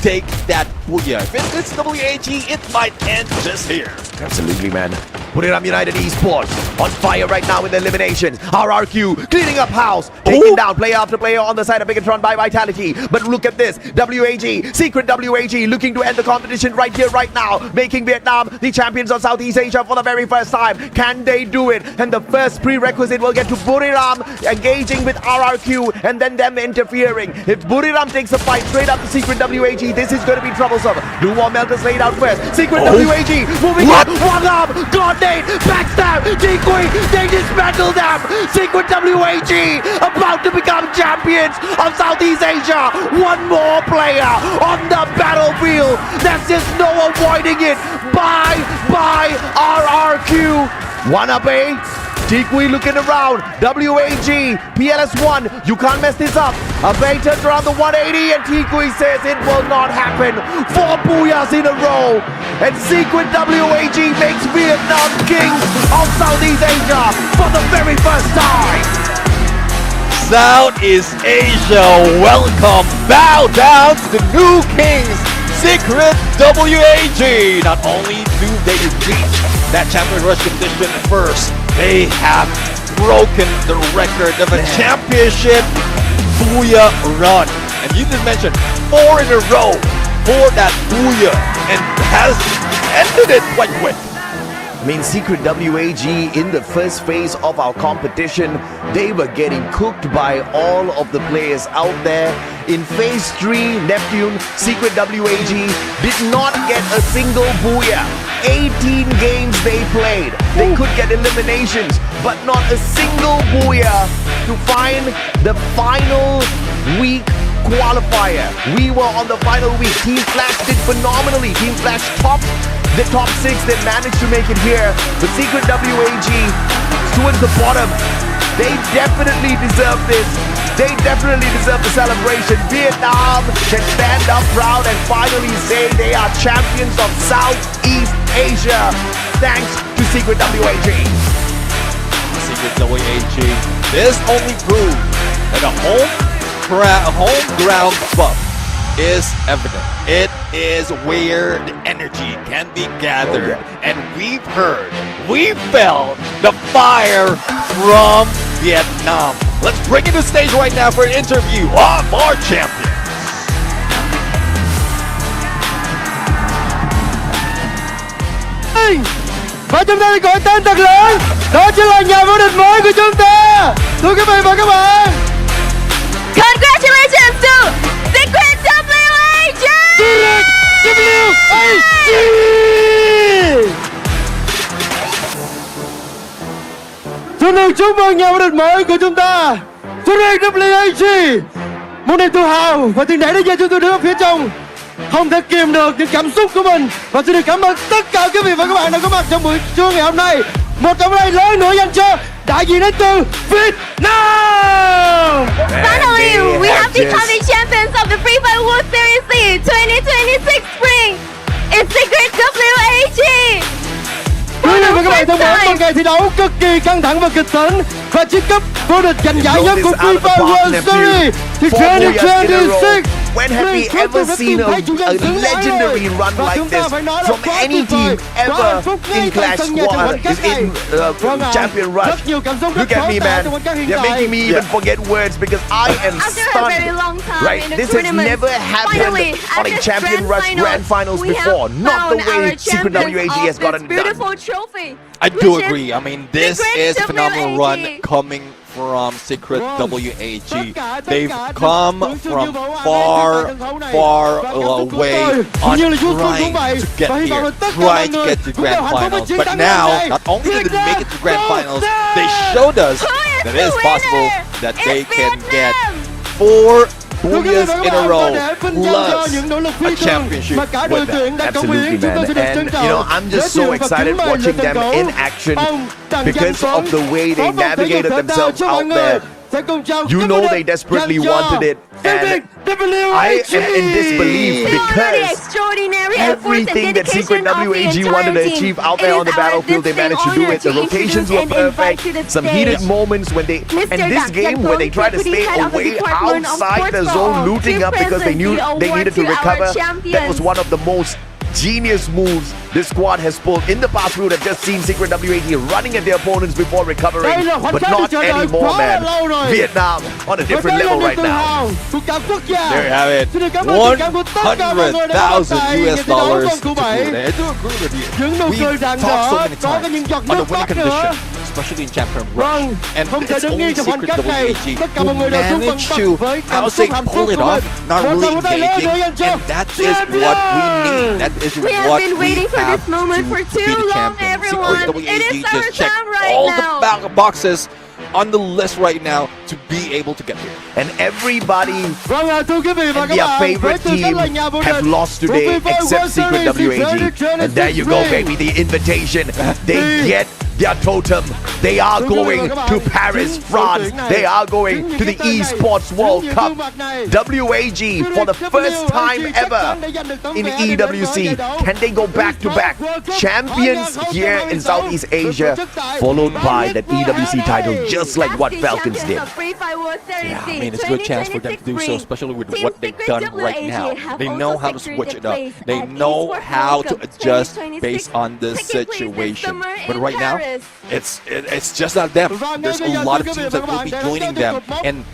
take that booyah. If it's WAG, it might end just here. Absolutely, man. Buriram United Esports on fire right now with the eliminations. RRQ cleaning up house, taking down player after player on the side of Bigatron by Vitality. But look at this, WAG, Secret WAG looking to end the competition right here, right now, making Vietnam the champions of Southeast Asia for the very first time. Can they do it? And the first prerequisite will get to Buriram engaging with RRQ and then them interfering. If Buriram takes a fight straight up to Secret WAG, this is going to be troublesome. Blue Wall Melters laid out first. Secret WAG moving up, one up, God Nate, backstab, Decoy, they dismantle them. Secret WAG about to become champions of Southeast Asia. One more player on the battlefield. There's just no avoiding it. Bye, RRQ. One up, Tikui looking around. WAG, PLS1, you can't mess this up. Abe turns around the 180 and Tikui says it will not happen. 4 booyahs in a row. And Secret WAG makes Vietnam kings of Southeast Asia for the very first time. Southeast Asia, welcome. Bow down to the new kings, Secret WAG. Not only do they reach that champion rush condition first, they have broken the record of a championship booyah run. And you just mentioned 4 in a row for that booyah, and has ended it quite quick. I mean, Secret WAG in the first phase of our competition, they were getting cooked by all of the players out there. In phase 3, Neptune, Secret WAG did not get a single booyah. 18 games they played. They could get eliminations, but not a single booyah to find the final week qualifier. We were on the final week. Team Flash did phenomenally. Team Flash topped the top 6. They managed to make it here. But Secret WAG towards the bottom. They definitely deserve this. They definitely deserve the celebration. Vietnam can stand up proud and finally say they are champions of Southeast Asia. Thanks to Secret WAG. Secret WAG. This only proves that a home ground buff is evident. It is where the energy can be gathered. And we've heard, we felt the fire from Vietnam. Let's bring it to the stage right now for an interview of our champions. Và chúng ta gọi tên thật lớn, đó chính là nhà vô địch mới của chúng ta. Thưa quý vị và các bạn, Congratulations to Secret WAG! Xin được chúc mừng nhà vô địch mới của chúng ta, Secret WAG. Một niềm tự hào và tiền đẩy đã cho chúng tôi đứng ở phía trong, không thể kìm được những cảm xúc của mình. Và xin được cảm ơn tất cả quý vị và các bạn đã có mặt trong buổi trưa ngày hôm nay. Một tràng tay lớn nữa dành cho đại diện đến từ Việt Nam. Finally, we have become the champions of the Free Fire World Series 2026 Spring. It's Secret WAG. Quý vị và các bạn thân mến, một ngày thi đấu cực kỳ căng thẳng và kịch tính và chiếc cúp vô địch giành giải nhất của Free Fire World Series thì 2026. When have we ever seen a legendary run like this from any team ever in Clash Squad, in Champion Rush? Look at me, man. They're making me even forget words because I am stunned. Right? This has never happened on a Champion Rush Grand Finals before. Not the way Secret WAG has gotten done. I do agree. I mean, this is a phenomenal run coming from Secret WAG. They've come from far away on trying to get here, trying to get to Grand Finals. But now, not only did they make it to Grand Finals, they showed us that it is possible that they can get 4 booyahs in a row plus a championship with them. Absolutely, man. And you know, I'm just so excited watching them in action because of the way they navigated themselves out there. You know they desperately wanted it, and I am in disbelief because everything that Secret WAG wanted to achieve out there on the battlefield, they managed to do it. The rotations were perfect, some heated moments when they, and this game where they tried to stay away outside the zone, looting up because they knew they needed to recover. That was one of the most genius moves this squad has pulled. In the past, we would have just seen Secret WAG running at their opponents before recovering, but not anymore, man. Vietnam on a different level right now. There you have it. $100,000 US to boot. And I do agree with you. We've talked so many times on the winning condition, especially in Champion Rush. And it's only Secret WAG who managed to, I would say, pull it off, not really engaging. And that is what we need. That is we have what been waiting for this moment for too long, everyone. It is our time right all now. the boxes on the list right now to be able to get here. And everybody and their favorite team have lost today except Secret WAG. And there you go, baby, the invitation. They get their totem. They are going to Paris, France. They are going to the Esports World Cup. WAG, for the first time ever in EWC, can they go back-to-back champions here in Southeast Asia, followed by that EWC title, just like what Falcons did. Yeah, I mean, it's a good chance for them to do so, especially with what they've done right now. They know how to switch it up. They know how to adjust based on the situation. But right now, it's just not them. There's a lot of teams that will be joining them, and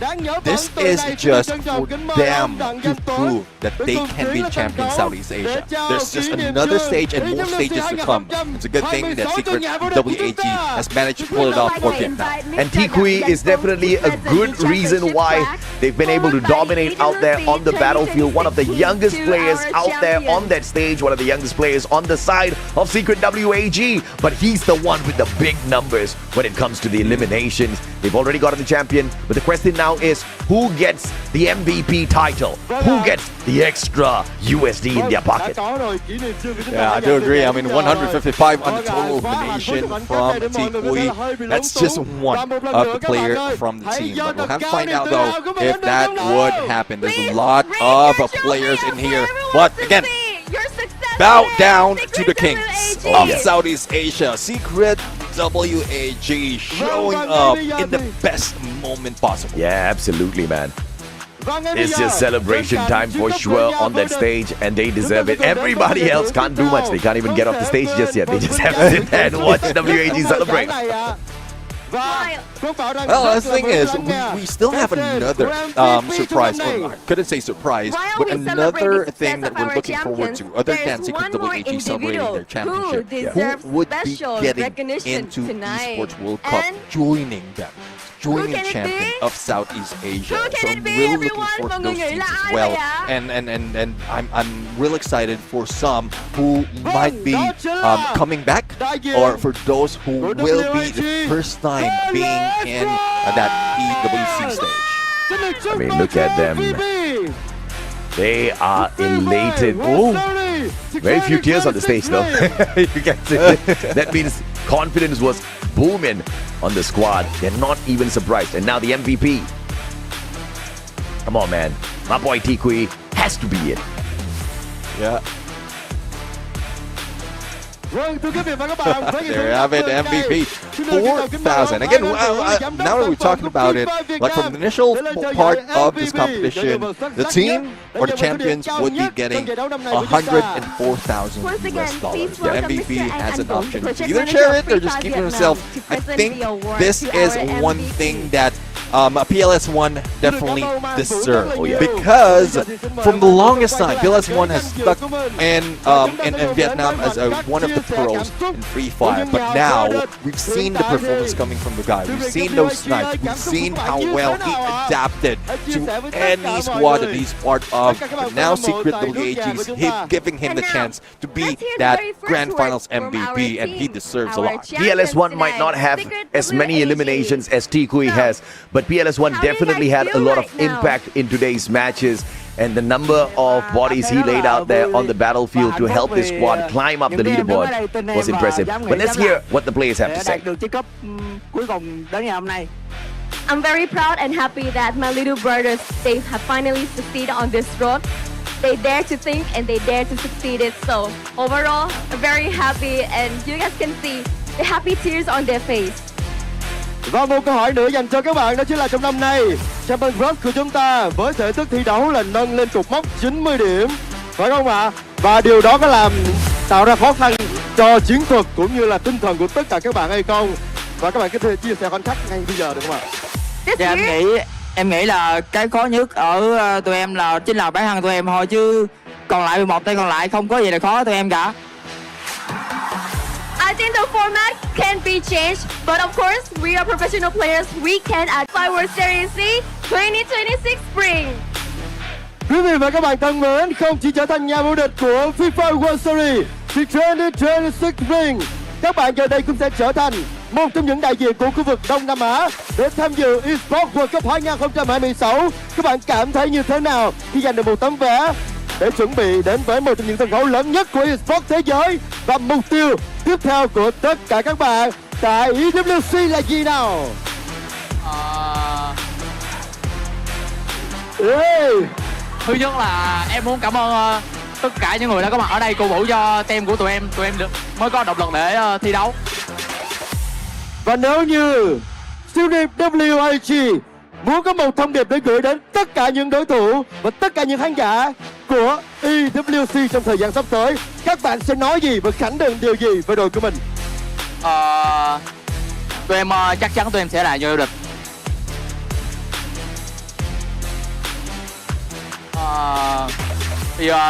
this is just for them to prove that they can be champions Southeast Asia. There's just another stage and more stages to come. It's a good thing that Secret WAG has managed to pull it off for Vietnam. And Tikui is definitely a good reason why they've been able to dominate out there on the battlefield. One of the youngest players out there on that stage, one of the youngest players on the side of Secret WAG, but he's the one with the big numbers when it comes to the eliminations. They've already gotten the champion, but the question now is who gets the MVP title? Who gets the extra USD in their pocket? Yeah, I do agree. I mean, 155 on the total elimination from Tikui. That's just one of the player from the team. But we'll have to find out though if that would happen. There's a lot of players in here. But again, bow down to the kings of Southeast Asia. Secret WAG showing up in the best moment possible. Yeah, absolutely, man. It's just celebration time for sure on that stage, and they deserve it. Everybody else can't do much. They can't even get off the stage just yet. They just have to sit there and watch WAG celebrate. Well, the thing is, we still have another surprise. Well, I couldn't say surprise, but another thing that we're looking forward to, other than Secret WAG celebrating their championship. Who would be getting into Esports World Cup, joining them? Joining champion of Southeast Asia. So I'm really looking forward to those teams as well. And I'm real excited for some who might be coming back, or for those who will be the first time being in that EWC stage. I mean, look at them. They are elated. Oh, very few tears on the stage though. You can see that means confidence was booming on the squad. They're not even surprised. And now the MVP. Come on, man. My boy Tikui has to be it. Yeah. There you have it, MVP. 4,000. Again, now that we're talking about it, like from the initial part of this competition, the team or the champions would be getting $104,000 US. The MVP has an option to either share it or just keep it himself. I think this is one thing that PLS1 definitely deserves, because from the longest time, PLS1 has stuck in Vietnam as one of the pros in Free Fire, but now we've seen the performance coming from the guy. We've seen those snipes. We've seen how well he adapted to any squad that he's part of. But now Secret WAG is giving him the chance to be that Grand Finals MVP, and he deserves a lot. PLS1 might not have as many eliminations as Tikui has, but PLS1 definitely had a lot of impact in today's matches, and the number of bodies he laid out there on the battlefield to help his squad climb up the leaderboard was impressive. But let's hear what the players have to say. I'm very proud and happy that my little brothers, they have finally succeeded on this road. They dare to think and they dare to succeed it. So overall, I'm very happy, and you guys can see the happy tears on their face. Và một câu hỏi nữa dành cho các bạn, đó chính là trong năm nay Champions World của chúng ta với thể thức thi đấu là nâng lên cột mốc 90 điểm, phải không ạ? Và điều đó có làm tạo ra khó khăn cho chiến thuật cũng như là tinh thần của tất cả các bạn hay không? Và các bạn có thể chia sẻ khoảnh khắc ngay bây giờ được không ạ? Dạ, em nghĩ là cái khó nhất ở tụi em là chính là bản thân tụi em thôi, chứ còn lại 11 tay còn lại không có gì là khó tụi em cả. I think the format can be changed, but of course, we are professional players. We can add World Series 2026 Spring. Quý vị và các bạn thân mến, không chỉ trở thành nhà vô địch của FIFA World Series 2026 Spring, các bạn giờ đây cũng sẽ trở thành một trong những đại diện của khu vực Đông Nam Á để tham dự Esports World Cup 2026. Các bạn cảm thấy như thế nào khi giành được một tấm vé để chuẩn bị đến với một trong những sân khấu lớn nhất của Esports thế giới, và mục tiêu tiếp theo của tất cả các bạn tại EWC là gì nào? Thứ nhất là em muốn cảm ơn tất cả những người đã có mặt ở đây cổ vũ cho team của tụi em mới có động lực để thi đấu. Và nếu như Secret WAG muốn có một thông điệp để gửi đến tất cả những đối thủ và tất cả những khán giả của EWC trong thời gian sắp tới, các bạn sẽ nói gì và khẳng định điều gì với đội của mình? Tụi em chắc chắn tụi em sẽ là vô địch.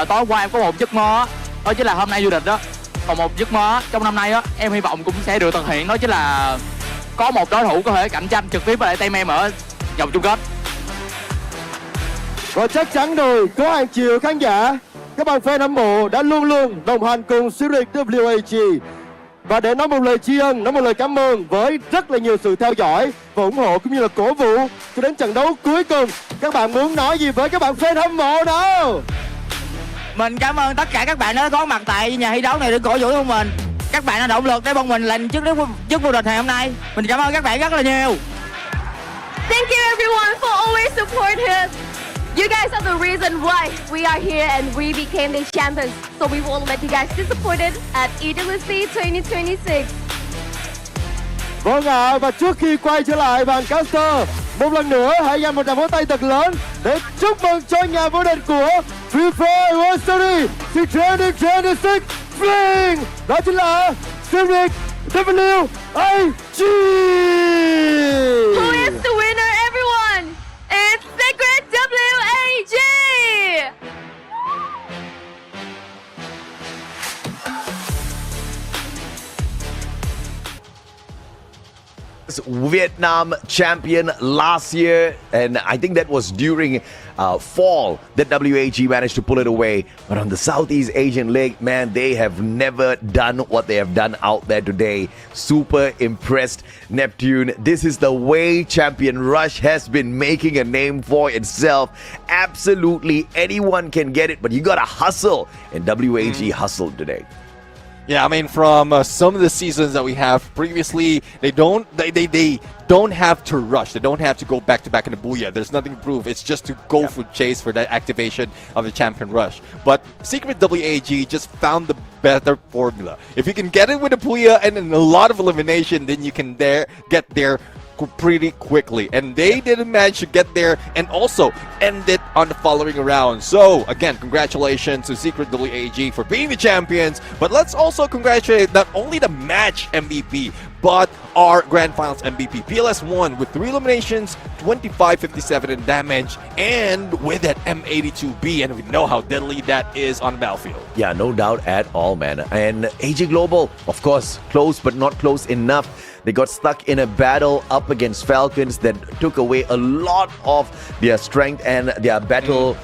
Tối hôm qua em có một giấc mơ đó chính là hôm nay vô địch đó. Còn một giấc mơ trong năm nay á em hy vọng cũng sẽ được thực hiện, đó chính là có một đối thủ có thể cạnh tranh trực tiếp với lại team em ở vòng chung kết. Và chắc chắn rồi, có hàng triệu khán giả, các bạn fan hâm mộ đã luôn luôn đồng hành cùng series WAG. Và để nói một lời tri ân, nói một lời cảm ơn với rất là nhiều sự theo dõi và ủng hộ cũng như là cổ vũ cho đến trận đấu cuối cùng. Các bạn muốn nói gì với các bạn fan hâm mộ nào? Mình cảm ơn tất cả các bạn đã có mặt tại nhà thi đấu này để cổ vũ cho mình. Các bạn là động lực để bọn mình lên chức vô địch ngày hôm nay. Mình cảm ơn các bạn rất là nhiều. Thank you everyone for always supporting us. You guys are the reason why we are here and we became the champions. So we won't let you guys disappointed at EWC 2026. Vâng ạ, và trước khi quay trở lại bàn caster, một lần nữa hãy dành một tràng pháo tay thật lớn để chúc mừng cho nhà vô địch của FIFA World Series 2026 Spring. Đó chính là Series WAG. Who is the winner, everyone? It's Secret WAG! Vietnam champion last year, and I think that was during fall that WAG managed to pull it away. But on the Southeast Asian League, man, they have never done what they have done out there today. Super impressed, Neptune. This is the way Champion Rush has been making a name for itself. Absolutely anyone can get it, but you gotta hustle, and WAG hustled today. Yeah, I mean, from some of the seasons that we have previously, they don't have to rush. They don't have to go back to back in the Booyah. There's nothing to prove. It's just to go for chase for that activation of the Champion Rush. But Secret WAG just found the better formula. If you can get it with a Booyah and a lot of elimination, then you can get there pretty quickly, and they didn't manage to get there and also end it on the following round. So again, congratulations to Secret WAG for being the champions, but let's also congratulate not only the match MVP but our Grand Finals MVP. PLS won with 3 eliminations, 25-57 in damage, and with that M82B, and we know how deadly that is on the battlefield. Yeah, no doubt at all, man. And AG Global, of course, close but not close enough. They got stuck in a battle up against Falcons that took away a lot of their strength and their battle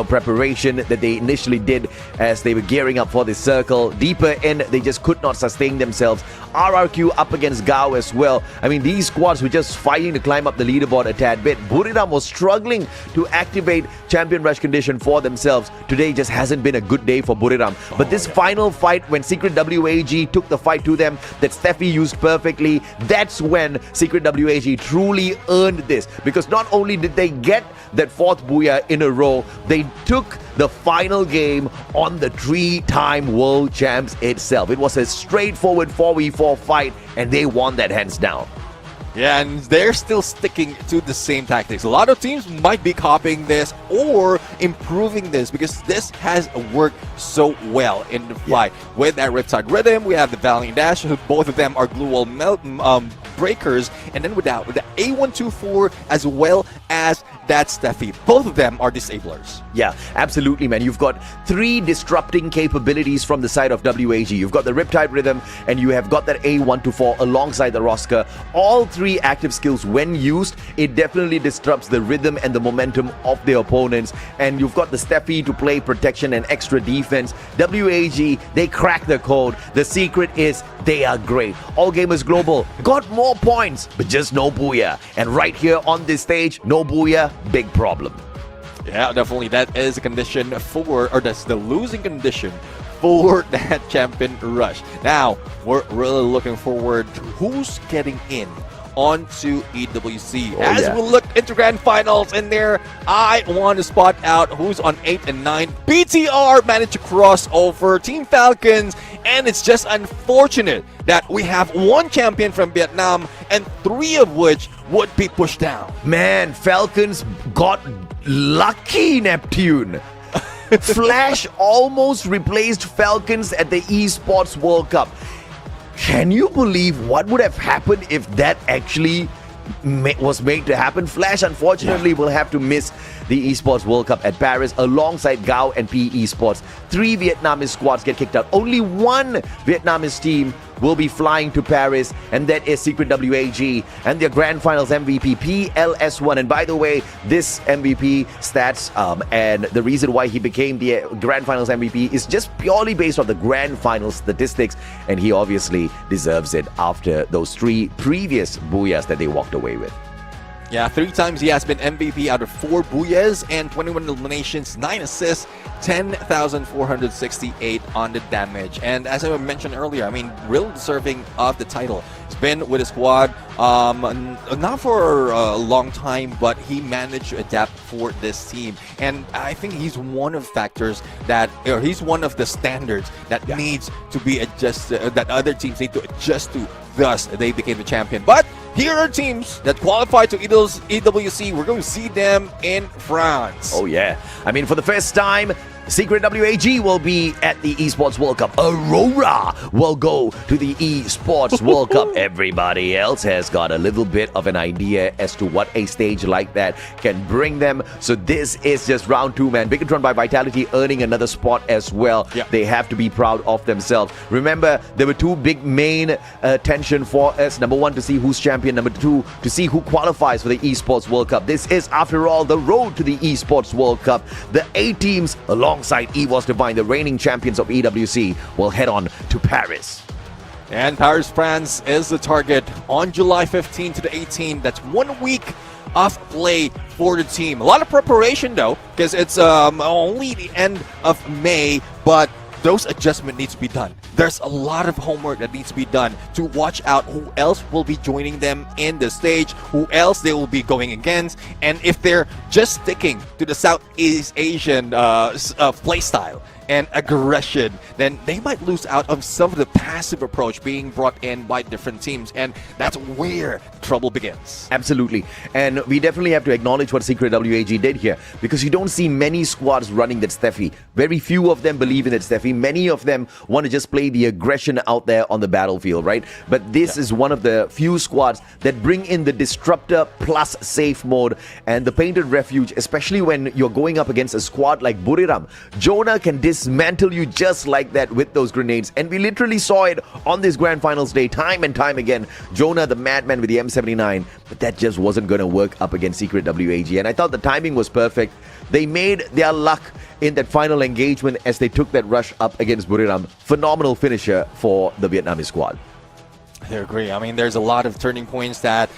preparation that they initially did as they were gearing up for the circle. Deeper in, they just could not sustain themselves. RRQ up against Gao as well. I mean, these squads were just fighting to climb up the leaderboard a tad bit. Buriram was struggling to activate Champion Rush condition for themselves. Today just hasn't been a good day for Buriram. But this final fight, when Secret WAG took the fight to them, that Steffi used perfectly, that's when Secret WAG truly earned this. Because not only did they get that 4th Booyah in a row, they took the final game on the 3-time world champs itself. It was a straightforward 4v4 fight, and they won that hands down. Yeah, and they're still sticking to the same tactics. A lot of teams might be copying this or improving this because this has worked so well in the fight. With that Riptide Rhythm, we have the Valiant Dash, both of them are glue wall breakers, and then with the A124 as well as that Steffi. Both of them are disablers. Yeah, absolutely, man. You've got 3 disrupting capabilities from the side of WAG. You've got the Riptide Rhythm, and you have got that A124 alongside the Roska. All 3 active skills, when used, it definitely disrupts the rhythm and the momentum of the opponents. And you've got the Steffi to play protection and extra defense. WAG, they crack the code. The secret is they are great. All Gamers Global got more points, but just no Booyah. And right here on this stage, no Booyah, big problem. Yeah, definitely. That is a condition for, or that's the losing condition for that Champion Rush. Now, we're really looking forward to who's getting in onto EWC. We look into Grand Finals in there, I want to spot out who's on 8 and 9. BTR managed to cross over Team Falcons, and it's just unfortunate that we have 1 champion from Vietnam and 3 of which would be pushed down. Man, Falcons got lucky, Neptune. Flash almost replaced Falcons at the Esports World Cup. Can you believe what would have happened if that actually was made to happen? Flash, unfortunately, will have to miss the Esports World Cup at Paris alongside Gao and PE Esports. 3 Vietnamese squads get kicked out. Only one Vietnamese team will be flying to Paris, and that is Secret WAG and their Grand Finals MVP, PLS1. And by the way, this MVP stats and the reason why he became the Grand Finals MVP is just purely based on the Grand Finals statistics, and he obviously deserves it after those 3 previous booyahs that they walked away with. Yeah, 3 times he has been MVP out of 4 booyahs and 21 eliminations, 9 assists, 10,468 on the damage. And as I mentioned earlier, I mean, real deserving of the title. He's been with his squad not for a long time, but he managed to adapt for this team. And I think he's one of factors that, or he's one of the standards that needs to be adjusted, that other teams need to adjust to. Thus, they became the champion. But here are teams that qualify to EWC. We're going to see them in France. Oh, yeah. I mean, for the first time, Secret WAG will be at the Esports World Cup. Aurora will go to the Esports World Cup. Everybody else has got a little bit of an idea as to what a stage like that can bring them. So this is just round 2, man. Bigotron by Vitality earning another spot as well. Yeah. They have to be proud of themselves. Remember, there were 2 big main tension for us. Number 1, to see who's champion. Number 2, to see who qualifies for the Esports World Cup. This is, after all, the road to the Esports World Cup. The 8 teams, alongside EVOS Divine, the reigning champions of EWC, will head on to Paris. And Paris, France is the target on July 15 to the 18th. That's 1 week of play for the team. A lot of preparation though, because it's only the end of May, but those adjustments need to be done. There's a lot of homework that needs to be done to watch out who else will be joining them in the stage, who else they will be going against, and if they're just sticking to the Southeast Asian play style and aggression, then they might lose out on some of the passive approach being brought in by different teams, and that's where trouble begins. Absolutely. And we definitely have to acknowledge what Secret WAG did here, because you don't see many squads running that Steffi. Very few of them believe in that Steffi. Many of them want to just play the aggression out there on the battlefield, right? But this is one of the few squads that bring in the Disruptor plus safe mode and the Painted Refuge, especially when you're going up against a squad like Buriram. Jonah can dismantle you just like that with those grenades, and we literally saw it on this Grand Finals day time and time again. Jonah the madman with the M79, but that just wasn't going to work up against Secret WAG, and I thought the timing was perfect. They made their luck in that final engagement as they took that rush up against Buriram. Phenomenal finisher for the Vietnamese squad. I agree. I mean, there's a lot of turning points that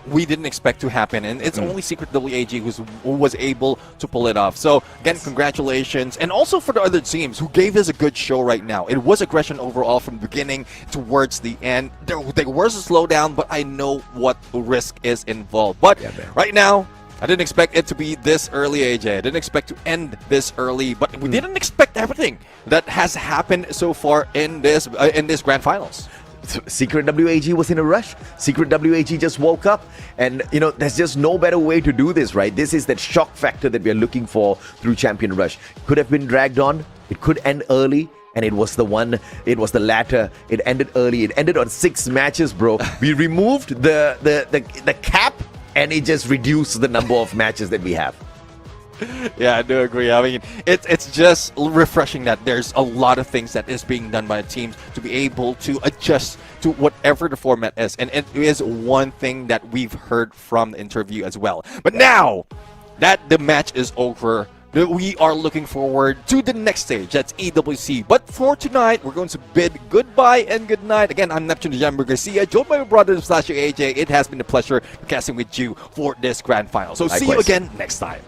we didn't expect to happen, and it's only Secret WAG who was able to pull it off. So, again, congratulations. And also for the other teams who gave us a good show right now. It was aggression overall from the beginning towards the end. There was a slowdown, but I know what risk is involved. But right now, I didn't expect it to be this early, AJ. I didn't expect to end this early, but we didn't expect everything that has happened so far in this Grand Finals. Secret WAG was in a rush. Secret WAG just woke up, and you know, there's just no better way to do this, right? This is that shock factor that we're looking for through Champion Rush. Could have been dragged on, it could end early, and it was the latter. It ended early. It ended on 6 matches, bro. We removed the cap, and it just reduced the number of matches that we have. Yeah, I do agree. I mean, it's just refreshing that there's a lot of things that is being done by the teams to be able to adjust to whatever the format is. And it is one thing that we've heard from the interview as well. But now that the match is over, we are looking forward to the next stage. That's EWC. But for tonight, we're going to bid goodbye and good night. Again, I'm Neptune Jamber Garcia, joined by my brother / AJ. It has been a pleasure casting with you for this Grand Final. So see you again next time.